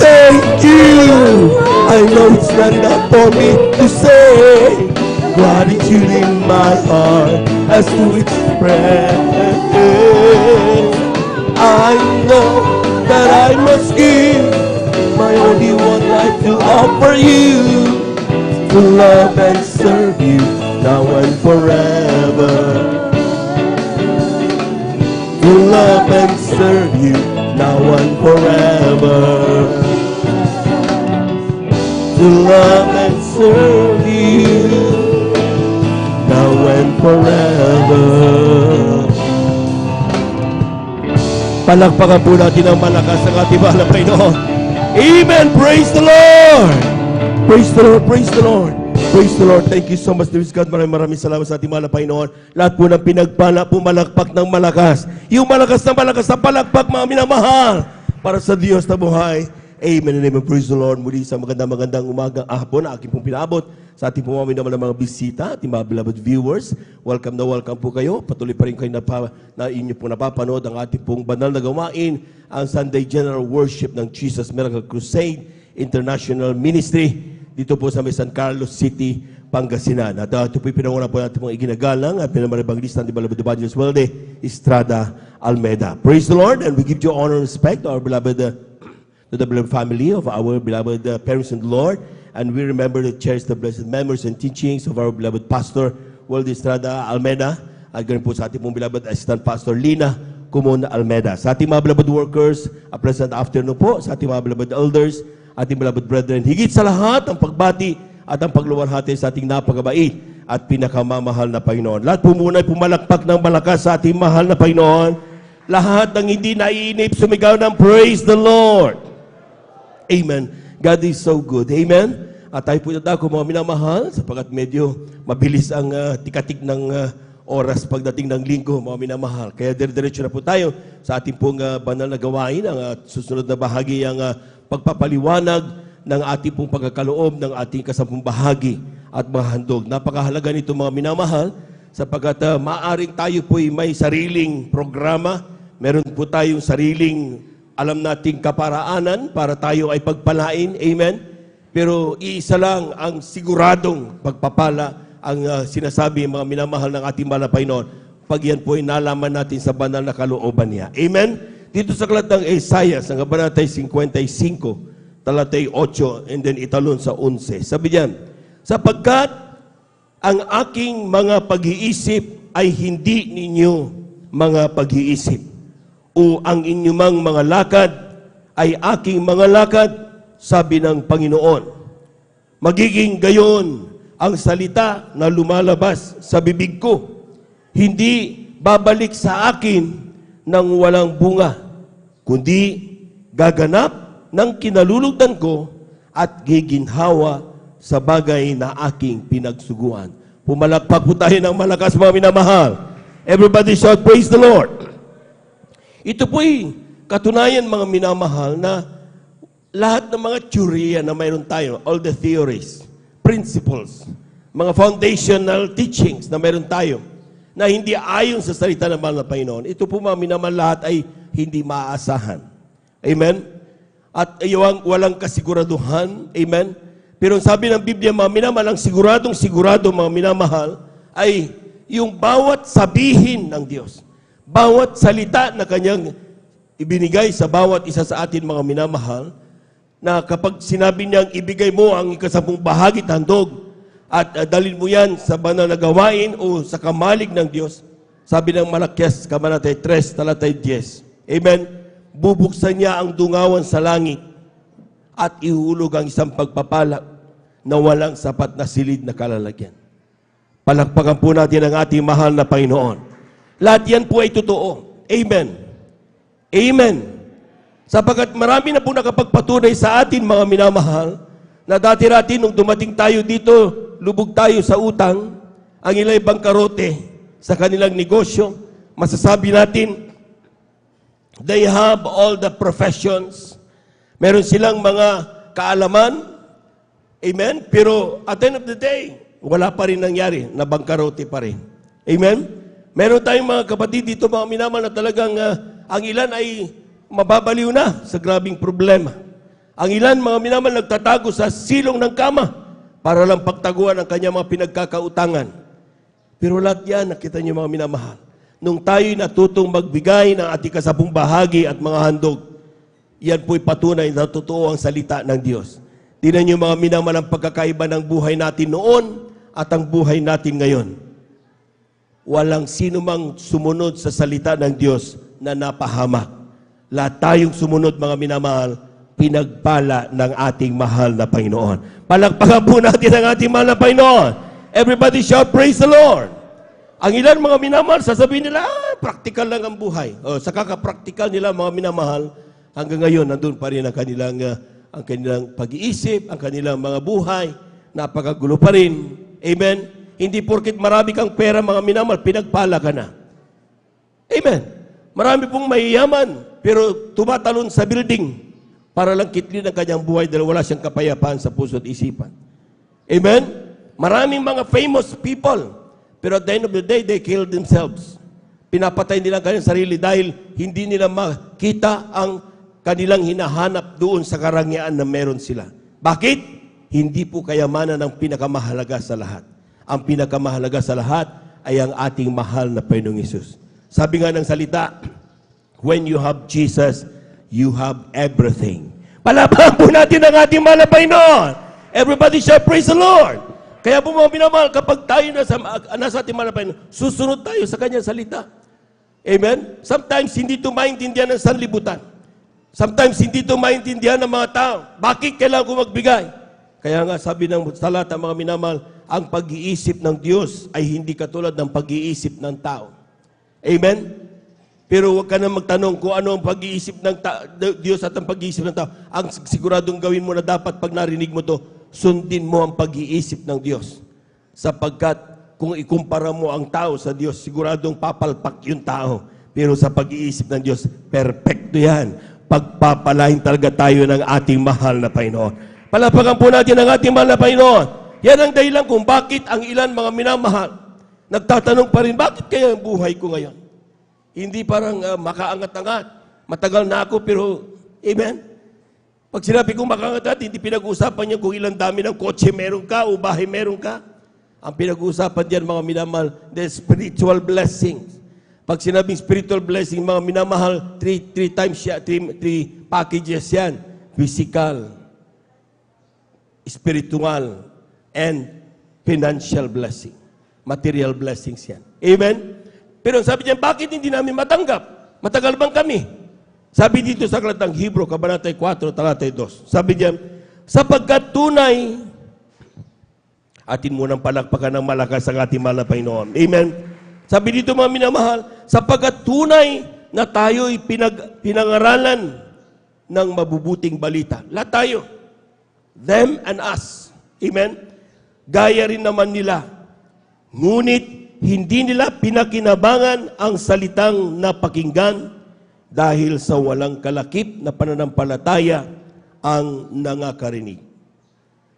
Thank you. I know it's not enough for me to say gratitude in my heart as to express. I know that I must give my only one life to offer you, to love and serve you now and forever. To love and serve you now and forever. To love and serve you now and forever. Palakpakan po natin ang malakas ng ating mahal na Panginoon. Amen! Praise the Lord! Praise the Lord! Praise the Lord! Praise the Lord! Thank you so much, dear God. Maraming salamat sa ating mahal na Panginoon. Lahat po ng pinagpala, pumalakpak ng malakas. Yung malakas na palakpak, mga minamahal, para sa Diyos na buhay. Amen and amen. Praise the Lord. Muli sa magandang umagang hapon na aking pong pinabot sa ating pong mga bisita, ating mga beloved viewers. Welcome na welcome po kayo. Patuloy pa rin kayo na inyo po napapanood ang ating pong banal na gawain, ang Sunday General Worship ng Jesus Miracle Crusade International Ministry dito po sa San Carlos City, Pangasinan. At ito po pinangunan po natin mga iginagalang at pinamaribanglista ng Beloved Evangelist Welde Estrada Almeida. Praise the Lord, and we give you honor and respect to our beloved to the beloved family of our beloved parents in the Lord, and we remember to cherish the blessed memories and teachings of our beloved Pastor Welde Estrada Almeida, at ganun po sa ating pong beloved Assistant Pastor Lina Kumon Almeida. Sa ating mga beloved workers, a pleasant afternoon po. Sa ating mga beloved elders, ating beloved brethren, higit sa lahat ang pagbati at ang pagluwalhati sa ating napakabait at pinakamamahal na Panginoon. Lahat po muna ay pumalakpak ng malakas sa ating mahal na Panginoon. Lahat ng hindi naiinip, sumigaw ng praise the Lord. Amen. God is so good. Amen. At tayo po nadako mga minamahal, sapagkat medyo mabilis ang tikatik ng oras pagdating ng linggo, mga minamahal. Kaya dire-diretso na po tayo sa ating pong banal na gawain. Ang susunod na bahagi ang pagpapaliwanag ng ating pong pagkakaloob ng ating kasampung bahagi at mga handog. Napakahalaga nito mga minamahal, sapagkat maaring tayo po may sariling programa, meron po tayong sariling alam nating kaparaanan para tayo ay pagpalain. Amen? Pero iisa lang ang siguradong pagpapala ang sinasabi mga minamahal ng ating mahal na Panginoon pag yan po ay nalaman natin sa banal na kalooban niya. Amen? Dito sa aklat ng Isaiah, sa kabanatay 55, talatay 8, and then italon sa 11. Sabi diyan, sapagkat ang aking mga pag-iisip ay hindi ninyo mga pag-iisip, o ang inyumang mga lakad ay aking mga lakad, sabi ng Panginoon. Magiging gayon ang salita na lumalabas sa bibig ko. Hindi babalik sa akin ng walang bunga, kundi gaganap ng kinalulugdan ko at giginhawa sa bagay na aking pinagsuguan. Pumalakpak po tayo ng malakas mga minamahal. Everybody shout, praise the Lord. Ito po'y katunayan mga minamahal na lahat ng mga teorya na mayroon tayo, all the theories, principles, mga foundational teachings na mayroon tayo, na hindi ayon sa salita ng mahal na Panginoon, ito po mga minamahal lahat ay hindi maaasahan. Amen? At walang kasiguraduhan. Amen? Pero sabi ng Biblia, mga minamahal, ang sigurado mga minamahal, ay yung bawat sabihin ng Diyos. Bawat salita na kanyang ibinigay sa bawat isa sa atin mga minamahal, na kapag sinabi niyang ibigay mo ang ikasampung bahagi handog at dalhin mo yan sa banal na gawain o sa kamalig ng Diyos, sabi ng Malakias, kabanatay 3, talatay 10. Amen? Bubuksan niya ang dungawan sa langit at ihulog ang isang pagpapala na walang sapat na silid na kalalagyan. Palakpakan po natin ang ating mahal na Panginoon. Lahat yan po ay totoo. Amen. Amen. Sapagkat marami na po nakapagpatunay sa atin, mga minamahal, na dati-dati nung dumating tayo dito, lubog tayo sa utang, ang ila'y bangkarote sa kanilang negosyo. Masasabi natin, they have all the professions. Meron silang mga kaalaman. Amen? Pero at the end of the day, wala pa rin nangyari, nabangkarote pa rin. Amen? Meron tayong mga kapatid dito, mga minamahal, na talagang ang ilan ay mababaliw na sa grabing problema. Ang ilan, mga minamahal, nagtatago sa silong ng kama para lang pagtaguan ang kanyang mga pinagkakautangan. Pero lahat yan, nakita niyo mga minamahal, nung tayo'y natutong magbigay ng ating kasabong bahagi at mga handog, yan po'y patunay na totoo ang salita ng Diyos. Tingnan niyo mga minamahal ang pagkakaiba ng buhay natin noon at ang buhay natin ngayon. Walang sino mang sumunod sa salita ng Diyos na napahamak. Lahat tayong sumunod, mga minamahal, pinagpala ng ating mahal na Panginoon. Palakpakan po natin ang ating mahal na Panginoon. Everybody shout, praise the Lord. Ang ilan, mga minamahal, sasabihin nila, practical lang ang buhay. Sa kakapraktikal nila, mga minamahal, hanggang ngayon, nandun pa rin ang kanilang pag-iisip, ang kanilang mga buhay, napakagulo pa rin. Amen? Hindi porket marami kang pera, mga minamahal, pinagpala ka na. Amen? Marami pong mayayaman, pero tumatalon sa building para lang kitlin ang kanyang buhay dahil wala siyang kapayapaan sa puso at isipan. Amen? Maraming mga famous people, pero at the end of the day, they kill themselves. Pinapatay nila ang kanilang sarili dahil hindi nila makita ang kanilang hinahanap doon sa karangyaan na meron sila. Bakit? Hindi po kayamanan ang pinakamahalaga sa lahat. Ang pinakamahalaga sa lahat ay ang ating mahal na Panginoong Hesus. Sabi nga ng salita, when you have Jesus, you have everything. Palapakan po natin ang ating mahal na Panginoon. Everybody shall praise the Lord. Kaya po mga minamahal, kapag tayo nasa ating mahal na Panginoon, susunod tayo sa kanyang salita. Amen? Sometimes hindi ito maintindihan ng sanlibutan. Sometimes hindi ito maintindihan ng mga tao. Bakit kailangan ko magbigay? Kaya nga sabi ng salata, mga minamahal, ang pag-iisip ng Diyos ay hindi katulad ng pag-iisip ng tao. Amen? Pero huwag ka na magtanong kung ano ang pag-iisip ng Diyos at ang pag-iisip ng tao. Ang siguradong gawin mo na dapat pag narinig mo to, sundin mo ang pag-iisip ng Diyos. Sapagkat kung ikumpara mo ang tao sa Diyos, siguradong papalpak yung tao. Pero sa pag-iisip ng Diyos, perfecto yan. Pagpapalain talaga tayo ng ating mahal na Panginoon. Palapakan po natin ang ating mahal na Panginoon. Yan ang dahilan kung bakit ang ilan mga minamahal nagtatanong pa rin, bakit kaya ang buhay ko ngayon? Hindi parang makaangat-angat. Matagal na ako pero, amen? Pag sinabi kong makaangat-angat, hindi pinag-uusapan niya kung ilang dami ng kotse meron ka o bahay meron ka. Ang pinag-uusapan diyan, mga minamahal, the spiritual blessings. Pag sinabing spiritual blessing, mga minamahal, three packages yan. Physical, spiritual, and financial blessing. Material blessings yan. Amen? Pero sabi niya, bakit hindi namin matanggap? Matagal bang kami? Sabi dito sa Aklatang Hebro, Kabanata 4, Talata 2. Sabi niya, sapagkat tunay, atin munang palakpakan ng malakas ang ating mahal na Panginoon. Amen? Sabi dito mga minamahal, sapagkat tunay na tayo'y pinangaralan ng mabubuting balita. Lahat tayo. Them and us. Amen? Gaya rin naman nila. Ngunit, hindi nila pinakinabangan ang salitang napakinggan dahil sa walang kalakip na pananampalataya ang nangakarinig.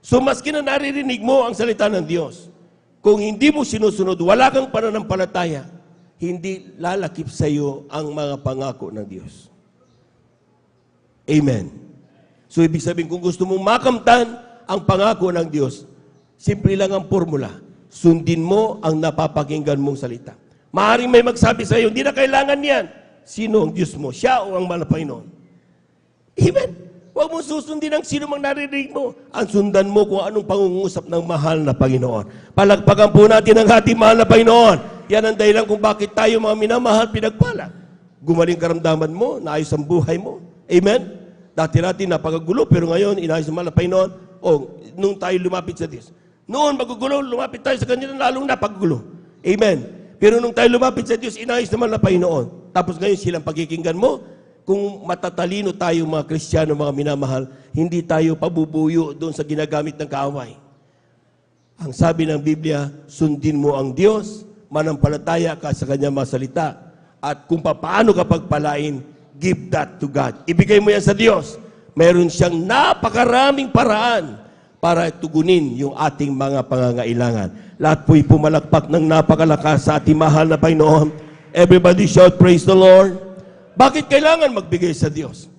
So maski na naririnig mo ang salita ng Diyos, kung hindi mo sinusunod, wala kang pananampalataya, hindi lalakip sa iyo ang mga pangako ng Diyos. Amen. So ibig sabihin, kung gusto mong makamtan ang pangako ng Diyos, simple lang ang formula. Sundin mo ang napapakinggan mong salita. Maaaring may magsabi sa iyo, hindi na kailangan yan. Sino ang Diyos mo? Siya o ang mahal na Panginoon? Amen. Huwag mo susundin ang sino mang narinig mo. Ang sundan mo kung anong pangungusap ng mahal na Panginoon. Palagpagan po natin ang ating mahal na Panginoon. Yan ang dahilan kung bakit tayo mga minamahal pinagpala. Gumaling karamdaman mo, naayos ang buhay mo. Amen? Dati natin napakagulo, pero ngayon inayos ang mahal na Panginoon. Nung tayo lumapit sa Diyos. Noon, magugulo, lumapit tayo sa kanila, lalong napagulo. Amen. Pero nung tayo lumapit sa Diyos, inayos naman na Panginoon. Tapos ngayon, silang pagkikinggan mo, kung matatalino tayo mga Kristiyano, mga minamahal, hindi tayo pabubuyo doon sa ginagamit ng kaaway. Ang sabi ng Biblia, sundin mo ang Diyos, manampalataya ka sa Kanyang mga salita, at kung paano ka pagpalain, give that to God. Ibigay mo yan sa Diyos. Meron siyang napakaraming paraan para tugunin yung ating mga pangangailangan. Lahat po'y pumalakpak ng napakalakas sa ating mahal na Panginoon. Everybody shout, praise the Lord. Bakit kailangan magbigay sa Diyos?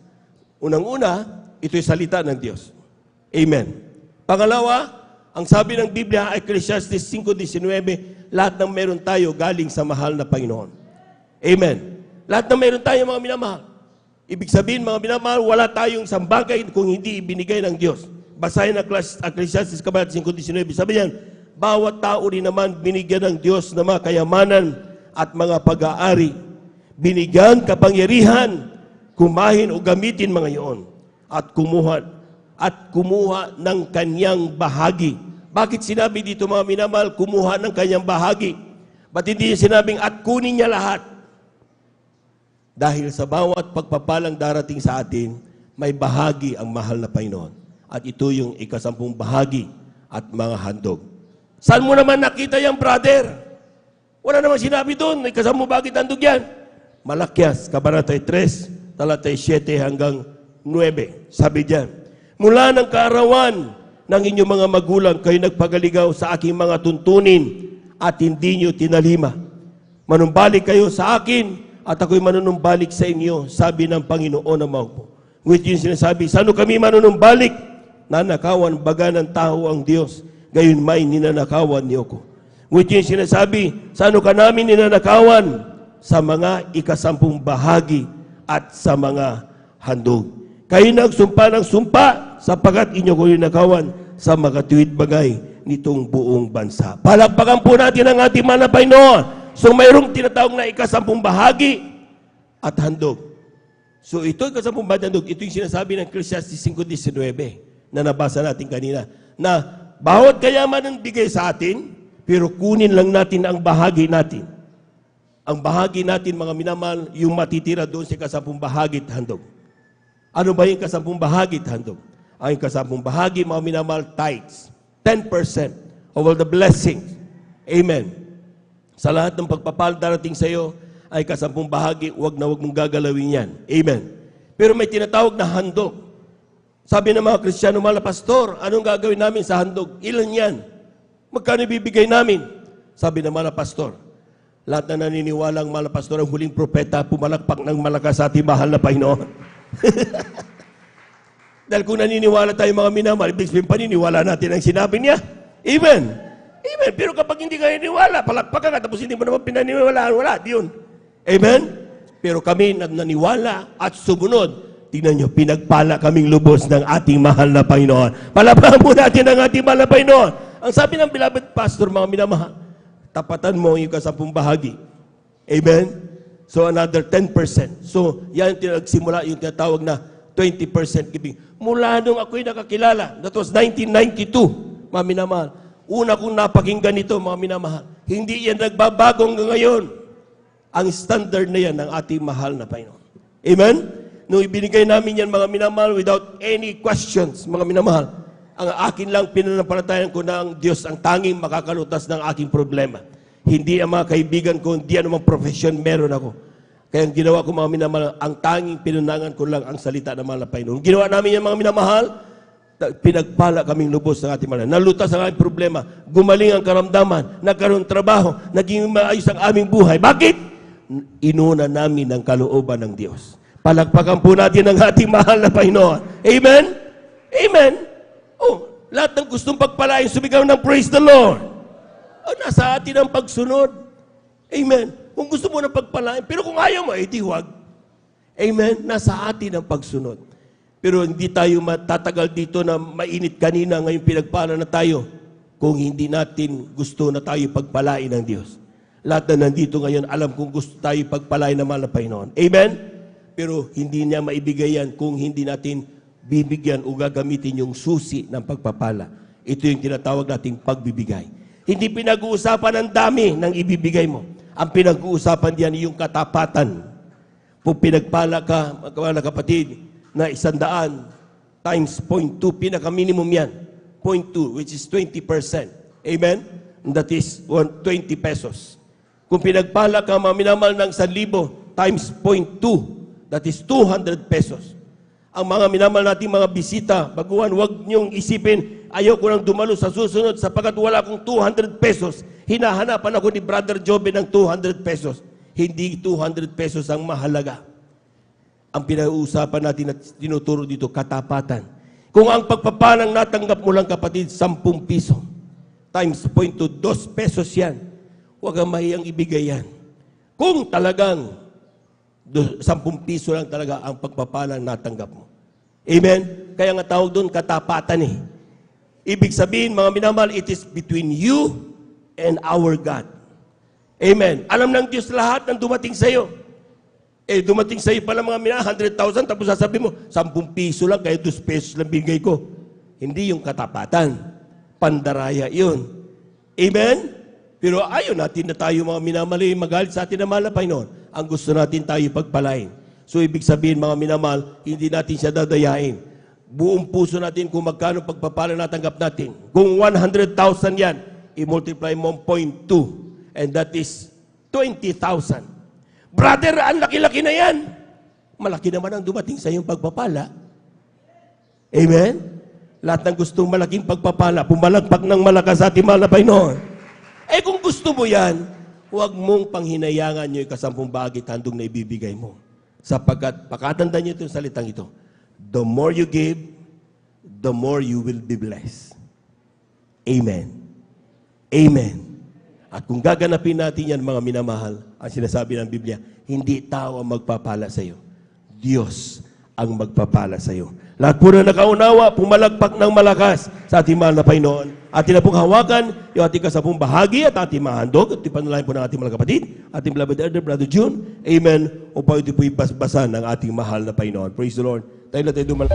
Unang-una, ito'y salita ng Diyos. Amen. Pangalawa, ang sabi ng Biblia, Ecclesiastes 5:19, lahat ng meron tayo galing sa mahal na Panginoon. Amen. Lahat ng meron tayo, mga minamahal. Ibig sabihin, mga minamahal, wala tayong isang bagay kung hindi ibinigay ng Diyos. Basahin ang Ecclesiastes 5:19, sabi niyan, bawat tao rin naman binigyan ng Diyos ng mga kayamanan at mga pag-aari. Binigyan kapangyarihan, kumain o gamitin mga iyon, at kumuha ng kanyang bahagi. Bakit sinabi dito, mga minamahal, kumuha ng kanyang bahagi? Ba't hindi sinabing at kunin niya lahat? Dahil sa bawat pagpapalang darating sa atin, may bahagi ang mahal na Panginoon. At ito yung 10 bahagi at mga handog. Saan mo naman nakita yan, brother? Wala naman sinabi doon, 10 bahagi handog yan. Malakyas, Kabanata 3, talatay 7 hanggang 9. Sabi diyan, mula ng kaarawan ng inyong mga magulang, kayo nagpagaligaw sa aking mga tuntunin at hindi nyo tinalima. Manumbalik kayo sa akin at ako'y manunumbalik sa inyo, sabi ng Panginoon na maupo. Ngunit yung sinasabi, saan kami manunumbalik? Nanakawan baga ng tao ang Diyos, gayon may ninanakawan niyo ko. Ngunit yung sinasabi, saan ka namin ninanakawan? Sa mga 10 bahagi at sa mga handog. Kayo nagsumpa ng sumpa, sapagat inyo ko ninakawan sa mga tuwid bagay nitong buong bansa. Palakpakan po natin ang ating mahal na Panginoon. So mayroong tinatawag na 10 bahagi at handog. So ito 10 bahagi at handog, ito yung sinasabi ng Ecclesiastes 5:19 na nabasa natin kanina, na bawat kayaman ang bigay sa atin, pero kunin lang natin ang bahagi natin. Ang bahagi natin, mga minamahal, yung matitira doon sa 10 bahagi at handog. Ano ba yung 10 bahagi at handog? Ang 10 bahagi, mga minamahal, tithes. 10% of all the blessings. Amen. Sa lahat ng pagpapal darating sa iyo ay 10 bahagi, huwag mong gagalawin yan. Amen. Pero may tinatawag na handog. Sabi ng mga Kristiyano, mahal na pastor, anong gagawin namin sa handog? Ilan yan? Magkano ibibigay namin? Sabi ng mahal na pastor, lahat na naniniwala ang mahal na pastor, ang huling propeta, pumalakpak ng malakas sa ating mahal na Panginoon. Dahil kung naniniwala tayo, mga minamahal, ibig sabihin paniniwala natin ang sinabi niya. Amen. Amen. Pero kapag hindi ka naniniwala, palakpakan ka, tapos hindi mo naman pinaniwalaan, wala. Di yun. Amen. Pero kami naniwala at sumunod. Tingnan nyo, pinagpala kaming lubos ng ating mahal na Panginoon. Palakpakan po natin ang ating mahal na Panginoon. Ang sabi ng beloved pastor, mga minamahal, tapatan mo yung 10 bahagi. Amen? So another 10%. So yan nagsimula yung tinatawag na 20% giving. Mula nung ako'y nakakilala, that was 1992, mga minamahal. Una kong napakinggan ito, mga minamahal. Hindi yan nagbabago hanggang ngayon. Ang standard na yan ng ating mahal na Panginoon. Amen? Nung ibinigay namin yan, mga minamahal, without any questions, mga minamahal, ang akin lang pinanampalatayan ko na ang Diyos ang tanging makakalutas ng aking problema. Hindi ang mga kaibigan ko, hindi anumang profession meron ako. Kaya ang ginawa ko, mga minamahal, ang tanging pinunangan ko lang ang salita ng mahal na Panginoon. Ginawa namin yan, mga minamahal, pinagpala kaming lubos ng ating mahal. Nalutas ang aming problema, gumaling ang karamdaman, nagkaroon trabaho, naging maayos ang aming buhay. Bakit? Inuna namin ang kalooban ng Diyos. Palakpakan po natin ang ating mahal na Panginoon. Amen? Amen? Oh, lahat ng gustong pagpalain, sumigaw ng praise the Lord. Oh, nasa atin ang pagsunod. Amen. Kung gusto mo ng pagpalain, pero kung ayaw mo, di huwag. Amen. Nasa atin ang pagsunod. Pero hindi tayo matatagal dito na mainit kanina, ngayon pinagpala na tayo, kung hindi natin gusto na tayo pagpalain ng Diyos. Lahat na nandito ngayon, alam kung gusto tayo pagpalain ng mahal na Panginoon. Amen? Pero hindi niya maibigay yan kung hindi natin bibigyan o gagamitin yung susi ng pagpapala. Ito yung tinatawag nating pagbibigay. Hindi pinag-uusapan ang dami ng ibibigay mo. Ang pinag-uusapan diyan yung katapatan. Kung pinagpala ka, mga kapatid, na 100 times 0.2, pinaka-minimum yan. 0.2, which is 20%. Amen? And that is 20 pesos. Kung pinagpala ka, mga minamahal, ng 1,000 times 0.2, that is 200 pesos. Ang mga minamahal nating mga bisita, baguhan, huwag niyong isipin, ayaw ko nang dumalo sa susunod sapagkat wala akong 200 pesos. Hinahanapan ako ni Brother Jobe ng 200 pesos. Hindi 200 pesos ang mahalaga. Ang pinag-uusapan natin at tinuturo dito, katapatan. Kung ang pagpapalang natanggap mo lang, kapatid, 10 piso, times 0.2, 2 pesos yan. Huwag kang mahiyang ibigay yan. Kung talagang 10 piso lang talaga ang pagpapalang natanggap mo. Amen? Kaya nga tawag doon, katapatan eh. Ibig sabihin, mga minamahal, it is between you and our God. Amen. Alam ng Diyos lahat ng dumating sa iyo. Dumating sa iyo pala mga mina, 100,000, tapos sasabihin mo, 10 piso lang, kaya 2 pesos lang bigay ko. Hindi yung katapatan. Pandaraya yun. Amen? Pero ayaw natin na tayo mga minamali, magalit sa atin na mahal na Panginoon. Ang gusto natin tayo pagpalain. So ibig sabihin mga minamahal, hindi natin siya dadayain. Buong puso natin kung magkano pagpapala natanggap natin. Kung 100,000 yan, i-multiply mo 0.2. And that is 20,000. Brother, ang laki-laki na yan. Malaki naman ang dumating sa iyong pagpapala. Amen? Lahat ng gustong malaking pagpapala, pumalagpak ng malakas sa ating mahal na Panginoon. Kung gusto mo yan, huwag mong panghinayangan nyo yung 10 bagay handog na ibibigay mo. Sapagkat, pakatandaan nyo itong salitang ito, the more you give, the more you will be blessed. Amen. Amen. At kung gaganapin natin yan, mga minamahal, ang sinasabi ng Biblia, hindi tao ang magpapala sa iyo. Diyos ang magpapala sa iyo. Lahat po na nakaunawa, pumalagpak ng malakas sa ating mahal na Panginoon. Atin na pong hawakan yung ating 10 bahagi at ating mahandog. At ipanalangin po ng ating mga kapatid, ating beloved elder, Brother June. Amen. Upang ito po'y basbasan ng ating mahal na Panginoon. Praise the Lord. Tayo na tayo dumal.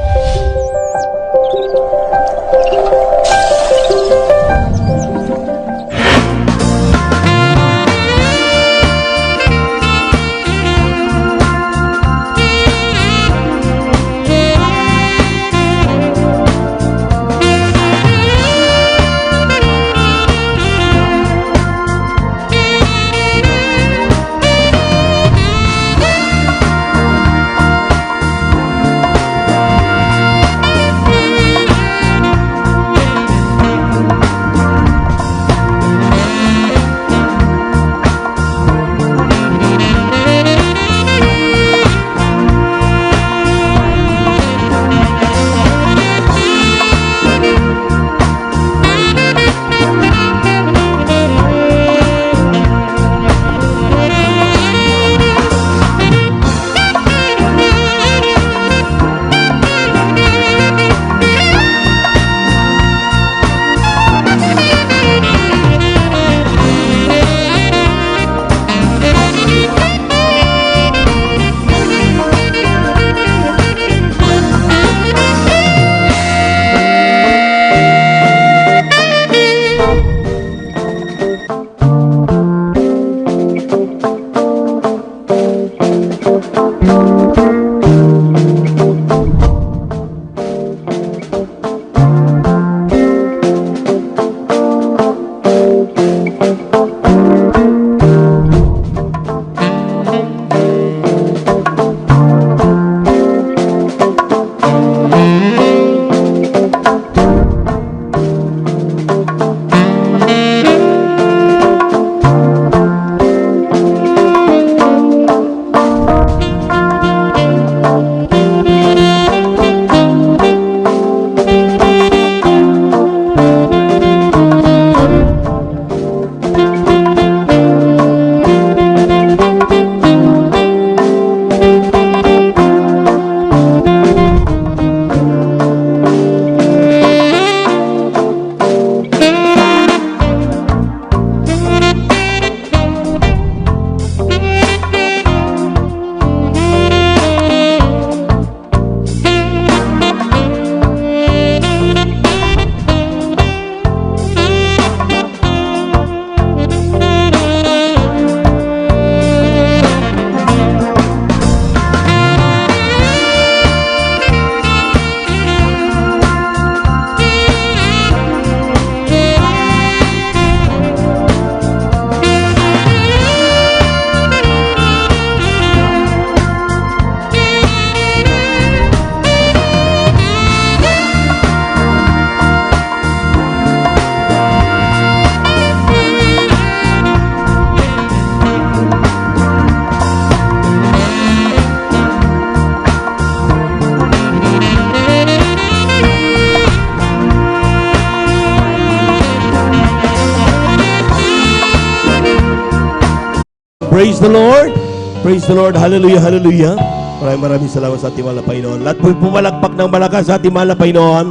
Praise the Lord. Praise the Lord. Hallelujah, hallelujah. Maraming salamat sa ating mahal na Panginoon. Lahat po'y pumalakpak ng malakas sa ating mahal na Panginoon.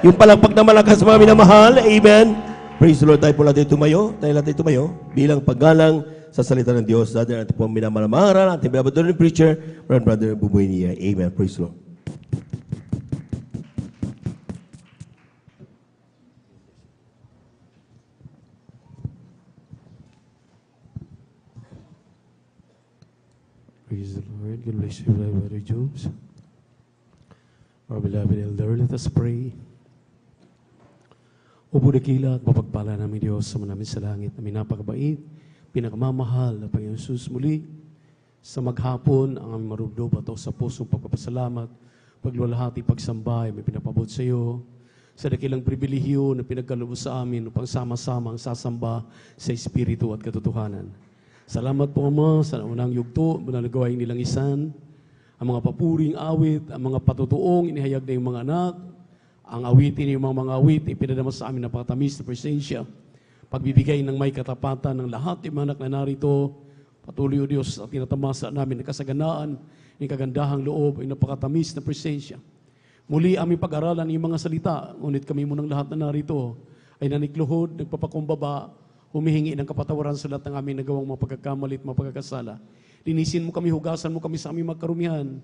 Yung palakpak ng malakas, mga minamahal. Amen. Praise the Lord. Tayo po natin tumayo. Bilang paggalang sa salita ng Diyos. Dati natin po minamahal ating beloved preacher, Brother Buboy niya. Amen. Praise the Lord. Praise the Lord. God bless you, Brother Jobs. Our beloved elder, let us pray. O budakila at mapagpala namin Diyos sa namin sa langit, namin napakabait, pinakamamahal na Panginoon Jesus muli, sa maghapon ang aming marubdob at sa pusong pagpapasalamat, pagluwalhati, pagsambay, may pinapabot sa iyo, sa dakilang pribilehiyo na pinagkaloob sa amin upang sama-samang sasamba sa Espiritu at katotohanan. Salamat po, Ama, sa unang yugto na nagawain nilang isan, ang mga papuring awit, ang mga patutuong inihayag na yung mga anak, ang awitin yung mga awit, ipinadama sa amin na pakatamis na presensya, pagbibigay ng may katapatan ng lahat yung mga anak na narito, patuloy o Diyos at tinatamasa namin na kasaganaan ng kagandahang loob ay napakatamis na presensya. Muli aming pag-aralan yung mga salita, ngunit kami munang lahat na narito ay nanikluhod, nagpapakumbaba, humihingi ng kapatawaran sa lahat ng aming nagawang mga pagkakamali at mga pagkakasala. Linisin mo kami, hugasan mo kami sa aming magkarumihan.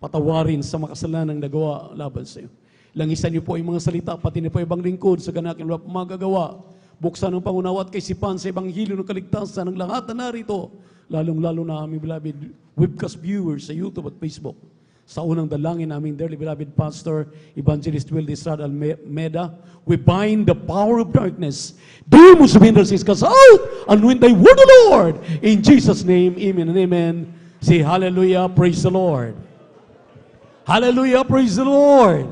Patawarin sa makasalanang nagawa laban sa iyo. Langisan niyo po yung mga salita, pati na po ibang lingkod sa ganakin wala magagawa. Buksan ang pangunawa at kaisipan sa Ebanghelyo ng kaligtasan ng lahat na narito. Lalong-lalo na aming beloved webcast viewers sa YouTube at Facebook. Sa unang dalangin namin, dearly beloved Pastor, Evangelist Will Estrada Almeda, we bind the power of darkness. Demons of hindrances cast out, and when they word the Lord, in Jesus' name, amen and amen. Say hallelujah, praise the Lord. Hallelujah, praise the Lord.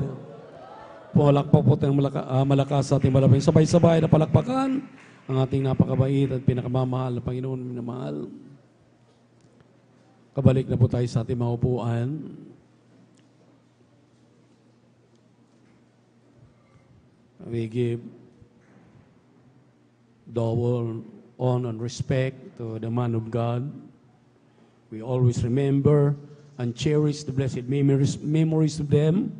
Palakpak po tayong malakas sa ating malapit. Sabay-sabay na palakpakan ang ating napakabait at pinakamamahal na Panginoon na mahal. Kabalik na po tayo sa ating mga upuan. We give double honor and respect to the man of God. We always remember and cherish the blessed memories of them.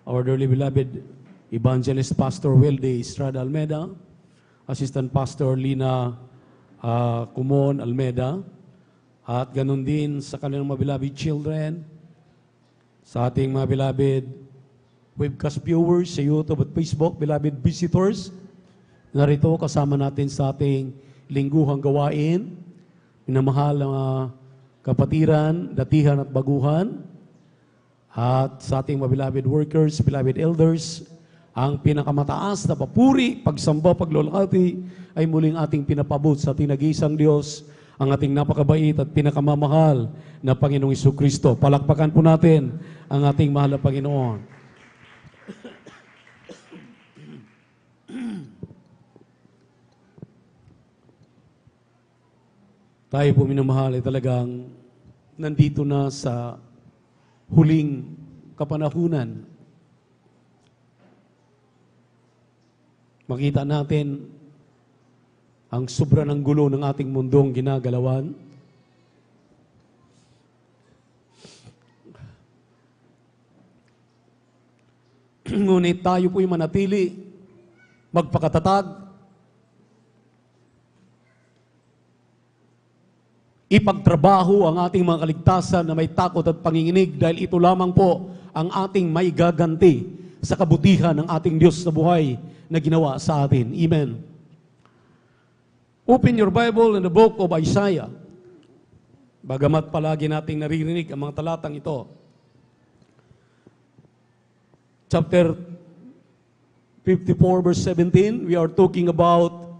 Our dearly beloved Evangelist Pastor Wilde Estrada Almeda, Assistant Pastor Lina Kumon Almeda, at ganun din sa kanilang mga beloved children, sa ating mga beloved webcast viewers sa YouTube at Facebook, beloved visitors, narito kasama natin sa ating lingguhang gawain, minamahal ng kapatiran, datihan at baguhan, at sa ating mga beloved workers, beloved elders, ang pinakamataas na papuri, pagsamba, paglulati, ay muling ating pinapabot sa ating nag-iisang Diyos, ang ating napakabait at pinakamamahal na Panginoong Jesucristo. Palakpakan po natin ang ating mahal na Panginoon. Tayo po minamahal ay talagang nandito na sa huling kapanahunan. Makita natin ang sobra ng gulo ng ating mundong ginagalawan. Ngunit tayo po'y manatili, magpakatatag, ipagtrabaho ang ating mga kaligtasan na may takot at panginginig dahil ito lamang po ang ating may gaganti sa kabutihan ng ating Diyos na buhay na ginawa sa atin. Amen. Open your Bible in the book of Isaiah. Bagamat palagi nating naririnig ang mga talatang ito. Chapter 54 verse 17, we are talking about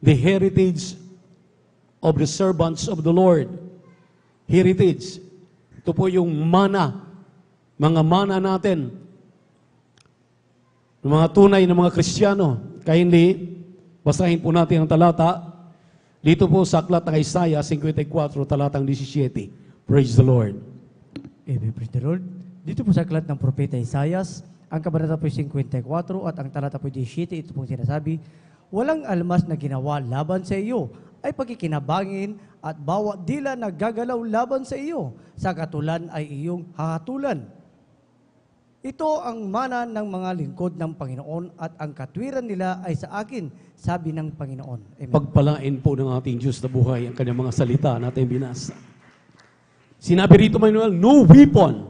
the heritage of the servants of the Lord. Heritage. Ito po yung mana, mga mana natin, ng mga tunay na mga Kristiyano. Kindly, basahin po natin ang talata dito po sa aklat ng Isaiah 54, talatang 17. Praise the Lord. Amen, praise the Lord. Dito po sa aklat ng Propeta Isaiah, ang kabanata po 54 at ang talata po 17, ito pong sinasabi, walang almas na ginawa laban sa iyo ay pagkikinabangin at bawat dila na gagalaw laban sa iyo, sa katulan ay iyong hahatulan. Ito ang mana ng mga lingkod ng Panginoon at ang katwiran nila ay sa akin, sabi ng Panginoon. Amen. Pagpalain po ng ating Diyos na buhay ang kanyang mga salita natin binasa. Sinabi rito, Manuel, no weapon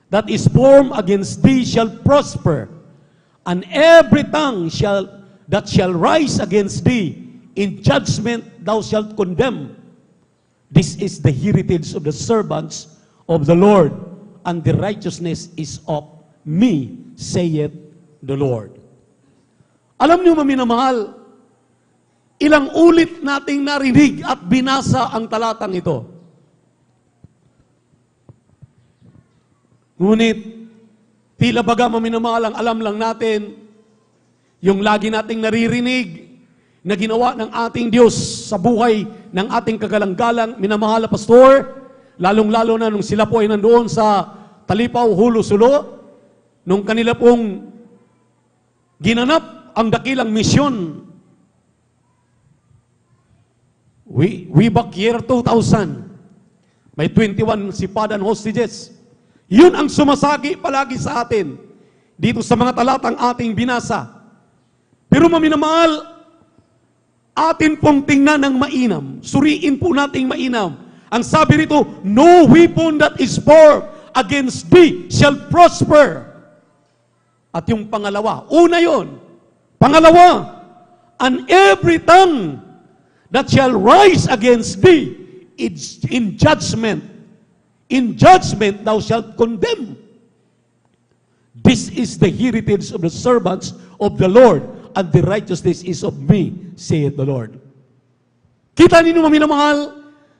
that is formed against thee shall prosper, and every tongue that shall rise against thee in judgment thou shalt condemn. This is the heritage of the servants of the Lord, and the righteousness is of me, saith the Lord. Alam niyo, maminamahal, ilang ulit nating narinig at binasa ang talatang ito. Ngunit, tila baga maminamahal, ang alam lang natin, yung lagi nating naririnig na ginawa ng ating Diyos sa buhay ng ating kagalang-galang minamahal na pastor, lalong-lalo na nung sila po ay nandoon sa Talipaw, Hulu-Sulo, nung kanila pong ginanap ang dakilang misyon. Way back year 2000, may 21 sipadan hostages. Yun ang sumasagi palagi sa atin dito sa mga talatang ating binasa. Pero maminamahal, atin pong tingnan ng mainam. Suriin po nating mainam. Ang sabi rito, no weapon that is formed against thee shall prosper. At yung pangalawa, una yon. Pangalawa, and every tongue that shall rise against thee in judgment thou shalt condemn. This is the heritage of the servants of the Lord, and the righteousness is of me, saith the Lord. Kita ninyo, maminamahal,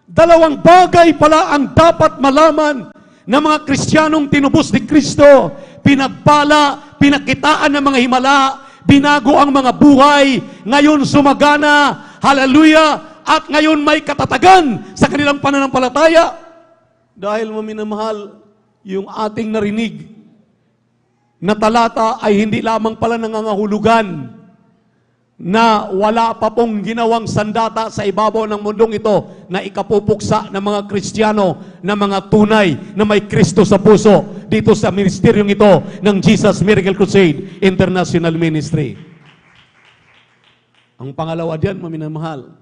dalawang bagay pala ang dapat malaman ng mga Kristiyanong tinubos ni Kristo. Pinagpala, pinakitaan ng mga himala, binago ang mga buhay, ngayon sumagana, hallelujah, at ngayon may katatagan sa kanilang pananampalataya. Dahil, maminamahal, yung ating narinig na talata ay hindi lamang pala nangangahulugan na wala pa pong ginawang sandata sa ibabaw ng mundong ito na ikapupuksa ng mga Kristiyano na mga tunay na may Kristo sa puso dito sa ministeryong ito ng Jesus Miracle Crusade International Ministry. Ang pangalawa diyan, maminamahal,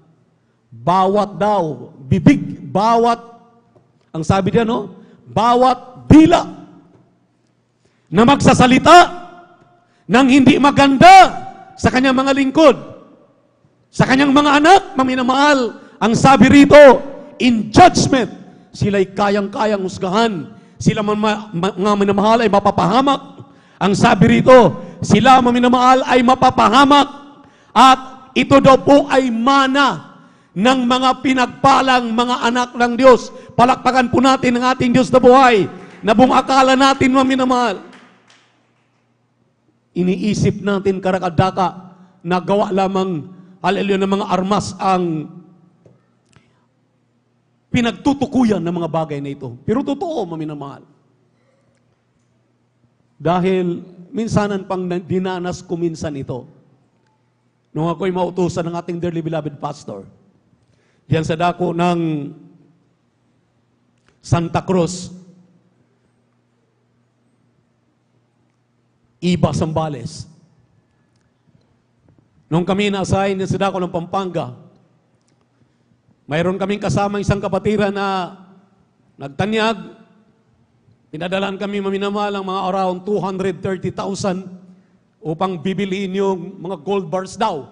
bawat daw, bibig, ang sabi diyan, no? Bawat dila na magsasalita ng hindi maganda sa kanyang mga lingkod, sa kanyang mga anak, maminamahal, ang sabi rito, in judgment, sila'y kayang-kayang husgahan. Sila mga minamahal ay mapapahamak. Ang sabi rito, sila maminamahal ay mapapahamak. At ito daw po ay mana ng mga pinagpalang mga anak ng Diyos. Palakpakan po natin ang ating Diyos na buhay, na buong akala natin, maminamahal, iniisip natin karakadaka na gawa lamang, hallelujah, ng mga armas ang pinagtutukuyan ng mga bagay na ito. Pero totoo, maminamahal. Dahil minsanan pang dinanas ko minsan ito. Nung ako'y mautusan ng ating dearly beloved pastor, diyan sa dako ng Santa Cruz, Iba, Zambales. Nung kami na-assign sa dako ng Pampanga, mayroon kaming kasama isang kapatiran na nagtanyag. Pinadalan kami, maminamahal, ang mga around 230,000 upang bibiliin yung mga gold bars daw.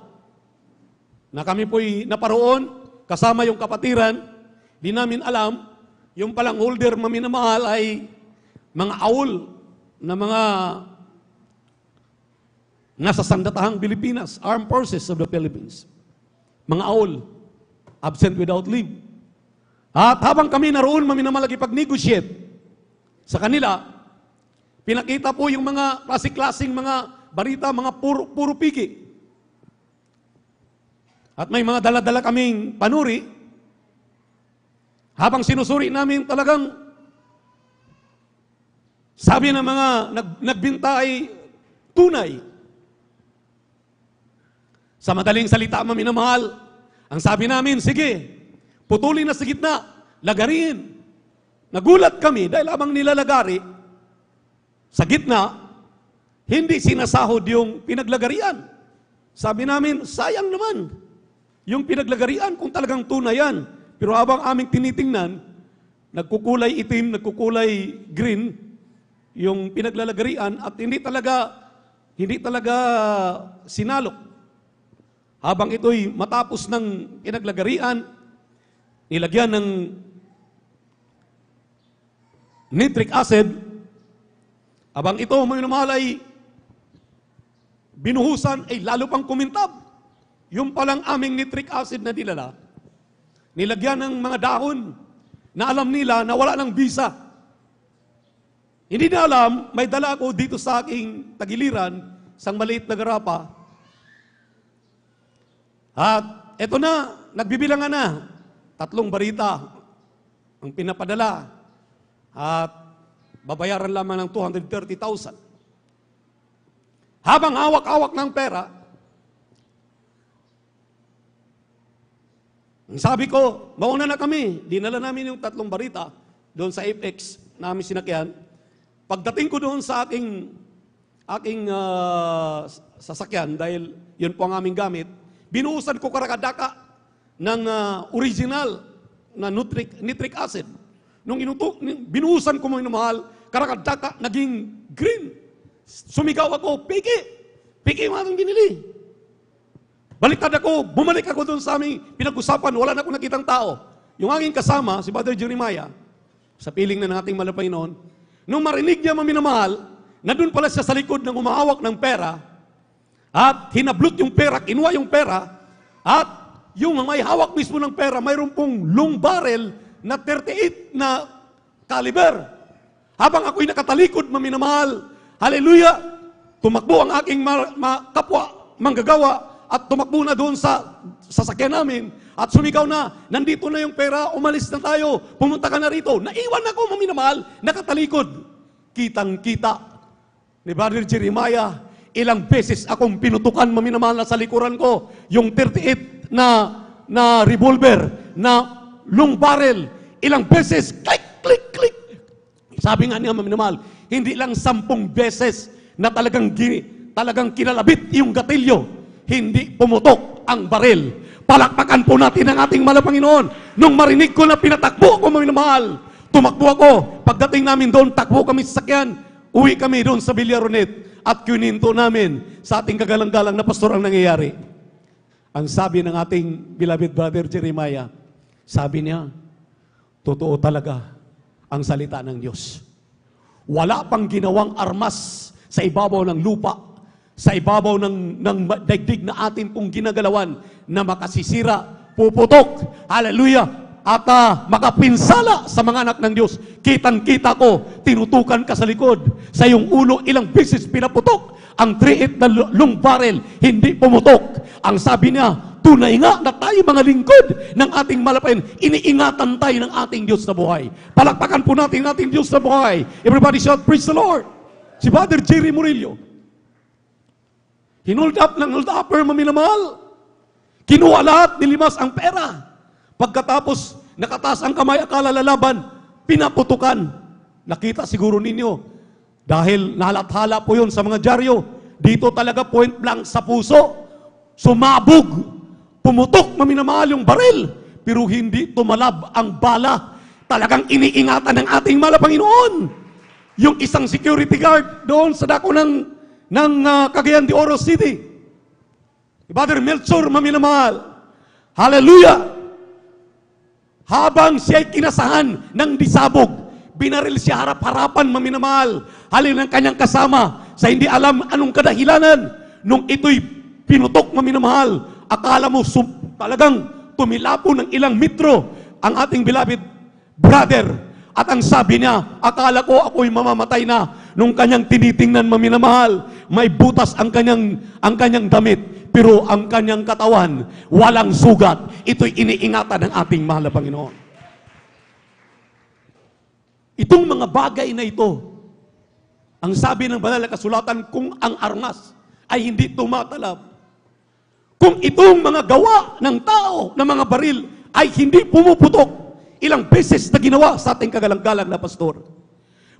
Na kami po'y naparoon, kasama yung kapatiran, di namin alam, yung palang holder, maminamahal, ay mga aul na mga nasa sandatahang Pilipinas, Armed Forces of the Philippines. Mga aul, absent without leave. At habang kami naroon, maminamalagi pag-negotiate sa kanila, pinakita po yung mga klasik-klasing mga barita, mga puro piki. At may mga dala-dala kaming panuri. Habang sinusuri namin, talagang sabi ng mga nagbinta ay tunay. Sa madaling salita, maminamahal, Ang sabi namin, sige, putulin na sa gitna, lagarin. Nagulat kami dahil habang nilalagari, sa gitna, hindi sinasahod yung pinaglagarian. Sabi namin, sayang naman yung pinaglagarian kung talagang tunay yan. Pero habang aming tinitingnan, nagkukulay itim, nagkukulay green, yung pinaglalagarian at hindi talaga sinalok. Habang ito'y matapos ng pinaglagarian, nilagyan ng nitric acid, habang ito mga minamahal ay binuhusan ay lalo pang kumintab. Yung palang aming nitric acid na dinala, nilagyan ng mga dahon na alam nila na wala ng bisa. Hindi na alam, may dala ako dito sa aking tagiliran, isang maliit na garapa. At eto na, nagbibilangan na. 3 barita ang pinapadala. At babayaran lamang ng 230,000. Habang hawak-hawak ng pera, ang sabi ko, mauna na kami. Dinala namin yung 3 barita doon sa FX namin sinakyan. Pagdating ko doon sa aking sasakyan, dahil yun po ang aming gamit, binuhusan ko karakadaka ng original na nitric acid. Nung binuhusan ko mga mahal, karakadaka naging green. Sumigaw ako, Piki yung aking binili. Baliktad ako, bumalik ako doon sa aming pinag-usapan, wala na akong nakitang tao. Yung aking kasama, si Brother Jeremiah, sa piling na ng ating malapay noon, nung marinig niya maminamahal, na doon pala siya sa likod ng umahawak ng pera, at hinablot yung pera, kinuha yung pera, at yung may hawak mismo ng pera, mayroon pong long barrel na 38 na caliber. Habang ako'y nakatalikod maminamahal, hallelujah, tumakbo ang aking kapwa, manggagawa, at tumakbo na doon sa sasakyan namin, at sumigaw na, nandito na yung pera, umalis na tayo, pumunta ka na rito. Naiwan ako, maminamahal, nakatalikod. Kitang-kita ni Brother Jeremiah, ilang beses akong pinutukan, maminamahal, na sa likuran ko, yung 38 na revolver, na long barrel, ilang beses, click, click, click. Sabi nga niya, maminamahal, hindi lang 10 beses na talagang kinalabit yung gatilyo, hindi pumutok ang baril. Palakpakan po natin ang ating mahal na Panginoon. Nung marinig ko na pinatakbo ko, maminamahal, tumakbo ako. Pagdating namin doon, takbo kami sa sakyan. Uwi kami doon sa Villaronet at kininto namin sa ating kagalang-galang na pastor ang nangyayari. Ang sabi ng ating beloved Brother Jeremiah, sabi niya, totoo talaga ang salita ng Diyos. Wala pang ginawang armas sa ibabaw ng lupa, sa ibabaw ng daigdig na atin pong ginagalawan na makasisira, puputok, hallelujah, at makapinsala sa mga anak ng Diyos. Kitang-kita ko, tinutukan ka sa likod, sa iyong ulo, ilang beses pinaputok. Ang 38 na long barrel, hindi pumutok. Ang sabi niya, tunay nga na tayo mga lingkod ng ating malapain, iniingatan tayo ng ating Diyos na buhay. Palakpakan po natin ang ating Diyos na buhay. Everybody shout, praise the Lord. Si Brother Jerry Murillo, hinold up ng hold upper, maminamahal. Kinuha lahat, nilimas ang pera. Pagkatapos, nakataas ang kamay, akala lalaban, pinaputukan. Nakita siguro ninyo, dahil nalathala po yun sa mga dyaryo, dito talaga point blank sa puso, sumabog, pumutok, maminamahal, yung baril, pero hindi tumalab ang bala. Talagang iniingatan ng ating mahal na Panginoon. Yung isang security guard doon sa dako ng Cagayan de Oro City, Brother Melchor, maminamahal, hallelujah, habang siya'y kinasahan ng disabog, binaril siya harap-harapan, maminamahal, halin ng kanyang kasama, sa hindi alam anong kadahilanan. Nung ito'y pinutok, maminamahal, akala mo talagang tumilapo ng ilang metro ang ating beloved brother. At ang sabi niya, akala ko ako'y mamamatay na. Nung kanyang tinitingnan, maminamahal, may butas ang kanyang damit, pero ang kanyang katawan, walang sugat. Ito'y iniingatan ng ating mahal na Panginoon. Itong mga bagay na ito, ang sabi ng banal na kasulatan, kung ang armas ay hindi tumatalab, Kung itong mga gawa ng tao, ng mga baril, ay hindi pumuputok, ilang beses na ginawa sa ating kagalang-galang na pastor.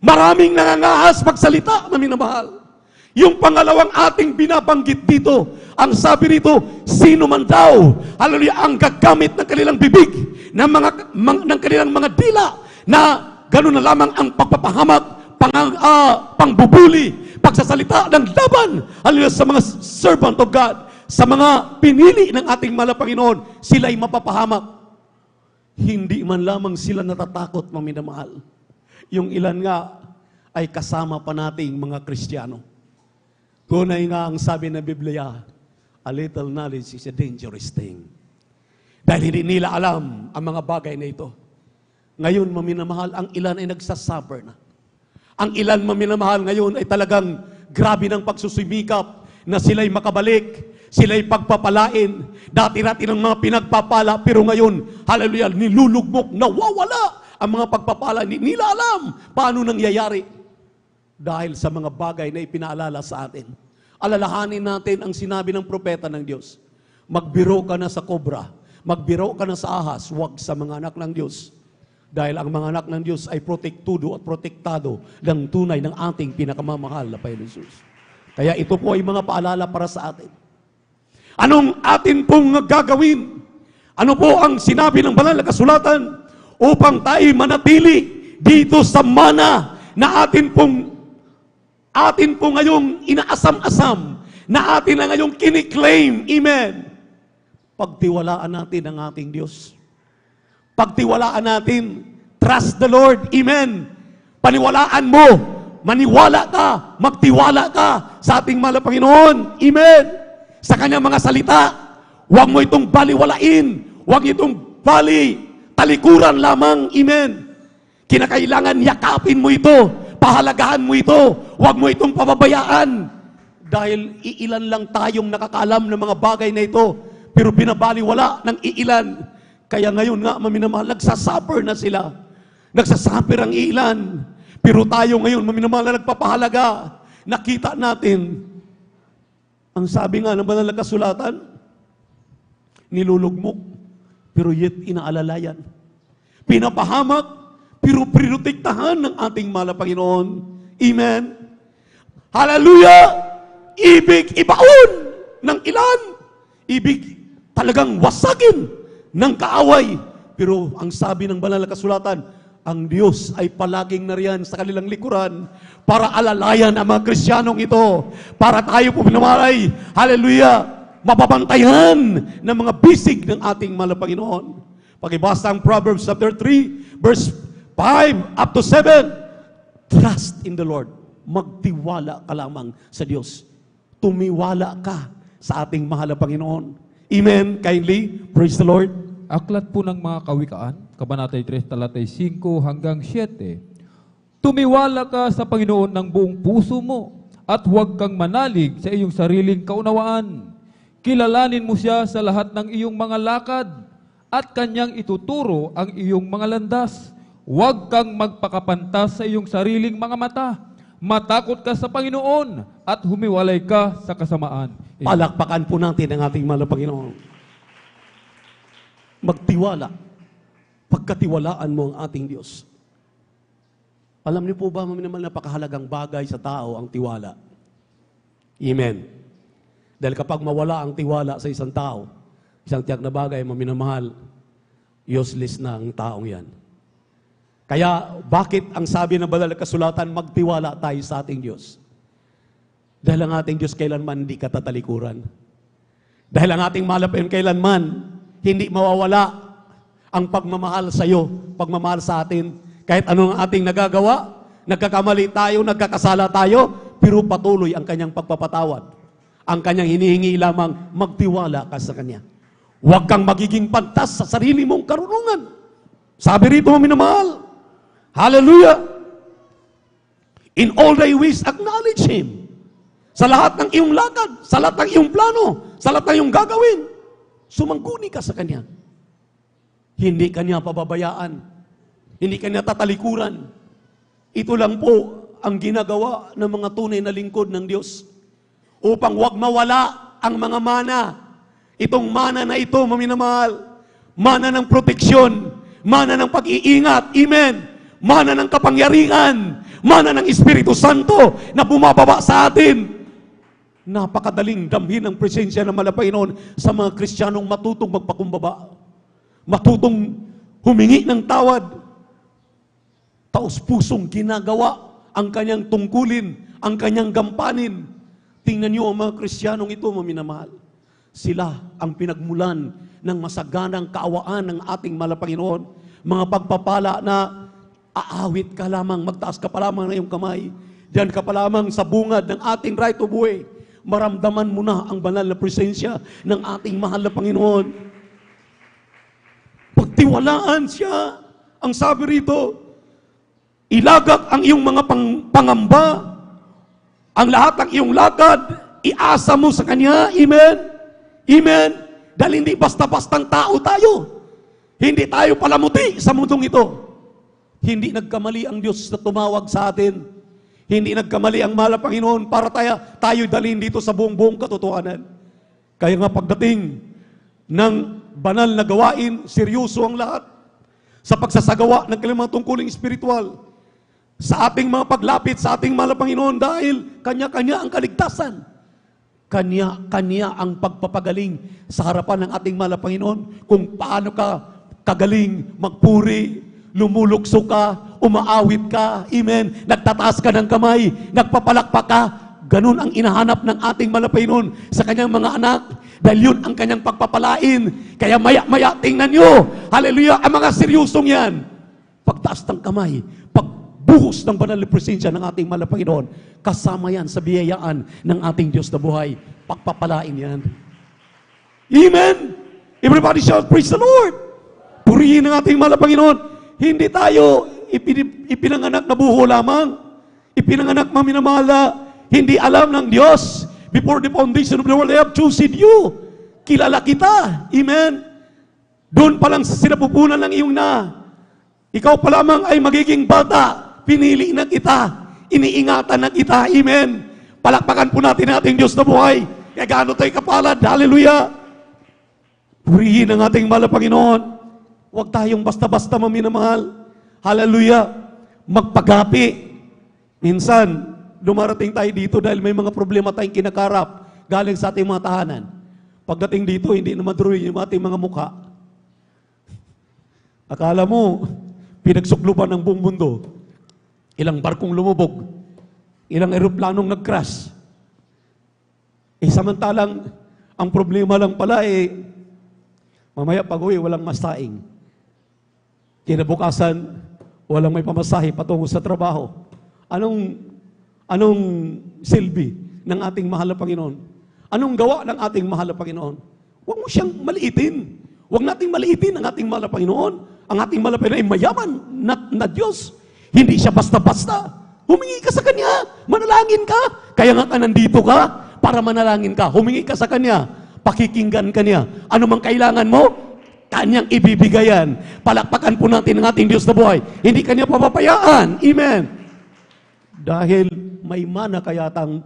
Maraming nangangahas magsalita na minamahal. Yung pangalawang ating binabanggit dito, ang sabi rito, sino man daw, hallelujah, ang gagamit ng kanilang bibig, ng kanilang mga dila, na gano'n na lamang ang pagpapahamak, pangbubuli, pagsasalita ng laban, hallelujah, sa mga servant of God, sa mga pinili ng ating mahal na Panginoon, sila'y mapapahamak. Hindi man lamang sila natatakot, mga minamahal. Yung ilan nga ay kasama pa nating mga Kristiyano. Tunay nga ang sabi ng Biblia, a little knowledge is a dangerous thing. Dahil hindi nila alam ang mga bagay na ito. Ngayon, maminamahal, ang ilan ay nagsasuffer na. Ang ilan, maminamahal, ngayon ay talagang grabe ng pagsusumikap na sila'y makabalik, sila'y pagpapalain. Dati-dati ng mga pinagpapala, pero ngayon, hallelujah, nilulugmok, nawawala ang mga pagpapala. Hindi nila alam paano nangyayari. Dahil sa mga bagay na ipinaalala sa atin. Alalahanin natin ang sinabi ng propeta ng Diyos. Magbiro ka na sa kobra, magbiro ka na sa ahas, huwag sa mga anak ng Diyos. Dahil ang mga anak ng Diyos ay protektudo at protektado ng tunay ng ating pinakamamahal na Panginoon Jesus. Kaya ito po ay mga paalala para sa atin. Anong atin pong gagawin? Ano po ang sinabi ng banal na kasulatan upang tayo manatili dito sa mana na atin pong ngayong inaasam-asam, na atin na ngayong kiniklaim? Amen. Pagtiwalaan natin ang ating Diyos. Pagtiwalaan natin, trust the Lord. Amen. Paniwalaan mo, maniwala ka, magtiwala ka sa ating mahal na Panginoon. Amen. Sa kanyang mga salita, huwag mo itong baliwalain, huwag itong talikuran lamang. Amen. Kinakailangan yakapin mo ito, pahalagahan mo ito, huwag mo itong pababayaan. Dahil iilan lang tayong nakakaalam ng mga bagay na ito, pero binabaliwala ng iilan. Kaya ngayon nga, maminamahal, nagsasuffer na sila. Nagsasuffer ang iilan. Pero tayo ngayon, maminamahal, na nagpapahalaga. Nakita natin, ang sabi nga ng banal na kasulatan, nilulugmok, pero yet inaalalayan. Pinapahamak, pero prinutektahan ng ating mahal na Panginoon. Amen. Hallelujah! Ibig ibaon ng ilan. Ibig talagang wasagin ng kaaway. Pero ang sabi ng banal na kasulatan, ang Diyos ay palaging nariyan sa kanilang likuran para alalayan ang mga Kristiyanong ito. Para tayo po pinamalay, hallelujah, mapapantayan ng mga bisig ng ating mahal na Panginoon. Pakibasa ang Proverbs chapter 3, verse 5 up to 7. Trust in the Lord. Magtiwala ka lamang sa Diyos. Tumiwala ka sa ating mahal na Panginoon. Amen. Kindly, praise the Lord. Aklat po ng mga kawikaan, Kabanatay 3, talatay 5 hanggang 7. Tumiwala ka sa Panginoon ng buong puso mo at huwag kang manalig sa iyong sariling kaunawaan. Kilalanin mo siya sa lahat ng iyong mga lakad at kanyang ituturo ang iyong mga landas. Huwag kang magpakapantas sa iyong sariling mga mata. Matakot ka sa Panginoon at humiwalay ka sa kasamaan. Palakpakan po natin ang ating mahal na Panginoon. Magtiwala. Pagkatiwalaan mo ang ating Diyos. Alam niyo po ba, maminamahal, napakahalagang bagay sa tao ang tiwala. Amen. Dahil kapag mawala ang tiwala sa isang tao, isang tiyak na bagay, maminamahal, useless na ang taong yan. Kaya, bakit ang sabi ng banal na kasulatan, magtiwala tayo sa ating Diyos? Dahil ang ating Diyos kailanman hindi katatalikuran. Dahil ang ating mahal na Panginoon kailanman hindi mawawala ang pagmamahal sa iyo, pagmamahal sa atin. Kahit anong ating nagagawa, nagkakamali tayo, nagkakasala tayo, pero patuloy ang kanyang pagpapatawad. Ang kanyang hinihingi lamang, magtiwala ka sa kanya. Huwag kang magiging pantas sa sarili mong karunungan. Sabi rito, minamahal, hallelujah! In all thy ways, acknowledge Him. Sa lahat ng iyong lakad, sa lahat ng iyong plano, sa lahat ng iyong gagawin, sumangguni ka sa Kanya. Hindi Kanya pababayaan. Hindi Kanya tatalikuran. Ito lang po ang ginagawa ng mga tunay na lingkod ng Diyos. Upang wag mawala ang mga mana. Itong mana na ito, maminamahal, mana ng proteksyon, mana ng pag-iingat, amen, mana ng kapangyarihan, mana ng Espiritu Santo na bumababa sa atin. Napakadaling damhin ang presensya ng Panginoon sa mga Kristiyanong matutong magpakumbaba, matutong humingi ng tawad, taos-pusong ginagawa ang kanyang tungkulin, ang kanyang gampanin. Tingnan niyo ang mga Kristiyanong ito, maminamahal. Sila ang pinagmulan ng masaganang kaawaan ng ating Panginoon. Mga pagpapala na aawit ka lamang, magtaas ka pa lamang ng iyong kamay. Diyan ka pa lamang sa bungad ng ating right of way. Maramdaman mo na ang banal na presensya ng ating mahal na Panginoon. Pagtiwalaan siya. Ang sabi rito, ilagak ang iyong mga pangamba, ang lahat ng iyong lakad, iasa mo sa Kanya. Amen? Amen? Dahil hindi basta-bastang tao tayo. Hindi tayo palamuti sa mundong ito. Hindi nagkamali ang Diyos na tumawag sa atin. Hindi nagkamali ang mahal na Panginoon para tayo dalhin dito sa buong katotohanan. Kaya nga pagdating ng banal na gawain, seryoso ang lahat sa pagsasagawa ng kanilang tungkuling espiritual, sa ating mga paglapit sa ating mahal na Panginoon, dahil kanya-kanya ang kaligtasan. Kanya ang pagpapagaling sa harapan ng ating mahal na Panginoon kung paano ka kagaling magpuri, lumulukso ka, umaawit ka, amen, nagtataas ka ng kamay, nagpapalakpak ka. Ganun ang inahanap ng ating mahal na Panginoon sa kanyang mga anak, dahil yun ang kanyang pagpapalain. Kaya maya-maya, tingnan nyo, hallelujah, ang mga seryosong yan, pagtaas ng kamay, pagbuhos ng banal na presensya ng ating mahal na Panginoon, kasama yan sa biyayaan ng ating Diyos na buhay. Pagpapalain yan. Amen? Everybody shout, praise the Lord! Purihin ang ating mahal na Panginoon. Hindi tayo ipinanganak na buho lamang. Ipinanganak maminamahal, hindi alam ng Diyos. Before the foundation of the world, I have chosen you. Kilala kita. Amen? Doon pa lang sa sinapupunan ng iyong ikaw pa lamang ay magiging bata. Pinili na kita. Iniingatan na kita. Amen? Palakpakan po natin ang ating Diyos na buhay. Kaya gaano tayo kapalad. Hallelujah! Purihin ang ating mahal na Panginoon. Huwag tayong basta-basta maminamahal. Hallelujah! Magpagapi. Minsan, dumarating tayo dito dahil may mga problema tayong kinakarap galing sa ating mga tahanan. Pagdating dito, hindi naman tuloy yung ating mga mukha. Akala mo, pinagsuklupan ng buong mundo. Ilang barkong lumubog. Ilang eroplanong nag-crash. Samantalang, ang problema lang pala mamaya pag-uwi, walang masaing. Kinabukasan, walang may pamasahe patungo sa trabaho. Anong silbi ng ating mahal na Panginoon? Anong gawa ng ating mahal na Panginoon? Huwag mo siyang maliitin. Huwag nating maliitin ang ating mahal na Panginoon. Ang ating mahal na Panginoon ay mayaman na Diyos. Hindi siya basta-basta. Humingi ka sa Kanya. Manalangin ka. Kaya nga nandito ka para manalangin ka. Humingi ka sa Kanya. Pakikinggan Kanya. Ano mang kailangan mo, Kanyang ibibigayan. Palakpakan po natin ang ating Diyos na buhay. Hindi Kanya papapayaan. Amen. Dahil may mana kayatang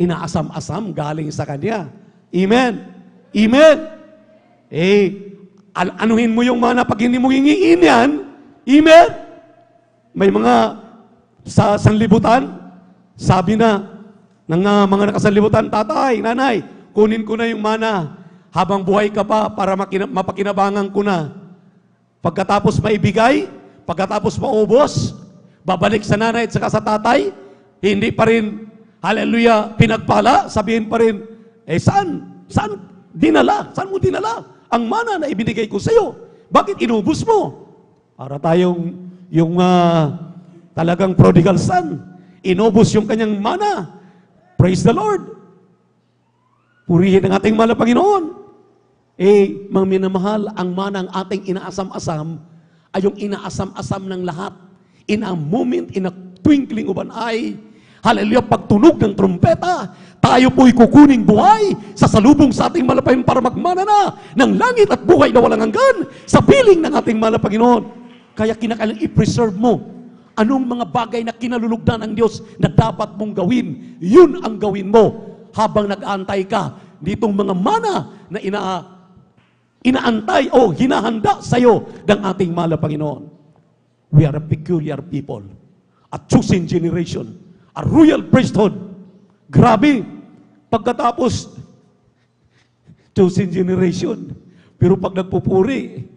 inaasam-asam galing sa Kanya. Amen. Amen. Anuhin mo yung mana pag hindi mo hingiin yan. Amen. May mga sa sanlibutan, sabi na ng mga nakasanlibutan, tatay, nanay, kunin ko na yung mana habang buhay ka pa para mapakinabangan ko na. Pagkatapos maibigay, pagkatapos maubos, babalik sa nanay at saka sa tatay, hindi pa rin, hallelujah, pinagpala, sabihin pa rin, saan dinala? Saan mo dinala ang mana na ibinigay ko sa iyo? Bakit inubos mo? Para tayong yung talagang prodigal son, inubos yung kanyang mana. Praise the Lord. Purihin ang ating mahal na Panginoon. Mga minamahal, ang manang ating inaasam-asam ay yung inaasam-asam ng lahat. In a moment, in a twinkling of an eye, hallelujah, pagtunog ng trumpeta, tayo po'y kukuning buhay sa salubong sa ating mahal na Panginoon para magmana na ng langit at buhay na walang hanggan sa piling ng ating mahal na Panginoon. Kaya kinakailangan i-preserve mo anong mga bagay na kinalulugdan ng Diyos na dapat mong gawin. Yun ang gawin mo habang nag-aantay ka ditong mga mana na inaantay o hinahanda sa iyo ng ating mahal na Panginoon. We are a peculiar people, a chosen generation, a royal priesthood. Grabe, pagkatapos, chosen generation. Pero pag nagpupuri,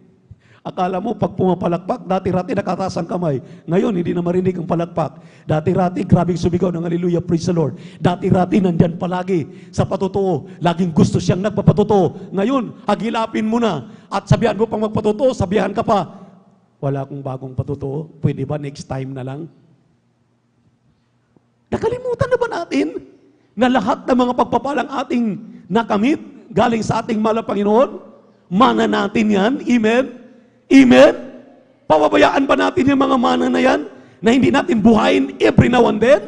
akala mo pag pumapalakpak, dati-rati nakataas ang kamay. Ngayon, hindi na marinig ang palakpak. Dati-rati, grabing sumigaw ng hallelujah, praise the Lord. Dati-rati, nandyan palagi sa patotoo. Laging gusto siyang nagpapatotoo. Ngayon, hagilapin mo na. At sabihan mo pang magpatotoo, sabihan ka pa, wala akong bagong patotoo. Pwede ba next time na lang? Nakalimutan na ba natin na lahat ng mga pagpapalang ating nakamit galing sa ating mahal na Panginoon? Mana natin yan. Amen? Amen? Pababayaan ba natin yung mga mana na yan na hindi natin buhayin every now and then?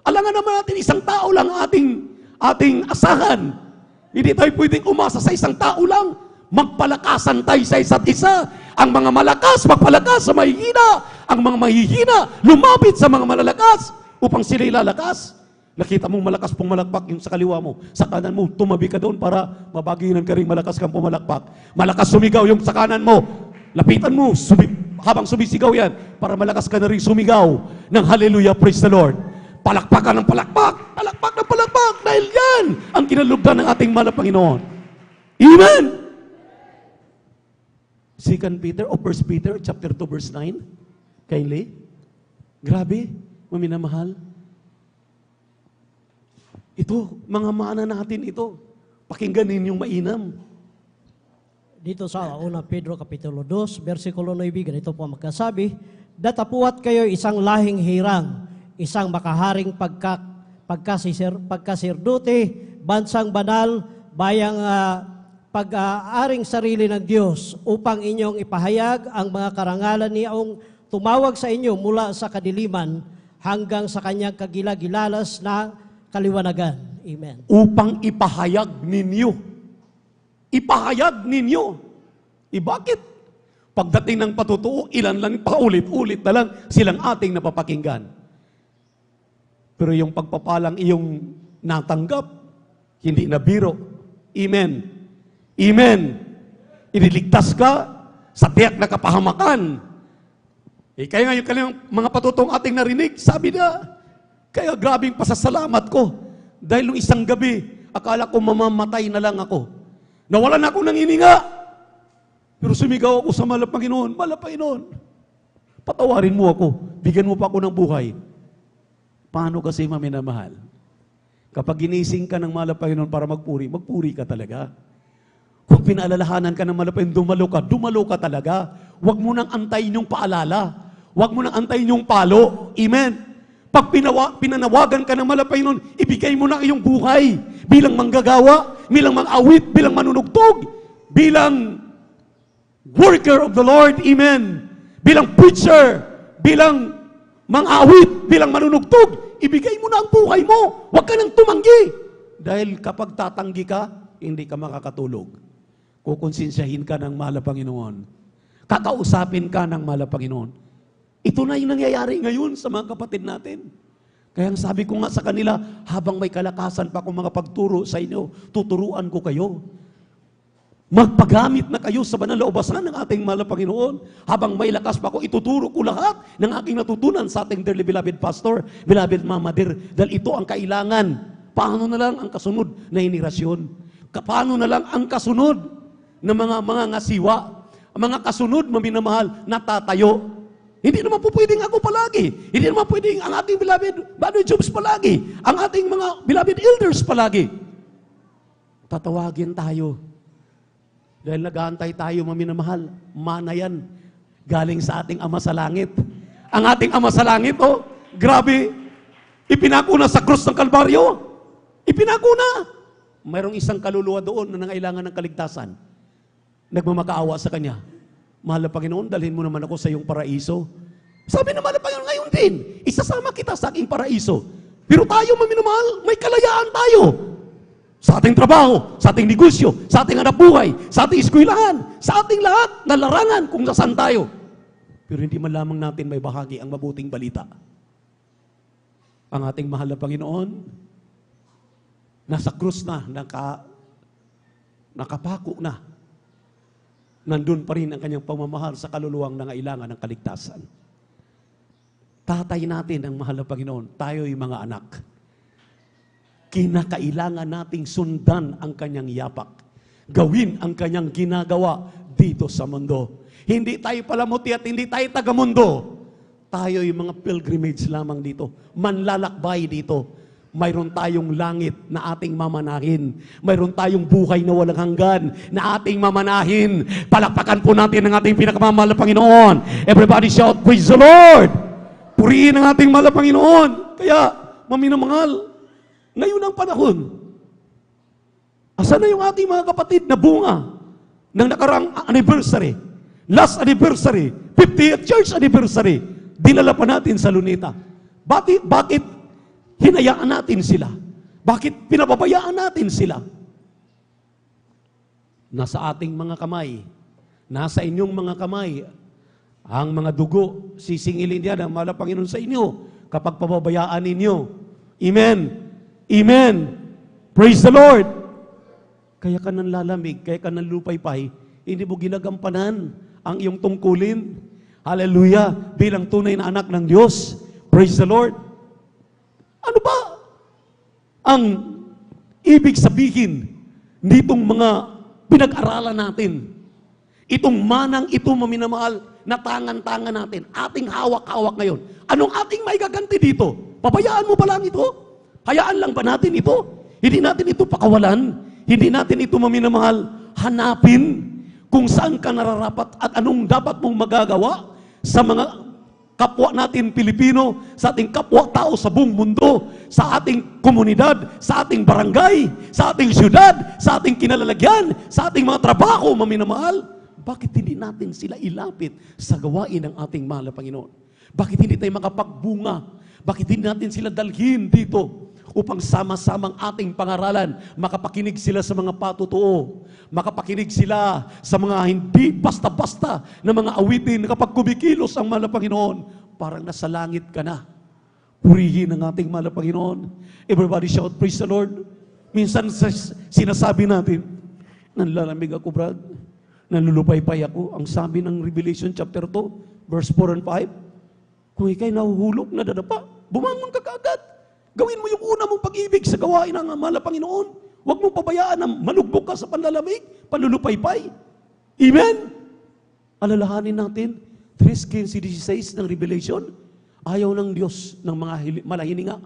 Alangan naman natin, isang tao lang ating asahan. Hindi tayo pwedeng umasa sa isang tao lang. Magpalakasan tayo sa isa't isa. Ang mga malakas, magpalakas sa mahihina. Ang mga mahihina, lumapit sa mga malalakas upang sila ilalakas. Nakita mong malakas pong malakpak yung sa kaliwa mo. Sa kanan mo, tumabi ka doon para mabaginan ka rin malakas kang pumalakpak. Malakas sumigaw yung sa kanan mo. Lapitan mo, habang sumisigaw yan, para malakas ka na rin sumigaw ng hallelujah, praise the Lord. Palakpak ka ng palakpak, palakpak ng palakpak, dahil yan ang kinalugdan ng ating mahal na Panginoon. Amen! 2 Peter o 1 Peter chapter 2 verse 9. Kindly. Grabe, maminamahal. Ito, mga mana natin ito. Pakinggan ninyong mainam. Dito sa una Pedro Kapitulo 2, versikulo 9, ganito po magkasabi, datapuat kayo isang lahing hirang, isang makaharing pagkasirduti, bansang banal, bayang pag-aaring sarili ng Diyos, upang inyong ipahayag ang mga karangalan niyong tumawag sa inyo mula sa kadiliman hanggang sa kanyang kagilagilalas na kaliwanagan. Amen. Upang ipahayag ninyo. Ipahayag ninyo. Bakit? Pagdating ng patutuo, ilan lang, paulit-ulit na lang silang ating napapakinggan. Pero yung pagpapalang iyong natanggap, hindi na biro. Amen. Amen. Iniligtas ka sa tiyak na kapahamakan. Kaya nga yung kanyang mga patutong ating narinig, sabi na, kaya grabing pasasalamat ko. Dahil nung isang gabi, akala ko mamamatay na lang ako. Nawalan ako ng hininga. Pero sumigaw ako sa mahal na Panginoon, mahal na Panginoon, patawarin mo ako, bigyan mo pa ako ng buhay. Paano kasi maminamahal? Kapag ginising ka ng mahal na Panginoon para magpuri, magpuri ka talaga. Kung pinaalalahanan ka ng mahal na Panginoon, dumalo ka talaga. Huwag mo nang antayin yung paalala. Huwag mo nang antayin yung palo. Amen. Pag pinanawagan ka ng mahal na Panginoon, ibigay mo na iyong buhay bilang manggagawa, bilang mang-awit, bilang manunugtog, bilang worker of the Lord, amen. Bilang preacher, bilang mang-awit, bilang manunugtog, ibigay mo na ang buhay mo. Huwag ka nang tumanggi. Dahil kapag tatanggi ka, hindi ka makakatulog. Kukonsensyahin ka ng mahal na Panginoon. Kakausapin ka ng mahal na Panginoon. Ito na yung nangyayari ngayon sa mga kapatid natin. Kaya sabi ko nga sa kanila, habang may kalakasan pa akong mga pagturo sa inyo, tuturuan ko kayo. Magpagamit na kayo sa banal na ubasan ng ating mahal na Panginoon. Habang may lakas pa ako, ituturo ko lahat ng aking natutunan sa ating dearly beloved pastor, beloved mama dear. Dahil ito ang kailangan. Paano na lang ang kasunod na henerasyon? Paano na lang ang kasunod na mga ngasiwa? Ang mga kasunod, maminamahal, natatayo. Hindi naman po pwedeng ako palagi. Hindi naman pwedeng ang ating beloved Brother Jobs palagi. Ang ating mga beloved elders palagi. Tatawagin tayo. Dahil nag-aantay tayo, maminamahal. Mana yan. Galing sa ating Ama sa Langit. Ang ating Ama sa Langit, oh, grabe. Ipinako na sa krus ng Kalbaryo. Ipinako na. Mayroong isang kaluluwa doon na nangailangan ng kaligtasan. Nagmamakaawa sa kanya. Mahal na Panginoon, dalhin mo naman ako sa iyong paraiso. Sabi na mahal na Panginoon, ngayon din, isasama kita sa aking paraiso. Pero tayo, maminamahal, may kalayaan tayo. Sa ating trabaho, sa ating negosyo, sa ating hanap buhay, sa ating eskwelahan, sa ating lahat na larangan kung nasaan tayo. Pero hindi man lamang natin may bahagi ang mabuting balita. Ang ating mahal na Panginoon, nasa krus na, nakapako na, nandun pa rin ang kanyang pagmamahal sa kaluluwang nangailangan ng kaligtasan. Tatay natin ang mahal na Panginoon, tayo'y mga anak. Kinakailangan nating sundan ang kanyang yapak. Gawin ang kanyang ginagawa dito sa mundo. Hindi tayo palamuti at hindi tayo tagamundo. Tayo'y mga pilgrimage lamang dito. Manlalakbay dito. Mayroon tayong langit na ating mamanahin. Mayroon tayong buhay na walang hanggan na ating mamanahin. Palakpakan po natin ang ating pinakamamahal na Panginoon. Everybody shout, praise the Lord! Purihin ang ating mahal na Panginoon. Kaya, maminamahal, ngayon ang panahon. Asan na yung ating mga kapatid na bunga ng nakarang anniversary? Last anniversary, 50th church anniversary, dinala pa natin sa Luneta. Bakit hinayaan natin sila? Bakit pinababayaan natin sila? Nasa ating mga kamay, nasa inyong mga kamay, ang mga dugo, sisingilin niya ng mahal na Panginoon sa inyo kapag pababayaan ninyo. Amen. Amen. Praise the Lord. Kaya ka nang lalamig, kaya ka nang lupaypay, hindi mo ginagampanan ang iyong tungkulin. Hallelujah. Bilang tunay na anak ng Diyos. Praise the Lord. Ano ba ang ibig sabihin nitong mga pinag-aralan natin? Itong manang ito, maminamahal, na tangan-tangan natin, ating hawak-hawak ngayon. Anong ating maigaganti dito? Pabayaan mo ba lang ito? Hayaan lang ba natin ito? Hindi natin ito pakawalan. Hindi natin ito, maminamahal, hanapin kung saan ka nararapat at anong dapat mong magagawa sa mga kapwa natin Pilipino, sa ating kapwa-tao sa buong mundo, sa ating komunidad, sa ating barangay, sa ating syudad, sa ating kinalalagyan, sa ating mga trabaho, maminamahal. Bakit hindi natin sila ilapit sa gawain ng ating mahal na Panginoon? Bakit hindi tayo makapagbunga? Bakit hindi natin sila dalhin dito upang sama-samang ating pangaralan, makapakinig sila sa mga patutuo, makapakinig sila sa mga hindi basta-basta na mga awitin kapag kumikilos ang mahal na Panginoon, parang nasa langit ka na. Purihin ang ating mahal na Panginoon. Everybody shout, praise the Lord. Minsan sinasabi natin, nanlalamig ako, Brad. Nalulupaypay ako. Ang sabi ng Revelation chapter 2, verse 4 and 5, kung ikay nahuhulog, nadadapa, bumangon ka kaagad. Gawin mo yung una mong pag-ibig sa gawain ng mahal na Panginoon. Huwag mong pabayaan na malugbog ka sa panlalamig, panlulupaypay. Amen? Alalahanin natin, 3:16 ng Revelation, ayaw ng Diyos ng mga malahininga.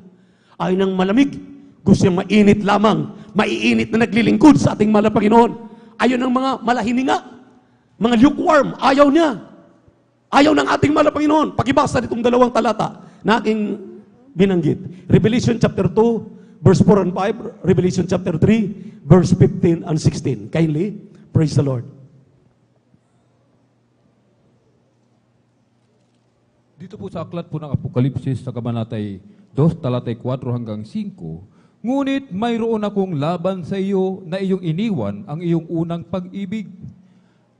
Ayaw ng malamig. Gusto niyang mainit lamang. Maiinit na naglilingkod sa ating mahal na Panginoon. Ayaw ng mga malahininga. Mga lukewarm. Ayaw niya. Ayaw ng ating mahal na Panginoon. Pakibasa nitong dalawang talata na aking binanggit. Revelation chapter 2, verse 4 and 5. Revelation chapter 3, verse 15 and 16. Kindly, praise the Lord. Dito po sa aklat po ng Apokalipsis sa kabanatay 2, talatay 4 hanggang 5, ngunit mayroon akong laban sa iyo na iyong iniwan ang iyong unang pag-ibig.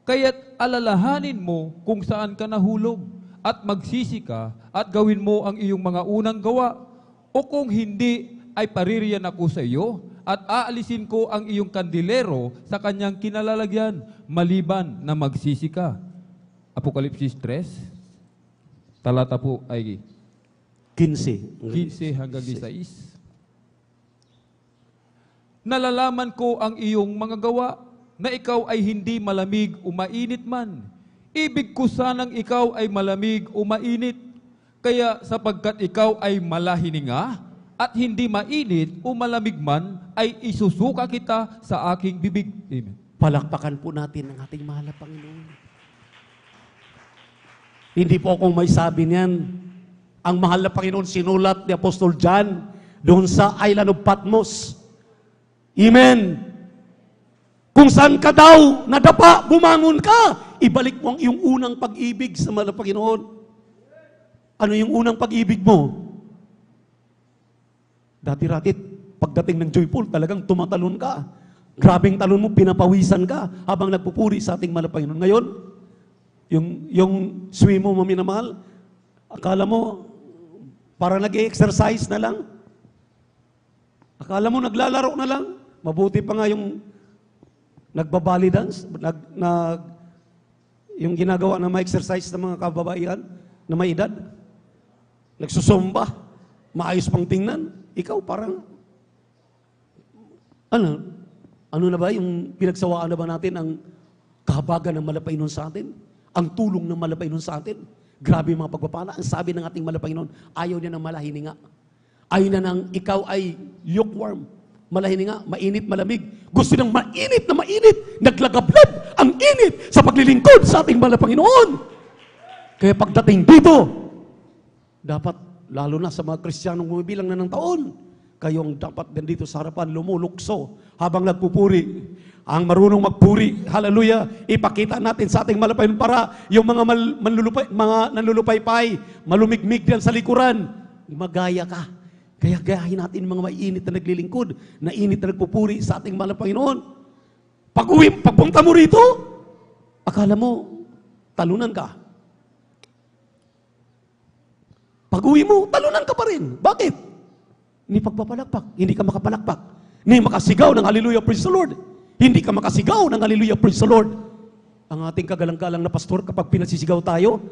Kaya't alalahanin mo kung saan ka nahulog at magsisi ka at gawin mo ang iyong mga unang gawa. O kung hindi, ay paririyan ako sa iyo at aalisin ko ang iyong kandilero sa kanyang kinalalagyan, maliban na magsisi ka. Apokalipsis 3, talata po ay 15 hanggang 16. Nalalaman ko ang iyong mga gawa, na ikaw ay hindi malamig o mainit man. Ibig ko sanang ikaw ay malamig o mainit. Kaya sapagkat ikaw ay malahininga at hindi mainit o malamig man, ay isusuka kita sa aking bibig. Amen. Palakpakan po natin ang ating mahal na Panginoon. Hindi po akong may sabi niyan. Ang mahal na Panginoon sinulat ni Apostol John doon sa island of Patmos. Amen. Kung saan ka daw nadapa, bumangon ka. Ibalik mo ang iyong unang pag-ibig sa mahal na Panginoon. Ano yung unang pag-ibig mo? Dati-ratit, pagdating ng joyful, talagang tumatalon ka. Grabing talon mo, pinapawisan ka habang nagpupuri sa ating mahal na Panginoon. Ngayon, yung swim mo, maminamahal, akala mo, para nag-exercise na lang. Akala mo, naglalaro na lang. Mabuti pa nga yung nagbabali dance, yung ginagawa na mga exercise ng mga kababaihan na may edad, nagsusumba, maayos pang tingnan, ikaw parang, ano na ba yung pinagsawaan na ba natin ang kahabagan ng malapainon sa atin? Ang tulong ng malapainon sa atin? Grabe yung mga pagpapala. Ang sabi ng ating malapainon, ayaw niya ng malahininga. Ayaw na ng ikaw ay lukewarm. Malahininga, mainit, malamig. Gusto ng mainit na mainit. Naglagablab ang init sa paglilingkod sa ating malapanginoon. Kaya pagdating dito, dapat, lalo na sa mga Kristiyanong bumibilang na ng taon, kayong dapat dito sa harapan lumulukso habang nagpupuri. Ang marunong magpuri, hallelujah, ipakita natin sa ating malapaynon para yung mga nanlulupaypay, malumigmig diyan sa likuran, magaya ka. Kaya gayahin natin mga mainit na naglilingkod, na init na nagpupuri sa ating malapaynon. Pagpunta mo rito, akala mo, talunan ka. Pag-uwi mo, talunan ka pa rin. Bakit? Hindi pagpapalakpak, hindi ka makapalakpak. Hindi makasigaw ng hallelujah, praise the Lord. Hindi ka makasigaw ng hallelujah, praise the Lord. Ang ating kagalang-galang na pastor, kapag pinasisigaw tayo,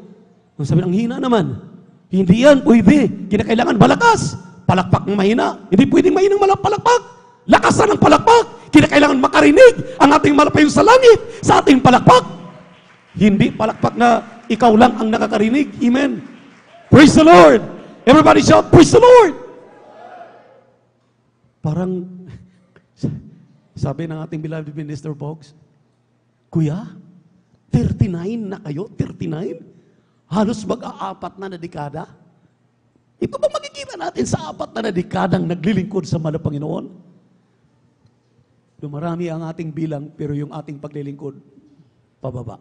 ang sabi ng hina naman, hindi yan pwede. Kinakailangan malakas. Palakpak ng mahina. Hindi pwedeng mahinang palakpak. Lakasan ng palakpak. Kinakailangan makarinig ang ating malapayon sa langit sa ating palakpak. Hindi palakpak na ikaw lang ang nakakarinig. Amen. Praise the Lord. Everybody shout, praise the Lord. Parang, sabi ng ating beloved minister folks, Kuya, 39 na kayo? 39? Halos mag-aapat na dekada? Ito ba makikita natin sa 4 na dekadang naglilingkod sa Panginoon? Dumarami ang ating bilang, pero yung ating paglilingkod, pababa.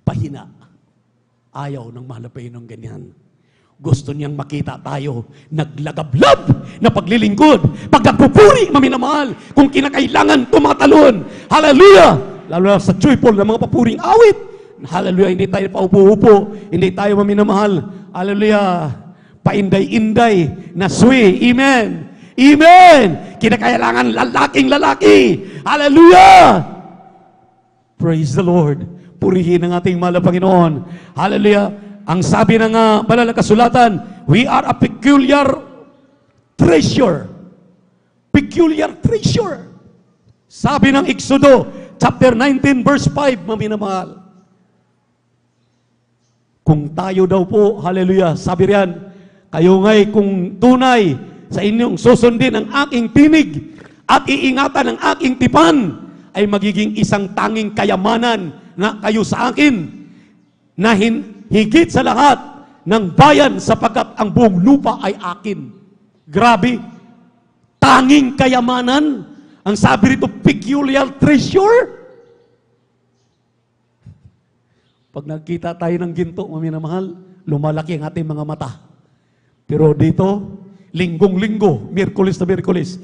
Pahina. Ayaw ng Panginoon ganyan. Gusto niyang makita tayo naglagablab na paglilingkod, pagkapupuri, maminamahal, kung kinakailangan tumatalon. Hallelujah! Lalo na sa joyful na mga papuring awit. Hallelujah! Hindi tayo paupo-upo, hindi tayo maminamahal. Hallelujah! Painday-inday na swi. Amen! Amen! Kinakailangan lalaking lalaki. Hallelujah! Praise the Lord! Purihin ang ating mahal na Panginoon. Hallelujah! Ang sabi ng banal na kasulatan, we are a peculiar treasure. Peculiar treasure. Sabi ng Exodo, chapter 19, verse 5, maminamahal. Kung tayo daw po, hallelujah, sabi riyan, kayo nga'y kung tunay sa inyong susundin ang aking tinig at iingatan ang aking tipan, ay magiging isang tanging kayamanan na kayo sa akin, na higit sa lahat ng bayan sapagkat ang buong lupa ay akin. Grabe. Tanging kayamanan. Ang sabi rito, peculiar treasure. Pag nagkita tayo ng ginto, maminamahal, lumalaki ang ating mga mata. Pero dito, linggong-linggo, Miyerkules na Miyerkules,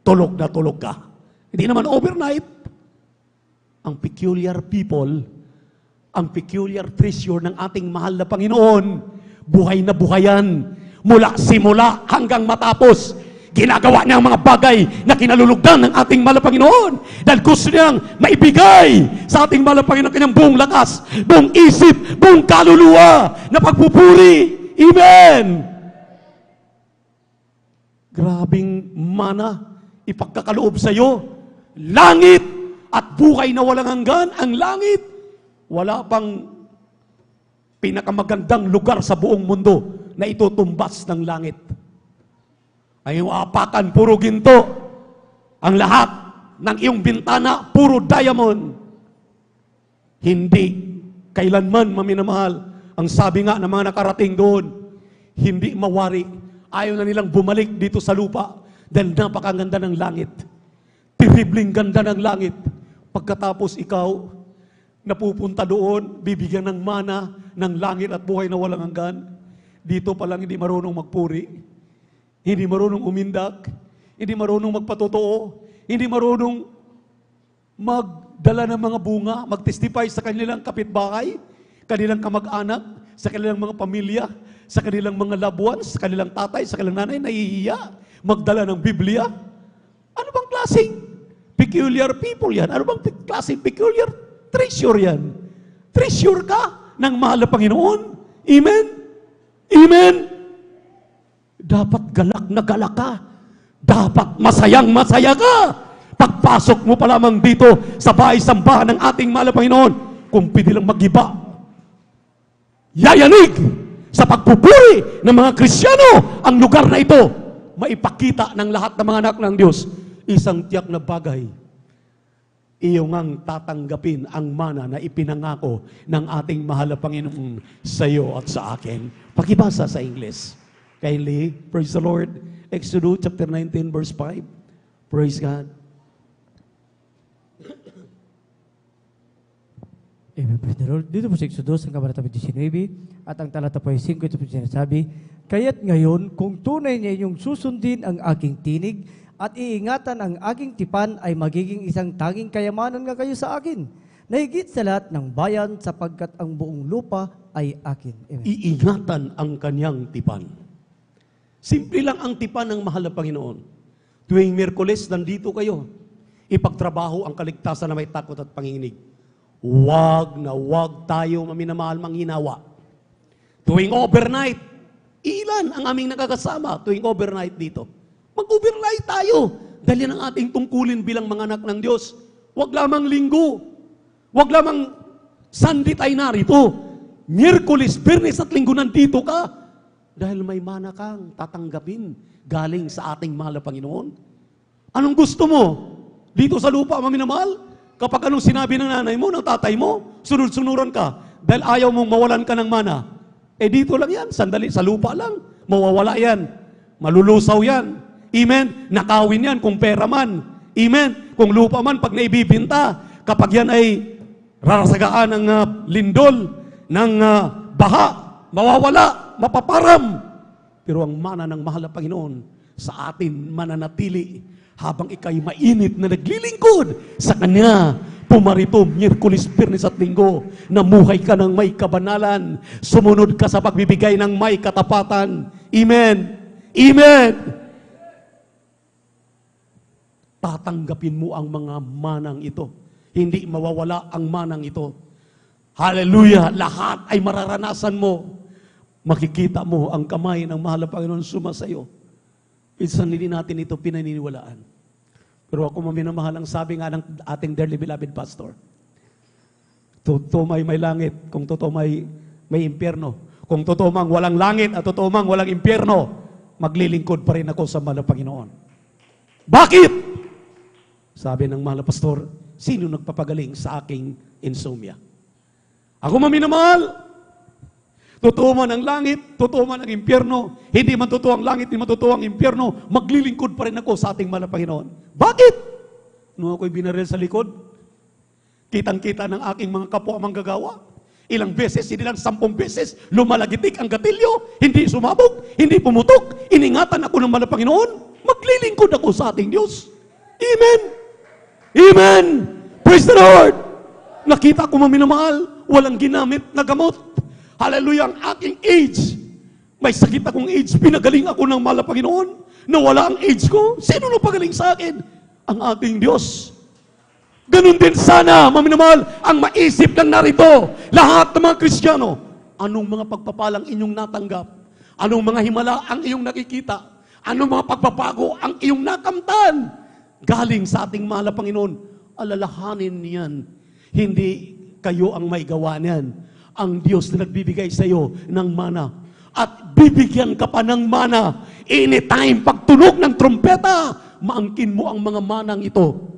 tulog na tulog ka. Hindi naman overnight. Ang peculiar people, ang peculiar treasure ng ating mahal na Panginoon, buhay na buhayan, mula simula hanggang matapos. Ginagawa niya ang mga bagay na kinalulugdan ng ating mahal na Panginoon. Dahil gusto niyang maibigay sa ating mahal na Panginoon kanyang buong lakas, buong isip, buong kaluluwa na pagpupuri. Amen! Grabing mana ipagkakaloob sa iyo. Langit at buhay na walang hanggan. Ang langit, wala pang pinakamagandang lugar sa buong mundo na itutumbas ng langit. Ang iyong apakan, puro ginto. Ang lahat ng iyong bintana, puro diamond. Hindi kailanman, maminamahal, ang sabi nga ng mga nakarating doon, hindi mawari. Ayaw na nilang bumalik dito sa lupa dahil napakaganda ng langit. Terribling ganda ng langit. Pagkatapos ikaw, napupunta doon, bibigyan ng mana, ng langit at buhay na walang hanggan. Dito pa lang hindi marunong magpuri, hindi marunong umindak, hindi marunong magpatotoo, hindi marunong magdala ng mga bunga, magtestify sa kanilang kapitbahay, kanilang kamag-anak, sa kanilang mga pamilya, sa kanilang mga loved ones, sa kanilang tatay, sa kanilang nanay, nahihiya, magdala ng Biblia. Ano bang klaseng Peculiar people yan. Ano bang klaseng peculiar? Treasure yan. Treasure ka ng mahal na Panginoon. Amen? Amen? Dapat galak na galak ka. Dapat masayang masaya ka. Pagpasok mo pa lamang dito sa bahay-sambahan ng ating mahal na Panginoon, kung pwede lang mag-iba, yayanig sa pagpupuri ng mga Kristiyano ang lugar na ito, maipakita ng lahat ng mga anak ng Diyos isang tiyak na bagay. Iyo ngang tatanggapin ang mana na ipinangako ng ating mahal na Panginoon sa iyo at sa akin. Pakibasa sa English. Kindly, praise the Lord. Exodus chapter 19 verse 5. Praise God. Amen, praise the Lord. Dito po sa Exodus, ang kabanata 19, at ang talata po ay 5, ito po sinasabi, kaya't ngayon, kung tunay niya inyong susundin ang aking tinig, at iingatan ang aking tipan, ay magiging isang tanging kayamanan nga kayo sa akin, na higit sa lahat ng bayan, sapagkat ang buong lupa ay akin. Amen. Iingatan ang kanyang tipan. Simple lang ang tipan ng mahal na Panginoon. Tuwing Miyerkules, nandito kayo. Ipagtrabaho ang kaligtasan na may takot at panginginig. Wag na wag tayo maminamahal manghinawa. Tuwing overnight, ilan ang aming nakakasama tuwing overnight dito? Mag-overnight tayo. Dahil yan ang ating tungkulin bilang mga anak ng Diyos. Wag lamang linggo. Wag lamang Sunday tayo narito. Miyerkules, Biyernes at Linggo nandito ka. Dahil may mana kang tatanggapin galing sa ating mahal na Panginoon. Anong gusto mo? Dito sa lupa, maminamahal? Kapag anong sinabi ng nanay mo, ng tatay mo, sunod-sunuran ka. Dahil ayaw mong mawalan ka ng mana. Dito lang yan, sandali, sa lupa lang. Mawawala yan. Malulusaw yan. Amen? Nakawin yan kung pera man. Amen? Kung lupa man, pag naibibinta, kapag yan ay rarasagaan ng lindol, ng baha, mawawala, mapaparam. Pero ang mana ng mahal na Panginoon sa atin mananatili habang ikay mainit na naglilingkod sa Kanya. Pumarito, Miyerkules, Biyernes at Linggo, namuhay ka ng may kabanalan, sumunod ka sa pagbibigay ng may katapatan. Amen. Amen. Tatanggapin mo ang mga manang ito. Hindi mawawala ang manang ito. Hallelujah! Lahat ay mararanasan mo. Makikita mo ang kamay ng mahal na Panginoon sumasayo. Minsan hindi natin ito pinaniniwalaan. Pero ako maminamahal ang sabi nga ng ating dearly beloved pastor. Totoo may langit, kung totoo may impyerno. Kung totoo mang walang langit at totoo mang walang impyerno, maglilingkod pa rin ako sa mahal na Panginoon. Bakit? Sabi ng mahal na pastor, sino nagpapagaling sa aking insomnia? Ako maminamahal. Totoo man ang langit, totoo man ang impyerno, hindi man totoo ang langit, hindi man totoo ang impyerno, maglilingkod pa rin ako sa ating mahal na Panginoon. Bakit? Nung ako'y binaril sa likod, kitang-kita ng aking mga kapwa manggagawa. Ilang beses, hindi lang 10 beses, lumalagitik ang gatilyo, hindi sumabog, hindi pumutok, iningatan ako ng mahal na Panginoon, maglilingkod ako sa ating Diyos. Amen! Amen! Praise the Lord! Nakita ko maminamahal, walang ginamit na gamot. Hallelujah, ang aking age. May sakit akong age, pinagaling ako ng mahal na Panginoon. Nawala ang age ko. Sino nagpagaling sa akin? Ang ating Diyos. Ganun din sana, maminamahal, ang maisip lang narito. Lahat ng mga Kristiyano, anong mga pagpapalang inyong natanggap? Anong mga himala ang iyong nakikita? Anong mga pagpapago ang iyong nakamtan? Galing sa ating mahal na Panginoon, alalahanin niyan. Hindi kayo ang may gawa niyan. Ang Diyos na nagbibigay sa iyo ng mana. At bibigyan ka pa ng mana. Anytime, pagtunog ng trumpeta, maangkin mo ang mga manang ito.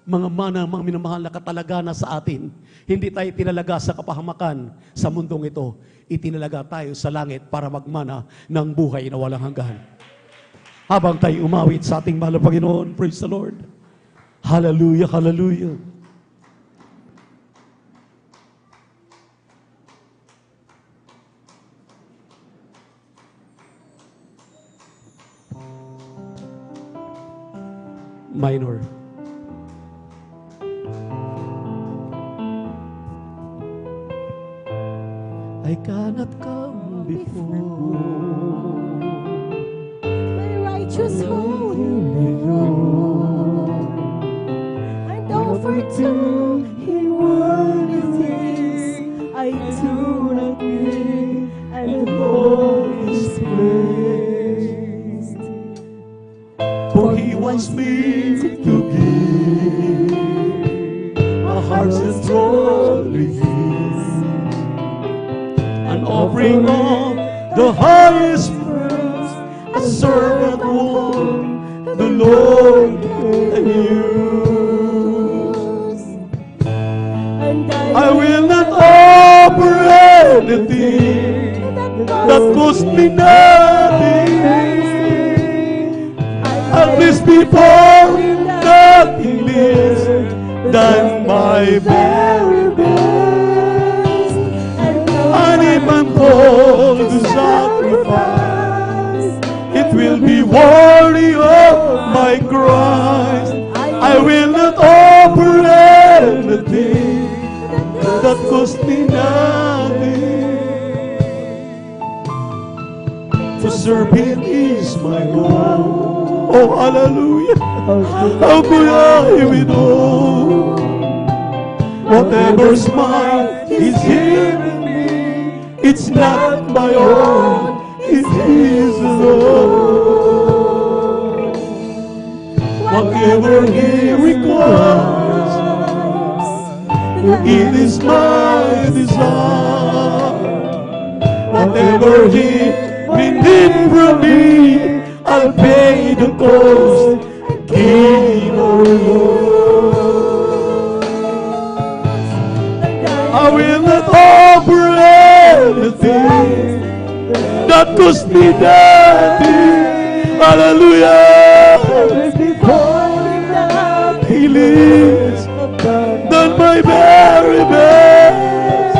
Mga mana, mga minamahal na katalaga na sa atin. Hindi tayo tinalaga sa kapahamakan sa mundong ito. Itinalaga tayo sa langit para magmana ng buhay na walang hanggan. Habang tayo umawit sa ating mahal na Panginoon, praise the Lord. Hallelujah, hallelujah. Minor. I cannot come before My righteous holy For to Him what is His, I do not give, and all is blessed. For He wants me to give my heart's entirely His, an offering of the highest praise, a servant whom the Lord can use. And I will not offer anything that cost me nothing. At least before nothing less than my very best. And if I'm called to sacrifice, it will be worthy of my Christ. I will not offer anything that cost me nothing. To serve Him is my goal. Oh, hallelujah. How could I withhold? Whatever's mine is given me. It's not my own, it's His alone. Whatever He requires, it is my desire. Whatever He needs from me, I'll pay the cost, King or Lord. I will not offer anything that cost me nothing. Hallelujah. He lives than my very best.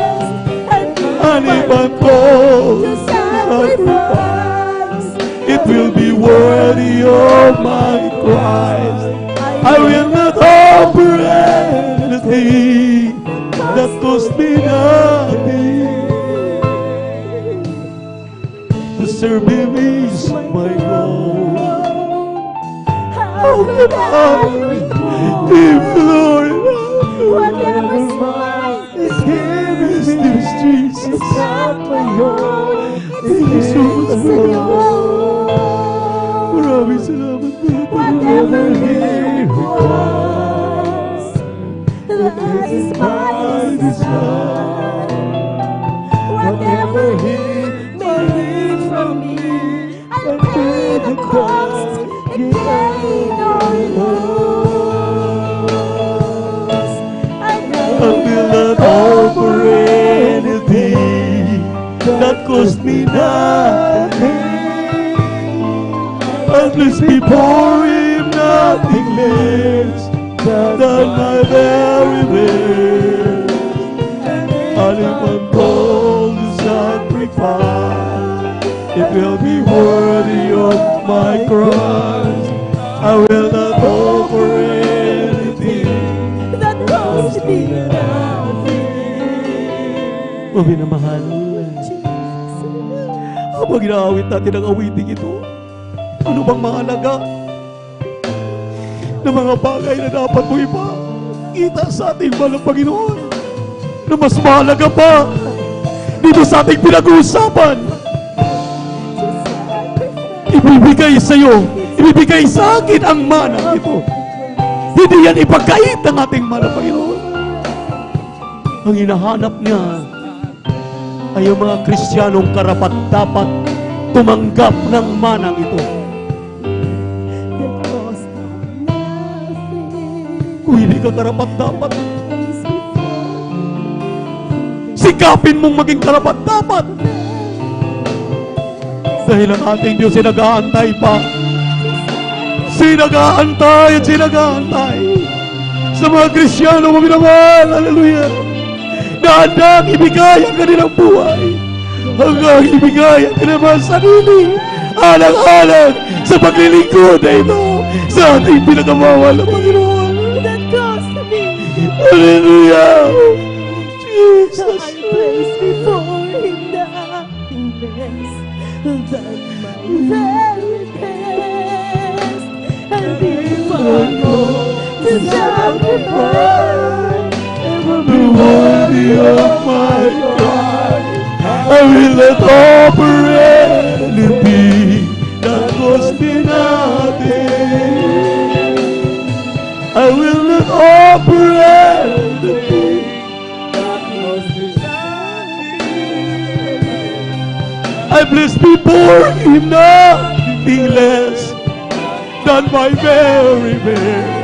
And if I'm called to sacrifice, it will be worthy of my Christ. I will not offer anything that cost me nothing. To serve Him is my goal. How can I give glory? Whatever's mine is Him, is this Jesus. It's not my own, it's Jesus alone. Maraming salamat po. Whatever He requires, that is my desire. Whatever He may need from me, I'll pay the cost, and gain or lose. I will not offer anything that cost me nothing. At least before Him, nothing less than my very best. And if I'm called to sacrifice, it will be worthy of my cross. I will not offer anything that cost me nothing. O minamahal, habang inaawit natin ang awiting ito, ano bang mahalaga na mga bagay na dapat mo ipakita sa ating mahal na Panginoon na mas mahalaga pa dito sa ating pinag-uusapan? Ibibigay sa iyo, ibibigay sa akin ang mana ito. Hindi yan ipagkait ng ating mahal na Panginoon. Ang hinahanap niya ay ang mga Kristiyanong karapat-dapat tumanggap ng manang ito. Kung hindi ka karapat-dapat, sikapin mong maging karapat-dapat. Dahil ang ating Diyos ay nag-aantay pa. Sinag-aantay at sinag-aantay sa mga Kristiyano maminamahal. Hallelujah. Na handang ibigay ang kanilang buhay, hanggang ibigay ang kanilang sarili, alang-alang sa paglilingkod na ito sa ating pinakamawal na Panginoon. Hallelujah! Jesus! I place before Him nothing less than my very best. And if I go to sacrifice. It will be worthy of my God. I will not offer anything that cost me nothing. I will not offer anything that cost me nothing. I bless before Him nothing less than my very best.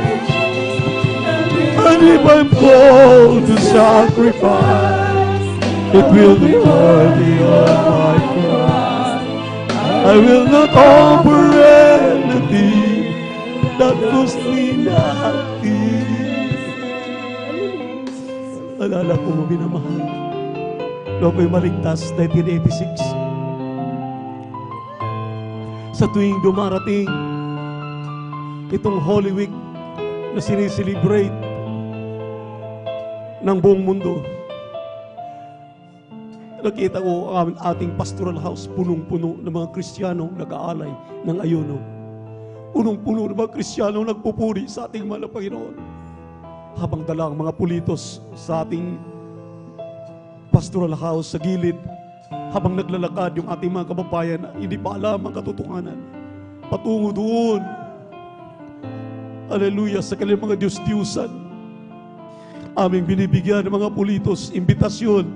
And if I'm called to sacrifice, it will be worthy of my cross. I will not offer anything that cost me nothing. Alala ko mo binamahal. Noong ko'y maligtas, 1986. Sa tuwing dumarating itong Holy Week na siniselebrate ng buong mundo, nakita ko ang ating pastoral house punong-puno ng mga Kristiyanong nag-aalay ng ayuno. Punong-puno ng mga Kristiyanong nagpupuri sa ating mahal na Panginoon. Habang dala ang mga pulitos sa ating pastoral house sa gilid, habang naglalakad yung ating mga kababayan na hindi pa alam ang katotohanan, patungo doon, hallelujah, sa kanilang mga Diyos-Diyusan, aming binibigyan ng mga pulitos, imbitasyon.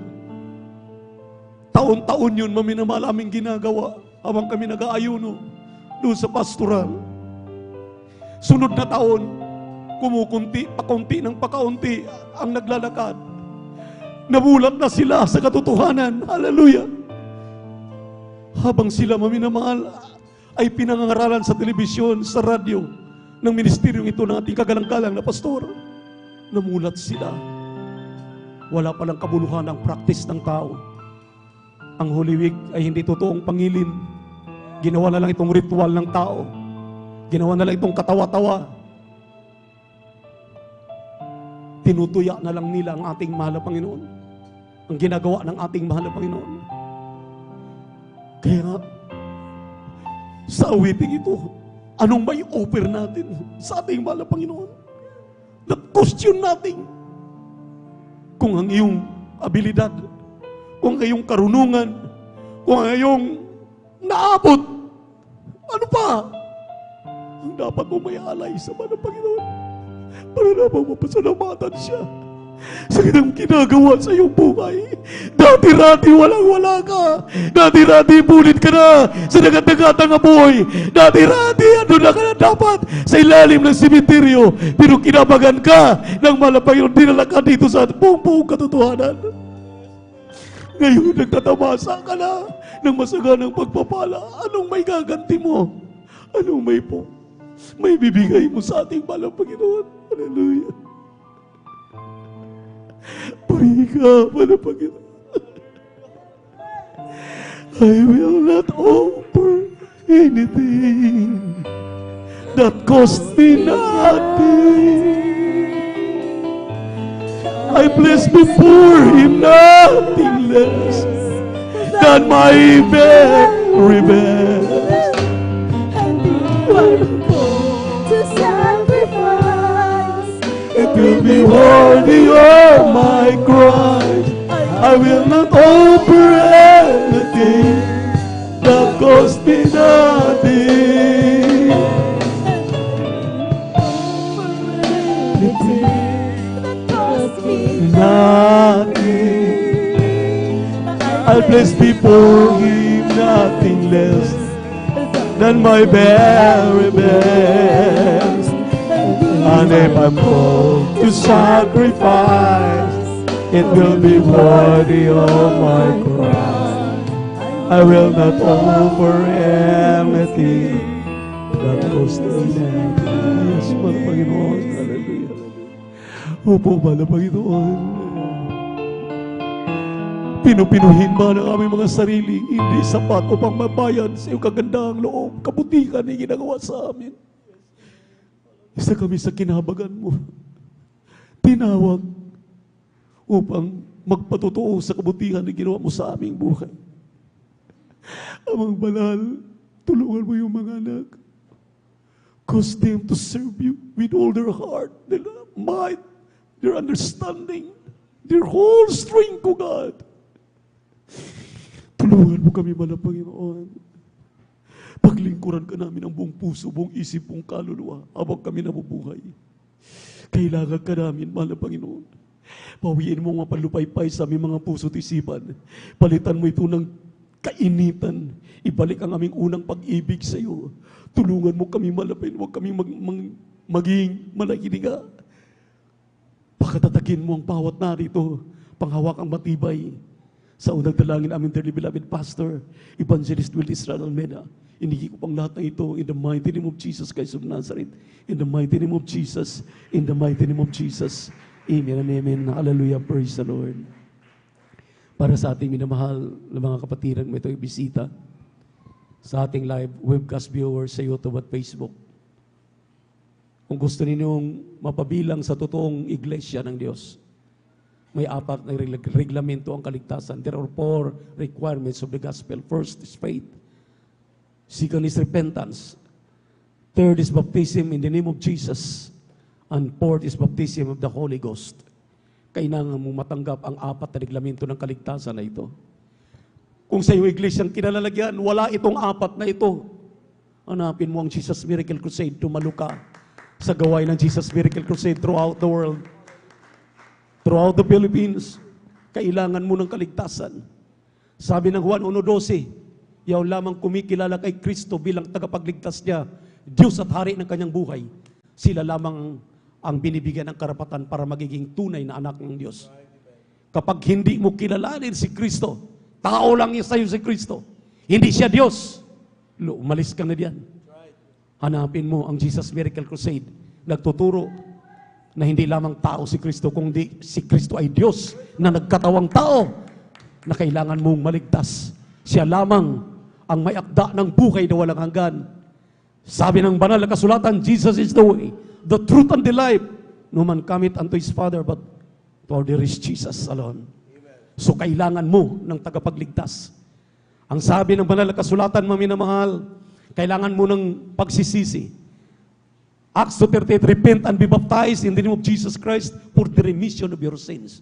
Taon-taon yun, maminamahal, aming ginagawa habang kami nag-aayuno doon sa pastoral. Sunod na taon, kumukunti, pakunti ng pakaunti ang naglalakad. Nabulat na sila sa katotohanan. Hallelujah. Habang sila maminamahal ay pinangangaralan sa telebisyon, sa radyo, ng ministeryong ito ng ating kagalang-galang na pastor, namulat sila. Wala palang kabuluhan ang practice ng tao. Ang Holy Week ay hindi totoong pangilin. Ginawa na lang itong ritual ng tao. Ginawa na lang itong katawa-tawa. Tinutuya na lang nila ang ating mahal na Panginoon. Ang ginagawa ng ating mahal na Panginoon. Kaya sa awiting ito, anong may offer natin sa ating mahal na Panginoon? Na-question natin kung ang iyong abilidad, kung ang iyong karunungan, kung ang iyong naabot, ano pa ang dapat mo may alay sa mahal na Panginoon para naman mapasalamatan siya sa kanyang ginagawa sa iyong buhay. Dati-rati walang-wala ka. Dati-rati bulit ka na sa nagat-nagatang apoy. Dati-rati ano na ka na dapat sa ilalim ng simenteryo. Pero kinabagan ka ng malapanginoon. Dinala ka dito sa buong katotohanan. Ngayon nagtatamasa ka na ng masaganang pagpapala. Anong may gaganti mo? Anong may bibigay mo sa ating mahal na Panginoon? Hallelujah. Puri ka, mahal na Panginoon. I will not offer anything that cost me nothing. I place before Him nothing less than my very best. To sacrifice, it will be worthy of my Christ. I will not offer anything that cost me nothing. Nothing. I'll place before Him nothing less than my very best. And if I'm called to sacrifice, it will be worthy of my cross. I will not offer anything that cost me nothing. Yes, mahal na Panginoon. Hallelujah. Opo, mahal na Panginoon. Pinupinuhin ba ng aming mga sarili, hindi sapat upang mabayan sa iyong kagandahang loob, kabutihan na ginagawa sa amin. Isa kami sa kinahabagan mo. Tinawag upang magpatotoo sa kabutihan na ginawa mo sa aming buhay. Amang banal, tulungan mo yung mga anak Cause them to serve you with all their heart, their mind, their understanding, their whole strength, O God. Tulungan mo kami, mahal na Panginoon. Paglingkuran ka namin ang buong puso, buong isip, buong kaluluwa, habang kami nabubuhay. Kailangan ka namin, mahal na Panginoon. Pawiin mo ang mga palupaypay sa aming mga puso at isipan. Palitan mo ito ng kainitan. Ibalik ang aming unang pag-ibig sa iyo. Tulungan mo kami malapin. Huwag kami maging malakiniga. Pakatatakin mo ang bawat narito. Panghawak ang matibay. Sa unang dalangin aming dearly beloved Pastor, Evangelist Will Israel Almeida, inigi ko pang lahat ng ito in the mighty name of Jesus Christ of Nazareth. In the mighty name of Jesus. In the mighty name of Jesus. Amen and amen. Hallelujah. Praise the Lord. Para sa ating minamahal na mga kapatiran, may ito bisita sa ating live webcast viewers sa YouTube at Facebook. Kung gusto ninyong mapabilang sa totoong iglesia ng Diyos, may 4 na reglamento ang kaligtasan. There are 4 requirements of the gospel. First is faith. Second is repentance. Third is baptism in the name of Jesus. And fourth is baptism of the Holy Ghost. Kailangan mong matanggap ang 4 na reglamento ng kaligtasan na ito. Kung sa iyong iglesyang kinalalagyan, wala itong 4 na ito. Hanapin mo ang Jesus Miracle Crusade, tumalo ka sa gawain ng Jesus Miracle Crusade throughout the world. Throughout the Philippines, kailangan mo ng kaligtasan. Sabi ng Juan 1:12, yaw lamang kumikilala kay Kristo bilang tagapagligtas niya, Diyos at Hari ng kanyang buhay. Sila lamang ang binibigyan ng karapatan para magiging tunay na anak ng Diyos. Kapag hindi mo kilalanin si Kristo, tao lang niya sa iyo si Kristo, hindi siya Diyos, umalis ka na diyan. Hanapin mo ang Jesus Miracle Crusade. Nagtuturo na hindi lamang tao si Kristo, kundi si Kristo ay Diyos na nagkatawang tao na kailangan mong maligtas. Siya lamang ang may akda ng buhay na walang hanggan. Sabi ng banal na kasulatan, Jesus is the way, the truth and the life. No man cometh unto his Father, but for there is Jesus alone. So kailangan mo ng tagapagligtas. Ang sabi ng banal na kasulatan, maminamahal, kailangan mo ng pagsisisi. Acts 2:38, repent and be baptized in the name of Jesus Christ for the remission of your sins.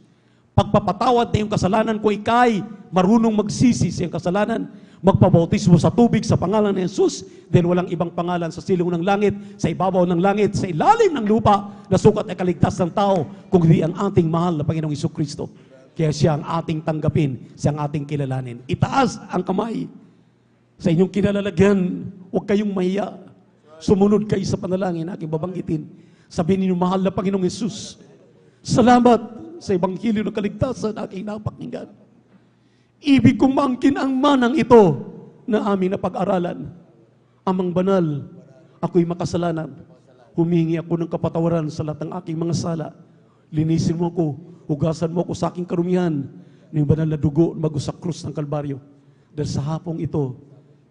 Pagpapatawad na yung kasalanan kung ikay marunong magsisi sa iyong kasalanan, magpabautismo sa tubig sa pangalan ni Jesus, dahil walang ibang pangalan sa silong ng langit, sa ibabaw ng langit, sa ilalim ng lupa, na sukat ay kaligtas ng tao, kung di ang ating mahal na Panginoong Jesucristo. Kaya siya ang ating tanggapin, siya ang ating kilalanin. Itaas ang kamay sa inyong kinalalagyan, huwag kayong mahiya. Sumunod kayo sa panalangin, aking babanggitin. Sabihin ninyo, mahal na Panginoong Jesus, salamat sa Ebanghelyo ng kaligtasan aking napakinggan. Ibig kong maangkin ang manang ito na aming napag-aralan. Amang banal, ako'y makasalanan. Humingi ako ng kapatawaran sa lahat ng aking mga sala. Linisin mo ako, hugasan mo ako sa aking karumihan ng banal na dugo bago sa krus ng Kalbaryo. Dahil sa hapong ito,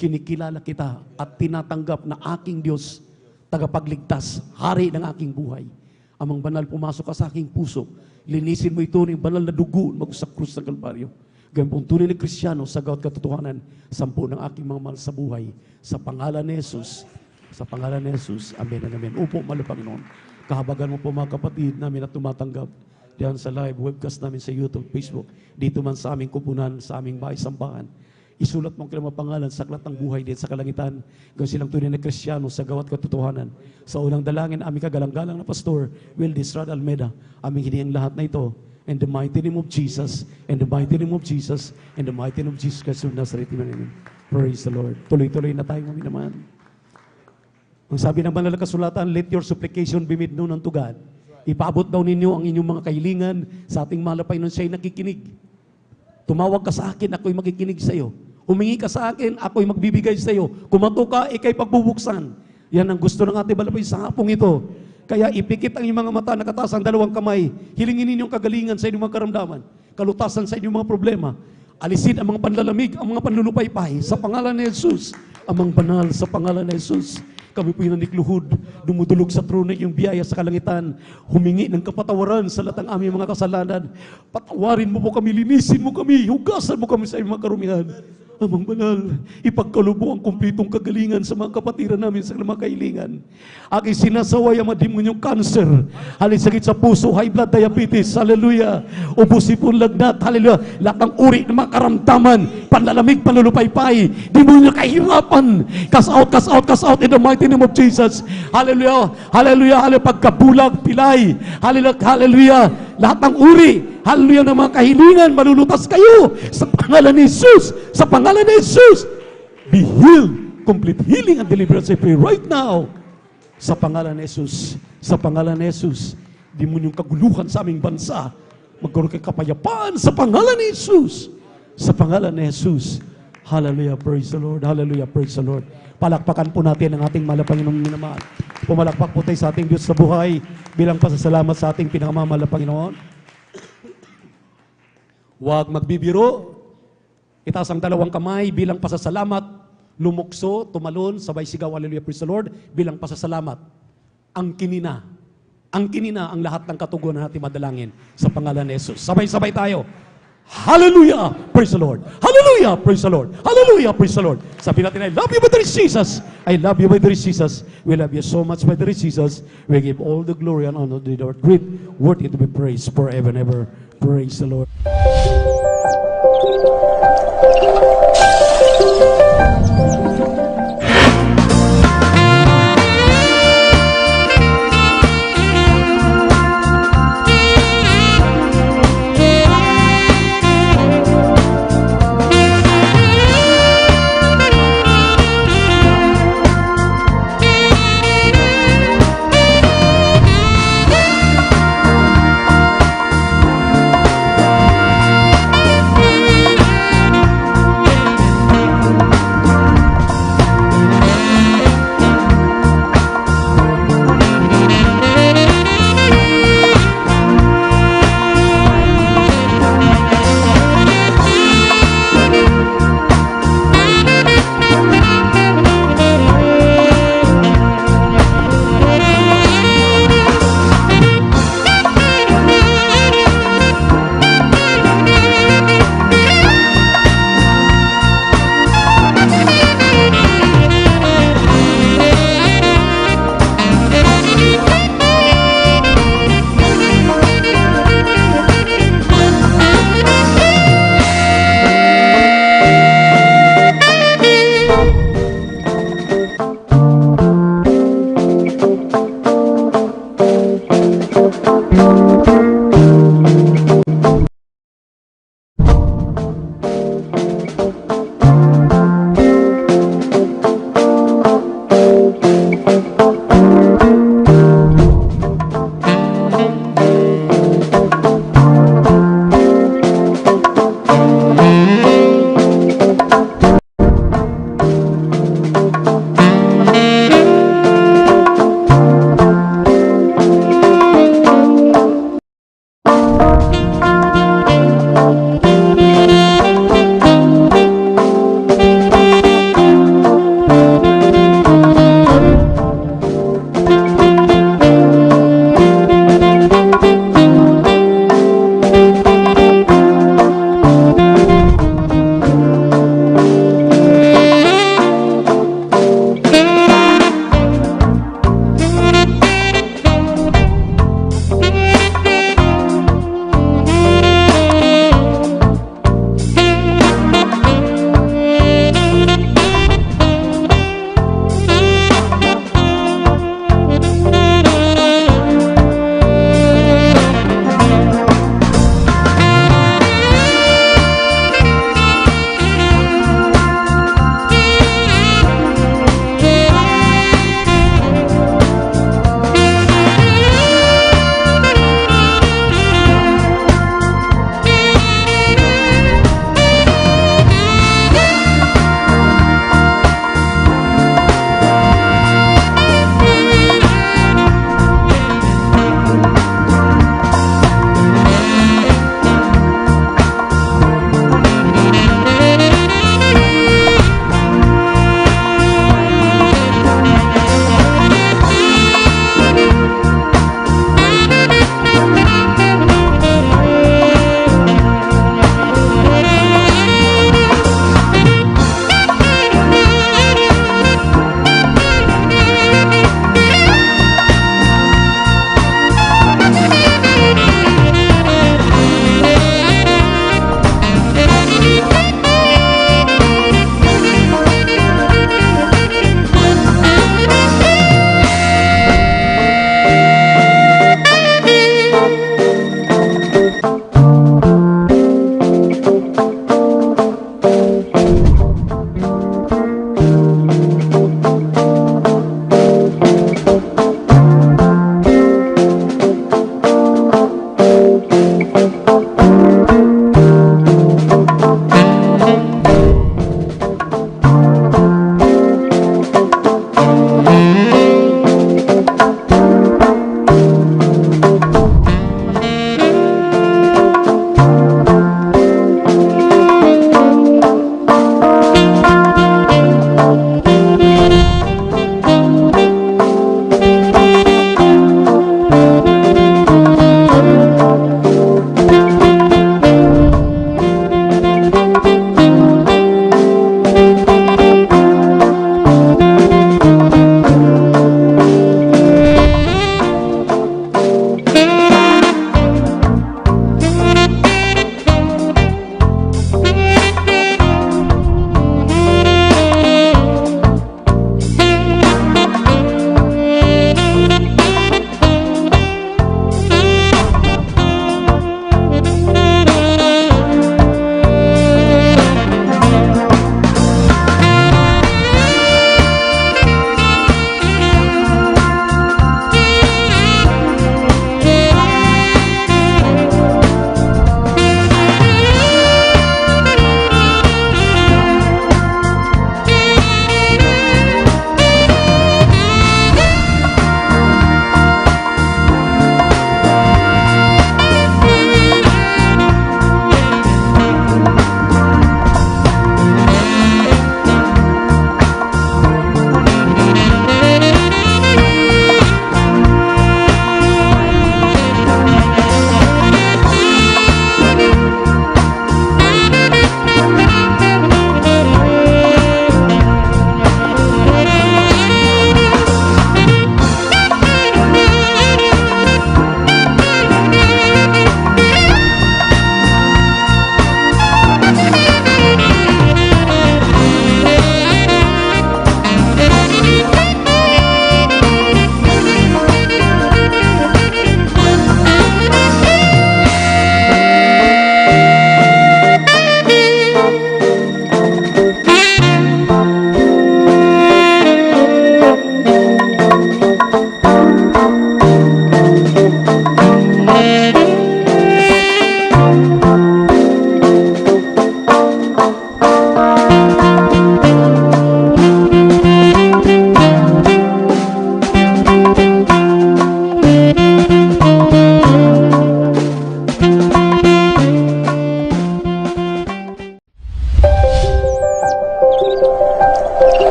kinikilala kita at tinatanggap na aking Diyos, tagapagligtas, hari ng aking buhay. Amang banal, pumasok ka sa aking puso. Linisin mo ito ng banal na dugo bago sa krus ng Kalbaryo. Gawin pong tunay na Kristiyano sa gawat katotohanan, 10 ng aking mga mahal sa buhay. Sa pangalan ni Jesus, sa pangalan ni Jesus, amen and amen. Upo, mahal na Panginoon. Kahabagan mo po mga kapatid namin na tumatanggap diyan sa live webcast namin sa YouTube, Facebook, dito man sa aming kupunan, sa aming bahay sambahan. Isulat mo ang kailang mga pangalan sa aklat ng buhay din sa kalangitan. Gawin silang tunay na Kristiyano sa gawat katotohanan. Sa unang dalangin, aming kagalang-galang na Pastor, Will Israel Almeida, aming hinihing lahat na ito. In the mighty name of Jesus, in the mighty name of Jesus, in the mighty name of Jesus Christ of Nazareth. Amen. Praise the Lord. Tuloy-tuloy na tayo, mami naman. Ang sabi ng banal na kasulatan, let your supplication be made known unto God. Ipaabot daw ninyo ang inyong mga kahilingan sa ating mahal na Panginoon, siya'y nakikinig. Tumawag ka sa akin, ako'y makikinig sa iyo. Humingi ka sa akin, ako'y magbibigay sa iyo. Kumato ka, ikay pagbubuksan. Yan ang gusto ng ating balapay sa hapong ito. Kaya ipikit ang inyong mga mata, nakataas ang 2 kamay. Hilingin ninyong kagalingan sa inyong mga karamdaman. Kalutasan sa inyong mga problema. Alisin ang mga panlalamig, ang mga panlulupaypay sa pangalan ni Jesus. Amang banal sa pangalan ni Jesus. Kami po yung nanikluhod, dumudulog sa trono yung biyaya sa kalangitan, humingi ng kapatawaran sa lahat ng aming mga kasalanan. Patawarin mo po kami, linisin mo kami, hugasan mo kami sa iyong mga karumihan. Amang banal, ipagkalubo ang kumpletong kagalingan sa mga kapatiran namin sa mga kahilingan. Aking sinasaway ang madimonyong cancer, halisakit sa puso, high blood diabetes, hallelujah, ubusipon lagnat, hallelujah, lahat ng uri ng mga karamdaman, panlalamig, panlulupaypay, demonyo kahirapan, cast out in the mighty name of Jesus, hallelujah, hallelujah, hallelujah, pagkabulag, pilay, hallelujah, hallelujah, lahat ng uri, hallelujah, ng mga kahilingan, malulutas kayo sa pangalan ni Jesus, sa pangalan ni Jesus. Be healed, complete healing and deliverance I pray right now. Sa pangalan ni Jesus, sa pangalan ni Jesus, di mo yung kaguluhan sa aming bansa, magkaroon kay kapayapaan sa pangalan ni Jesus. Sa pangalan ni Jesus. Hallelujah, praise the Lord, hallelujah, praise the Lord. Palakpakan po natin ang ating mahal na Panginoong minamahal. Pumalakpak po tayo sa ating Diyos sa buhay bilang pasasalamat sa ating pinakamamahal na Panginoon. Huwag magbibiro. Itaas ang dalawang kamay bilang pasasalamat. Lumukso, tumalon, sabay sigaw, hallelujah, praise the Lord, bilang pasasalamat. Ang kinina ang lahat ng katugunan natin madalangin sa pangalan ni Jesus. Sabay-sabay tayo. Hallelujah, praise the Lord. Hallelujah, praise the Lord. Hallelujah, praise the Lord. Sabi natin, I love you, my dear Jesus. I love you, my dear Jesus. We love you so much, my dear Jesus. We give all the glory and honor to the Lord. Great, worthy to be praised forever and ever. Praise the Lord.